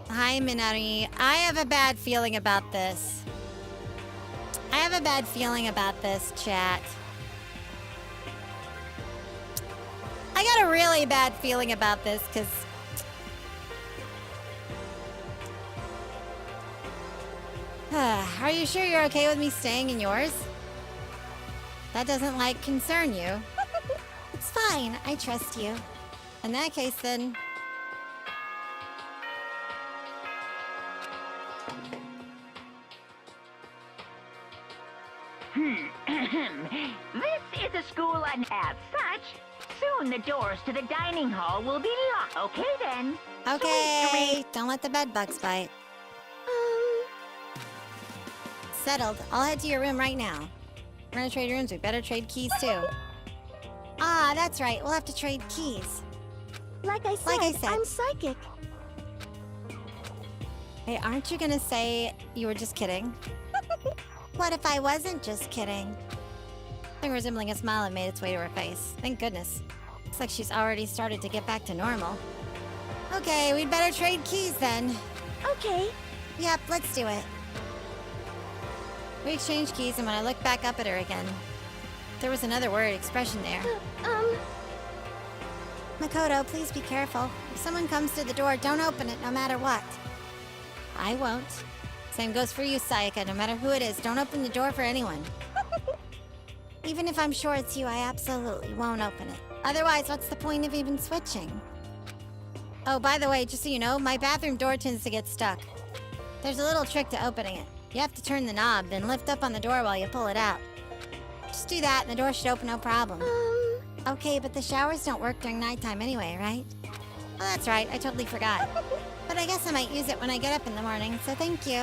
Hi, Minari. I have a bad feeling about this. I have a bad feeling about this, chat. I got a really bad feeling about this, because... Are you sure you're okay with me staying in yours? That doesn't, like, concern you. It's fine. I trust you. In that case, then... This is a school, and as such, soon the doors to the dining hall will be locked. Okay, then. Okay, don't let the bed bugs bite. Settled. I'll head to your room right now. We're gonna trade rooms. We better trade keys, too. Ah, that's right. We'll have to trade keys. Like I said, I'm psychic. Hey, aren't you gonna say you were just kidding? What if I wasn't just kidding? Something resembling a smile had made its way to her face. Thank goodness. Looks like she's already started to get back to normal. Okay, we'd better trade keys then. Okay. Yep, let's do it. We exchanged keys, and when I looked back up at her again, there was another worried expression there. Makoto, please be careful. If someone comes to the door, don't open it no matter what. I won't. Same goes for you, Sayaka. No matter who it is, don't open the door for anyone. Even if I'm sure it's you, I absolutely won't open it. Otherwise, what's the point of even switching? Oh, by the way, just so you know, my bathroom door tends to get stuck. There's a little trick to opening it. You have to turn the knob, then lift up on the door while you pull it out. Just do that, and the door should open no problem. Okay, but the showers don't work during nighttime anyway, right? Oh, that's right. I totally forgot. But I guess I might use it when I get up in the morning, so thank you.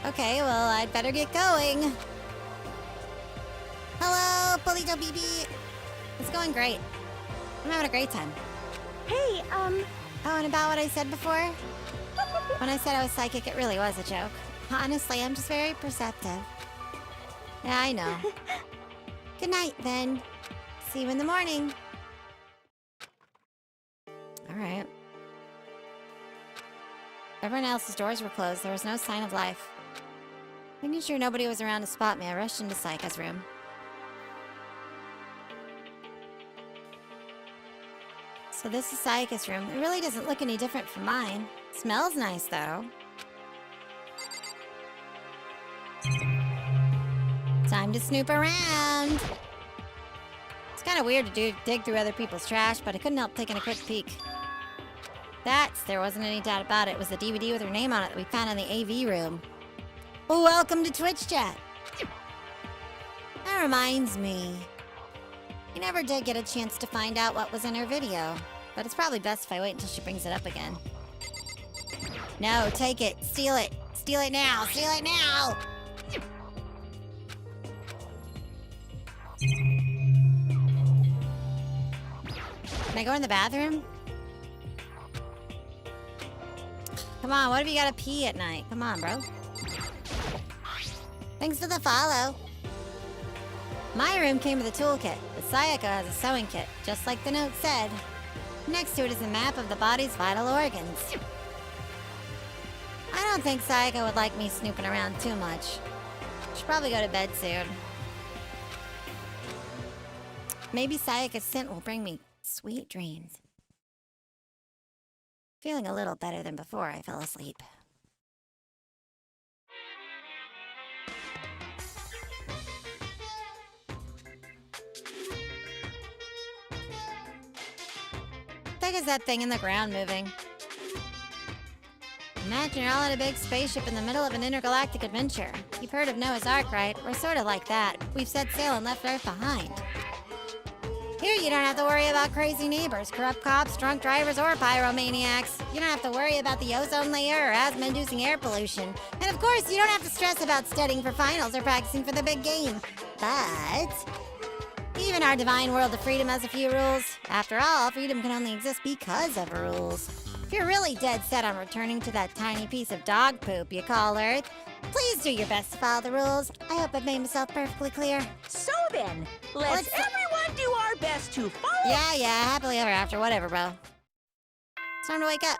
Okay, well, I'd better get going. Hello, Polito BB. It's going great. I'm having a great time. Hey, Oh, and about what I said before? When I said I was psychic, it really was a joke. Honestly, I'm just very perceptive. Yeah, I know. Good night, then. See you in the morning. Alright. Everyone else's doors were closed. There was no sign of life. Making sure nobody was around to spot me, I rushed into Sayaka's room. So this is Sayaka's room. It really doesn't look any different from mine. Smells nice, though. Time to snoop around. It's kind of weird to dig through other people's trash, but I couldn't help taking a quick peek. There wasn't any doubt about it, was the DVD with her name on it that we found in the AV room. Welcome to Twitch chat. That reminds me. I never did get a chance to find out what was in her video, but it's probably best if I wait until she brings it up again. No, take it. Steal it. Steal it now. Steal it now. Can I go in the bathroom? Come on, what if you gotta pee at night? Come on, bro. Thanks for the follow. My room came with a toolkit, but Sayaka has a sewing kit, just like the note said. Next to it is a map of the body's vital organs. I don't think Sayaka would like me snooping around too much. Should probably go to bed soon. Maybe Sayaka's scent will bring me sweet dreams. Feeling a little better than before I fell asleep. What is that thing in the ground moving? Imagine you're all in a big spaceship in the middle of an intergalactic adventure. You've heard of Noah's Ark, right? We're sort of like that. We've set sail and left Earth behind. Here, you don't have to worry about crazy neighbors, corrupt cops, drunk drivers, or pyromaniacs. You don't have to worry about the ozone layer or asthma-inducing air pollution. And of course, you don't have to stress about studying for finals or practicing for the big game. But even our divine world of freedom has a few rules. After all, freedom can only exist because of rules. If you're really dead set on returning to that tiny piece of dog poop you call Earth, please do your best to follow the rules. I hope I've made myself perfectly clear. So then, let's everyone do our best to follow. Yeah, happily ever after, whatever, bro. It's time to wake up.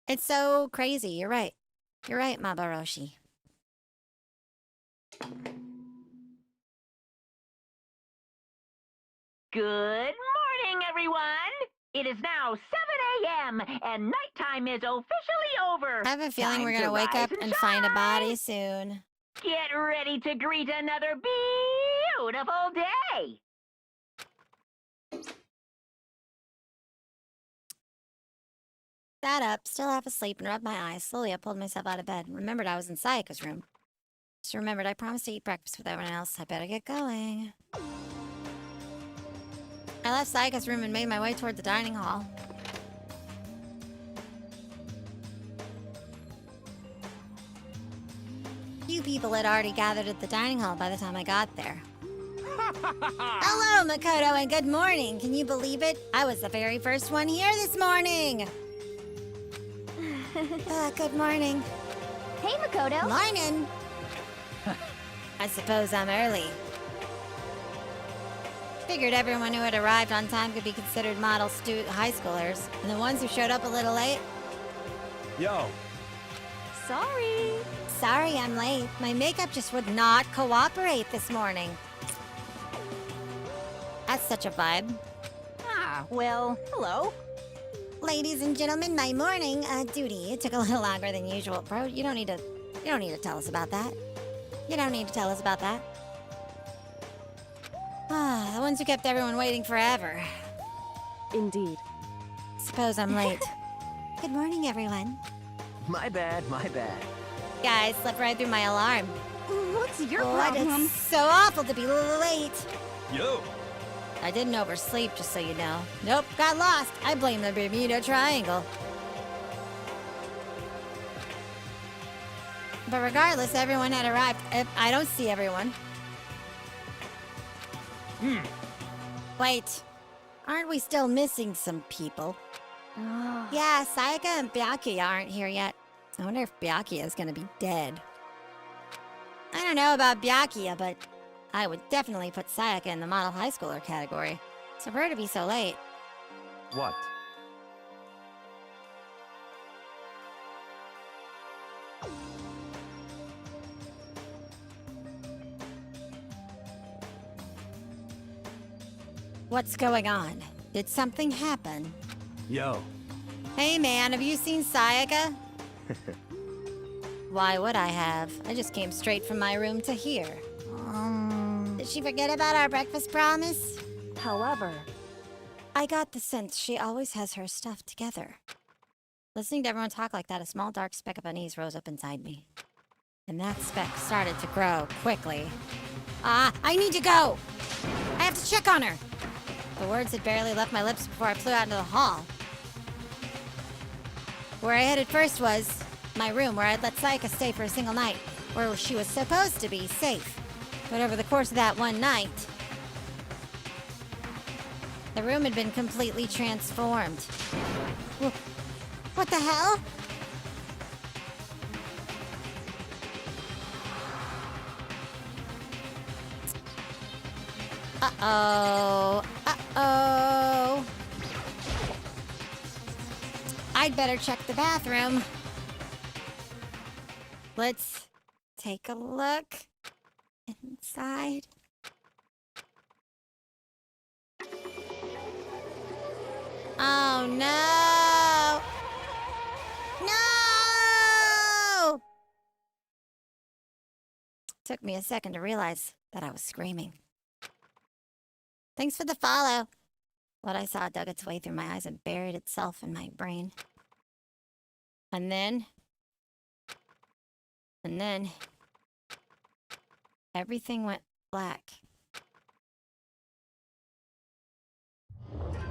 It's so crazy, you're right. You're right, Mabaroshi. Good morning, everyone! It is now 7 a.m. and nighttime is officially over. I have a feeling we're Time gonna to wake up rise and find a shine. body soon. Get ready to greet another beautiful day. Sat up, still half asleep, and rubbed my eyes. Slowly, I pulled myself out of bed. Remembered I was in Sayaka's room. Just remembered I promised to eat breakfast with everyone else. I better get going. I left Sayaka's room and made my way toward the dining hall. Few people had already gathered at the dining hall by the time I got there. Hello, Makoto, and good morning. Can you believe it? I was the very first one here this morning. Good morning. Hey, Makoto. Morning. I suppose I'm early. Figured everyone who had arrived on time could be considered model high schoolers, and the ones who showed up a little late. Yo. Sorry. Sorry I'm late. My makeup just would not cooperate this morning. That's such a vibe. Ah, well, hello. Ladies and gentlemen, my morning duty. It took a little longer than usual. Bro, you don't need to tell us about that. You don't need to tell us about that. Ah, the ones who kept everyone waiting forever. Indeed. Suppose I'm late. Good morning, everyone. My bad. Guys, slept right through my alarm. What's your What? problem? It's so awful to be late. Yo. I didn't oversleep, just so you know. Nope, got lost. I blame the Bermuda Triangle. But regardless, everyone had arrived. I don't see everyone. Wait, aren't we still missing some people? Yeah, Sayaka and Byakuya aren't here yet. I wonder if Byakuya is gonna be dead. I don't know about Byakuya, but I would definitely put Sayaka in the model high schooler category. So for her to be so late. What? What's going on? Did something happen? Yo. Hey man, have you seen Sayaka? Why would I have? I just came straight from my room to here. Did she forget about our breakfast promise? However, I got the sense she always has her stuff together. Listening to everyone talk like that, a small dark speck of unease rose up inside me. And that speck started to grow quickly. I need to go! I have to check on her! The words had barely left my lips before I flew out into the hall. Where I headed first was my room, where I'd let Sayaka stay for a single night, where she was supposed to be safe. But over the course of that one night, the room had been completely transformed. What the hell? Uh-oh. I'd better check the bathroom. Let's take a look inside. Oh no! No! Took me a second to realize that I was screaming. Thanks for the follow. What I saw dug its way through my eyes and buried itself in my brain. And then... Everything went black.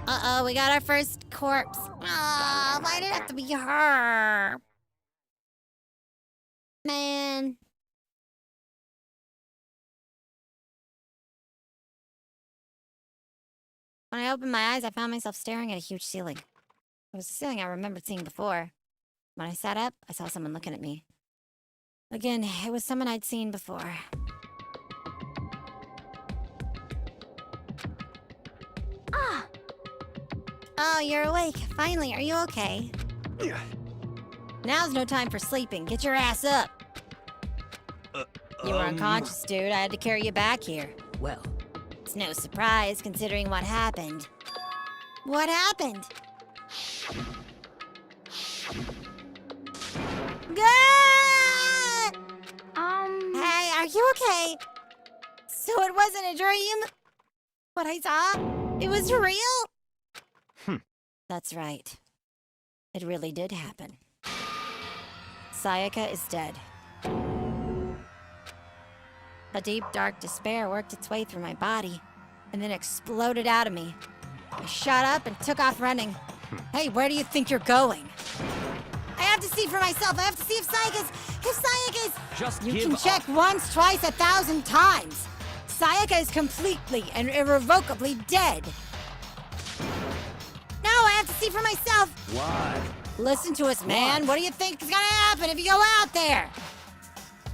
Uh-oh, we got our first corpse. Oh, why did it have to be her? Man. When I opened my eyes, I found myself staring at a huge ceiling. It was a ceiling I remembered seeing before. When I sat up, I saw someone looking at me. Again, it was someone I'd seen before. Ah! Oh, you're awake. Finally, are you okay? Yeah. Now's no time for sleeping. Get your ass up. You were unconscious, dude. I had to carry you back here. Well, It's no surprise considering what happened. What happened? Ah! Hey, are you okay? So it wasn't a dream? What I saw? It was real? That's right. It really did happen. Sayaka is dead. A deep, dark despair worked its way through my body, and then exploded out of me. I shot up and took off running. Hey, where do you think you're going? I have to see for myself. I have to see if Sayaka's... Just You give can up. check once, twice, 1,000 times. Sayaka is completely and irrevocably dead. No, I have to see for myself. What? Listen to us, man. What do you think is gonna happen if you go out there?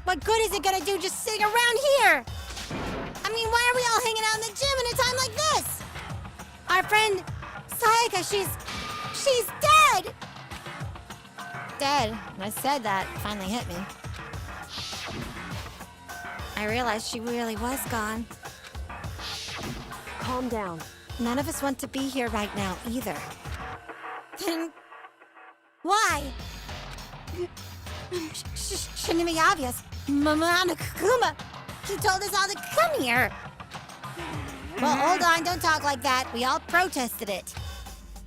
What good is it gonna do just sitting around here? I mean, why are we all hanging out in the gym at a time like this? Our friend Sayaka, she's dead! Dead? When I said that, it finally hit me. I realized she really was gone. Calm down. None of us want to be here right now, either. Then... why? Shouldn't it be obvious? Mamana Kakuma! He told us all to come here! Well, hold on, don't talk like that. We all protested it.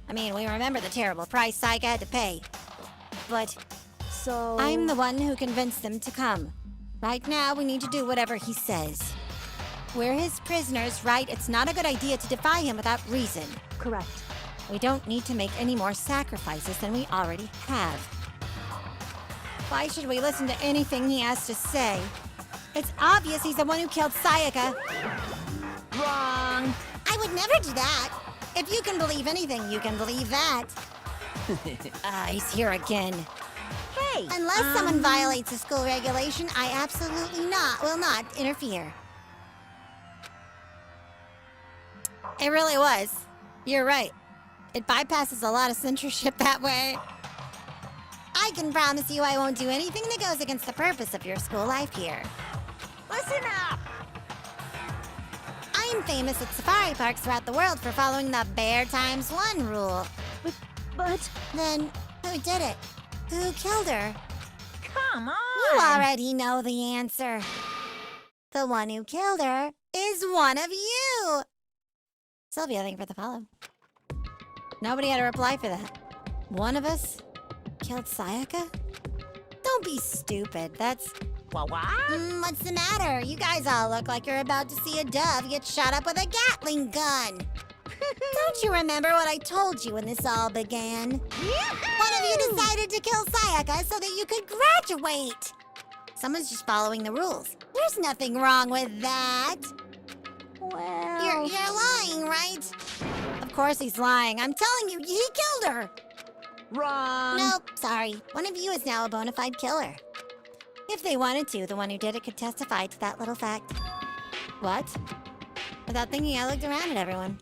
I mean, we remember the terrible price Sayaka had to pay. But... So... I'm the one who convinced them to come. Right now, we need to do whatever he says. We're his prisoners, right? It's not a good idea to defy him without reason. Correct. We don't need to make any more sacrifices than we already have. Why should we listen to anything he has to say? It's obvious he's the one who killed Sayaka. Wrong. I would never do that. If you can believe anything, you can believe that. He's here again. Hey! Unless someone violates a school regulation, I absolutely will not interfere. It really was. You're right. It bypasses a lot of censorship that way. I can promise you I won't do anything that goes against the purpose of your school life here. Listen up. I'm famous at safari parks throughout the world for following the bear times one rule. But... Then, who did it? Who killed her? Come on. You already know the answer. The one who killed her is one of you. Sylvia, thank you for the follow. Nobody had a reply for that. One of us killed Sayaka? Don't be stupid. That's... What? what's the matter? You guys all look like you're about to see a dove get shot up with a Gatling gun. Don't you remember what I told you when this all began? One of you decided to kill Sayaka so that you could graduate. Someone's just following the rules. There's nothing wrong with that. Well... You're lying, right? Of course he's lying. I'm telling you, he killed her. Wrong. Nope, sorry. One of you is now a bona fide killer. If they wanted to, the one who did it could testify to that little fact. What? Without thinking, I looked around at everyone.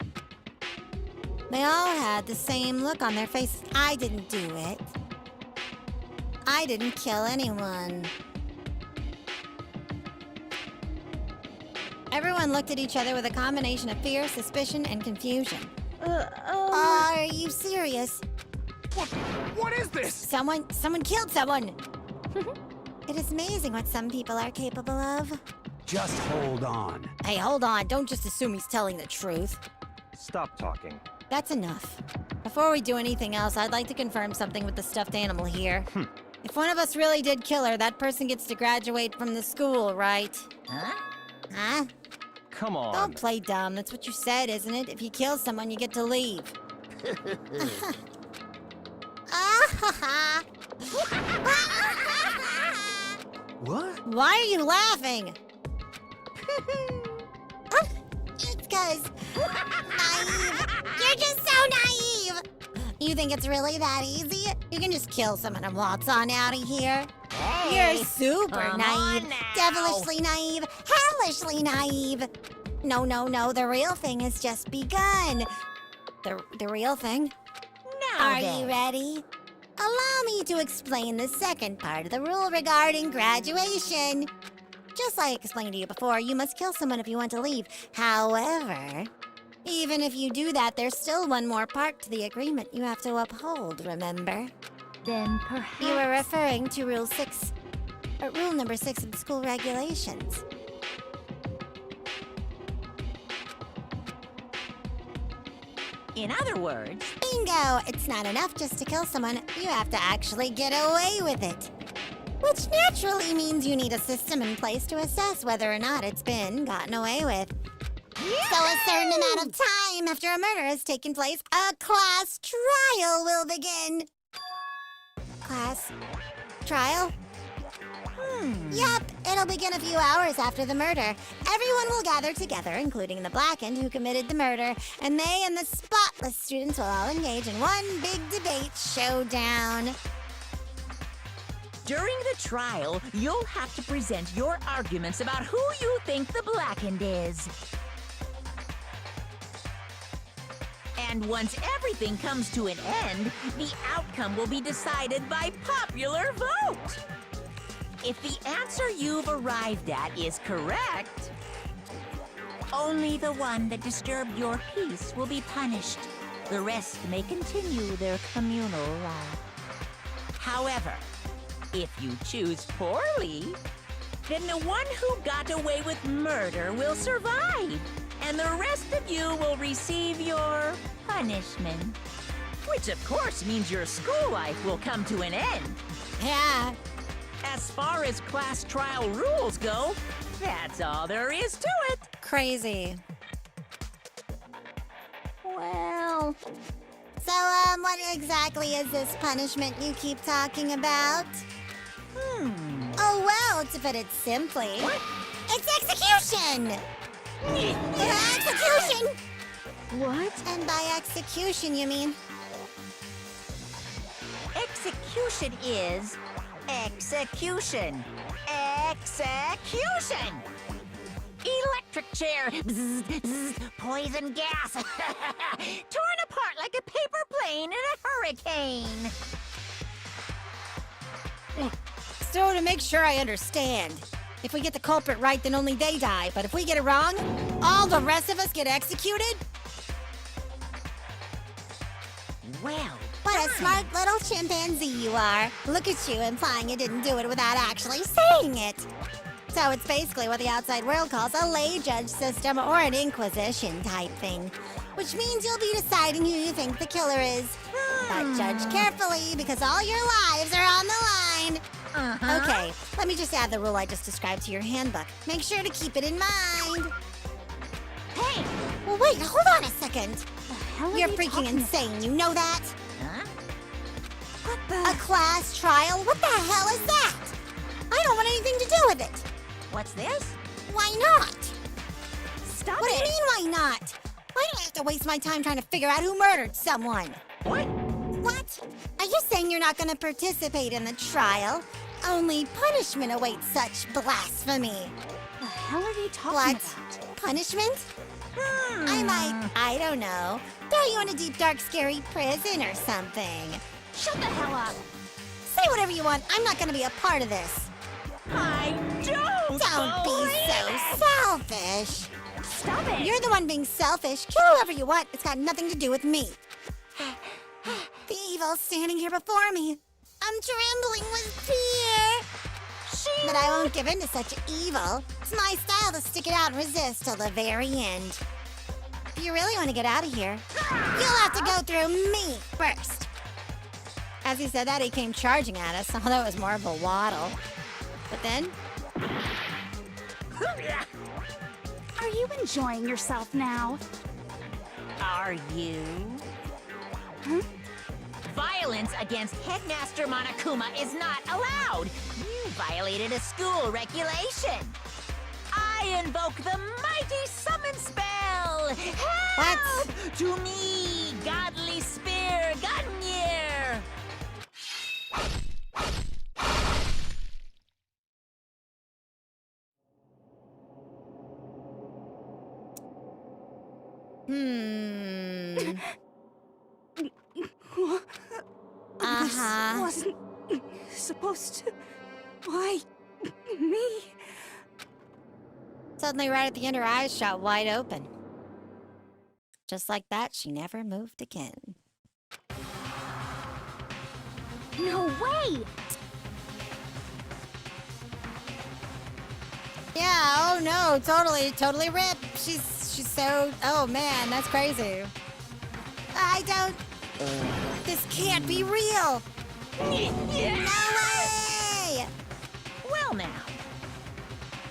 They all had the same look on their faces. I didn't do it. I didn't kill anyone. Everyone looked at each other with a combination of fear, suspicion, and confusion. Are you serious? What is this? Someone killed someone! It is amazing what some people are capable of. Just hold on. Hey, hold on. Don't just assume he's telling the truth. Stop talking. That's enough. Before we do anything else, I'd like to confirm something with the stuffed animal here. If one of us really did kill her, that person gets to graduate from the school, right? Huh? Huh? Come on. Don't play dumb. That's what you said, isn't it? If you kill someone, you get to leave. What? Why are you laughing? It's 'cause naive. You're just so naive. You think it's really that easy? You can just kill someone and waltz on out of here. You're super come naive, on now. devilishly naive, hellishly naive. No, no, no. The real thing has just begun. The real thing. Now Are you ready? Allow me to explain the second part of the rule regarding graduation. Just like I explained to you before, you must kill someone if you want to leave. However, even if you do that, there's still one more part to the agreement you have to uphold, remember? Then perhaps... You were referring to rule number 6 of the school regulations. In other words... Bingo! It's not enough just to kill someone. You have to actually get away with it. Which naturally means you need a system in place to assess whether or not it's been gotten away with. So a certain amount of time after a murder has taken place, a class trial will begin. Class trial? Yup, it'll begin a few hours after the murder. Everyone will gather together, including the blackened who committed the murder, and they and the spotless students will all engage in one big debate showdown. During the trial, you'll have to present your arguments about who you think the blackened is. And once everything comes to an end, the outcome will be decided by popular vote. If the answer you've arrived at is correct, only the one that disturbed your peace will be punished. The rest may continue their communal life. However, if you choose poorly, then the one who got away with murder will survive, and the rest of you will receive your punishment. Which of course means your school life will come to an end. Yeah. As far as class trial rules go, that's all there is to it. Crazy. Well... So, what exactly is this punishment you keep talking about? Oh, well, to put it simply... What? It's execution! Execution! What? And by execution, you mean? Execution is... execution. Execution! Electric chair. Bzz, bzz, poison gas. Torn apart like a paper plane in a hurricane. So, to make sure I understand, if we get the culprit right, then only they die. But if we get it wrong, all the rest of us get executed? Well, What a smart little chimpanzee you are. Look at you implying you didn't do it without actually saying it. So it's basically what the outside world calls a lay judge system or an inquisition type thing. Which means you'll be deciding who you think the killer is. But judge carefully because all your lives are on the line. Okay, let me just add the rule I just described to your handbook. Make sure to keep it in mind. Hey! Well, wait, hold on a second. The hell are You're you freaking talking insane, you know that? Huh? What the? A class trial? What the hell is that? I don't want anything to do with it. What's this? Why not? Stop What it! do you mean, why not? Why do I have to waste my time trying to figure out who murdered someone? What? What? Are you saying you're not going to participate in the trial? Only punishment awaits such blasphemy. The hell are you talking What? about? Punishment? I don't know, throw you in a deep, dark, scary prison or something. Shut the hell up! Say whatever you want. I'm not going to be a part of this. I don't Don't be so selfish. Stop it! You're the one being selfish. Kill whoever you want. It's got nothing to do with me. The evil's standing here before me. I'm trembling with fear. But I won't give in to such evil. It's my style to stick it out and resist till the very end. If you really want to get out of here, you'll have to go through me first. As he said that, he came charging at us, although it was more of a waddle. But then... you enjoying yourself now? Are you? Huh? Violence against Headmaster Monokuma is not allowed. You violated a school regulation. I invoke the mighty summon spell. Help to me, godly spear, Gungnir. Uh-huh. This wasn't supposed to... Why... me? Suddenly, right at the end, her eyes shot wide open. Just like that, she never moved again. No way! Yeah, oh no, totally rip. She's so, oh man, that's crazy. I don't, this can't be real. No way! Well now.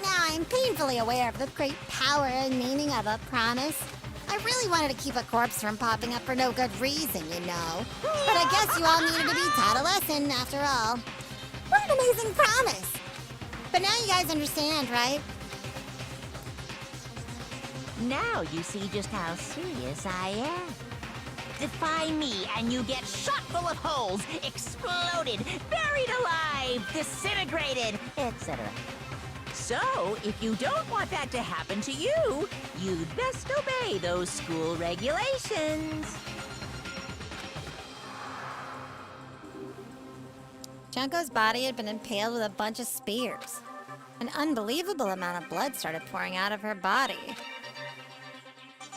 Now I'm painfully aware of the great power and meaning of a promise. I really wanted to keep a corpse from popping up for no good reason, you know. But I guess you all needed to be taught a lesson after all. What an amazing promise! But now you guys understand, right? Now you see just how serious I am. Defy me and you get shot full of holes, exploded, buried alive, disintegrated, etc. So, if you don't want that to happen to you, you'd best obey those school regulations. Junko's body had been impaled with a bunch of spears. An unbelievable amount of blood started pouring out of her body.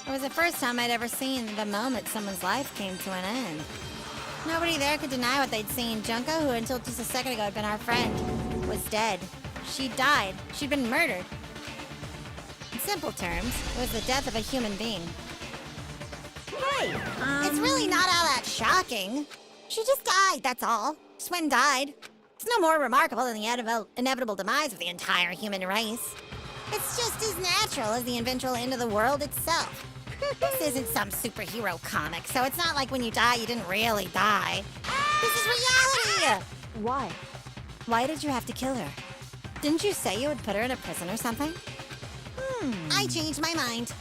It was the first time I'd ever seen the moment someone's life came to an end. Nobody there could deny what they'd seen. Junko, who until just a second ago had been our friend, was dead. She died. She'd been murdered. In simple terms, it was the death of a human being. Hey, It's really not all that shocking. She just died, that's all. Just went and died. It's no more remarkable than the inevitable demise of the entire human race. It's just as natural as the eventual end of the world itself. This isn't some superhero comic, so it's not like when you die, you didn't really die. This is reality! Why? Why did you have to kill her? Didn't you say you would put her in a prison or something? I changed my mind.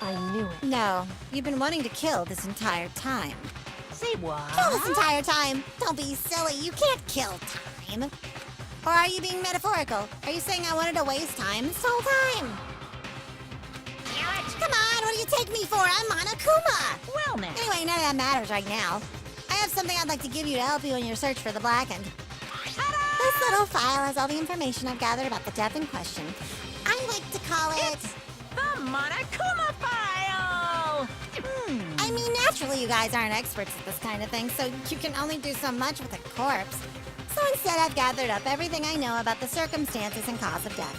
I knew it. No, you've been wanting to kill this entire time. say what? Kill this entire time! Don't be silly, you can't kill time. Or are you being metaphorical? Are you saying I wanted to waste time this whole time? Come on, what do you take me for? I'm Monokuma! Well now. Anyway, none of that matters right now. I have something I'd like to give you to help you in your search for the Blackened. This little file has all the information I've gathered about the death in question. I like to call it... The Monokuma file! I mean, naturally you guys aren't experts at this kind of thing, so you can only do so much with a corpse. So instead I've gathered up everything I know about the circumstances and cause of death.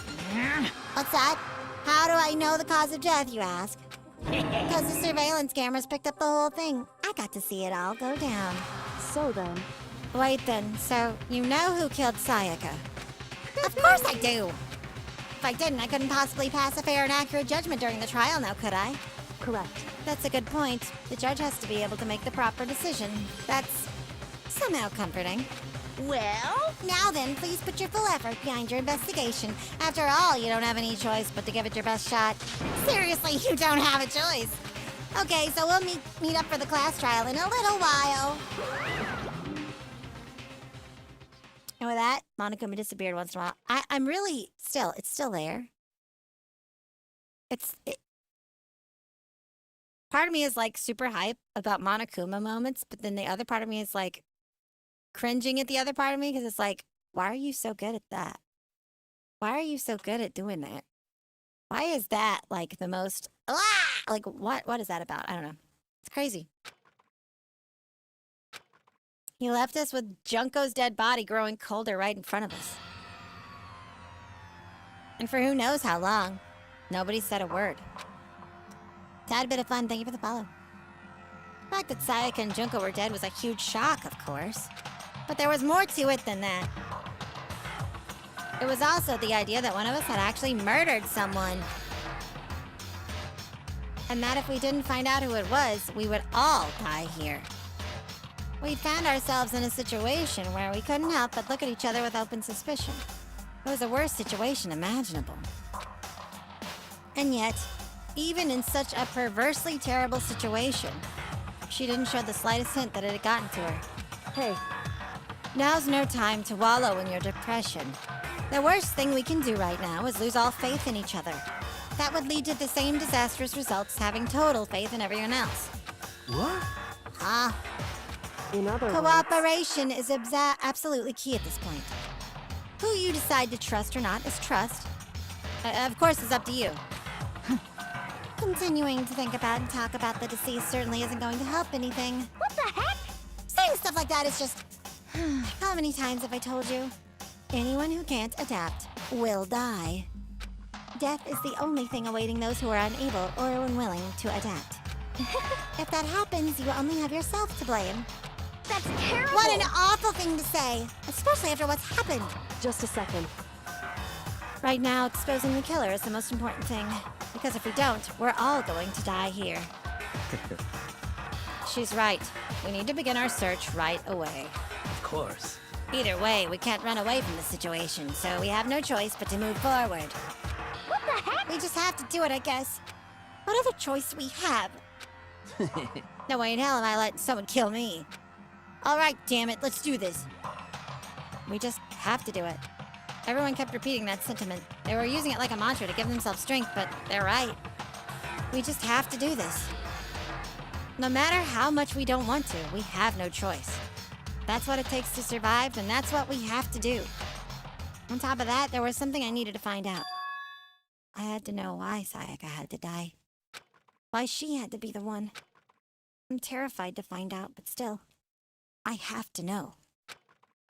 What's that? How do I know the cause of death, you ask? Because the surveillance cameras picked up the whole thing. I got to see it all go down. So then... Wait then, so you know who killed Sayaka? Of course I do! If I didn't, I couldn't possibly pass a fair and accurate judgment during the trial now, could I? Correct. That's a good point. The judge has to be able to make the proper decision. That's somehow comforting. Well? Now then, please put your full effort behind your investigation. After all, you don't have any choice but to give it your best shot. Seriously, you don't have a choice. Okay, so we'll meet up for the class trial in a little while. And with that, Monokuma disappeared once in a while. I'm really it's still there. Part of me is like super hype about Monokuma moments, but then the other part of me is like cringing at the other part of me because it's like, why are you so good at that? Why are you so good at doing that? Why is that like the most, like what is that about? I don't know. It's crazy. He left us with Junko's dead body growing colder right in front of us. And for who knows how long, nobody said a word. Tad bit of fun, thank you for the follow. The fact that Sayaka and Junko were dead was a huge shock, of course. But there was more to it than that. It was also the idea that one of us had actually murdered someone. And that if we didn't find out who it was, we would all die here. We found ourselves in a situation where we couldn't help but look at each other with open suspicion. It was the worst situation imaginable. And yet, even in such a perversely terrible situation, she didn't show the slightest hint that it had gotten to her. Hey, Now's no time to wallow in your depression. The worst thing we can do right now is lose all faith in each other. That would lead to the same disastrous results having total faith in everyone else. What? Ah, in other words... cooperation is absolutely key at this point. Who you decide to trust or not is trust. Of course, it's up to you. Continuing to think about and talk about the deceased certainly isn't going to help anything. What the heck? Saying stuff like that is just... How many times have I told you? Anyone who can't adapt will die. Death is the only thing awaiting those who are unable or unwilling to adapt. If that happens, you only have yourself to blame. That's terrible! What an awful thing to say, especially after what's happened. Just a second. Right now, exposing the killer is the most important thing. Because if we don't, we're all going to die here. She's right. We need to begin our search right away. Of course. Either way, we can't run away from the situation, so we have no choice but to move forward. What the heck? We just have to do it, I guess. What other choice we have? No way in hell am I letting someone kill me. Alright, damn it, let's do this. We just have to do it. Everyone kept repeating that sentiment. They were using it like a mantra to give themselves strength, but they're right. We just have to do this. No matter how much we don't want to, we have no choice. That's what it takes to survive, and that's what we have to do. On top of that, there was something I needed to find out. I had to know why Sayaka had to die. Why she had to be the one. I'm terrified to find out, but still, I have to know.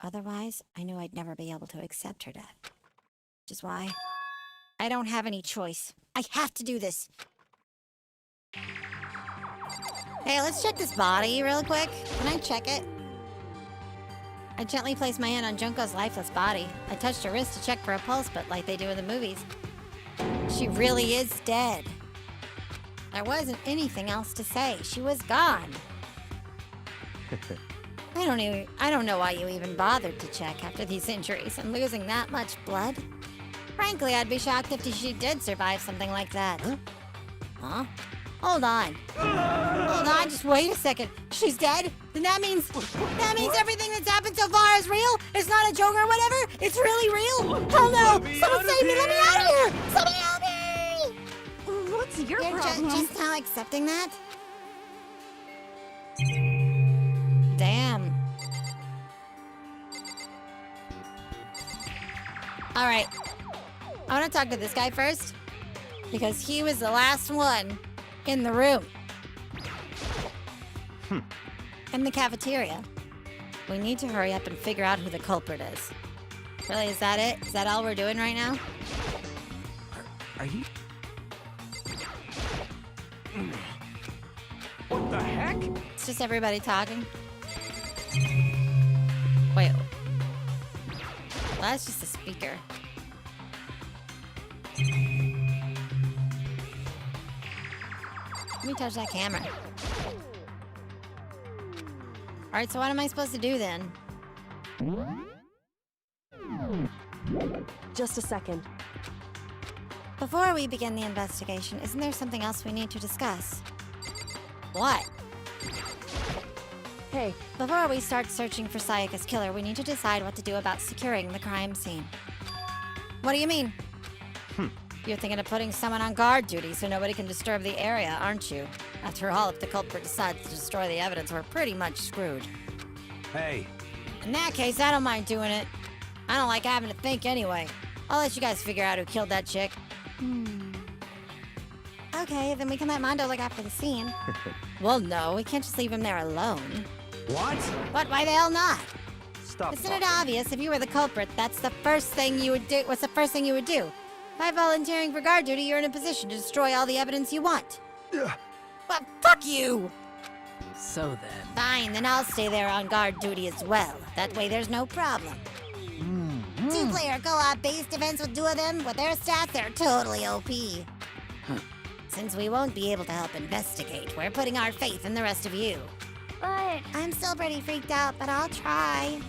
Otherwise, I knew I'd never be able to accept her death. Which is why I don't have any choice. I have to do this. Hey, let's check this body real quick. Can I check it? I gently placed my hand on Junko's lifeless body. I touched her wrist to check for a pulse, but like they do in the movies, she really is dead. There wasn't anything else to say. She was gone. I don't know why you even bothered to check after these injuries and losing that much blood. Frankly, I'd be shocked if she did survive something like that. Huh? Hold on. Hold on, just wait a second. She's dead? Then that means everything that's happened so far is real? It's not a joke or whatever? It's really real? Hell no! Someone save me! Let me out of here! Somebody help me! What's your You're problem? just now accepting that? Damn. Alright. I want to talk to this guy first. Because he was the last one in the room. In the cafeteria. We need to hurry up and figure out who the culprit is. Really, is that it? Is that all we're doing right now? Are you... What the heck? It's just everybody talking. Wait. Well, that's just a speaker. Let me touch that camera. Alright, so what am I supposed to do then? Just a second. Before we begin the investigation, isn't there something else we need to discuss? What? Hey, Before we start searching for Sayaka's killer, we need to decide what to do about securing the crime scene. What do you mean? You're thinking of putting someone on guard duty so nobody can disturb the area, aren't you? After all, if the culprit decides to destroy the evidence, we're pretty much screwed. Hey, In that case, I don't mind doing it. I don't like having to think anyway. I'll let you guys figure out who killed that chick. Okay, then we can let Mondo look after the scene. Well, no, we can't just leave him there alone. what? What? Why the hell not? Stop. Isn't it obvious if you were the culprit, that's the first thing you would do? What's the first thing you would do? By volunteering for guard duty, you're in a position to destroy all the evidence you want. Well, fuck you! So then. Fine, then I'll stay there on guard duty as well. That way there's no problem. Two-player co-op base defense with two of them. With their stats, they're totally OP. since we won't be able to help investigate, we're putting our faith in the rest of you. But I'm still pretty freaked out, but I'll try.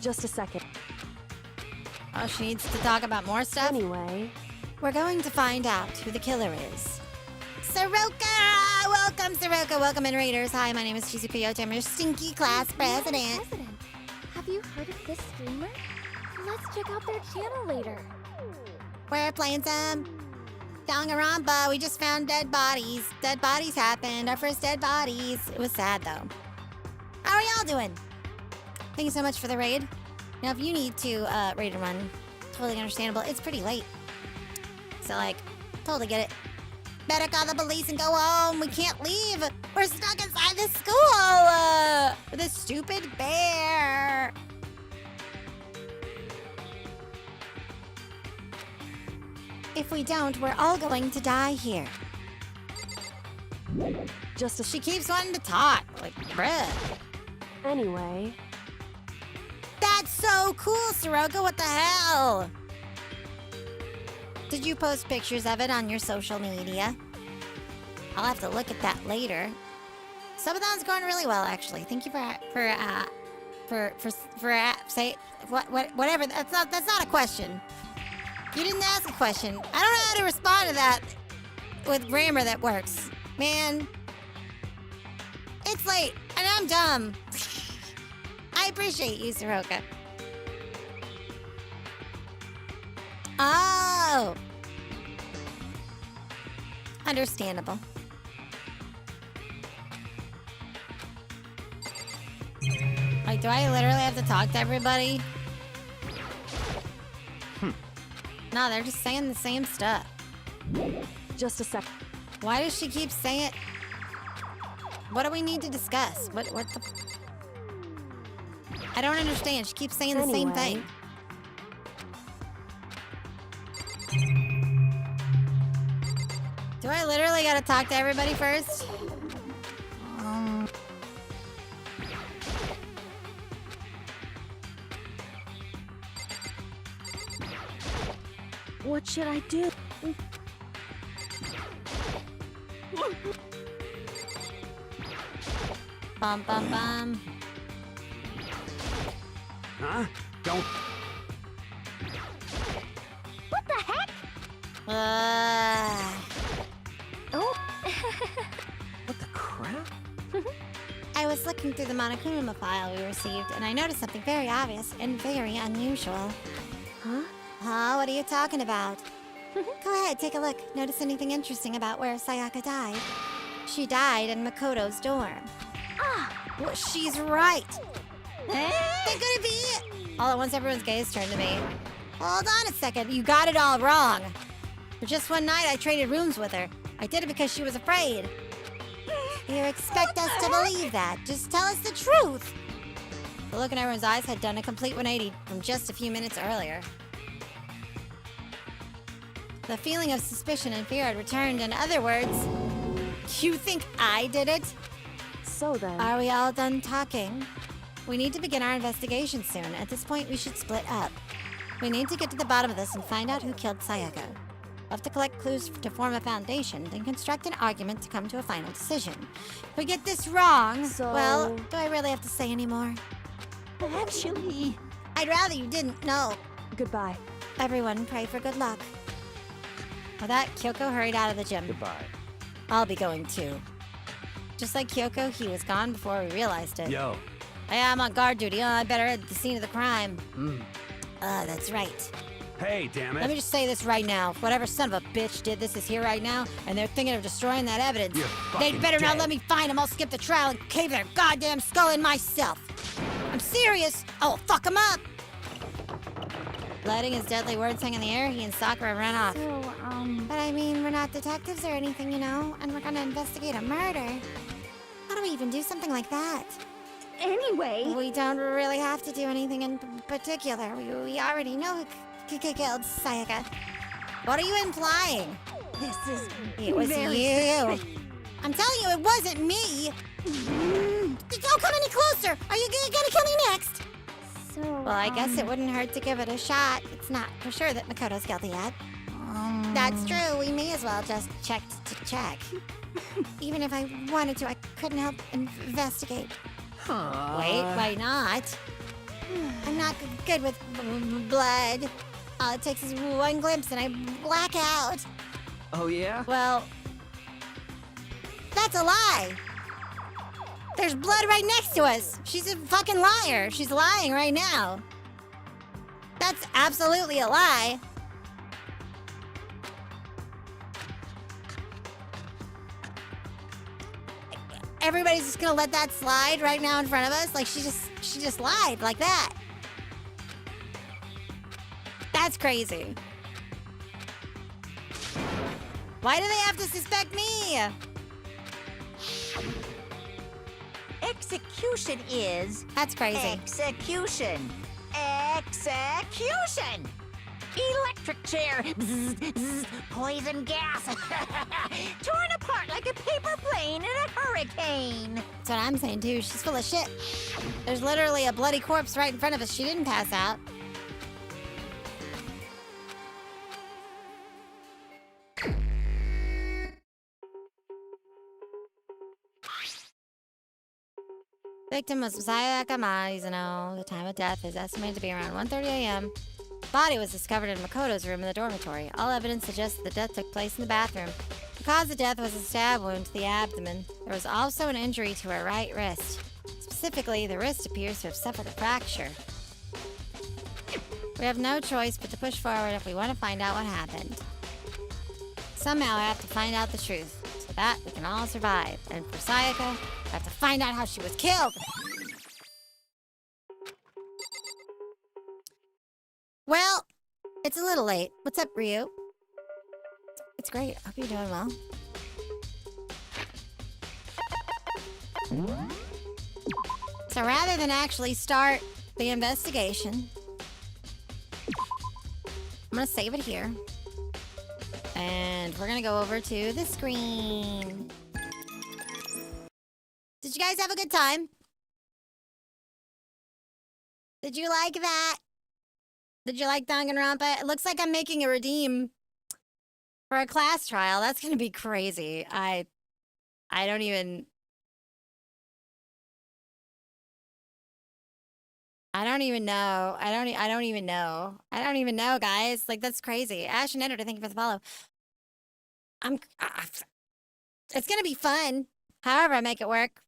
Just a second. Oh, she needs to talk about more stuff? Anyway, We're going to find out who the killer is. Soroka! Welcome, Soroka. Welcome in, Raiders. Hi, my name is Chizu Koyote. I'm your stinky class president. President, have you heard of this streamer? Let's check out their channel later. We're playing some Danganronpa. We just found dead bodies. Dead bodies happened. Our first dead bodies. It was sad, though. How are y'all doing? Thank you so much for the raid. Now, if you need to raid and run, totally understandable. It's pretty late. So, like, totally get it. Better call the police and go home. We can't leave. We're stuck inside this school with a stupid bear. If we don't, we're all going to die here. just a She keeps wanting to talk. Like, bruh. anyway. That's so cool, Soroka. What the hell? Did you post pictures of it on your social media? I'll have to look at that later. Subathon's going really well, actually. Thank you say whatever. That's not a question. You didn't ask a question. I don't know how to respond to that with grammar that works. Man, it's late and I'm dumb. I appreciate you, Soroka. Oh. Understandable. Like, do I literally have to talk to everybody? No, they're just saying the same stuff. Just a sec. Why does she keep saying... What do we need to discuss? What the... I don't understand. She keeps saying the same thing. Do I literally gotta talk to everybody first? What should I do? Bum bum bum. Huh? Don't... What the heck? Oh. What the crap? I was looking through the Monokuma file we received, and I noticed something very obvious and very unusual. Huh? Huh? What are you talking about? Go ahead, take a look. Notice anything interesting about where Sayaka died? She died in Makoto's dorm. Well, she's right. That could be it. All at once, everyone's gaze turned to me. Hold on a second. You got it all wrong. For just one night, I traded rooms with her. I did it because she was afraid. You expect us to believe that? Just tell us the truth. The look in everyone's eyes had done a complete 180 from just a few minutes earlier. The feeling of suspicion and fear had returned. In other words, you think I did it? So then... Are we all done talking? We need to begin our investigation soon. At this point, we should split up. We need to get to the bottom of this and find out who killed Sayaka. We'll have to collect clues to form a foundation, then construct an argument to come to a final decision. If we get this wrong, well, do I really have to say any more? Actually... I'd rather you didn't know. Goodbye. Everyone, pray for good luck. With that, Kyoko hurried out of the gym. Goodbye. I'll be going too. Just like Kyoko, he was gone before we realized it. Yo. Hey, I'm on guard duty. I better head to the scene of the crime. That's right. Hey, damn it. Let me just say this right now. If whatever son of a bitch did this is here right now, and they're thinking of destroying that evidence, You're they'd fucking better not dead. let me find them. I'll skip the trial and cave their goddamn skull in myself. I'm serious. I'll fuck them up. Letting his deadly words hang in the air, he and Sakura ran off. So, But I mean, we're not detectives or anything, you know, and we're gonna investigate a murder. How do we even do something like that? anyway... We don't really have to do anything in particular. We already know who killed Sayaka. What are you implying? This is It was very you. I'm telling you, it wasn't me. Don't come any closer. Are you gonna kill me next? So, Well, I guess it wouldn't hurt to give it a shot. It's not for sure that Makoto's guilty yet. That's true. We may as well just check to check. Even if I wanted to, I couldn't help investigate. Wait, why not? I'm not good with blood. All it takes is one glimpse and I black out. Oh, yeah? Well, that's a lie. There's blood right next to us. She's a fucking liar. She's lying right now. That's absolutely a lie. Everybody's just gonna let that slide right now in front of us? Like she just lied like that. That's crazy. Why do they have to suspect me? Execution is... That's crazy. Execution. Execution! Electric chair. Bzz, bzz, poison gas. Torn apart like a paper plane in a hurricane. That's what I'm saying too. She's full of shit. There's literally a bloody corpse right in front of us. She didn't pass out. Victim was Sayaka Maizuno. The time of death is estimated to be around 1:30 a.m. Body was discovered in Makoto's room in the dormitory. All evidence suggests that the death took place in the bathroom. The cause of death was a stab wound to the abdomen. There was also an injury to her right wrist. Specifically, the wrist appears to have suffered a fracture. We have no choice but to push forward if we want to find out what happened. Somehow I have to find out the truth, so that we can all survive. And for Sayaka, I have to find out how she was killed! Well, it's a little late. What's up, Ryu? It's great. I hope you're doing well. So rather than actually start the investigation, I'm gonna save it here. And we're gonna go over to the screen. Did you guys have a good time? Did you like that? Did you like Danganronpa? It looks like I'm making a redeem for a class trial. That's gonna be crazy. I don't even... I don't even know. I don't even know. I don't even know, guys. Like, that's crazy. Ash and Editor, thank you for the follow. It's gonna be fun. However I make it work.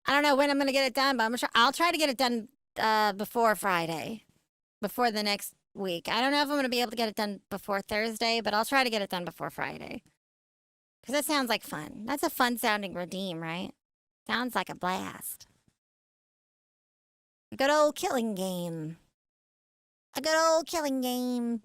I don't know when I'm gonna get it done, but I'll try to get it done before Friday. Before the next week. I don't know if I'm gonna be able to get it done before Thursday, but I'll try to get it done before Friday. Because that sounds like fun. That's a fun-sounding redeem, right? Sounds like a blast. A good old killing game. A good old killing game.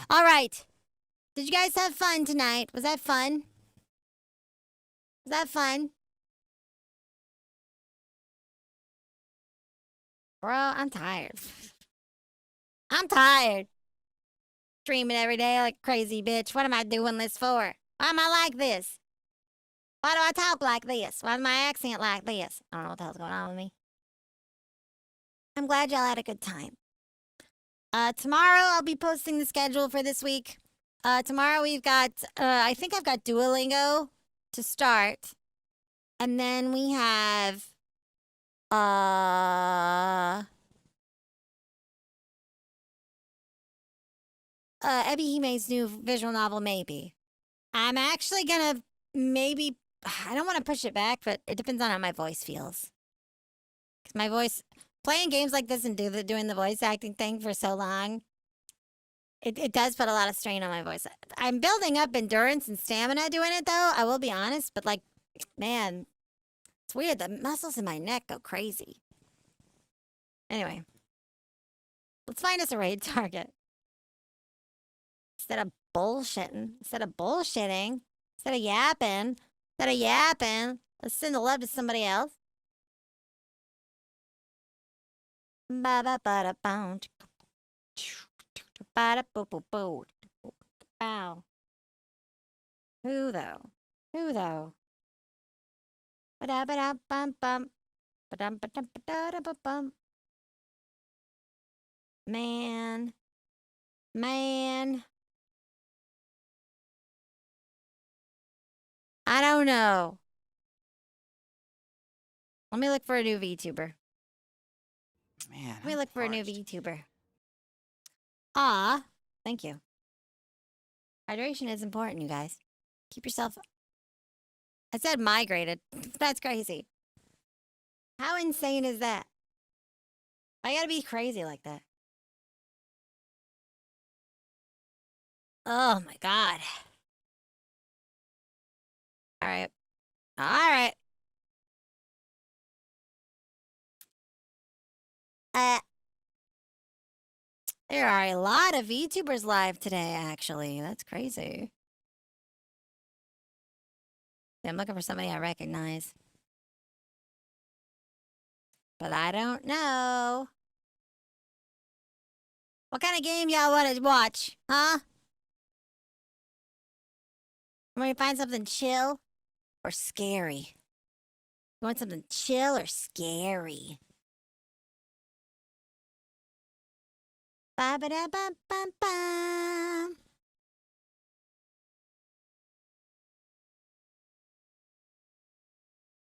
All right. Did you guys have fun tonight? Was that fun? Was that fun? Bro, I'm tired. I'm tired. Streaming every day like a crazy bitch. What am I doing this for? Why am I like this? Why do I talk like this? Why is my accent like this? I don't know what the hell's going on with me. I'm glad y'all had a good time. Tomorrow I'll be posting the schedule for this week. Tomorrow we've got, I think I've got Duolingo to start. And then we have, Ebihime's new visual novel, Maybe. I'm actually gonna maybe, I don't want to push it back, but it depends on how my voice feels. 'Cause my voice, playing games like this and doing the voice acting thing for so long, it does put a lot of strain on my voice. I'm building up endurance and stamina doing it, though, I will be honest, but like, man, it's weird. The muscles in my neck go crazy. Anyway, let's find us a raid target. Instead of bullshitting, instead of yapping, let's send the love to somebody else. Wow. Who though? Who though? Ba-da-ba-da-bum-bum. Ba-dum-ba-dum-ba-da-da-ba-bum. Man. Man. I don't know. Let me look for a new VTuber. Man, Let me I'm look for a new parched. VTuber. Ah, thank you. Hydration is important, you guys. Keep yourself... I said migrated. That's crazy. How insane is that? I gotta be crazy like that. Oh my god. Alright. Alright. There are a lot of VTubers live today, actually. That's crazy. I'm looking for somebody I recognize. But I don't know. What kind of game y'all want to watch? Huh? Want to find something chill or scary? You want something chill or scary? Ba-ba-da-bum-bum-bum.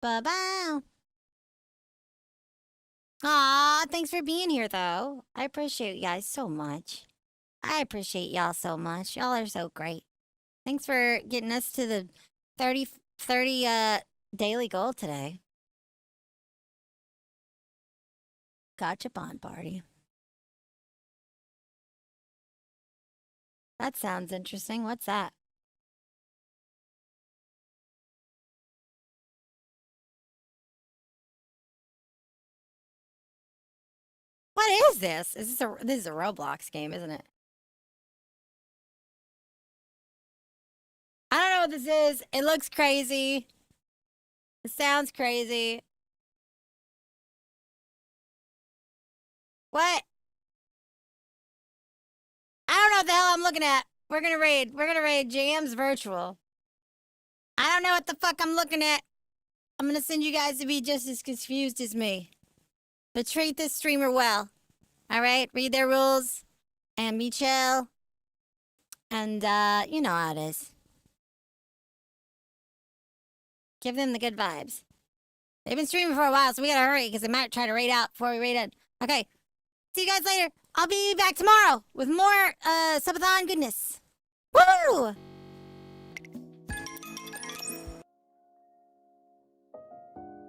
Ba-bow. Aw, thanks for being here, though. I appreciate you guys so much. I appreciate y'all so much. Y'all are so great. Thanks for getting us to the 30 daily goal today. Gotcha bond party. That sounds interesting. What's that? What is this? This is a Roblox game, isn't it? I don't know what this is. It looks crazy. It sounds crazy. What? I don't know what the hell I'm looking at. We're gonna raid Jams Virtual. I don't know what the fuck I'm looking at. I'm gonna send you guys to be just as confused as me. But treat this streamer well. Alright? Read their rules. And be chill. And, you know how it is. Give them the good vibes. They've been streaming for a while, so we gotta hurry, because they might try to raid out before we raid in. Okay. See you guys later. I'll be back tomorrow with more, Subathon goodness. Woo!